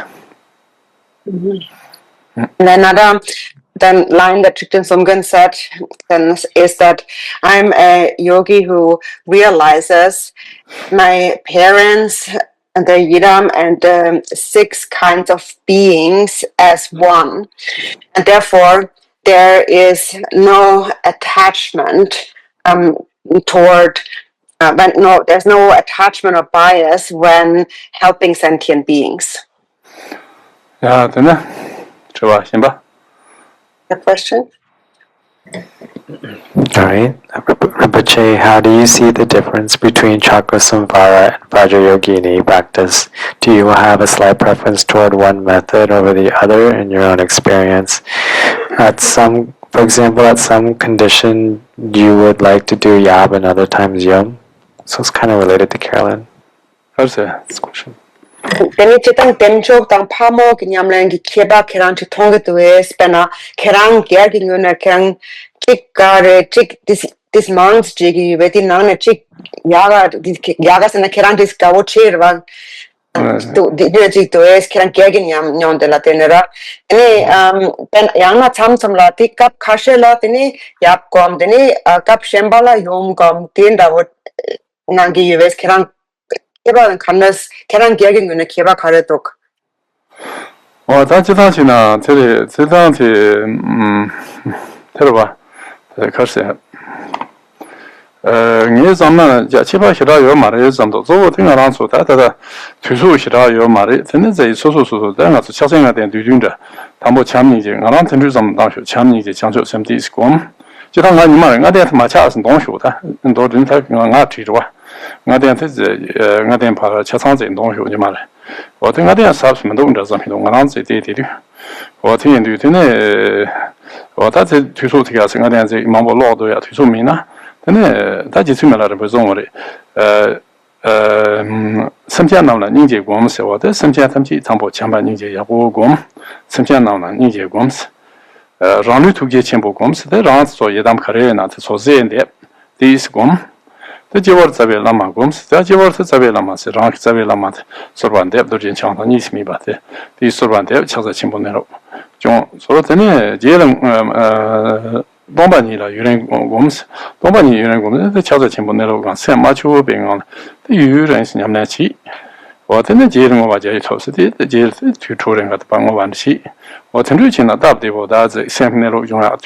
And another line that Trikten Sumgön said is that I'm a yogi who realizes my parents and the Yidam and the 6 kinds of beings as one. And therefore, there is no attachment there's no attachment or bias when helping sentient beings. Yeah, then, the question? All right. Rinpoche, how do you see the difference between Chakrasamvara and Vajrayogini practice? Do you have a slight preference toward one method over the other in your own experience? For example, at some condition, you would like to do Yab and other times Yum? So it's kind of related to Carolyn. How's this question? Then it's a temchok tang pamo kinyamlang kiba kerang chitonga to spena kerang gerging una kerang chik gare chik this months jigi weti nang chik yaga sena kerang this gawo chirwa to chik to es kerang gerging nyon de la tenera any ben yangna sam la ti kap khashela tini yap kom tini kap shembala yom kom tinda wo nangi yuves kerang Kiba kannas kerang gyagin guna kiba karetok. 다 지당시나 지당시 들어봐. 글쎄. 네 zaman 자 치바시라 요 말에 좀도 저거 등하랑서 다다다 투수시라 요 말에 근데 제 소소소소 내가 차생가 된 뒤준다. 담보 참니지 나랑 등주 좀 나쇼 참니지 장조 샘디스고. 지당가 니 말은 나한테 맞아서 동쇼다. 너 rinta nga 뒤로 nga den te nga den pa cha chang zhen dong xiu ni ma le wo de nga den sa shi men dong zhe zhen dong nga zhe de de de wo tin yin de ne wo da zhe tu su ti ga nga den zhe ma bo lo do ya tu su mi na de ne da ji chu me la de bu zong le sam jian nao la ning jie guo se wo de sam jian tam ji tang bo qiang ba ning jie ya guo guo sam jian nao la ning jie guo se rang lu tu jie qian bo guo se de rang so ye dam ka re na te so zhen de de is guo the Jawar Zabe Lama Gums, the Jawar Zabe Lama, the Rank Zabe Lama, Sorban Deb, Dorjin Chang, Nismi Bate, the Sorban Deb, Chaza Chimbonero. John Sorotene, Jelam Bombanila, Uren Gums, Bombani Uren Gums, the Chaza Chimbonero, Sam Machu being on the Urens Yamnachi. What in the Jelam of Ajay the jail tutoring at Bangovan Shi. What in reaching a dab de Voda, the same Nero Juna,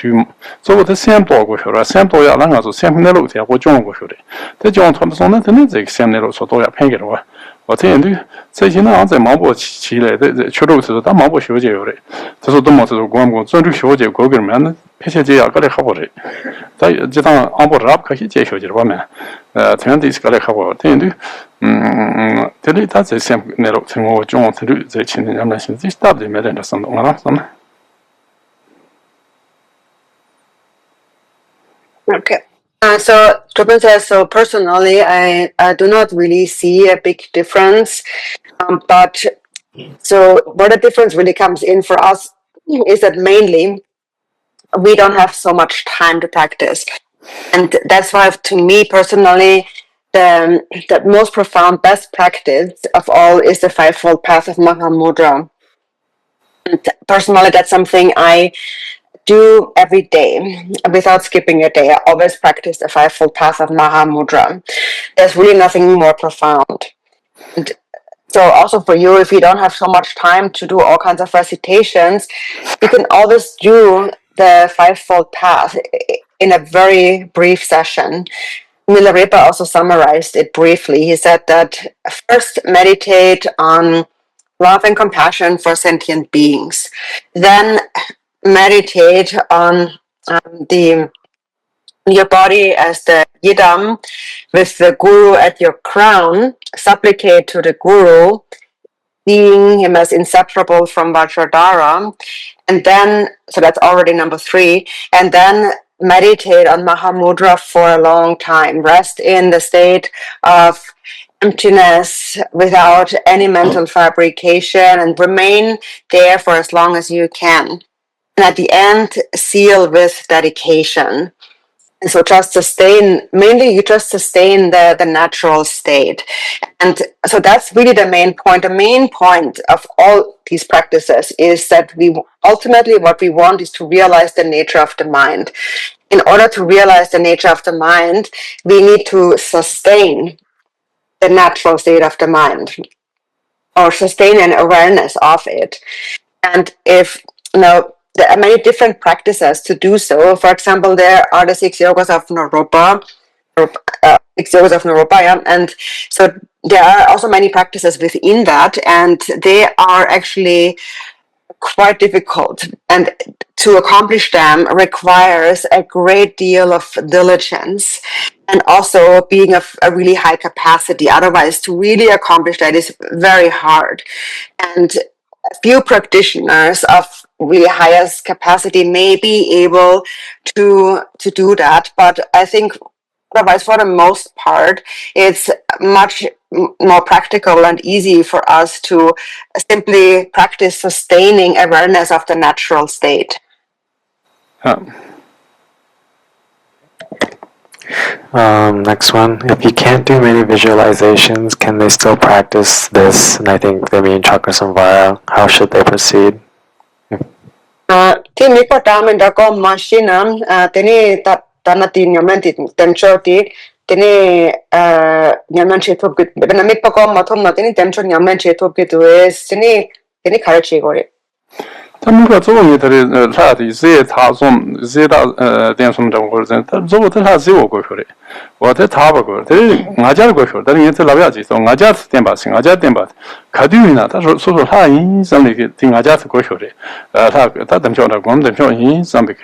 so the same dog with her, a same toya langas, the same Nero, the John with her. The John Thompson, and the same Nero Sotoya Penguin. What in do? Say, you know, the Mambo Chile, the Churu to the Mambo Shoje. The Sotomo to Guam, so to Shoje, Goggerman, Peshaja, got a cover. The Jitan Ambo Rap, Kashi Shoje, woman. 20 个来考我，对对，这里他在想那路从我中这里在前年那现在大不没人的生动了，什么？Okay. So Drupon says, so personally, I do not really see a big difference. But so where the difference really comes in for us is that mainly we don't have so much time to practice. And that's why, to me personally, the most profound best practice of all is the Fivefold Path of Mahamudra. And personally, that's something I do every day without skipping a day. I always practice the Fivefold Path of Mahamudra. There's really nothing more profound. And so also for you, if you don't have so much time to do all kinds of recitations, you can always do the Fivefold Path in a very brief session. Milarepa also summarized it briefly. He said that first meditate on love and compassion for sentient beings. Then meditate on your body as the yidam with the guru at your crown. Supplicate to the guru seeing him as inseparable from Vajradhara, and then, so that's already number 3, and then meditate on Mahamudra for a long time, rest in the state of emptiness without any mental fabrication, and remain there for as long as you can. And at the end, seal with dedication. And so just sustain, mainly you just sustain the natural state. And so that's really the main point. The main point of all these practices is that we ultimately what we want is to realize the nature of the mind. In order to realize the nature of the mind, we need to sustain the natural state of the mind, or sustain an awareness of it. And if, there are many different practices to do so. For example, there are the 6 Yogas of Naropa, 6 Yogas of Naropa, yeah? And so there are also many practices within that, and they are actually quite difficult, and to accomplish them requires a great deal of diligence and also being of a really high capacity. Otherwise, to really accomplish that is very hard. And a few practitioners of really highest capacity may be able to do that, but I think otherwise, for the most part, it's much more practical and easy for us to simply practice sustaining awareness of the natural state. Next one. If you can't do many visualizations, can they still practice this? And I think they mean Chakrasamvara. How should they proceed? Ti mi ko tamen da ko machina teni tanati nyamenti temchoti teni nyamanche thopit bena mi pa ko mathom na teni temcho nyamanche thopit es teni kharachi gore. 他们说做你的他的这他从这到电什么的或者他做的他是我过去的，我的他不过，但是我家过去，但是你这老表记说我家是电把是我家电把，看对呢，他说他印象里听我家是过去的，他等票的，我们等票印象里个，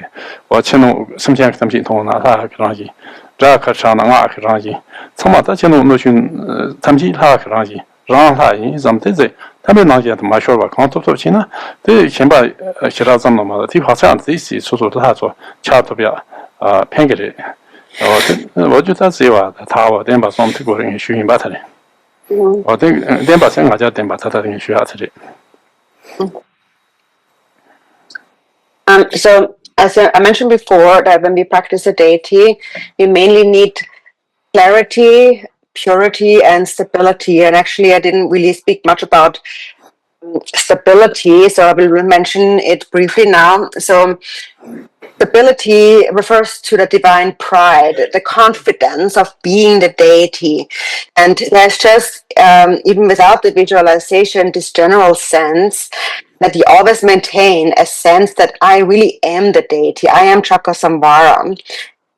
我前头什么钱什么钱通拿他可上去，这可上那我可上去，从嘛他前头那群他们去他可上去。 让他印象对这，他们那些他妈说吧，看多钱呢？对，先把其他怎么嘛的，提好像这些出他说，差特别偏给的，我觉得这话他我等把上这个人学习把他的，我等把先我家等把他的人学下去的。So as I mentioned before, that when we practice a deity, we mainly need clarity, purity, and stability. And actually, I didn't really speak much about stability, so I will mention it briefly now. So stability refers to the divine pride, the confidence of being the deity. And there's just, even without the visualization, this general sense that you always maintain a sense that I really am the deity. I am Chakrasamvara.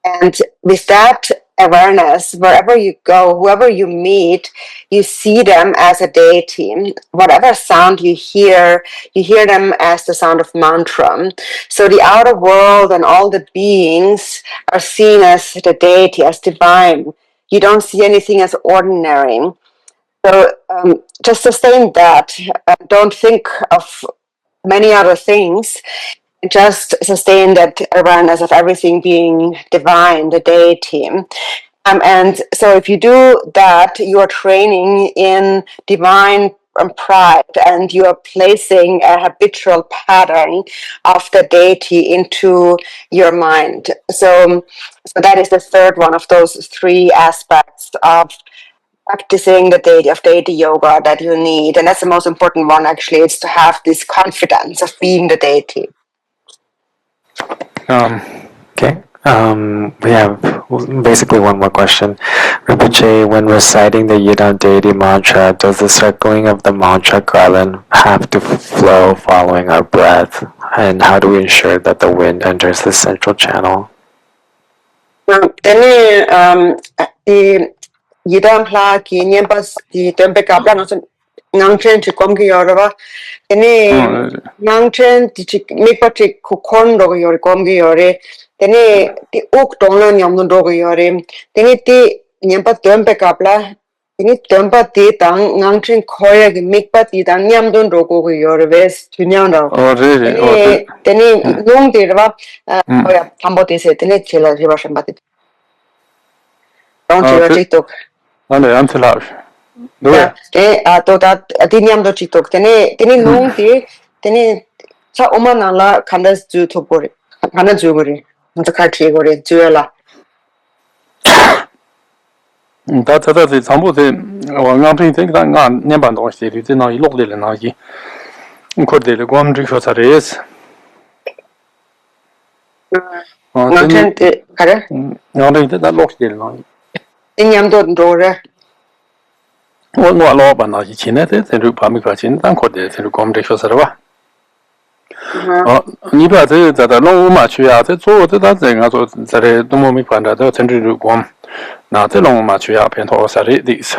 And with that awareness, wherever you go, whoever you meet, you see them as a deity. Whatever sound you hear them as the sound of mantra. So the outer world and all the beings are seen as the deity, as divine. You don't see anything as ordinary. So just sustain that. Don't think of many other things. Just sustain that awareness of everything being divine, the deity. And so if you do that, you are training in divine pride, and you are placing a habitual pattern of the deity into your mind. So that is the third one of those three aspects of practicing the deity yoga that you need. And that's the most important one, actually, is to have this confidence of being the deity. Okay. We have basically one more question. Rinpoche, when reciting the Yidam deity mantra, does the circling of the mantra garland have to flow following our breath? And how do we ensure that the wind enters the central channel? Yidam pla ki nyempas di tempe kapla nangchen chi komki yorwa. Tene nangchen ti mikpa ti kukon dogo yori komki yori. Tene ti uk tongla nyamdun dogo yori. Tene ti nyempas tempe kapla ini tempat di tang ngangchin koya gi mikpa di tang nyam don rogo go yore ves tunyang da teni nung di ra koya tambo di se teni chela riba shambati don't you tiktok ane am tla ya to da di nyam do tiktok teni nung di teni cha oma nala kandas ju to bori kana ju bori nta ka chi gore juela 다 전부들 왕강ting think that ngan 년반 동안 시리 되나 이 lok들 나기 코드를 검증 조사레스 ngangchen kare nganding that lok들 나 nyamdo ndore 뭐 로바 나기 전에 대로 밤이 가진 단 코드 대로 검증 조사를 봐你把这在弄嘛去啊这做这他这个做在这东没管的政治如光那这弄嘛去啊偏头啥的意思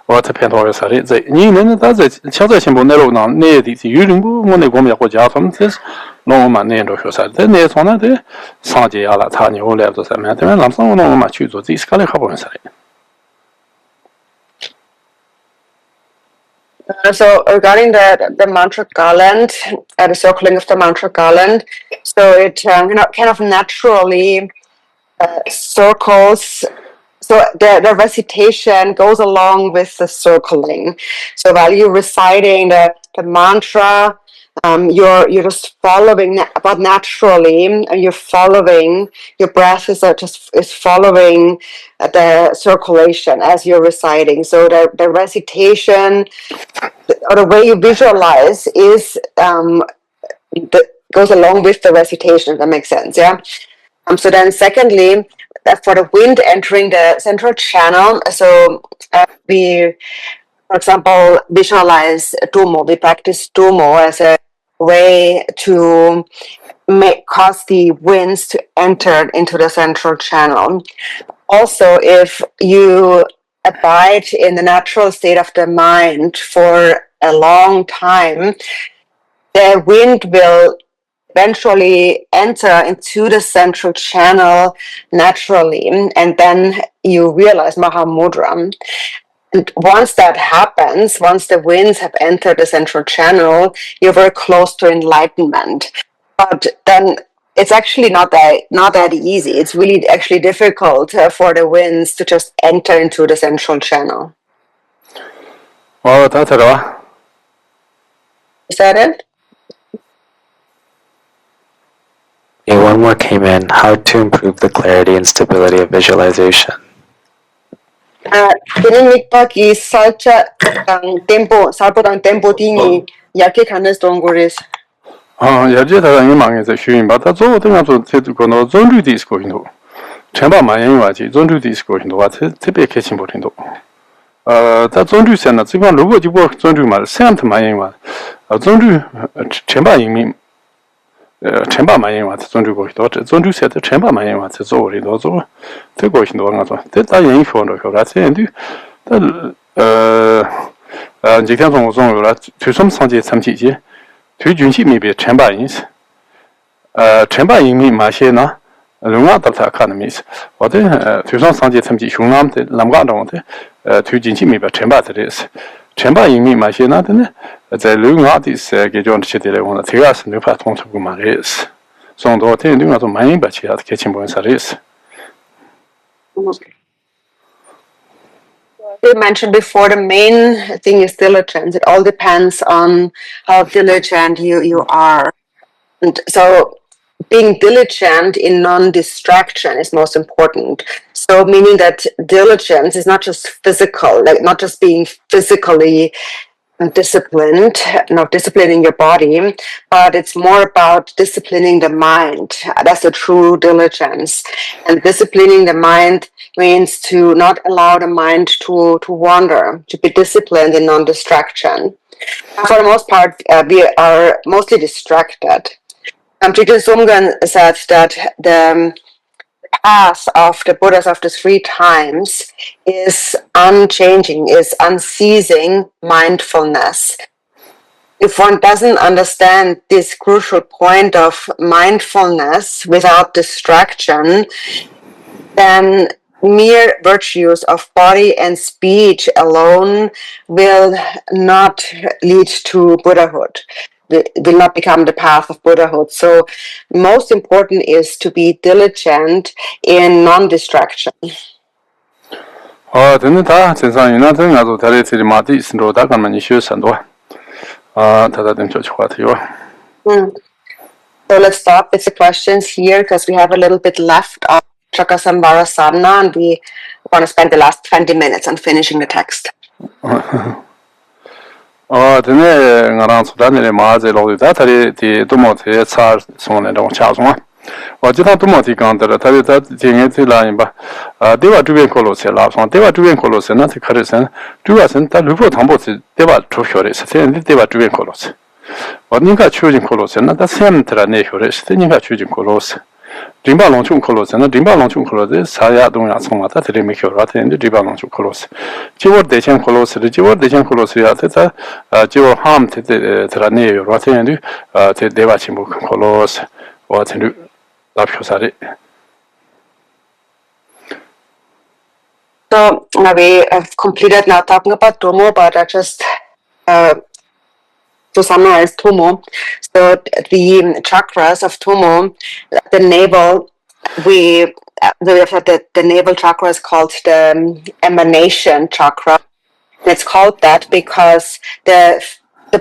我这偏头啥的这你们他这敲在新闻内容上那的有人不我那国家国家他们这弄嘛那种说啥这那从那的上街啊了他牛来做什么他们哪上弄嘛去做这是搞的好不啥的So regarding the mantra garland, the circling of the mantra garland, so it kind of naturally circles. So the recitation goes along with the circling. So while you're reciting the mantra, you're just following about naturally, and you're following your breath is following the circulation as you're reciting. So the recitation or the way you visualize is goes along with the recitation. If that makes sense, yeah. So then, secondly, for the wind entering the central channel, so we, for example, visualize Tumo. We practice Tumo as a way to cause the winds to enter into the central channel. Also, if you abide in the natural state of the mind for a long time, the wind will eventually enter into the central channel naturally, and then you realize Mahamudra. And once that happens, once the winds have entered the central channel, you're very close to enlightenment. But then it's actually not that easy. It's really actually difficult for the winds to just enter into the central channel. Is that it? Okay, one more came in. How to improve the clarity and stability of visualization? Dinamikpaki salcha tempo salpodang tempo dini yake kanes dongoris. 야제 다양한 망에서 쉬인 바다 저 등아 저 제도고노 존주 디스코 힌도 전바 많이 와지 존주 디스코 힌도와 특别개심 버린도 다 존주 센나 지금 로고 지고 존주 말 센트 많이 와 존주 전바 이미 전바 많이 와 존주 거기도 존주 세트 전바 많이 와 저 우리도 저 되고 힌도 가서 됐다 연이 포로 그라서 인도 이제 그냥 좀 최선 상제 참치지 推军系没别全把意思，全把英米马些呢，龙安到他看的没事，我的推上上节成绩熊安的南港中的，推军系没别全把这的是，全把英米马些呢的呢，在龙安的是给叫吃的来我呢，这个是没法通出过嘛的是，从多天龙安都蛮一百起啊，开心不啥的是。You mentioned before, the main thing is diligence. It all depends on how diligent you are. And so being diligent in non-distraction is most important. So meaning that diligence is not just physical, like not just being physically disciplined, not disciplining your body, but it's more about disciplining the mind. That's the true diligence. And disciplining the mind means to not allow the mind to wander, to be disciplined in non-distraction. For the most part, we are mostly distracted. Drikung Kagyu said that the path of the Buddhas of the three times is unchanging, is unceasing mindfulness. If one doesn't understand this crucial point of mindfulness without distraction, then mere virtues of body and speech alone will not lead to Buddhahood, will not become the path of Buddhahood. So most important is to be diligent in non-distraction. 저는 다 진상이나 등 아주 다리들이 마디 있으로 다 가면 이슈선도 다다듬 좋을 것 같아요. So let's stop with the questions here because we have a little bit left of Chakrasamvara sadhana and we want to spend the last 20 minutes on finishing the text. 드네 나랑 수단에 마제로 다 다리 도모테 차 손에로 차송아. 어제다 도모티 간다라 다리다 딩에티 라인바 대와 주변 콜로세 라송 대와 주변 콜로세나 티카르센 주와선 다 루포 담보스 대와 조쇼레스 세는데 대와 주변 콜로세 어딘가 추진 콜로세나 다 셈트라 네효레스 세니가 추진 콜로세 림발롱충 콜로세나 림발롱충 콜로데 사야 동야 송마다 드리미효라 텐데 림발롱충 콜로세 지워 대천 콜로스를 지워 대천 콜로스야 테다 지워 함 테데 드라네효라 텐데 테 대와 친구 콜로스 와텐 lapsari. So we have completed now talking about Tomo, but I just to summarize Tomo. So the chakras of Tomo, the navel, we have said that the navel chakra is called the emanation chakra. It's called that because the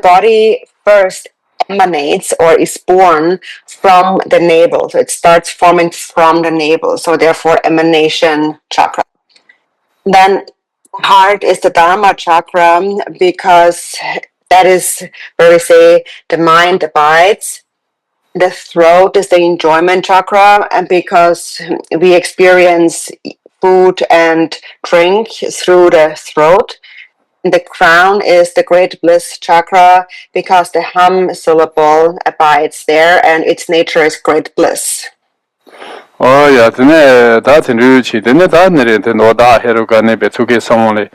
body first emanates or is born from the navel. So it starts forming from the navel. So therefore emanation chakra. Then heart is the Dharma chakra because that is where we say the mind abides. The throat is the enjoyment chakra, and because we experience food and drink through the throat. The crown is the great bliss chakra because the hum syllable abides there and its nature is great bliss. 야, 드네 다ትን 루치 드네 다네레 노다 헤로가네 베투게 성원레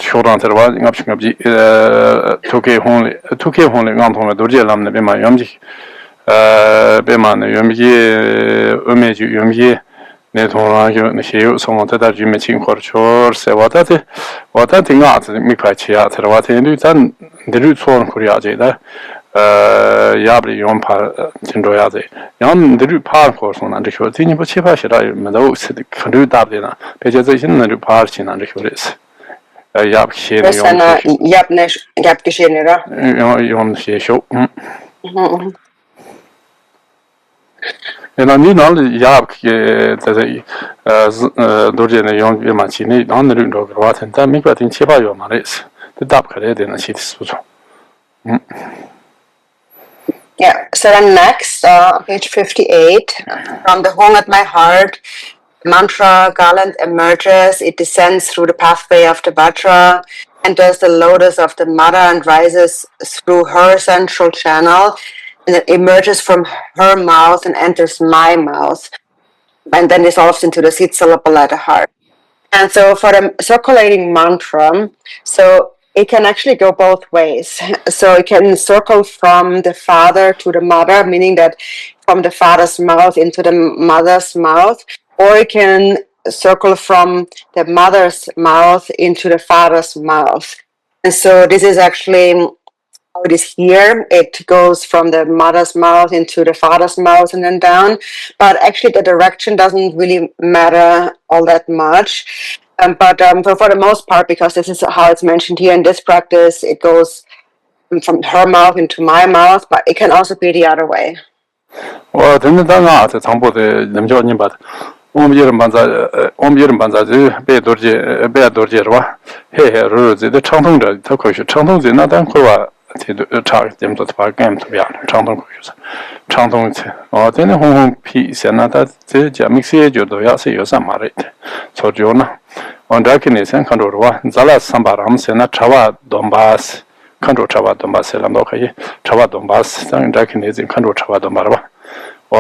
쇼란테와 잉압싱압지 투게 혼레 간통에 도르젤람네 베마 염지 베마네 염지 음메지 염지 내 동랑요 네시요 성원테다 주메 친코르초르 세와다테 와다테 나트 미카치야 테라와테니 단 드루촌 코리아제다 야브리 용파 진도야제 양 드루파 코스는 안데 쇼티니 버치파시라 메도 스디 컨두다브나 베제제신 드루파르친 안데 쇼레스 야브시네 얍네 얍기시네라 용시쇼 En nu al jaap doorje jong weer maar zien dan de nog wat en dan ik wat in Chiba yo maar is de dap kare de na shit so. Yeah, so then next, page 58, from the home at my heart, mantra garland emerges, it descends through the pathway of the Vajra, enters the lotus of the mother and rises through her central channel, and it emerges from her mouth and enters my mouth, and then dissolves into the seed syllable at the heart. And so for the circulating mantra, so it can actually go both ways. So it can circle from the father to the mother, meaning that from the father's mouth into the mother's mouth, or it can circle from the mother's mouth into the father's mouth. And so this is actually how it is here. It goes from the mother's mouth into the father's mouth and then down. But actually the direction doesn't really matter all that much. But for the most part, because this is how it's mentioned here in this practice, it goes from her mouth into my mouth, but it can also be the other way. 듣는 당아 정보의 남조님 받 오미르 반자 배 도르제와 헤헤르즈의 청동者더 거기 청동제 나단 거와 차 점도 봐 게임 투비야 청동 거기서 청동체 어제는 홍홍 피세나다 제 자믹스에 줘도 야세 요사 말에 저조나 온다키네선 컨트롤와 잘라 삼바람 세나 차와 돈바스 컨트롤 차와 돈바스라도 거기 차와 돈바스 상다키네진 컨트롤 차와 돈바라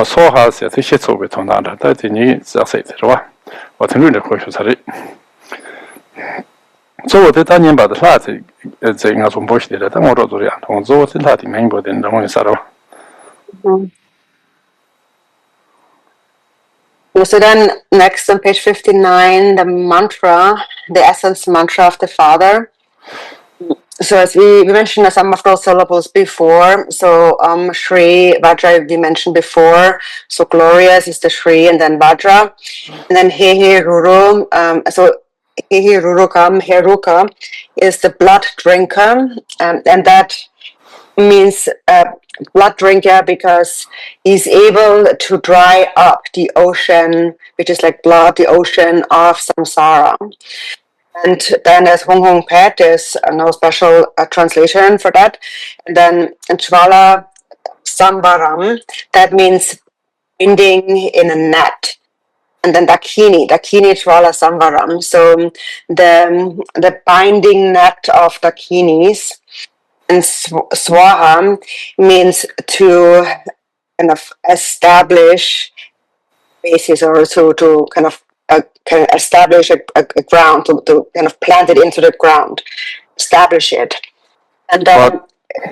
소하세 시초에 통한다 다니 자세들와 어떤을 거기서 살이 So the Tanyan by the flat saying as one bush did it, and what other on so the Latin main board in the one sorrow. So then next on page 59, the mantra, the essence mantra of the Father. So as we mentioned some of those syllables before, so Shri, Vajra we mentioned before, so glorious is the Shri and then Vajra, and then He Ruru, so He Rurukam, Heruka is the blood drinker, and that means blood drinker because he's able to dry up the ocean, which is like blood, the ocean of samsara. And then as Hong Hong Pet, there's no special translation for that. And then Jvala Samvaram, that means binding in a net. And then Dakini Jvala Samvaram. So the binding net of Dakinis. And Swaha means to kind of establish basis or to kind of establish a ground, to kind of plant it into the ground, establish it. And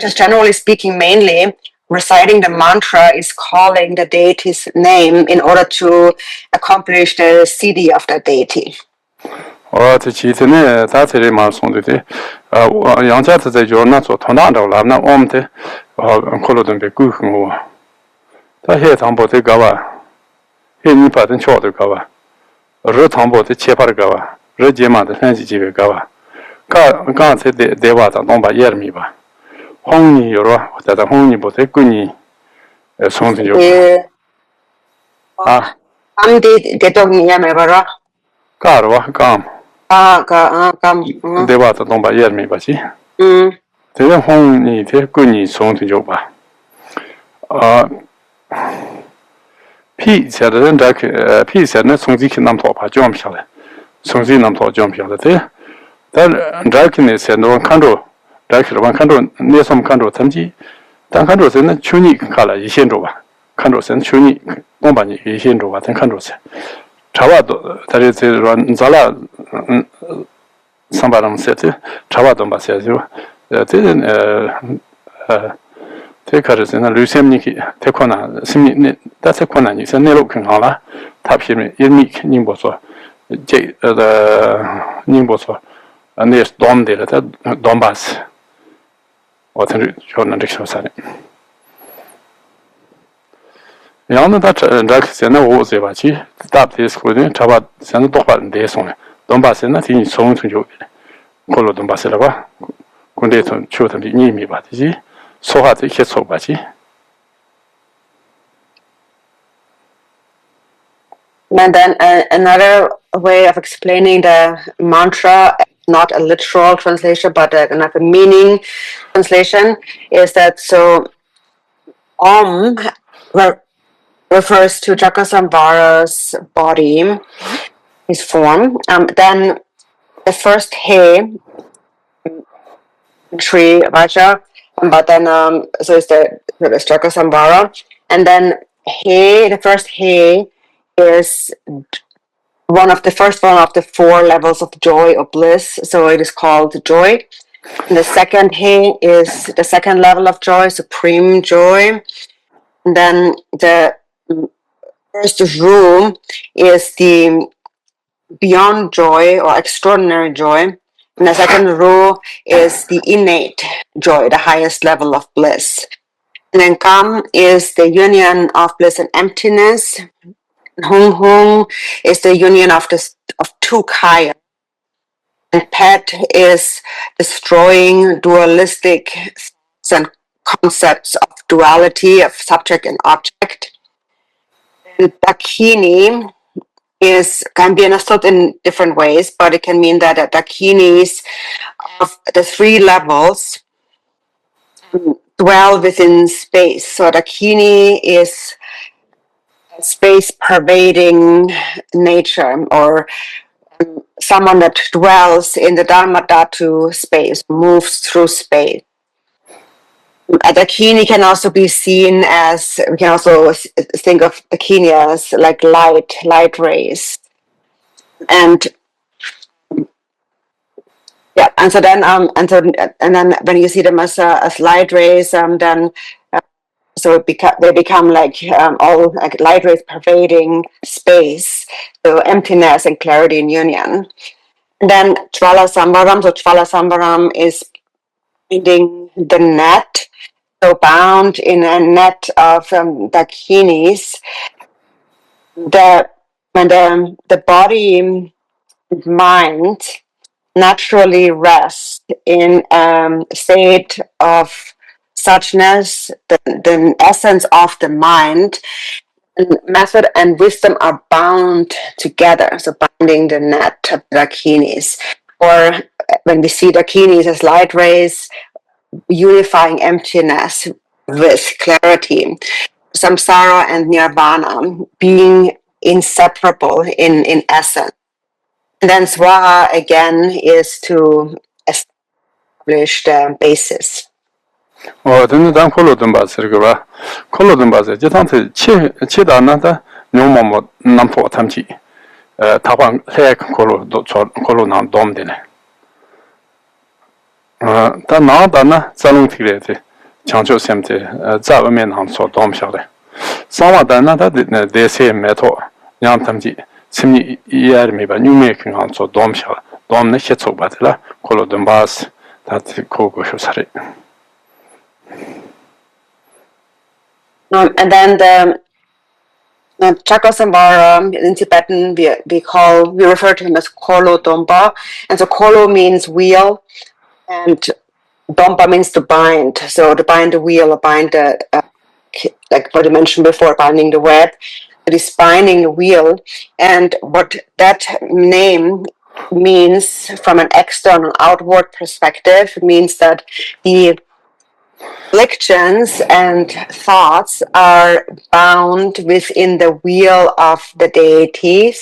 just generally speaking, mainly reciting the mantra is calling the deity's name in order to accomplish the siddhi of the deity. Devata don't buy me, but she. The home need a good song to Joba. Peace had a dark peace and not Songi Nam Top, jump shall. Songi Nam Top jump shall. That darkness and one candle, darker one candle near some candle, Tamji. Then candles in a tunic color, Yishendova. Candles and tunic, Ombani, Yishendova, and candles. Chawado, that is Zala Sambaram said, Chawadamba says you didn't take us in a Lusemniki, Tekona, Simi, that's a Kona, it's a Nelokan Hala, Tapshim, Yemik, Nimboso, the Nimboso, and there's Dom de Dombas, or the Jordan Sani. Beyond that, Drax and the Wozevachi, stop this with Chawad, Sanadopa and Deson. Donbass and nothing is song to you. Colo Donbasselava, Condeton, children, Nimi Batiji, so hard to get so bachi. And then another way of explaining the mantra, not a literal translation, but another meaning translation, is that so Om refers to Chakrasamvara's body, his form. Then the first He, Shri Vacha, but then so it's the Chakrasamvara, and then He, the first He is the first one of the 4 levels of joy or bliss, so it is called joy. And the second He is the second level of joy, supreme joy. And then the first room is the beyond joy or extraordinary joy. And the second row is the innate joy, the highest level of bliss. And then Kam is the union of bliss and emptiness. Hung Hung is the union of 2 kaya. And Pet is destroying dualistic thoughts and concepts of duality of subject and object. And Dakini can be understood in different ways, but it can mean that the Dakinis of the 3 levels dwell within space. So Dakini is space pervading nature, or someone that dwells in the Dharma Dhatu space, moves through space. Dakini can also be seen as, we can also think of Dakini as like light rays. And yeah, and so then and then when you see them as light rays, then so they become like all like light rays pervading space, so emptiness and clarity in union. And then Chakarasamvara, so Chakarasamvara is finding the net, so bound in a net of dakinis. When the body and mind naturally rest in a state of suchness, the essence of the mind, and method and wisdom are bound together, so binding the net of dakinis. Or when we see dakinis as light rays, unifying emptiness with clarity. Samsara and nirvana being inseparable in essence. And then swaha again is to establish the basis. then the Kolodumba Sirgura, Kolodumba, Jetanti, Chidanata, Nomo Nampo Tamchi, Tapan Hek Kolonan Domdine. Dana Dana, Zalung Tireti, Chancho Semte, Zavamen Hamso Dom Shale. Sama Dana, they say metal, Yan Tamji, Simni Yermiba, New Making Hamso Dom Shale, Dom Neshetso Batilla, Kolodumbas, that Kogo Shosari. And then the Chakrasamvara in Tibetan we refer to him as Kolo Dompa, and so Kolo means wheel, and Dompa means to bind. So to bind the wheel, or bind the like what I mentioned before, binding the web. It is binding the wheel, and what that name means from an external outward perspective means that the afflictions and thoughts are bound within the wheel of the deity.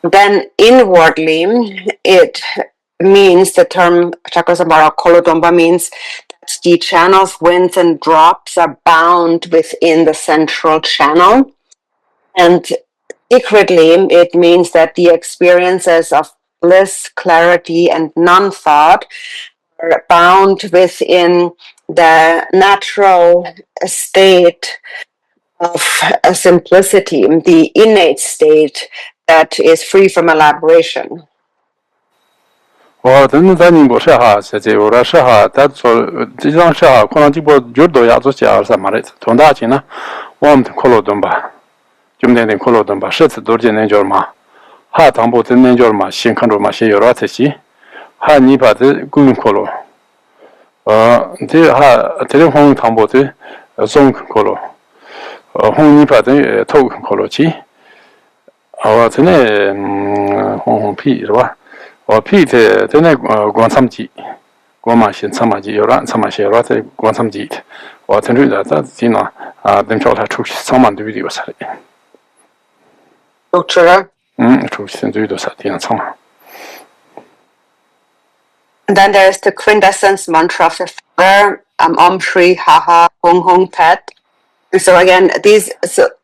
Then inwardly, it means the term Chakrasamvara Kolodomba means that the channels, winds, and drops are bound within the central channel. And secretly, it means that the experiences of bliss, clarity, and non-thought are bound within the natural state of simplicity, the innate state that is free from elaboration. Then Shaha says, or Shaha, that's Jijan Shaha, Konajibo Jurdo Yazosia Samarit, Tondachina, Wom Kolodumba, Jumden Kolodumba, Shets Dorje Nenjorma, Ha Tambo Nenjorma, Shinkando Mashi Yoratashi, Ha Nipa the Gun Kolo. They Hong Tambo the Zong Kolo, Hong Nipa the Tok Kolochi, or Tene Hong Pi, or Pete, then Guansamji, Guamashin Samaji, Yoran Samashi, Rate, Guansamjit, or Tenruda, that's Dina, then Chota took someone to video. Doctor. Then there's the quintessence mantra of the father, Om Shri Haha Hong Hong Pet. And so again, these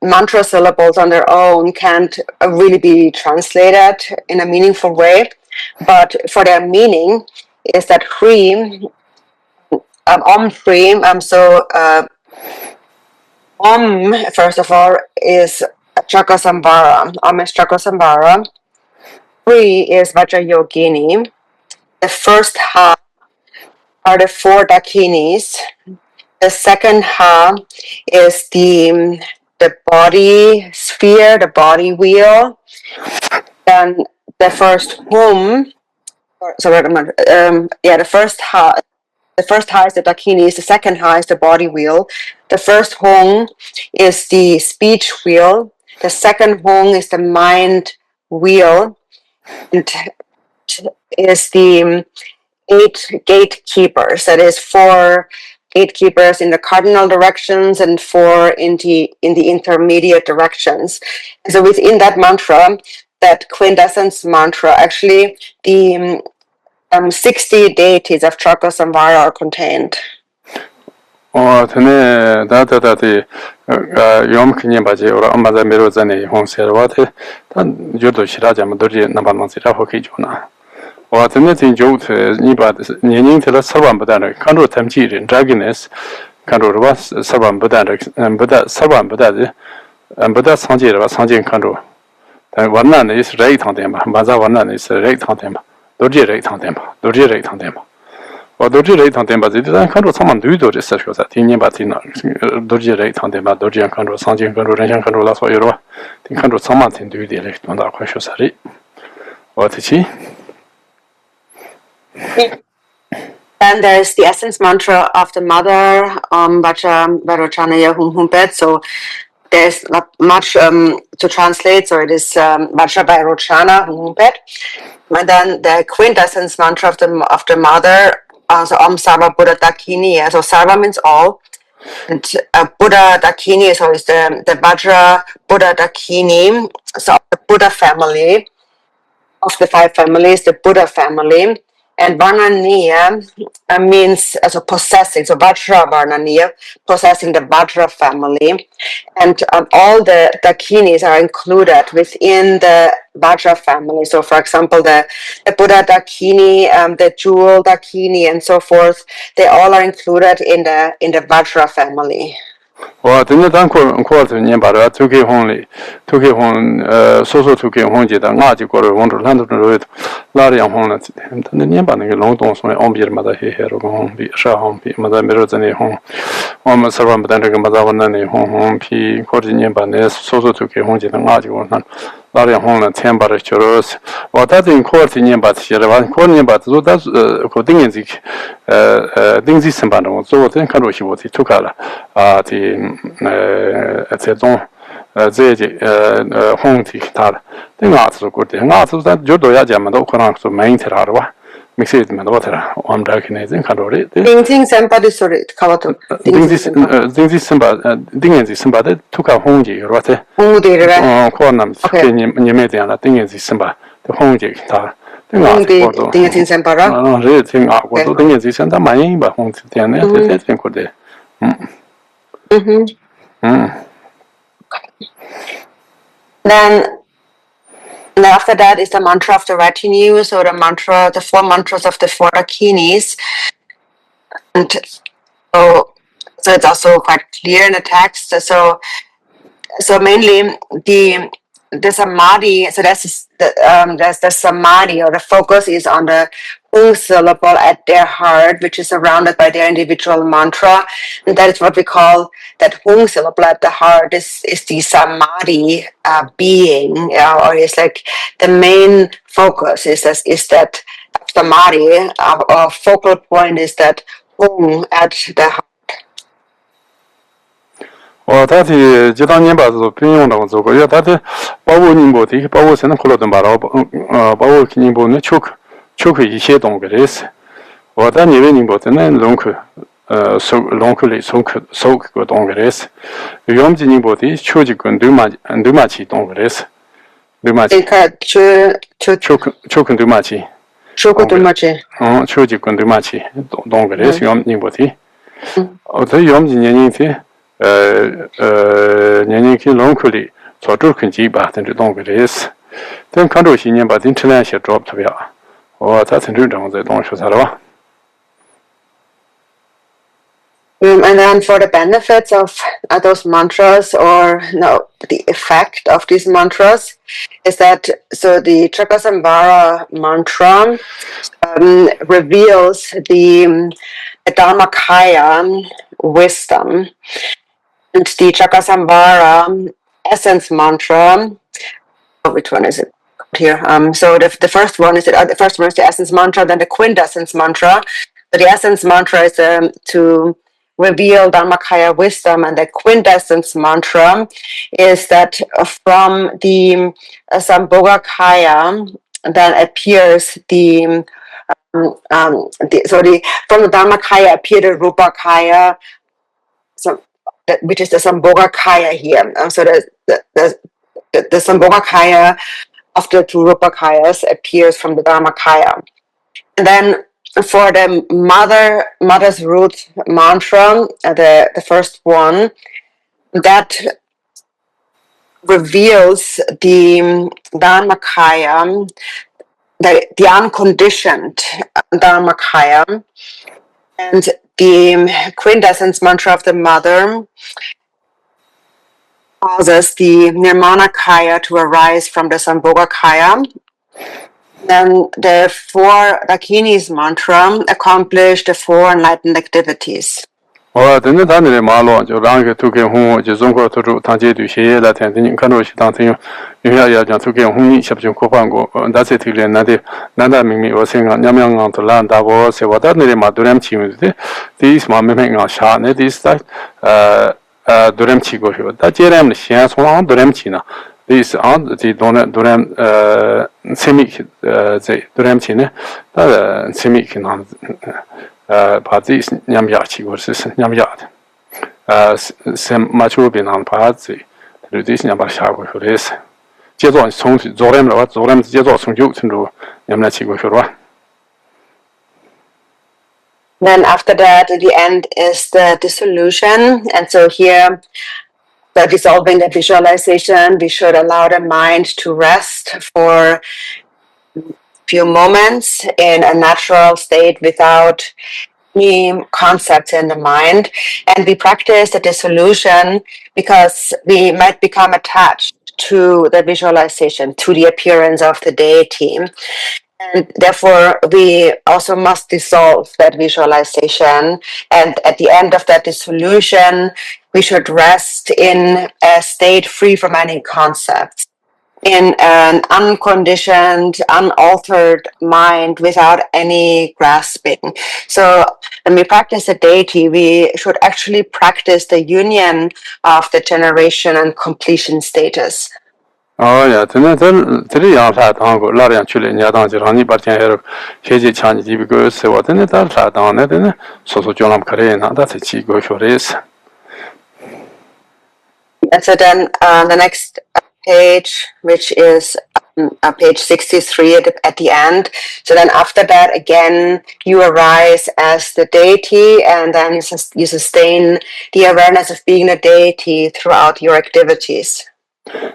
mantra syllables on their own can't really be translated in a meaningful way, but for their meaning is that Shri, Om Shri, Om, first of all, is Chakrasamvara. Om is Chakrasamvara. Shri is Vajrayogini. The first ha are the four dakinis. The second ha is the body sphere, the body wheel. Then the first hum, the first ha is the dakinis. The second ha is the body wheel. The first hung is the speech wheel. The second hung is the mind wheel, and is the 8 gatekeepers. That is 4 gatekeepers in the cardinal directions and 4 in the intermediate directions. And so within that mantra, that quintessence mantra, actually the 60 deities of Chakrasamvara are contained. That Yom Kinyabaji or Ambaza Mirozani Home Servate, then Jodo Shiraja Maduri Nabamasira Hokijuna. Or the netting joke, Nibat, Ninintilla Savan Badana, Kando Tamjir, and Dragoness, control was Sarvan Buddha Sarvan Buddha Buddha Sanjay Sanjay control. Then one is right on them, Maza one is right on them, Dorje right on them, Dorje right on them. Or Dorje right on them, but it doesn't control someone do research because that in Batina Dorje right on them, Dorje and control Sanjay control Rinchen control that's what you're the control someone to do the elect on that question. Sorry. What is she? Then there is the essence mantra of the mother, Vajrayana Humpet. So there's not much to translate, so it is Vajrayana Humpet. And then the quintessence mantra of the mother, so Sarva Buddha Dakini. So Sarva means all. And Buddha Dakini, so is the Vajra Buddha Dakini, so the Buddha family. Of the 5 families, the Buddha family, and Varnaniya means possessing, so Vajra Varnaniya, possessing the Vajra family, and all the Dakinis are included within the Vajra family. So, for example, the Buddha Dakini, the Jewel Dakini, and so forth, they all are included in the Vajra family. Well, then the quarter in Yambara, 2K only, 2K home, social 2K home, the Naji quarter, Wonderland of the road, Laria Honnet, and the Yamban, long dons, my own beer mother here, home, be Shahom, Mother Mirror home, almost around Badanga Madawan home, P. Quarter Yamban, social 2K home, the Naji one, Laria Honnet, Tambara Choros, or that in court in Yambat here, one corner, but that's Codingic, Dingzi Sambano, so then Karoshi what he took the Zedon, Hong Tiktar. The Nats are good. The Nats that Jodoya Jamado Koran to main Terrarwa, mix it with water on darkening Kadori. Ding somebody sorry, Kawato. Ding somebody took a hongi, Rotte, Cornum, Yemediana, Ding is Simba, the hongi tar. Thing in Sambara. No, really thing out. What thing is this and the money, but home to the end, think could they? Then after that is the mantra of the retinue, so the 4 mantras of the 4 Dakinis. And so it's also quite clear in the text. So mainly the samadhi, so there's the samadhi, or the focus is on the Hung syllable at their heart, which is surrounded by their individual mantra, and that is what we call that Hung syllable at the heart is the samadhi being, or is like the main focus is that samadhi, our focal point is that Hung at the heart. 他的这当年把这并用的做过，要他的包括宁波的，包括现在可乐顿把了，包括宁波呢，就可以一些东西的是，我在那边宁波真的龙口龙口里收个东西的是，我们这宁波的就跟对马起东西的是，对马起，就跟对马起，就跟对马起，就跟对马起东西的是我们宁波的，在我们这年的。年年去龙口里做周肯基吧，等这东西的是，等看着新年把等车辆些 drop 特别，我在城市中在东西啥了吧。And then for the benefits of those mantras, or the effect of these mantras, is that so the Chakrasamvara mantra reveals the Dharmakaya wisdom. And the Chakrasamvara essence mantra, which one is it here? So the first one is the essence mantra, then the quintessence mantra. So the essence mantra is to reveal Dharmakaya wisdom, and the quintessence mantra is that from the Sambhogakaya then appears from the Dharmakaya appear the Rupakaya, which is the Sambhogakaya here. So the Sambhogakaya of the two Rupakayas appears from the Dharmakaya. And then for the mother's root mantra, the first one, that reveals the Dharmakaya, the unconditioned Dharmakaya, and the quintessence mantra of the mother causes the Nirmana Kaya to arise from the Sambhoga Kaya. Then the four Dakinis mantra accomplish the four enlightened activities. Then the Tana Malo, Jolang took a home, Jizongo to Tanji to Shea, that and then Kanoshi Tantin, Yuya took a home, Shabjun Kopango, and that's it. Nanda Mimi was saying on Yamang on to land, that was what that Madurem Chimute. These Maming on Shane, this like Durem Chigo, that Jerem, she has one Durem China. This on the Durem Semic, Durem China, Semic on. Parties Nyamyachi versus Nyamyat. Sem Machu on party, the this Nyambasha for this. Jezon Song Zorem, Zorem, Jezon Juk to Yamnachi Gurua. Then after that, at the end is the dissolution. And so here, the dissolving the visualization, we should allow the mind to rest for a few moments in a natural state without any concepts in the mind. And we practice the dissolution because we might become attached to the visualization, to the appearance of the deity. And therefore, we also must dissolve that visualization. And at the end of that dissolution, we should rest in a state free from any concepts, in an unconditioned, unaltered mind without any grasping. So when we practice the deity, we should actually practice the union of the generation and completion status. Oh yeah, then 3 years ago, Larian Chile, Yadan, Jirani, Bartian, Heji Chan, because so what in it are down it in so Jonam Karena, that's a chico for this. And so then the next page, which is page 63 at the end. So then after that, again, you arise as the deity, and then you sustain the awareness of being a deity throughout your activities.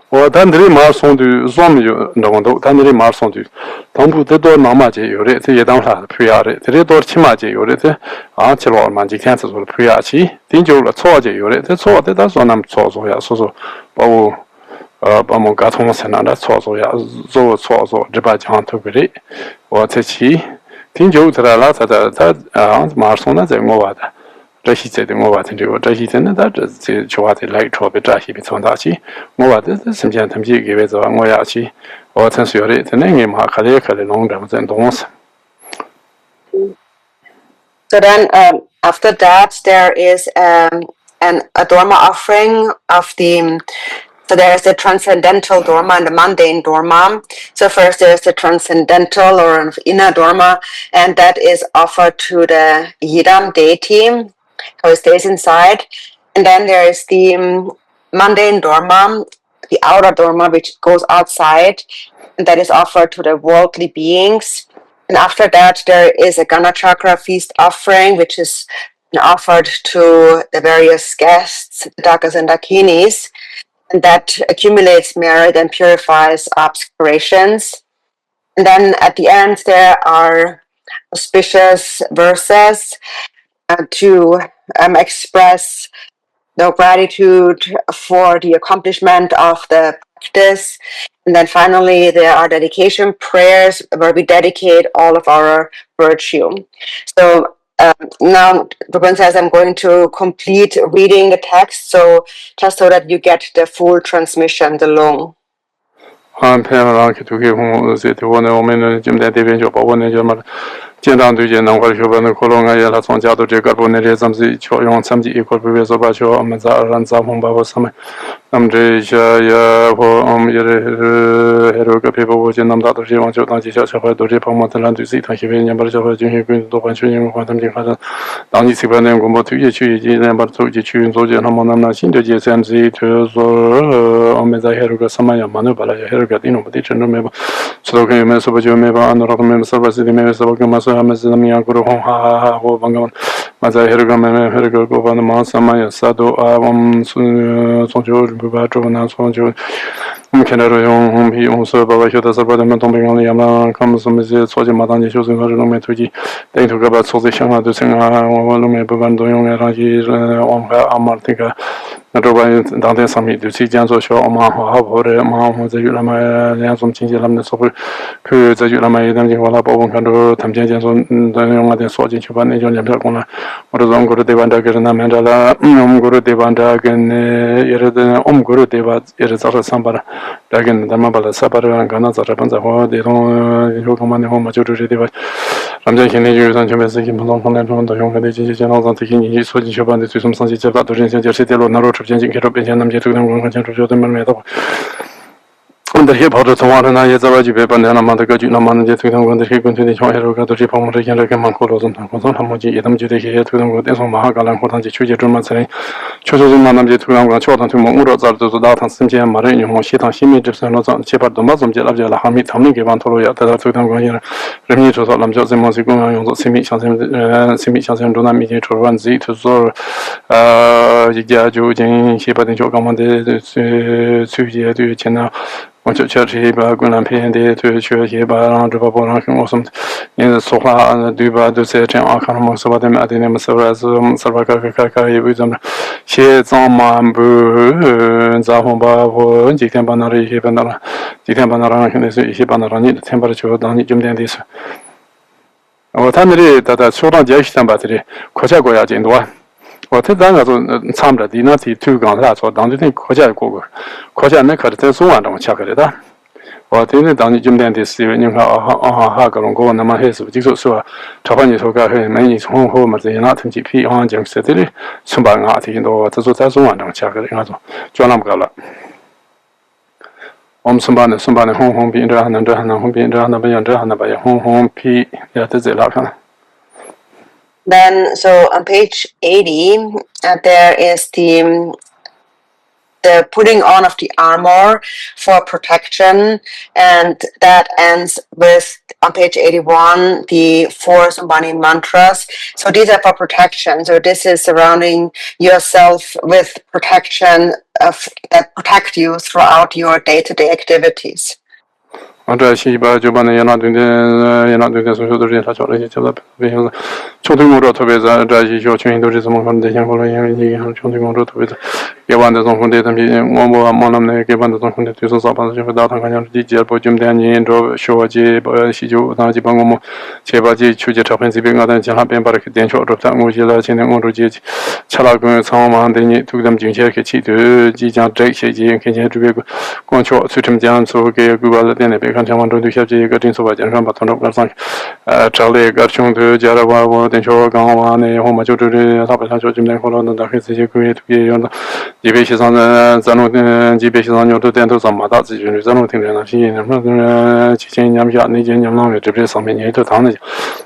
Well, Dandri Marson do Zom, no, Dandri Marson do. Tambu the door Namaji, you read the Yadam Priare, the door Chimaji, you read the Anchelo Manji cancers or Priachi, Tinjo Toji, you read the sword, that's one I'm Sozo, so. Bamongaton and that's also Zozo, Dribajan to be or Techi, Tinjo to the last that Marsona, the Movada. Rashi said the Movat into Rashi and that is Chawati like Tropitrashi Pitondachi, Movat, some Jantamji gave it a Moyachi, or Tensure, the name Hakaleka, long dams and dons. So then after that, there is a Dharma offering of the. So there's the transcendental Dharma and the mundane Dharma. So first there's the transcendental or inner Dharma, and that is offered to the Yidam deity, so it stays inside. And then there is the mundane Dharma, the outer Dharma, which goes outside, and that is offered to the worldly beings. And after that, there is a Gana Chakra feast offering, which is offered to the various guests, the Dakas and Dakinis. And that accumulates merit and purifies obscurations. And then at the end, there are auspicious verses to express the gratitude for the accomplishment of the practice. And then finally, there are dedication prayers where we dedicate all of our virtue. So now Drupon says I'm going to complete reading the text, so just so that you get the full transmission, the long. I'm paying to give home the one woman, Jim that they of one General do number of the Colonga, on Jado Jacobone, some Choyon, some equal previous of Bacho, Mazar, and Zahumba was some Amdreja, Heroka people was in Namda, Jim, Dripon to see Takivian, Barja, Jim, Dopan, Quantum Jihad, Dani Siban, Gumbo to Yichu, number 2, Yichu, Zoja, Hamonam, Shinda, GSMZ, to Omeza Heroka, Samaya, Manubala, Herogatino, but each and remember. So can you mess up your member and other members of the members of Mazamia Guru Ha Bangon, Maza Hergam, Hergo, Governor Samaya, Sado, Sonjo, Bubato, and Sonjo, Kenaro Yong Pi also Baba Hyoda Sabadam Tombing Yama comes from the Soji Madani chosen Metuji, they took about Sozi Shanga to sing Volume Bavando Yong Ragi Amartika. Dante Sami, the Sijan show Omaha, Mahamudra, the Yulama, Yansum Chingilam, the Sopu, the Yulama, the Walla Bobo Kando, Tamjan, the Yonga, the Soji Chuban, Yonakona, or the Omguru Devandagan, Mandala, Omguru Devandagan, Omguru Deva, Chakrasamvara, Dagan, the Mabala Sabara, and Gana Zarapanza, they don't command the home majority device. Ramjan Kennedy and Jumesi, Malon, the Yonga, General, and taking his Soji Chuban, the Susum Sansi, the Naropa. Under hip hop to one and I is already and then among the good man jet with them when the hip into the hero got to Drupon Rinchen Dorje Rinpoche, Hamoji, Edam Jude here to them with some Mahagalan, Hotanji, Chuja, chosen Manam Jet to them, Chotan to Mura, to that and Simja Marine, Moshita, Shimi, Gypsum, Chepa, the Muslim Jelabja, Hamid, Hamid, Vantoro, to them going Remy to Solam Joseph Mosigun, Simichas and Donami to run Z to Zor, Yaju, Jane, Shepa, and Jogamande, Suji, Chena. Church here, Gunan Pindi to church here by Drupon awesome in the Soha and the Duba, the Search and Arcanum, so them at the name of Sarvaka, wisdom. She is on Mambu, Zahomba, Jikan Banari, Hibana, Jikan Banara, Hibanara, temperature, Dani Jum Dandis. Our Tanri that Sodan Jashan battery, Kochagoya in the one. 我这当个就参不了的，那提推广他说当地的国家过过，国家那可是在中央中下个的。我这那当地今天的是你看个龙哥那么还是就是说，朝番你说个很每年从后嘛这些那腾几批讲是的嘞，从把啊提到这就在中央中下个的那种，就那么个了。我们上班的红皮这还能红皮这还能不样这还能不样红皮也在这哪看。 Then, so on page 80, there is the putting on of the armor for protection, and that ends with, on page 81, the 4 Sambani mantras. So these are for protection. So this is surrounding yourself with protection that protect you throughout your day-to-day activities. 这西边就把那原来对的所有的人他叫了些叫了，比如说穷途工作特别在这些小群都是怎么看的，像后来因为你看穷途工作特别在，给完的种红的他们我们那给完的种红的对手上班就会打他看像是第不就么的你这小节不西就那基本我们前把节出去车分这边我等前那边把那个电销这在我去了现在我这节吃了个长嘛的你都他们进去去去的即将这些节看见这边光桥出这么讲说给给我的店那边。 看，像我这对小姐个真是我经常把同事跟上，找了一个兄弟，叫了我等下刚完呢，我们就这里他不想就今天好了，那大概这些个月都也用的，一边西上呢，咱们几边西上牛都点头上马大自己，咱们听着那些，那么之前年下那些年浪这边上面也都谈的，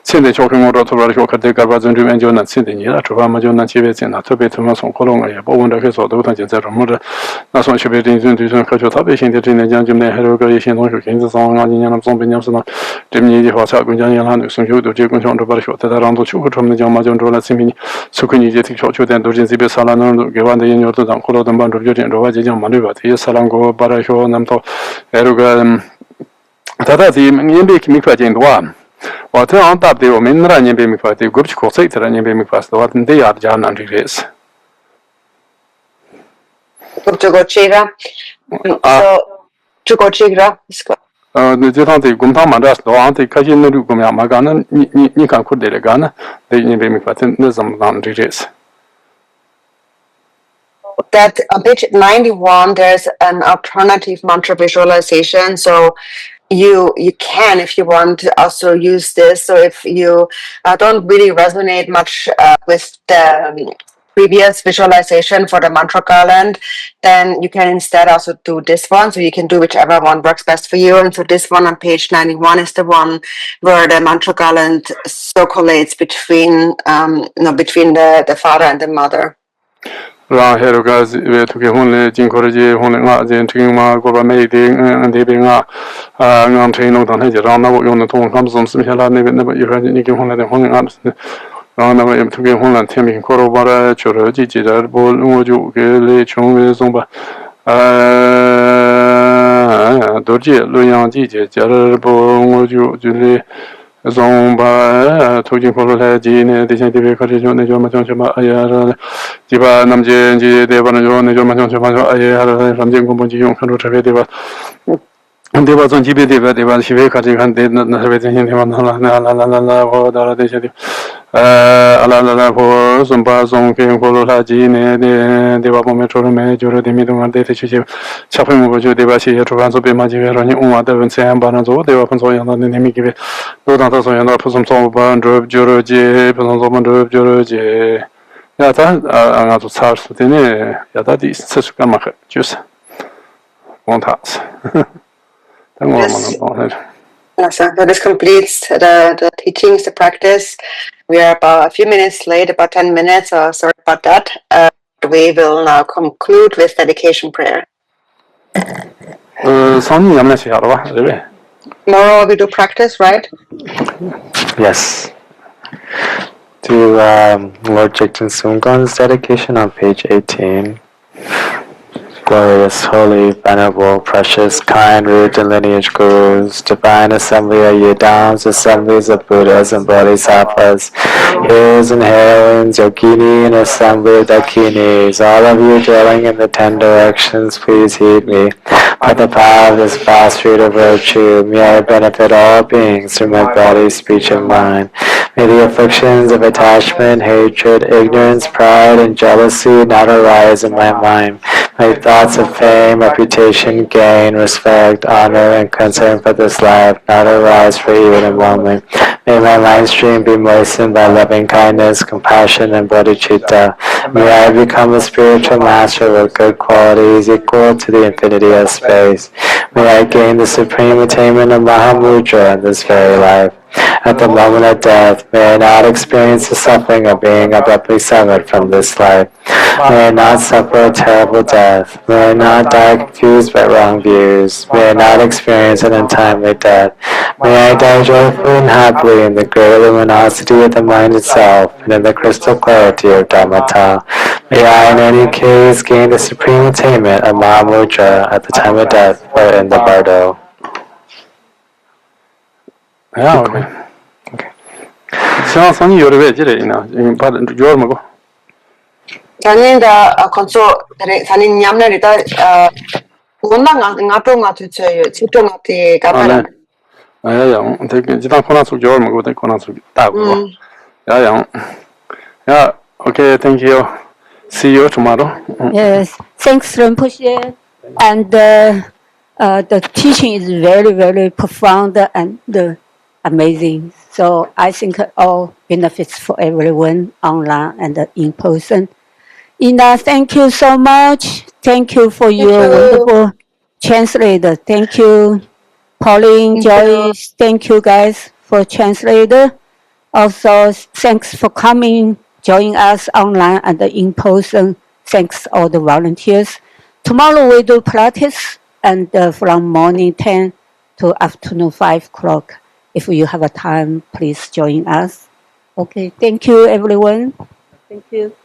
现在小看我这头边小看这个把真正研究那现在你了，主要嘛就那前边讲那特别他妈从可能也不问这个说都他现在什么的，那从前边对对科学特别现在今年讲今年还有个一些东西跟着上。 你讲那总边讲是那，这么的话，才跟讲讲那送修都结婚上这把学，在让都去过他们讲嘛，讲着了，这边出去你这听小学点都是这边沙拉那给完的研究都让后头等班主就点着外就讲嘛对吧？这些沙拉个把这学那么多，还有个，他这年别没快进多啊，我这样答的我们那年别没快的，过不去考试这年别没快的话，你得要讲那这个是。 那这趟在工厂嘛，这是往在开心那路工样嘛，干那你看苦的了干那，对你别没发现那怎么当这个是。 That on page 91, there's an alternative mantra visualization. So you can, if you want, also use this. So if you don't really resonate much with the previous visualization for the mantra garland, then you can instead also do this one. So you can do whichever one works best for you. And so this one on page 91 is the one where the mantra garland circulates between between the father and the mother. 然后个为这个婚礼经过了这婚礼啊，这听嘛过把美的这边啊俺听弄当天就让那我用的通他们什么下来那边一会儿你给婚礼的婚礼啊。 然后那么也特别混乱，天明过了把它就了几在不我就给来穷为总吧， Dorje Luyang Ji Jarbo Ngoju Juli Zongba Tojin Kolo Ji Ne Dejan Debe Karijo Ne Joma Chama Ayara Jiba Namje Ji Deva No Ne Joma Chama Ayara Ramjin Gombo Ji Yong Kano Trabe Deva Deva Zon Jibe Deva Deva Shive Kaji Han De Nabe Dejan Deva La Ho Dara Deja Ala Ho Zomba Zong Ken Kolo Ji Ne Deva Metro Me Juro de Midon De Chichi Chapin Mojo Deva Shi Trovan Be Maji Rani Uma Devon Sam Banazo Deva Ponzo Yana Nemi Give Dodanta Soyana Pusum Soban Drub Juro J Ponzo Drub Juro J Yata Angato Sars Tene Yata di Sesukama Juice One House. So this completes the teachings, the practice. We are about a few minutes late, about 10 minutes, so sorry about that. We will now conclude with dedication prayer. Tomorrow we do practice, right? Yes. To Lord Jigten Sunggon's dedication on page 18. Glorious, holy, venerable, precious, kind, root and lineage gurus, divine assembly of Yidams, assemblies of Buddhas and Bodhisattvas, heroes and heroines, yogini and assembly of Dakinis, all of you dwelling in the 10 directions, please heed me. By the power of this vast root of virtue, may I benefit all beings through my body, speech, and mind. May the afflictions of attachment, hatred, ignorance, pride, and jealousy not arise in my mind. May thoughts of fame, reputation, gain, respect, honor, and concern for this life not arise for even a moment. May my mind stream be moistened by loving kindness, compassion, and bodhicitta. May I become a spiritual master with good qualities equal to the infinity of space. May I gain the supreme attainment of Mahamudra in this very life. At the moment of death, may I not experience the suffering of being abruptly severed from this life. May I not suffer a terrible death. May I not die confused by wrong views. May I not experience an untimely death. May I die joyfully and happily in the great luminosity of the mind itself and in the crystal clarity of Dhammata. May I in any case gain the supreme attainment of Mahamudra at the time of death or in the bardo. Yeah, okay. So, some you're away, you know, you're Mago. Taninda console Tanin Yamnerita Wundanga to Chitomati Kapara. Yeah, take Jitan to your Mago, take Konas to Tago. Yeah, okay, thank you. See you tomorrow. Yes, thanks, Rinpoche. And the teaching is very, very profound and amazing. So I think all benefits for everyone online and in person. Ina, thank you so much. Thank you for your wonderful translator. Thank you, Pauline, Joyce. Thank you guys for translator. Also, thanks for coming, join us online and in person. Thanks all the volunteers. Tomorrow we do practice and from morning 10 to afternoon 5 o'clock. If you have a time, please join us. Okay, thank you everyone. Thank you.